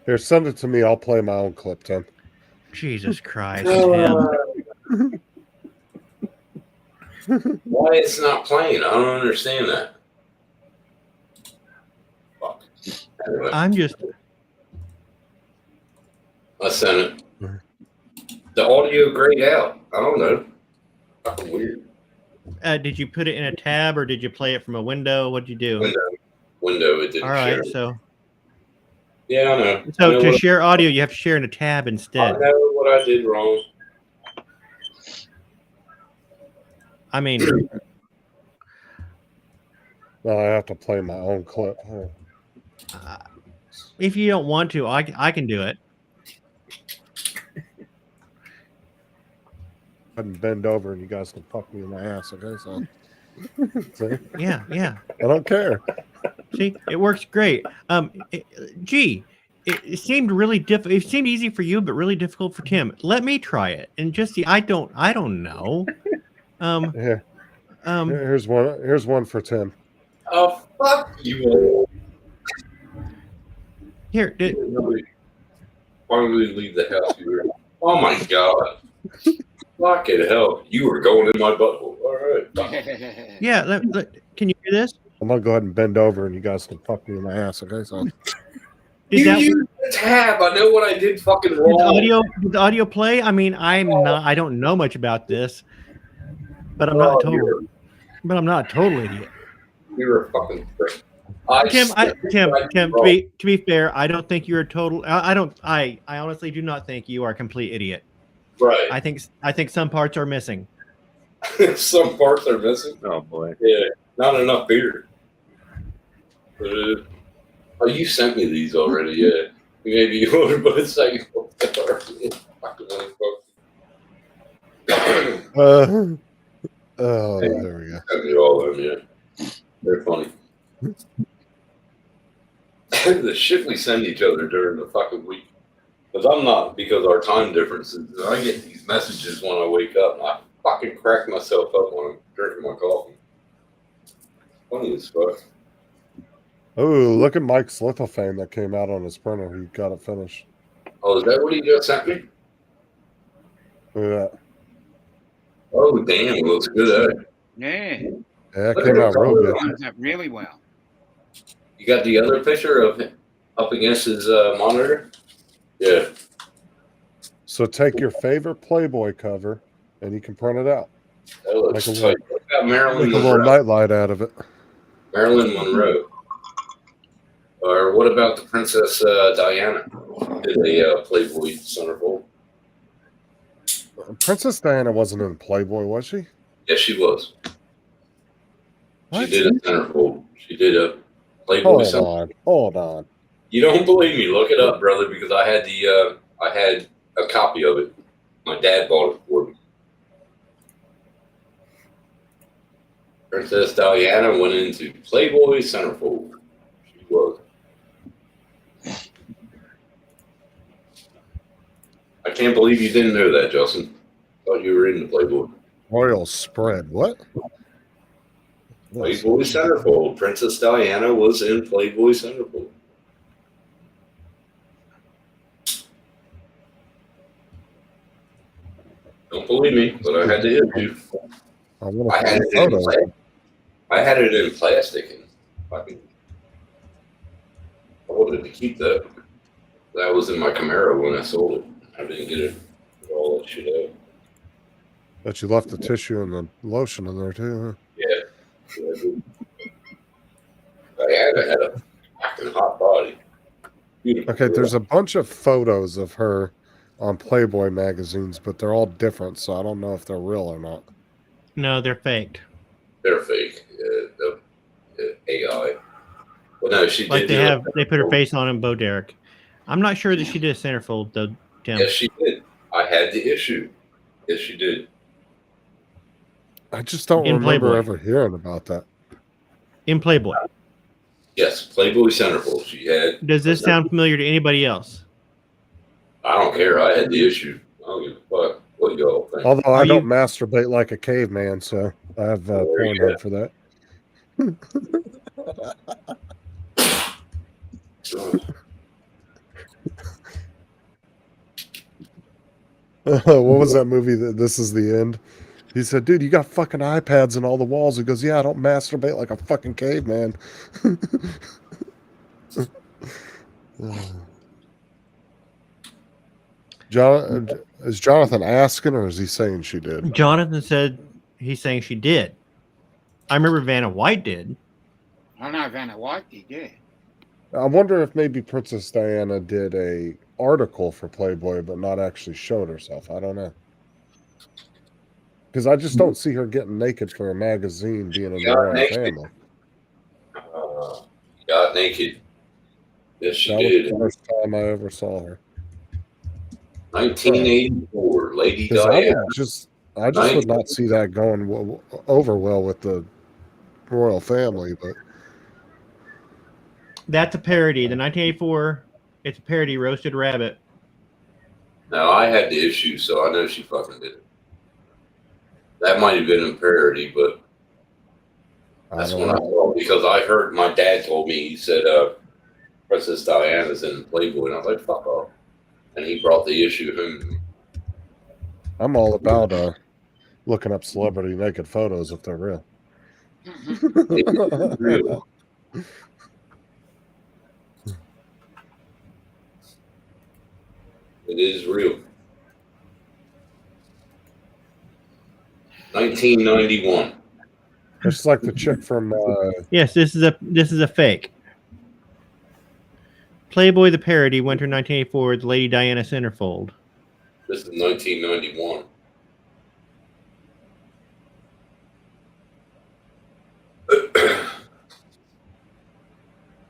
Speaker 1: Here, send it to me. I'll play my own clip, Tim.
Speaker 9: Jesus Christ.
Speaker 3: Tim. Why it's not playing? I don't understand that. Fuck. Anyway,
Speaker 9: I'm just...
Speaker 3: I sent it. The audio grayed out. I don't know. Fucking weird.
Speaker 9: Did you put it in a tab or did you play it from a window? What'd you do?
Speaker 3: Window. It didn't
Speaker 9: All right,
Speaker 3: share.
Speaker 9: so...
Speaker 3: Yeah, I know.
Speaker 9: So to share audio, you have to share in a tab instead.
Speaker 3: I know what I did wrong.
Speaker 9: I mean...
Speaker 1: Well, I have to play my own clip.
Speaker 9: If you don't want to, I can do it.
Speaker 1: I can bend over and you guys can fuck me in the ass, okay? So, see?
Speaker 9: Yeah.
Speaker 1: I don't care.
Speaker 9: See, it works great. It seemed really difficult. It seemed easy for you, but really difficult for Tim. Let me try it and just see. I don't know.
Speaker 1: Here. Here's one for Tim.
Speaker 3: Oh, fuck you.
Speaker 9: Here.
Speaker 3: Why would we leave the house? Oh my god. Fucking hell. You were going in my butthole. All right.
Speaker 9: Yeah. Can you hear this?
Speaker 1: I'm going to go ahead and bend over and you guys can fuck me in the ass, okay? So,
Speaker 3: You used the tab. I know what I did fucking wrong.
Speaker 9: Did the audio play? I mean, I don't know much about this, but I'm not a total idiot.
Speaker 3: You're a fucking prick.
Speaker 9: Tim, to be fair, I don't think you're a total. I honestly do not think you are a complete idiot.
Speaker 3: Right.
Speaker 9: I think some parts are missing.
Speaker 3: Some parts are missing.
Speaker 12: Oh boy.
Speaker 3: Yeah, not enough beer. Oh, you sent me these already. Yeah, maybe you ordered both second.
Speaker 1: Oh, there we go.
Speaker 3: Sent me all of them. Yeah, they're funny. The shit we send each other during the fucking week. Because our time differences, I get these messages when I wake up and I fucking crack myself up when I'm drinking my coffee. Funny as fuck.
Speaker 1: Oh, look at Mike's lithophane that came out on his printer. He got it finished.
Speaker 3: Oh, is that what he just sent me?
Speaker 1: Look at that.
Speaker 3: Oh, damn, it looks good, eh?
Speaker 2: Yeah.
Speaker 1: Yeah, it came out real good.
Speaker 2: Comes up really well.
Speaker 3: You got the other picture of him up against his monitor? Yeah.
Speaker 1: So take your favorite Playboy cover and you can print it out.
Speaker 3: That looks
Speaker 1: Make a
Speaker 3: tight. What about Marilyn
Speaker 1: Make a little
Speaker 3: Monroe?
Speaker 1: nightlight out of it.
Speaker 3: Marilyn Monroe. Or what about the Princess Diana? Did a Playboy centerfold?
Speaker 1: Princess Diana wasn't in Playboy, was she?
Speaker 3: Yes, she was.
Speaker 1: What?
Speaker 3: She did a centerfold. She did a Playboy centerfold.
Speaker 1: Hold on.
Speaker 3: You don't believe me? Look it up, brother, because I had a copy of it. My dad bought it for me. Princess Diana went into Playboy centerfold. She was. I can't believe you didn't know that, Justin. Thought you were into Playboy.
Speaker 1: Royal spread. What?
Speaker 3: Playboy centerfold. Princess Diana was in Playboy centerfold. Don't believe me, but I had to hit you. I had it in plastic, and I wanted to keep that. That was in my Camaro when I sold it. I didn't get it all that shit out.
Speaker 1: But you left the tissue and the lotion in there too,
Speaker 3: Yeah. Diana had a fucking hot body. Beautiful
Speaker 1: Okay,
Speaker 3: girl.
Speaker 1: there's a bunch of photos of her on Playboy magazines, but they're all different, so I don't know if they're real or not.
Speaker 9: No, they're faked.
Speaker 3: They're fake. The AI. Well, no, she
Speaker 9: Like
Speaker 3: did.
Speaker 9: they put her face on in Bo Derek. I'm not sure that she did a centerfold though, Tim.
Speaker 3: Yes, she did. I had the issue. Yes, she did.
Speaker 1: I just don't
Speaker 9: In
Speaker 1: remember
Speaker 9: Playboy.
Speaker 1: ever hearing about that.
Speaker 9: In Playboy.
Speaker 3: Yes, Playboy Centerfold. She had.
Speaker 9: Does this sound familiar to anybody else?
Speaker 3: I don't care. I had the issue. I don't give a fuck what y'all think.
Speaker 1: Although I
Speaker 9: Are
Speaker 1: don't
Speaker 9: you-
Speaker 1: mastermate like a caveman, so I have
Speaker 3: There you go.
Speaker 1: Pornhub for that. What was that movie? That This Is the End? He said, "Dude, you got fucking iPads in all the walls." He goes, "Yeah, I don't masturbate like a fucking caveman." Is Jonathan asking, or is he saying she did?
Speaker 9: Jonathan said he's saying she did. I remember Vanna White did.
Speaker 2: I know Vanna White did, yeah.
Speaker 1: I wonder if maybe Princess Diana did a article for Playboy, but not actually showed herself. I don't know. Because I just don't see her getting naked for a magazine being in the
Speaker 3: Got
Speaker 1: royal
Speaker 3: naked.
Speaker 1: family.
Speaker 3: Got naked. Yes, she
Speaker 1: That
Speaker 3: did.
Speaker 1: was the first time I ever saw her.
Speaker 3: 1984, Lady
Speaker 1: Because I
Speaker 3: Diana.
Speaker 1: would not see that going over well with the royal family. But
Speaker 9: That's a parody. The 1984, it's a parody, Roasted Rabbit.
Speaker 3: No, I had the issue, so I know she fucking did it. That might have been a parody, but that's when I saw it, because I heard my dad told me, he said, Princess Diana's in Playboy, and I was like, fuck off. And he brought the issue home to me.
Speaker 1: I'm all about looking up celebrity naked photos if they're real.
Speaker 3: It's real. It is real. 1991.
Speaker 1: It's like the chick from
Speaker 9: Yes, this is a fake. Playboy the parody, winter 1984, the Lady Diana centerfold.
Speaker 3: This is 1991.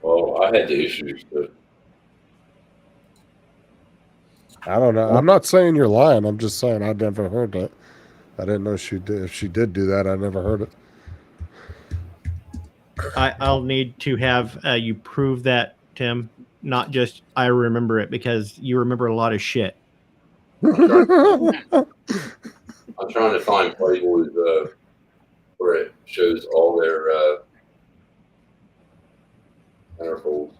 Speaker 3: Well, I had the issues, but
Speaker 1: I don't know. I'm not saying you're lying. I'm just saying I never heard that. I didn't know she did. If she did do that, I never heard it.
Speaker 9: I'll need to have you prove that, Tim. Not just I remember it, because you remember a lot of shit.
Speaker 3: I'm trying to find Playboy's where it shows all their centerfolds.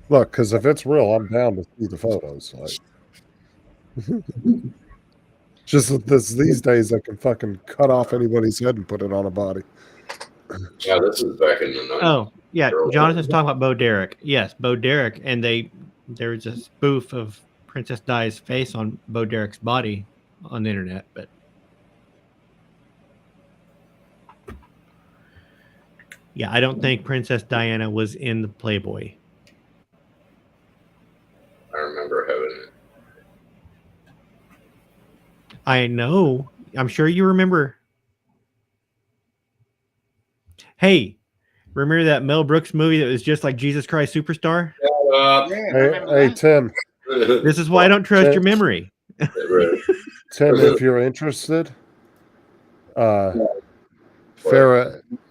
Speaker 1: Look, because if it's real, I'm down to see the photos. Like, just that these days, I can fucking cut off anybody's head and put it on a body.
Speaker 3: Yeah, this is back in the 90s.
Speaker 9: Oh, yeah. Jonathan's talking about Bo Derek. Yes, Bo Derek. And there's a spoof of Princess Di's face on Bo Derek's body on the internet. But yeah, I don't think Princess Diana was in the Playboy.
Speaker 3: I remember having it.
Speaker 9: I know. I'm sure you remember. Hey, remember that Mel Brooks movie that was just like Jesus Christ Superstar?
Speaker 1: Hey, Tim.
Speaker 9: This is why I don't trust your memory.
Speaker 1: Tim, if you're interested, Farrah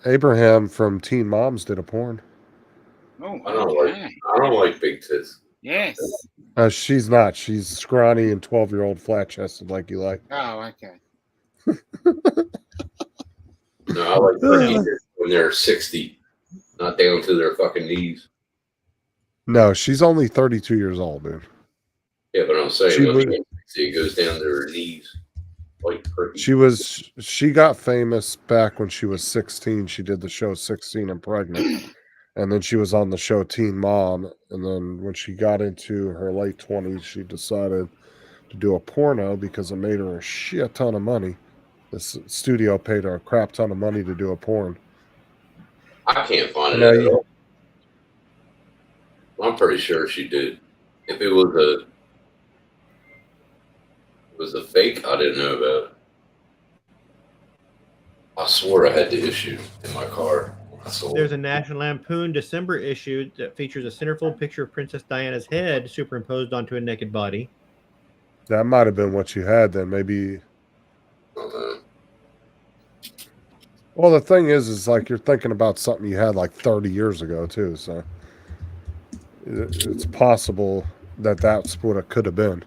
Speaker 1: Abraham from Teen Moms did a porn.
Speaker 2: Oh,
Speaker 3: I don't
Speaker 2: okay.
Speaker 3: like big tits.
Speaker 2: Yes.
Speaker 1: She's not. She's scrawny and 12-year-old flat-chested like you like.
Speaker 2: Oh, okay.
Speaker 3: No, I like when they're 60, not down to their fucking knees.
Speaker 1: No, she's only 32 years old, dude.
Speaker 3: Yeah, but I'm saying
Speaker 1: She
Speaker 3: when
Speaker 1: would-
Speaker 3: she's 60, it goes down to her knees. Like pretty.
Speaker 1: She got famous back when she was 16. She did the show 16 and Pregnant. And then she was on the show Teen Mom. And then when she got into her late 20s, she decided to do a porno because it made her a shit ton of money. This studio paid her a crap ton of money to do a porn.
Speaker 3: I can't find it
Speaker 1: Now
Speaker 3: at all. I'm pretty sure she did. If it was a fake, I didn't know about it. I swore I had the issue in my car when I sold
Speaker 9: There's
Speaker 3: it.
Speaker 9: a National Lampoon December issue that features a centerfold picture of Princess Diana's head superimposed onto a naked body.
Speaker 1: That might have been what you had then. Maybe. Well, the thing is like you're thinking about something you had like 30 years ago too. So it's possible that that's what it could have been.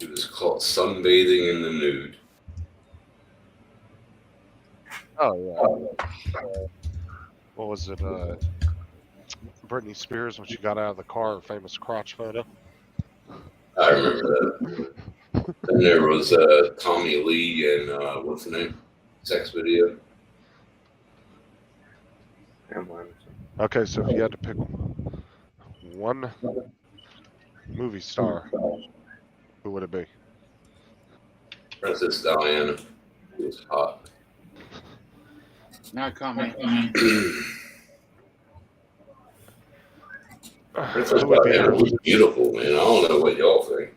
Speaker 3: It was called Sunbathing in the Nude.
Speaker 8: Oh yeah. What was it? Britney Spears when she got out of the car, her famous crotch photo.
Speaker 3: I remember that. Then there was Tommy Lee and what's the name? Sex Video.
Speaker 8: Okay, so if you had to pick one movie star, who would it be?
Speaker 3: Princess Diana. She was hot.
Speaker 2: No comment.
Speaker 3: Princess Diana was beautiful, man. I don't know what y'all think.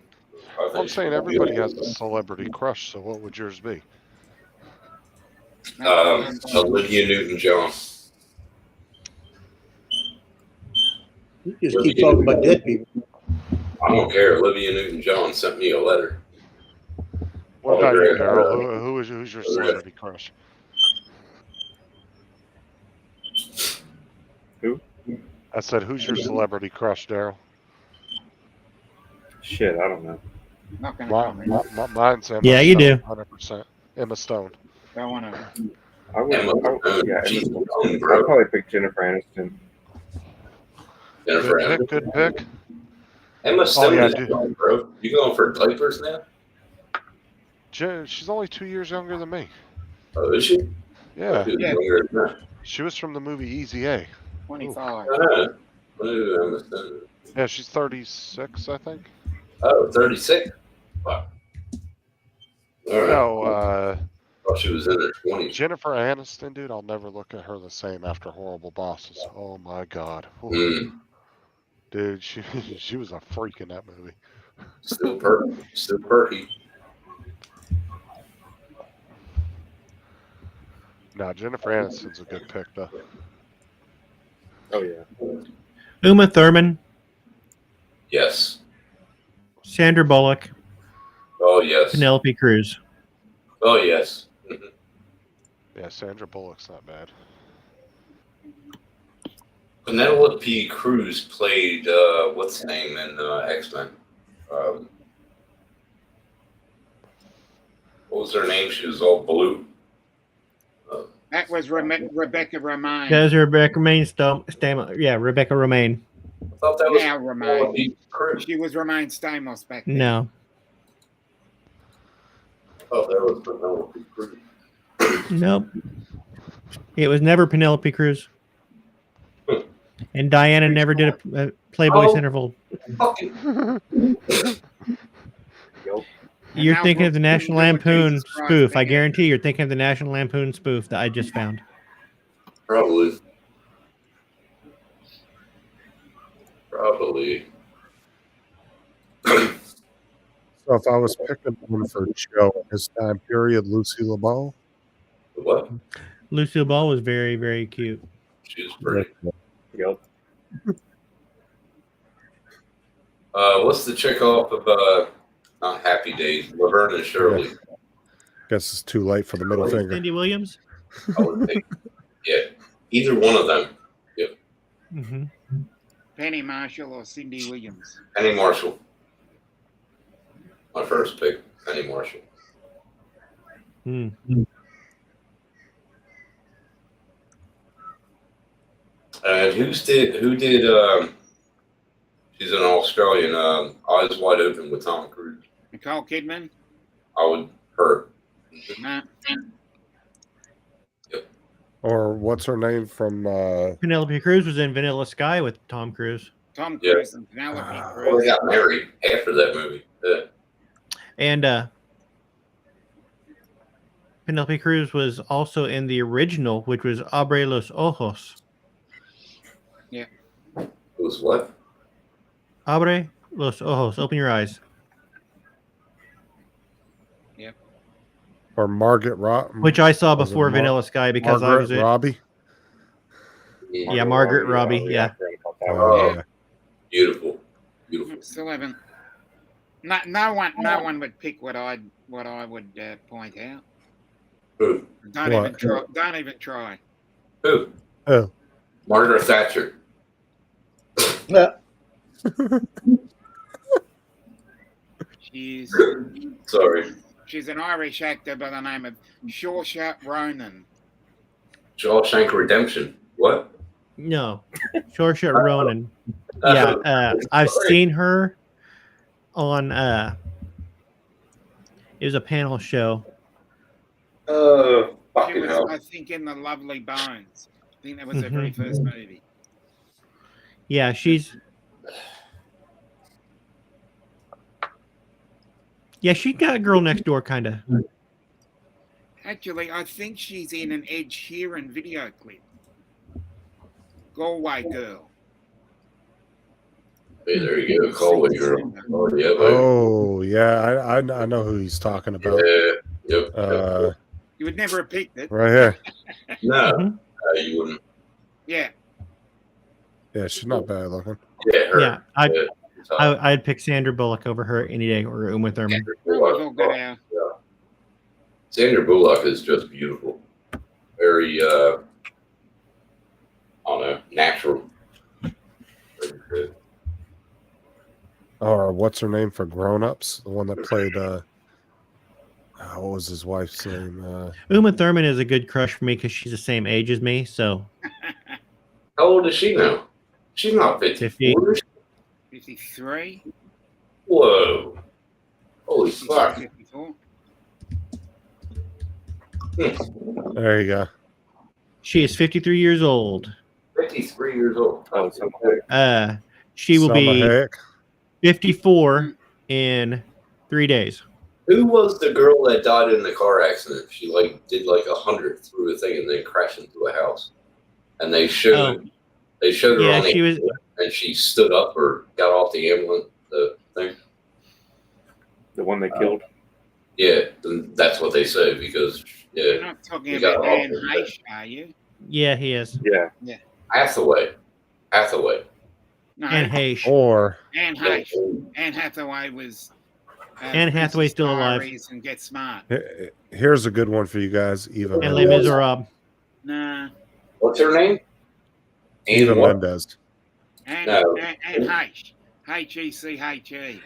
Speaker 8: I'm saying everybody has a celebrity crush, so what would yours be?
Speaker 3: Olivia Newton-John.
Speaker 10: You just keep talking about dead people.
Speaker 3: I don't care. Olivia Newton-John sent me a letter.
Speaker 8: What about you, Daryl? Who's your celebrity crush?
Speaker 12: Who?
Speaker 8: I said, who's your celebrity crush, Daryl?
Speaker 12: Shit, I don't know.
Speaker 2: Not gonna comment.
Speaker 8: Mine's Emma
Speaker 9: Yeah, you
Speaker 8: Stone,
Speaker 9: do.
Speaker 8: 100%. Emma Stone.
Speaker 2: Don't want to.
Speaker 12: I would,
Speaker 3: Emma
Speaker 12: yeah,
Speaker 3: She's
Speaker 12: Emma
Speaker 3: young,
Speaker 12: Stone.
Speaker 3: bro.
Speaker 12: I'd probably pick Jennifer Aniston.
Speaker 3: Jennifer
Speaker 8: Good
Speaker 3: Aniston.
Speaker 8: pick, good pick.
Speaker 3: Emma Stone
Speaker 8: yeah,
Speaker 3: is
Speaker 8: dude.
Speaker 3: young, bro. You going for diapers now?
Speaker 8: She's only 2 years younger than me.
Speaker 3: Oh, is she?
Speaker 8: Yeah.
Speaker 3: She was younger than that.
Speaker 8: She was from the movie Easy A.
Speaker 2: 25.
Speaker 3: I know. Emma Stone.
Speaker 8: Yeah, she's 36, I think.
Speaker 3: Oh, 36? Wow. All right.
Speaker 8: No,
Speaker 3: Thought she was in her 20s.
Speaker 8: Jennifer Aniston, dude, I'll never look at her the same after Horrible Bosses. Oh my God. Ooh.
Speaker 3: Mm.
Speaker 8: Dude, she was a freak in that movie.
Speaker 3: Still perky. Still perky.
Speaker 8: Nah, Jennifer Aniston's a good pick, though.
Speaker 12: Oh yeah.
Speaker 9: Uma Thurman,
Speaker 3: Yes.
Speaker 9: Sandra Bullock,
Speaker 3: Oh, yes.
Speaker 9: Penelope Cruz.
Speaker 3: Oh, yes.
Speaker 8: Yeah, Sandra Bullock's not bad.
Speaker 3: Penelope Cruz played, what's her name in X-Men? What was her name? She was all blue.
Speaker 2: That was Rebecca Romaine.
Speaker 9: That was Rebecca Romaine. Yeah, Rebecca Romaine.
Speaker 3: I thought that was
Speaker 2: Now Romaine.
Speaker 3: Penelope Cruz.
Speaker 2: She was Romaine Stamos back then.
Speaker 9: No,
Speaker 3: Oh, that was Penelope Cruz.
Speaker 9: nope. It was never Penelope Cruz. And Diana never did a Playboy
Speaker 3: Oh.
Speaker 9: centerfold.
Speaker 12: Yup.
Speaker 9: You're
Speaker 2: now
Speaker 9: thinking of the
Speaker 2: Brooke
Speaker 9: National
Speaker 2: Shields with
Speaker 9: Lampoon
Speaker 2: Jesus Christ,
Speaker 9: spoof. I
Speaker 2: man.
Speaker 9: guarantee you're thinking of the National Lampoon spoof that I just found.
Speaker 3: Probably. Probably.
Speaker 1: So if I was picking one for Joe in his time period, Lucy LaBelle.
Speaker 3: What?
Speaker 9: Lucille Ball was very, very cute.
Speaker 3: She was pretty.
Speaker 12: Yup.
Speaker 3: What's the chick off of not Happy Days? Laverne and Shirley.
Speaker 1: Guess it's too late for the middle finger.
Speaker 9: Cindy Williams.
Speaker 3: I would think. Yeah. Either one of them. Yep.
Speaker 9: Mm-hmm.
Speaker 2: Penny Marshall or Cindy Williams.
Speaker 3: Penny Marshall. My first pick, Penny Marshall.
Speaker 9: Mm.
Speaker 3: And who did she's an Australian, Eyes Wide Open with Tom Cruise.
Speaker 2: Nicole Kidman.
Speaker 3: Her.
Speaker 2: Nah.
Speaker 1: Or what's her name from?
Speaker 9: Penelope Cruz was in Vanilla Sky with Tom Cruise.
Speaker 2: Tom
Speaker 3: Yeah.
Speaker 2: Cruise and Penelope
Speaker 3: Well,
Speaker 2: Cruz.
Speaker 3: they got married after that movie. Yeah.
Speaker 9: And Penelope Cruz was also in the original, which was Abre los Ojos.
Speaker 3: It was what?
Speaker 9: Abre los Ojos. Open your eyes.
Speaker 1: Or Margaret
Speaker 9: Which I saw
Speaker 1: was it
Speaker 9: before Vanilla Sky because I was
Speaker 1: Margaret Robbie.
Speaker 9: Yeah, Margaret Robbie. Yeah.
Speaker 1: Oh, yeah.
Speaker 3: Beautiful. Beautiful.
Speaker 2: Still haven't. No one would pick what I would point out.
Speaker 3: Who?
Speaker 2: Don't
Speaker 1: What?
Speaker 2: even try. Don't even try.
Speaker 3: Who?
Speaker 1: Oh.
Speaker 3: Margaret Thatcher.
Speaker 10: Yeah.
Speaker 2: She's
Speaker 3: Sorry.
Speaker 2: she's an Irish actor by the name of Saoirse Ronan.
Speaker 3: Shawshank Redemption. What?
Speaker 9: No. Saoirse Ronan. Yeah, I've seen her on it was a panel show.
Speaker 2: She
Speaker 3: Fucking
Speaker 2: was,
Speaker 3: hell.
Speaker 2: I think, in The Lovely Bones. I think that was her very first movie.
Speaker 9: Yeah, she's she got Girl Next Door kind of.
Speaker 2: Actually, I think she's in an Ed Sheeran video clip. Galway Girl.
Speaker 3: Hey, there you go. Galway Girl. Oh, yeah.
Speaker 1: Oh, yeah. I know who he's talking about.
Speaker 3: Yeah. Yep.
Speaker 2: You would never have picked it.
Speaker 1: Right here.
Speaker 3: No. You wouldn't.
Speaker 2: Yeah.
Speaker 1: Yeah, she's not bad looking.
Speaker 3: Yeah. Her.
Speaker 9: Yeah, I'd pick Sandra Bullock over her any day, or Uma Thurman.
Speaker 2: We've all got our
Speaker 3: Sandra Bullock is just beautiful. Very, I don't know, natural. Very good.
Speaker 1: Or what's her name for Grown Ups? The one that played. What was his wife's name?
Speaker 9: Uma Thurman is a good crush for me because she's the same age as me. So
Speaker 3: How old is she now? She's not 54.
Speaker 2: 53.
Speaker 3: Whoa. Holy fuck.
Speaker 2: 54.
Speaker 1: There you go.
Speaker 9: she is 53 years old.
Speaker 3: 53 years old. Oh, it's okay.
Speaker 9: She will
Speaker 1: Salma
Speaker 9: be
Speaker 1: Hayek.
Speaker 9: 54 in 3 days.
Speaker 3: Who was the girl that died in the car accident? She did 100 through a thing and then crashed into a house. And they showed her
Speaker 9: Yeah,
Speaker 3: on the
Speaker 9: she was.
Speaker 3: and she stood up or got off the ambulance thing.
Speaker 12: The one they killed.
Speaker 3: Yeah, and that's what they say because
Speaker 2: You're not talking
Speaker 3: You got
Speaker 2: about
Speaker 3: all
Speaker 2: Anne
Speaker 3: of
Speaker 2: Heche, are you?
Speaker 9: Yeah, he is.
Speaker 12: Yeah.
Speaker 2: Yeah.
Speaker 3: Hathaway.
Speaker 2: No,
Speaker 9: Anne Heche.
Speaker 1: Or
Speaker 2: Anne Heche. Anne Hathaway was.
Speaker 9: Anne Hathaway's still alive.
Speaker 2: Diaries and Get Smart.
Speaker 1: here's a good one for you guys. Eva
Speaker 9: And Les
Speaker 1: Mendes.
Speaker 9: Miserables.
Speaker 2: Nah.
Speaker 3: What's her name?
Speaker 1: Eva
Speaker 3: Anne what?
Speaker 1: Mendes.
Speaker 2: Anne
Speaker 3: No.
Speaker 2: Heche. H-E-C-H-E.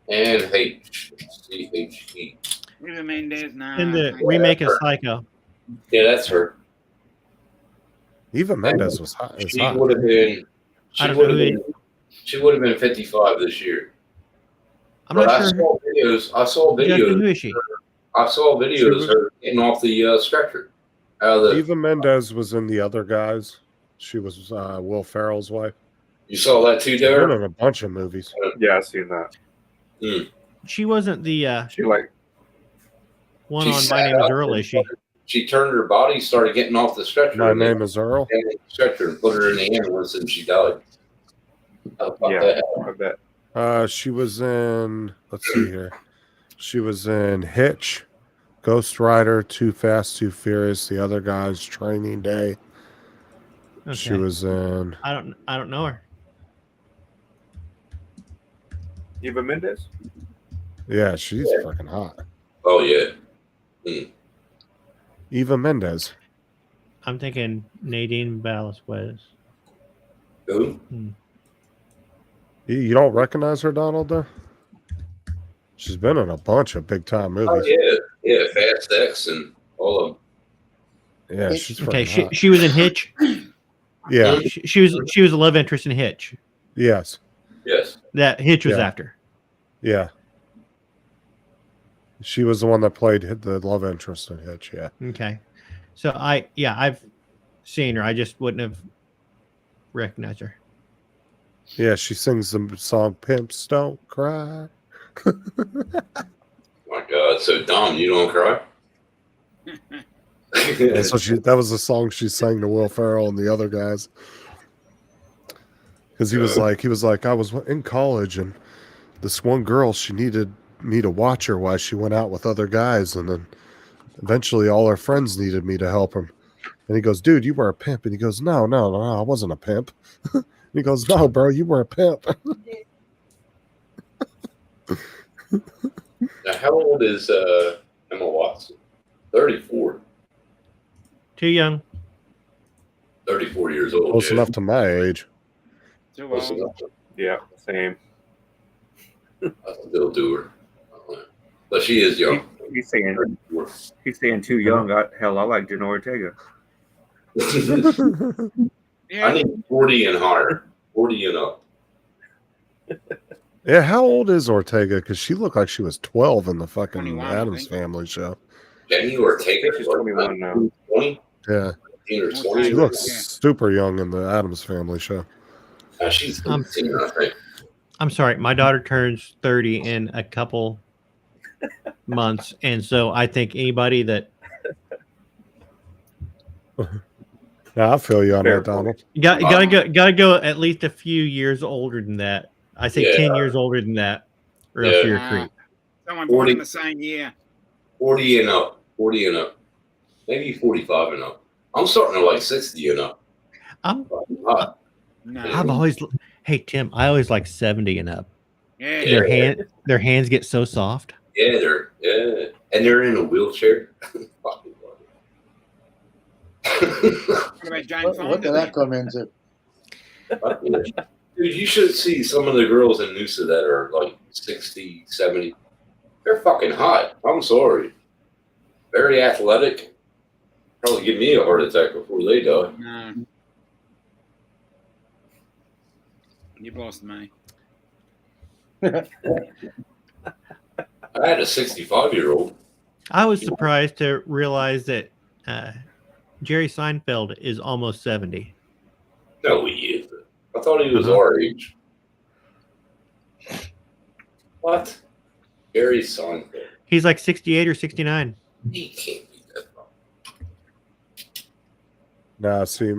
Speaker 3: Anne H-C-H-E.
Speaker 2: Eva Mendes, no.
Speaker 9: In the remake of Psycho.
Speaker 3: Yeah, that's her.
Speaker 1: Eva Mendes was hot. Is
Speaker 3: She
Speaker 1: hot.
Speaker 3: would have been.
Speaker 9: I don't know
Speaker 3: She would have been 55 this year.
Speaker 9: I'm
Speaker 3: But
Speaker 9: not
Speaker 3: I
Speaker 9: sure.
Speaker 3: saw videos. I saw
Speaker 9: Justin, who
Speaker 3: videos.
Speaker 9: is she?
Speaker 3: I saw videos of her getting off the stretcher. Out of the.
Speaker 1: Eva Mendes was in The Other Guys. She was Will Ferrell's wife.
Speaker 3: You saw that too,
Speaker 1: She's been
Speaker 3: Derek?
Speaker 1: in a bunch of movies.
Speaker 12: Yeah, I seen that.
Speaker 9: She wasn't the
Speaker 12: She like
Speaker 9: one
Speaker 3: She
Speaker 9: on My
Speaker 3: sat
Speaker 9: Name is
Speaker 3: up
Speaker 9: Earl,
Speaker 3: and
Speaker 9: is she?
Speaker 3: She turned her body, started getting off the stretcher.
Speaker 1: My
Speaker 3: and then
Speaker 1: name is Earl.
Speaker 3: got on the stretcher and put her in the ambulance, and she died. How about
Speaker 12: yeah,
Speaker 3: that?
Speaker 12: I bet.
Speaker 1: She was in. Let's see here. She was in Hitch, Ghost Rider, Too Fast, Too Furious, The Other Guys, Training Day. She
Speaker 9: Okay.
Speaker 1: was in.
Speaker 9: I don't know her.
Speaker 12: Eva Mendes.
Speaker 1: Yeah, she's fucking hot.
Speaker 3: Oh yeah.
Speaker 1: Eva Mendes.
Speaker 9: I'm thinking Nadine Velasquez.
Speaker 3: Who?
Speaker 1: You don't recognize her, Donald? Though she's been in a bunch of big time movies.
Speaker 3: Oh yeah, Fast X and all of them.
Speaker 1: Yeah, she's
Speaker 9: Okay,
Speaker 1: fucking hot.
Speaker 9: she was in Hitch.
Speaker 1: Yeah.
Speaker 9: She was a love interest in Hitch.
Speaker 1: Yes.
Speaker 3: Yes.
Speaker 9: That Hitch was
Speaker 1: Yeah.
Speaker 9: after.
Speaker 1: Yeah. She was the one that played the love interest in Hitch. Yeah.
Speaker 9: Okay. So I've seen her. I just wouldn't have recognized her.
Speaker 1: Yeah, she sings the song "Pimps Don't Cry."
Speaker 3: My God. So Dom, you don't cry?
Speaker 1: And so that was the song she sang to Will Ferrell and the other guys. Because he was like, I was in college and this one girl, she needed me to watch her while she went out with other guys, and then eventually all her friends needed me to help them. And he goes, dude, you were a pimp. And he goes, no, I wasn't a pimp. And he goes, no, bro, you were a pimp.
Speaker 3: Now, how old is Emma Watson? 34.
Speaker 9: Too young.
Speaker 3: 34 years old.
Speaker 1: Close
Speaker 3: yeah.
Speaker 1: enough to my age.
Speaker 2: Too
Speaker 3: Close
Speaker 2: old.
Speaker 3: enough to-
Speaker 12: Yeah, same.
Speaker 3: I still do her. I don't know. But she is young.
Speaker 12: He's saying
Speaker 3: 34.
Speaker 12: he's saying too young. I like Jenna Ortega.
Speaker 3: I need 40 and higher. 40 and up.
Speaker 1: Yeah, how old is Ortega? Because she looked like she was 12 in the fucking
Speaker 2: 21, I
Speaker 1: Addams
Speaker 2: think.
Speaker 1: Family show.
Speaker 3: Jenny Ortega?
Speaker 12: She's 21 now.
Speaker 3: 20?
Speaker 1: Yeah,
Speaker 3: 19 or 20?
Speaker 1: she looks
Speaker 2: Yeah.
Speaker 1: super young in the Addams Family show.
Speaker 3: She's 18, I think.
Speaker 9: I'm sorry, my daughter turns 30 in a couple months, and so I think anybody that
Speaker 1: Yeah, I feel you on
Speaker 12: Fair
Speaker 1: that, Donald.
Speaker 9: gotta go at least a few years older than that. I say
Speaker 3: Yeah.
Speaker 9: 10 years older than that, or else
Speaker 3: Yeah.
Speaker 9: you're a creep.
Speaker 2: Someone born
Speaker 3: 40.
Speaker 2: in the same year.
Speaker 3: 40 and up. 40 and up. Maybe 45 and up. I'm starting to like 60 and up.
Speaker 9: I'm
Speaker 3: Hot.
Speaker 2: No.
Speaker 9: I've always hey Tim, I always like 70 and up.
Speaker 2: Yeah.
Speaker 9: Their hands get so soft.
Speaker 3: Yeah, and they're in a wheelchair. Fucking love it.
Speaker 2: What about Jane
Speaker 10: What
Speaker 2: Fonda?
Speaker 10: did that come into?
Speaker 3: Dude, you should see some of the girls in Noosa that are like 60, 70. They're fucking hot. I'm sorry. Very athletic. Probably give me a heart attack before they die.
Speaker 2: No. You've lost me.
Speaker 3: I had a 65-year-old.
Speaker 9: I was surprised to realize that Jerry Seinfeld is almost 70.
Speaker 3: No, he isn't. I thought he was
Speaker 9: Uh-huh.
Speaker 3: our age. What? Jerry Seinfeld.
Speaker 9: He's like 68 or 69.
Speaker 3: He can't be that wrong.
Speaker 1: Now, see,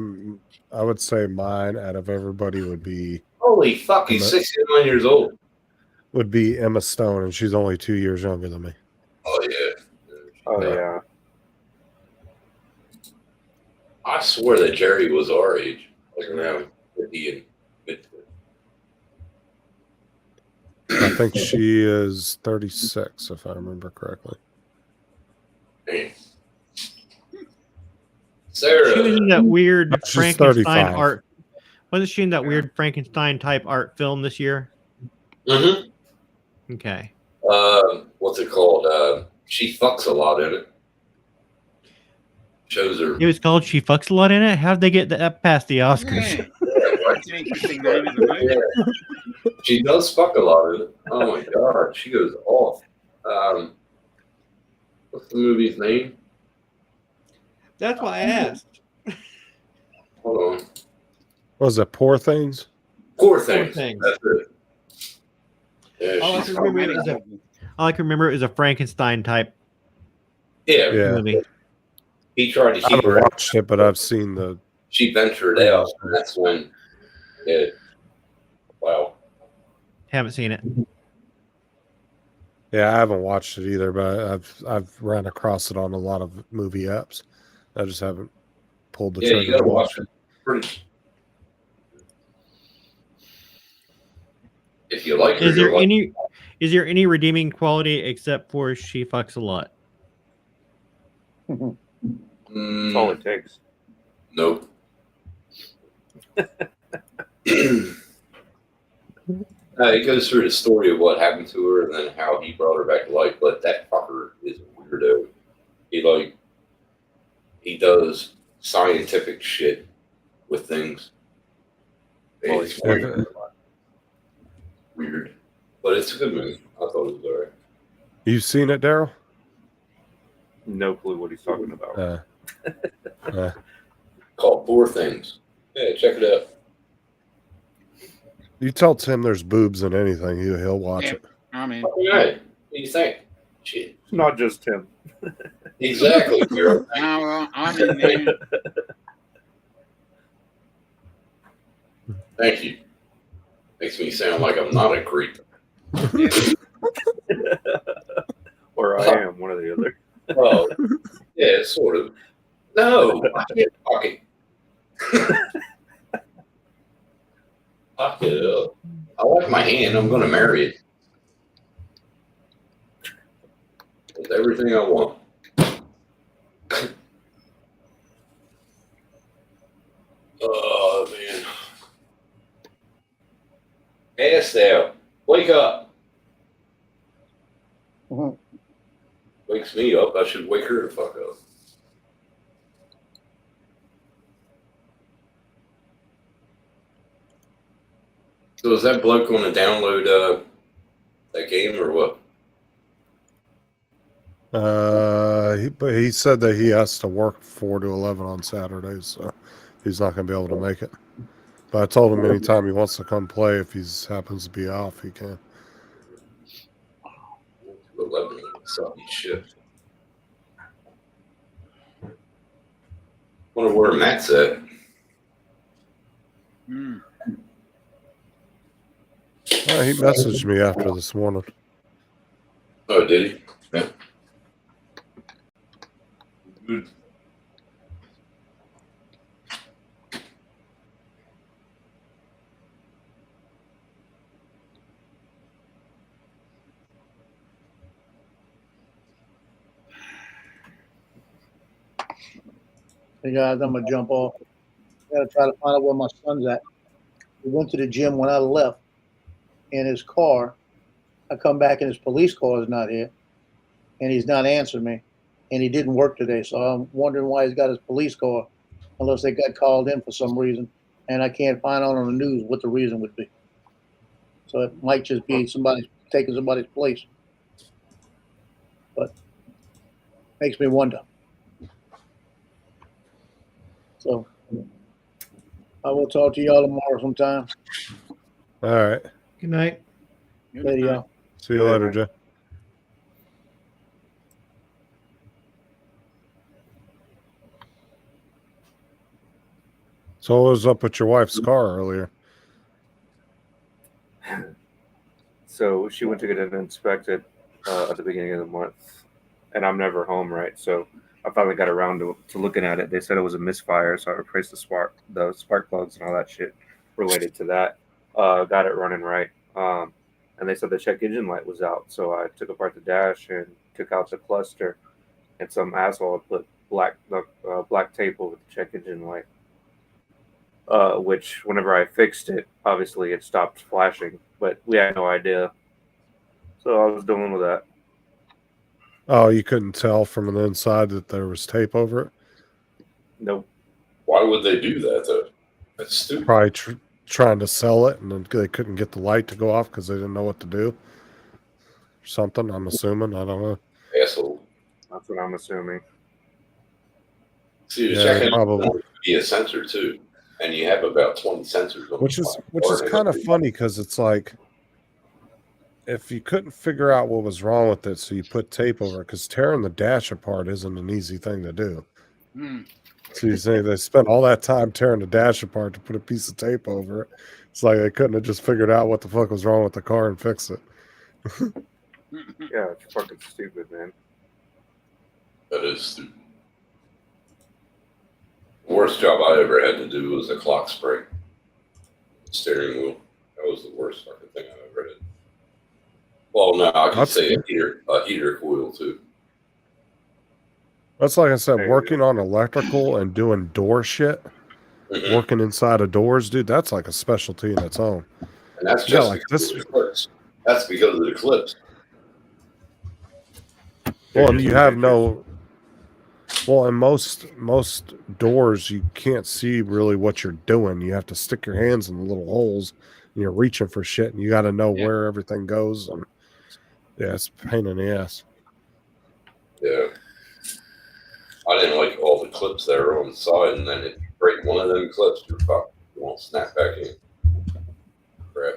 Speaker 1: I would say mine out of everybody would be
Speaker 3: Holy fuck, he's 69 years old.
Speaker 1: Emma Stone, and she's only 2 years younger than me.
Speaker 3: Oh, yeah.
Speaker 12: Oh yeah.
Speaker 3: I swear that Jerry was our age, like around 50 and mid.
Speaker 1: I think she is 36, if I remember correctly.
Speaker 3: Man. Sarah.
Speaker 9: She was in that weird
Speaker 1: She's
Speaker 9: Frankenstein
Speaker 1: 35.
Speaker 9: art. Wasn't she in that weird Frankenstein type art film this year?
Speaker 3: Mm-hmm.
Speaker 9: Okay.
Speaker 3: What's it called? She fucks a lot in it. Shows her.
Speaker 9: It was called She Fucks a Lot in It. How'd they get that past the Oscars?
Speaker 2: Yeah. That's an interesting name of the movie.
Speaker 3: Yeah. She does fuck a lot in it. Oh my god, she goes off. What's the movie's name?
Speaker 9: That's why I asked.
Speaker 3: Hold on.
Speaker 1: What was it, Poor Things?
Speaker 3: Poor Things.
Speaker 9: Things.
Speaker 3: That's it. Yeah,
Speaker 9: All I
Speaker 3: she's
Speaker 9: can remember is it was a Frankenstein type
Speaker 3: yeah,
Speaker 1: Yeah.
Speaker 9: movie.
Speaker 3: he tried to
Speaker 1: I
Speaker 3: keep
Speaker 1: haven't
Speaker 3: her.
Speaker 1: watched it, but I've seen the.
Speaker 3: She ventured out, and that's when. Yeah. Wow.
Speaker 9: Haven't seen it.
Speaker 1: Yeah, I haven't watched it either, but I've ran across it on a lot of movie apps. I just haven't pulled the
Speaker 3: Yeah,
Speaker 1: trigger
Speaker 3: you gotta
Speaker 1: to
Speaker 3: watch it. Pretty. If you like her,
Speaker 9: Is there
Speaker 3: you'll like
Speaker 9: any redeeming quality except for She Fucks a Lot?
Speaker 12: That's all it takes.
Speaker 3: Nope. It goes through the story of what happened to her and then how he brought her back to life. But that fucker is a weirdo. He does scientific shit with things.
Speaker 12: Well,
Speaker 3: It's
Speaker 12: he's
Speaker 3: weird. Weird. But it's a good movie. I thought it was alright.
Speaker 1: You seen it, Daryl?
Speaker 12: No clue what he's talking about.
Speaker 3: Called Poor Things. Yeah, check it out.
Speaker 1: You tell Tim there's boobs in anything, he'll watch
Speaker 2: Yeah.
Speaker 1: it.
Speaker 2: I mean,
Speaker 3: All right. What do you think? Shit.
Speaker 12: It's not just him.
Speaker 3: Exactly. You're
Speaker 2: No, well, I'm in there.
Speaker 3: Thank you. Makes me sound like I'm not a creep.
Speaker 12: Or I am, one or the other.
Speaker 3: Well, yeah, sort of. No, I can't fuck it. Fuck it up. I like my hand. I'm going to marry it. With everything I want. Oh, man. Estelle, wake up.
Speaker 10: Mhm.
Speaker 3: Wakes me up. I should wake her the fuck up. So is that bloke going to download that game or what?
Speaker 1: But he said that he has to work 4 to 11 on Saturdays, so he's not going to be able to make it. But I told him anytime he wants to come play, if he happens to be off, he can.
Speaker 3: 11 sucky shit. Wonder where Matt's at.
Speaker 1: He messaged me after this morning.
Speaker 3: Oh, did he? Yeah. Good.
Speaker 10: Hey guys, I'm gonna jump off. I gotta try to find out where my son's at. We went to the gym when I left in his car. I come back and his police car is not here, and he's not answering me, and he didn't work today. So I'm wondering why he's got his police car, unless they got called in for some reason, and I can't find out on the news what the reason would be. So it might just be somebody taking somebody's place, but makes me wonder. So I will talk to y'all tomorrow sometime.
Speaker 1: All right.
Speaker 9: Good night.
Speaker 10: Later, y'all.
Speaker 1: See you later, Jay. So what was up with your wife's car earlier?
Speaker 12: So she went to get it inspected at the beginning of the month, and I'm never home, right? So I finally got around to looking at it. They said it was a misfire, so I replaced the spark plugs and all that shit related to that. Got it running right, and they said the check engine light was out. So I took apart the dash and took out the cluster, and some asshole had put black tape over the check engine light. Which whenever I fixed it, obviously it stopped flashing, but we had no idea. So I was dealing with that.
Speaker 1: Oh, you couldn't tell from the inside that there was tape over it?
Speaker 12: Nope.
Speaker 3: Why would they do that, though? That's stupid.
Speaker 1: Probably trying to sell it, and then they couldn't get the light to go off because they didn't know what to do. Something, I'm assuming. I don't know.
Speaker 3: Asshole.
Speaker 12: That's what I'm assuming.
Speaker 3: See, the
Speaker 1: Yeah,
Speaker 3: check engine
Speaker 1: probably.
Speaker 3: would be a sensor, too. And you have about 20 sensors on
Speaker 1: Which
Speaker 3: the
Speaker 1: is kind of funny because it's like, if you couldn't figure out what was wrong with it, so you put tape over it, because tearing the dash apart isn't an easy thing to do. So you say they spent all that time tearing the dash apart to put a piece of tape over it. It's like they couldn't have just figured out what the fuck was wrong with the car and fix it.
Speaker 12: Yeah, it's fucking stupid, man.
Speaker 3: That is stupid. The worst job I ever had to do was a clock spring. Steering wheel. That was the worst fucking thing I ever did. Well, no, I could say a heater coil, too.
Speaker 1: That's like I said, working on electrical and doing door shit, working inside of doors, dude, that's like a specialty in its own.
Speaker 3: And that's
Speaker 1: Yeah,
Speaker 3: just
Speaker 1: like
Speaker 3: because
Speaker 1: this.
Speaker 3: of the clips. That's because of the clips.
Speaker 1: Well, and you have no. Well, in most doors, you can't see really what you're doing. You have to stick your hands in the little holes, and you're reaching for shit, and you got to know where everything goes. And yeah, it's a pain in the ass.
Speaker 3: Yeah. I didn't like all the clips that are on the side, and then if you break one of them clips, you're fucked. You won't snap back in. Crap.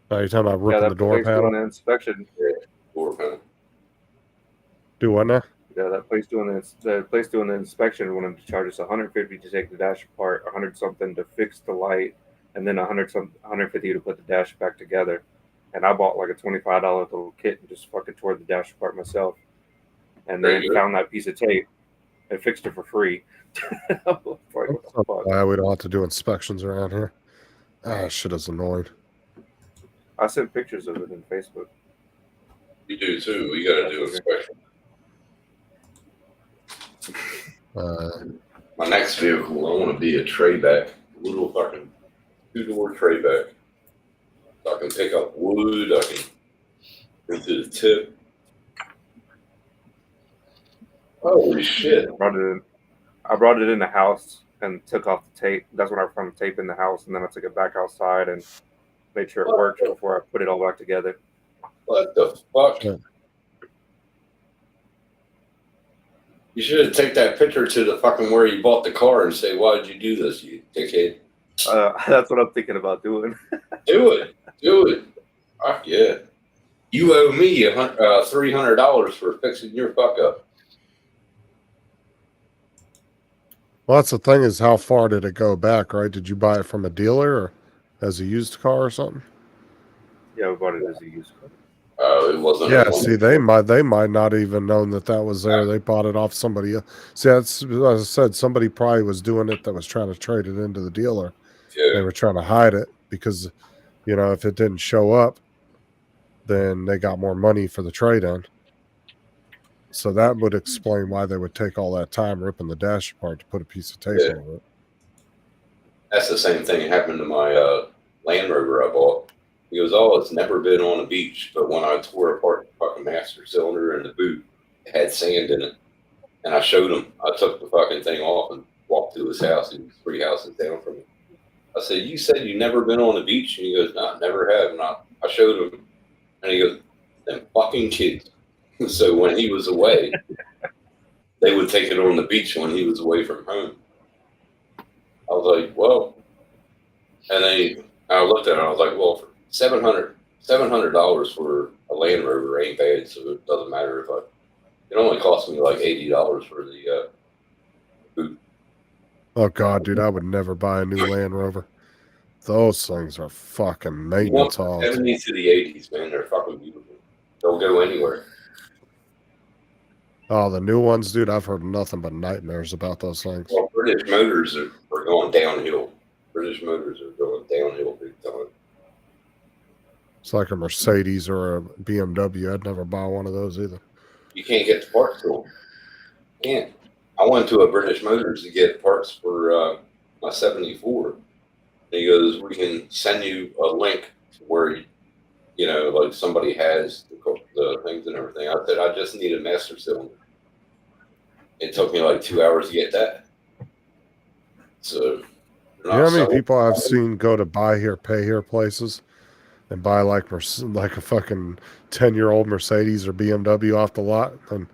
Speaker 1: You're talking about ripping the door
Speaker 12: doing
Speaker 1: panel?
Speaker 12: the inspection.
Speaker 3: Yeah, door panel.
Speaker 1: Do what now?
Speaker 12: Yeah, that place doing the place doing the inspection wanted to charge us $150 to take the dash apart, 100 something to fix the light, and then 150 to put the dash back together. And I bought like a $25 little kit and just fucking tore the dash apart myself. And then found that piece of tape and fixed it for free.
Speaker 1: Why we don't have to do inspections around here? Ah, shit is annoying.
Speaker 12: I sent pictures of it in Facebook.
Speaker 3: You do too. We got to do inspection. My next vehicle, I want to be a tray back, little fucking 2-door tray back. So I can pick up wood. I can go to the tip. Holy shit!
Speaker 12: I brought it in the house and took off the tape. That's when I found the tape in the house, and then I took it back outside and made sure it worked before I put it all back together.
Speaker 3: What the fuck? You should have taken that picture to the fucking where you bought the car and say, "Why did you do this, you dickhead?"
Speaker 12: That's what I'm thinking about doing.
Speaker 3: Do it. Do it. Fuck yeah. You owe me $300 for fixing your fuck up.
Speaker 1: Well, that's the thing is how far did it go back, right? Did you buy it from a dealer or as a used car or something?
Speaker 12: Yeah, we bought it as a used car.
Speaker 3: It wasn't.
Speaker 1: Yeah, see, they might not even known that was there. They bought it off somebody else. See, that's as I said. Somebody probably was doing it that was trying to trade it into the dealer.
Speaker 3: Yeah.
Speaker 1: They were trying to hide it because, if it didn't show up, then they got more money for the trade-in. So that would explain why they would take all that time ripping the dash apart to put a piece of tape over it.
Speaker 3: That's the same thing that happened to my Land Rover I bought. He goes, "Oh, it's never been on a beach, but when I tore apart the fucking master cylinder and the boot, it had sand in it." And I showed him. I took the fucking thing off and walked to his house. He was 3 houses down from me. I said, "You said you never been on a beach?" And he goes, "No, never have." And I showed him, and he goes, "Them fucking kids." So when he was away, they would take it on the beach when he was away from home. I was like, well, and then I looked at it, and I was like, well, for $700 for a Land Rover ain't bad, so it doesn't matter if it only cost me like $80 for the boot.
Speaker 1: Oh God, dude, I would never buy a new Land Rover. Those things are fucking maintenance
Speaker 3: From
Speaker 1: hogs.
Speaker 3: the 70s to the 80s, man, they're fucking beautiful. They'll go anywhere.
Speaker 1: Oh, the new ones, dude, I've heard nothing but nightmares about those things.
Speaker 3: Well, British Motors are going downhill. British Motors are going downhill big time.
Speaker 1: It's like a Mercedes or a BMW. I'd never buy one of those either.
Speaker 3: You can't get the parts to them. You can't. I went to a British Motors to get parts for my 74. And he goes, "We can send you a link where, like somebody has the things and everything." I said, "I just need a master cylinder." It took me like 2 hours to get that. So,
Speaker 1: You know how many people I've seen go to buy here, pay here places and buy like a fucking 10-year-old Mercedes or BMW off the lot, and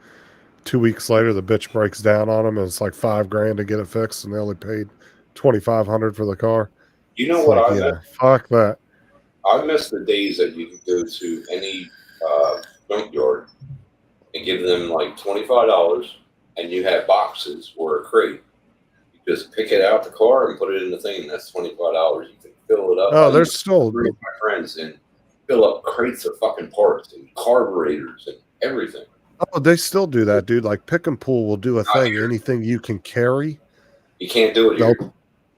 Speaker 1: 2 weeks later the bitch breaks down on them and it's like $5,000 to get it fixed, and they only paid $2,500 for the car.
Speaker 3: You know
Speaker 1: It's
Speaker 3: what
Speaker 1: like,
Speaker 3: I miss?
Speaker 1: fuck that.
Speaker 3: I miss the days that you could go to any junkyard and give them like $25, and you have boxes or a crate. You just pick it out the car and put it in the thing, and that's $25. You can fill it up.
Speaker 1: Oh,
Speaker 3: I
Speaker 1: there's
Speaker 3: used to
Speaker 1: still
Speaker 3: bring my friends and fill up crates of fucking parts and carburetors and everything.
Speaker 1: Oh, they still do that, dude. Like Pick and Pull will do a
Speaker 3: Not
Speaker 1: thing.
Speaker 3: here.
Speaker 1: Anything you can carry.
Speaker 3: You can't do it here.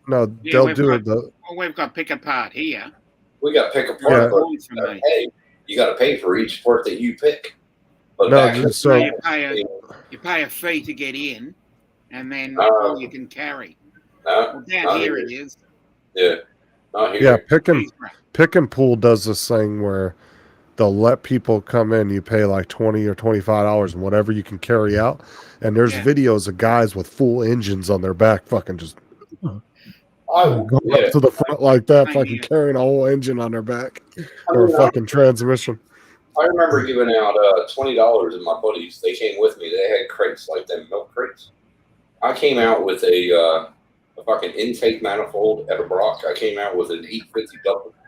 Speaker 1: They'll do it.
Speaker 2: We've got pick apart here.
Speaker 3: We got pick apart,
Speaker 1: Yeah.
Speaker 3: but you got to pay for each part that you pick. But
Speaker 1: No,
Speaker 3: back in the
Speaker 1: so-
Speaker 2: So
Speaker 3: day,
Speaker 2: you pay a fee to get in, and then
Speaker 3: No.
Speaker 2: all you can carry. Well, down
Speaker 3: not
Speaker 2: here
Speaker 3: here.
Speaker 2: it is.
Speaker 3: Yeah, not here.
Speaker 1: Yeah, Pick and Pull does this thing where they'll let people come in. You pay like $20 or $25 and whatever you can carry out. And there's videos of guys with full engines on their back, fucking just going up to the front like that, fucking carrying a whole engine on their back or a fucking transmission.
Speaker 3: I remember giving out $20 to my buddies. They came with me. They had crates like them milk crates. I came out with a fucking intake manifold at a Brock. I came out with an 850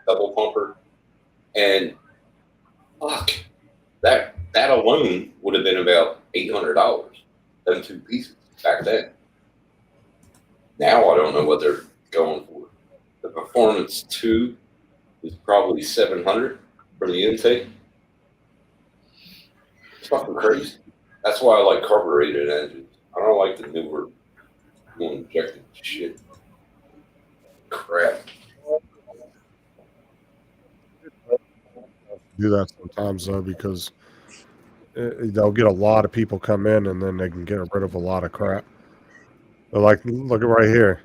Speaker 3: double pumper, and fuck, that that alone would have been about $800. Them two pieces back then. Now I don't know what they're going for. The Performance 2 is probably $700 for the intake. It's fucking crazy. That's why I like carbureted engines. I don't like the newer, more injected shit. Crap.
Speaker 1: Do that sometimes though, because they'll get a lot of people come in and then they can get rid of a lot of crap. But like, look at right here.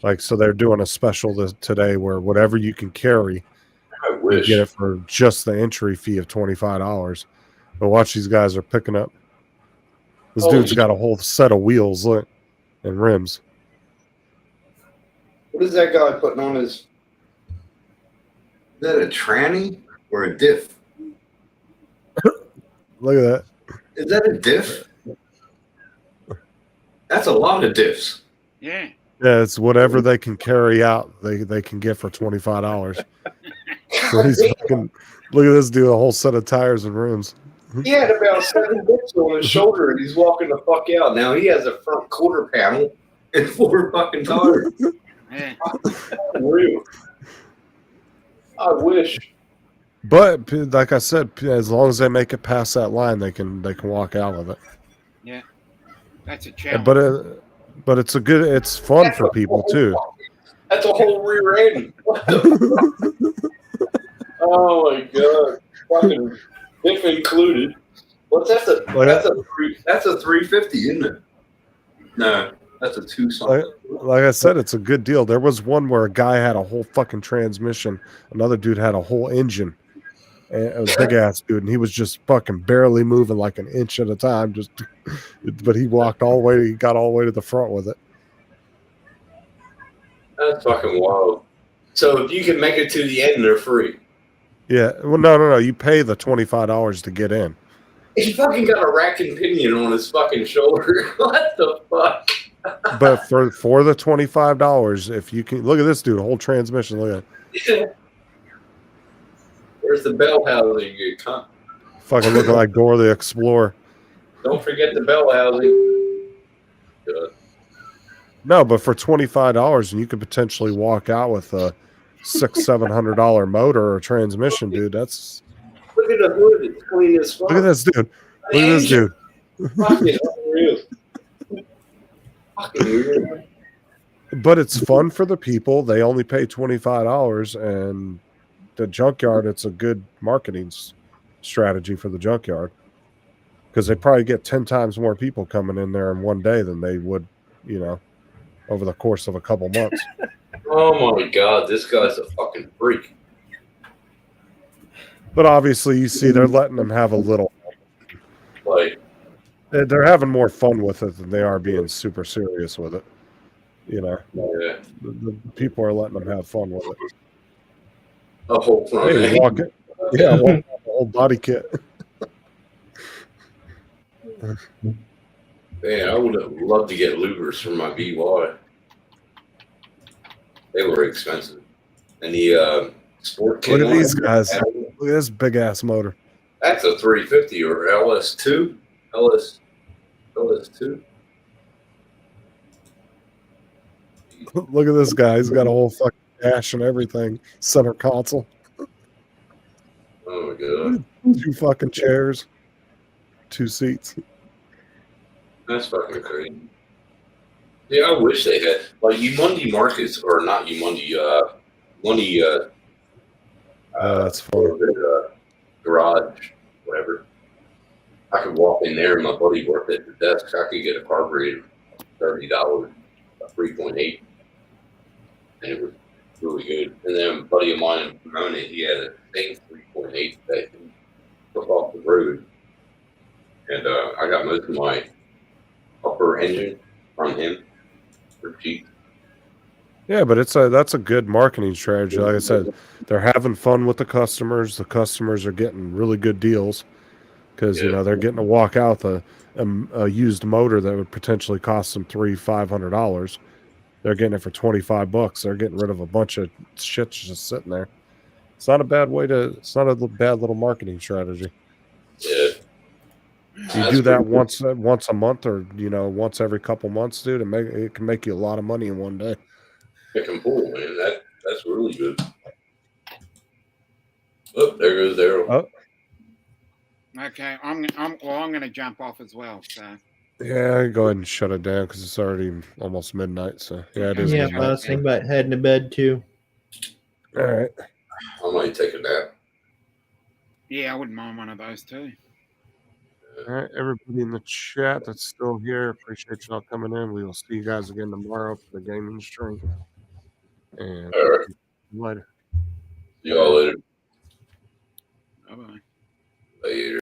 Speaker 1: Like, so they're doing a special today where whatever you can carry, you get it for just the entry fee of $25. But watch, these guys are picking up. This dude's got a whole set of wheels, look, and rims.
Speaker 3: What is that guy putting on his? Is that a tranny or a diff?
Speaker 1: Look at that.
Speaker 3: Is that a diff? That's a lot of diffs.
Speaker 2: Yeah.
Speaker 1: Yeah, it's whatever they can carry out, they can get for $25. So he's fucking, look at this dude, a whole set of tires and rims.
Speaker 3: He had about 7 bits on his shoulder and he's walking the fuck out. Now he has a front quarter panel and 4 fucking tires.
Speaker 2: Yeah.
Speaker 3: Real. I wish.
Speaker 1: But like I said, as long as they make it past that line, they can walk out with it.
Speaker 2: Yeah. That's a challenge.
Speaker 1: But it's it's fun for people too.
Speaker 3: That's a whole rear end. What the fuck? Oh my god. Fucking diff included. What's that? That's a 350, isn't it? No, that's a 2 something.
Speaker 1: Like I said, it's a good deal. There was one where a guy had a whole fucking transmission, another dude had a whole engine. And a big ass dude, and he was just fucking barely moving like an inch at a time. But he walked all the way. He got all the way to the front with it.
Speaker 3: That's fucking wild. So if you can make it to the end, they're free.
Speaker 1: Yeah. Well, no. You pay the $25 to get in.
Speaker 3: He fucking got a rack and pinion on his fucking shoulder. What the fuck?
Speaker 1: But for the $25, if you can look at this dude, a whole transmission. Look at it.
Speaker 3: Where's the bell housing, you cunt?
Speaker 1: Fucking looking like Dora the Explorer.
Speaker 3: Don't forget the bell housing. Good.
Speaker 1: No, but for $25, and you could potentially walk out with a $600-700 motor or transmission, dude. That's
Speaker 3: Look at the hood. It's clean as fuck.
Speaker 1: look at this dude. Look at this dude.
Speaker 3: Fucking unreal. Fucking weird.
Speaker 1: But it's fun for the people. They only pay $25, and the junkyard, it's a good marketing strategy for the junkyard because they probably get 10 times more people coming in there in one day than they would, over the course of a couple months.
Speaker 3: Oh my god, this guy's a fucking freak.
Speaker 1: But obviously, you see, they're letting them have a little.
Speaker 3: Like,
Speaker 1: they're having more fun with it than they are being super serious with it.
Speaker 3: Yeah.
Speaker 1: The people are letting them have fun with it.
Speaker 3: A whole front
Speaker 1: Hey,
Speaker 3: end.
Speaker 1: walk it. Yeah, walk the whole body kit.
Speaker 3: Man, I would have loved to get louvers for my BY. They were expensive. And the sport kit.
Speaker 1: Look at these guys. Look at this big ass motor.
Speaker 3: That's a 350 or LS2. LS2.
Speaker 1: Look at this guy. He's got a whole fucking dash and everything. Center console.
Speaker 3: Oh my god.
Speaker 1: 2 fucking chairs. 2 seats.
Speaker 3: That's fucking crazy. Yeah, I wish they had like Umundi Markets or not Umundi. Mundi.
Speaker 1: That's funny.
Speaker 3: Garage, whatever. I could walk in there and my buddy worked at the desk. I could get a carburetor for $30, a 3.8, and it was really good. And then a buddy of mine in Pomona, he had a same 3.8 that he took off the road, and I got most of my upper engine from him for cheap.
Speaker 1: Yeah, but that's a good marketing strategy. Like I said, they're having fun with the customers. The customers are getting really good deals because they're getting to walk out a used motor that would potentially cost them $300-500. They're getting it for $25. They're getting rid of a bunch of shit just sitting there. It's not a bad way to. It's not a bad little marketing strategy.
Speaker 3: Yeah,
Speaker 1: You do that once a month, or once every couple months, dude. It can make you a lot of money in one day.
Speaker 3: Pick and pull, man. That's really good. Oh, there goes Daryl.
Speaker 1: Oh,
Speaker 2: Okay, I'm going to jump off as well. So
Speaker 1: yeah, go ahead and shut it down because it's already almost midnight. So yeah, it is.
Speaker 9: Yeah, I
Speaker 1: midnight.
Speaker 9: was thinking about heading to bed too.
Speaker 1: All right.
Speaker 3: I might take a nap.
Speaker 2: yeah, I wouldn't mind one of those too.
Speaker 1: All right, everybody in the chat that's still here, appreciate y'all coming in. We will see you guys again tomorrow for the gaming stream. And
Speaker 3: All right.
Speaker 1: later.
Speaker 3: See y'all later.
Speaker 2: Bye bye.
Speaker 3: Later.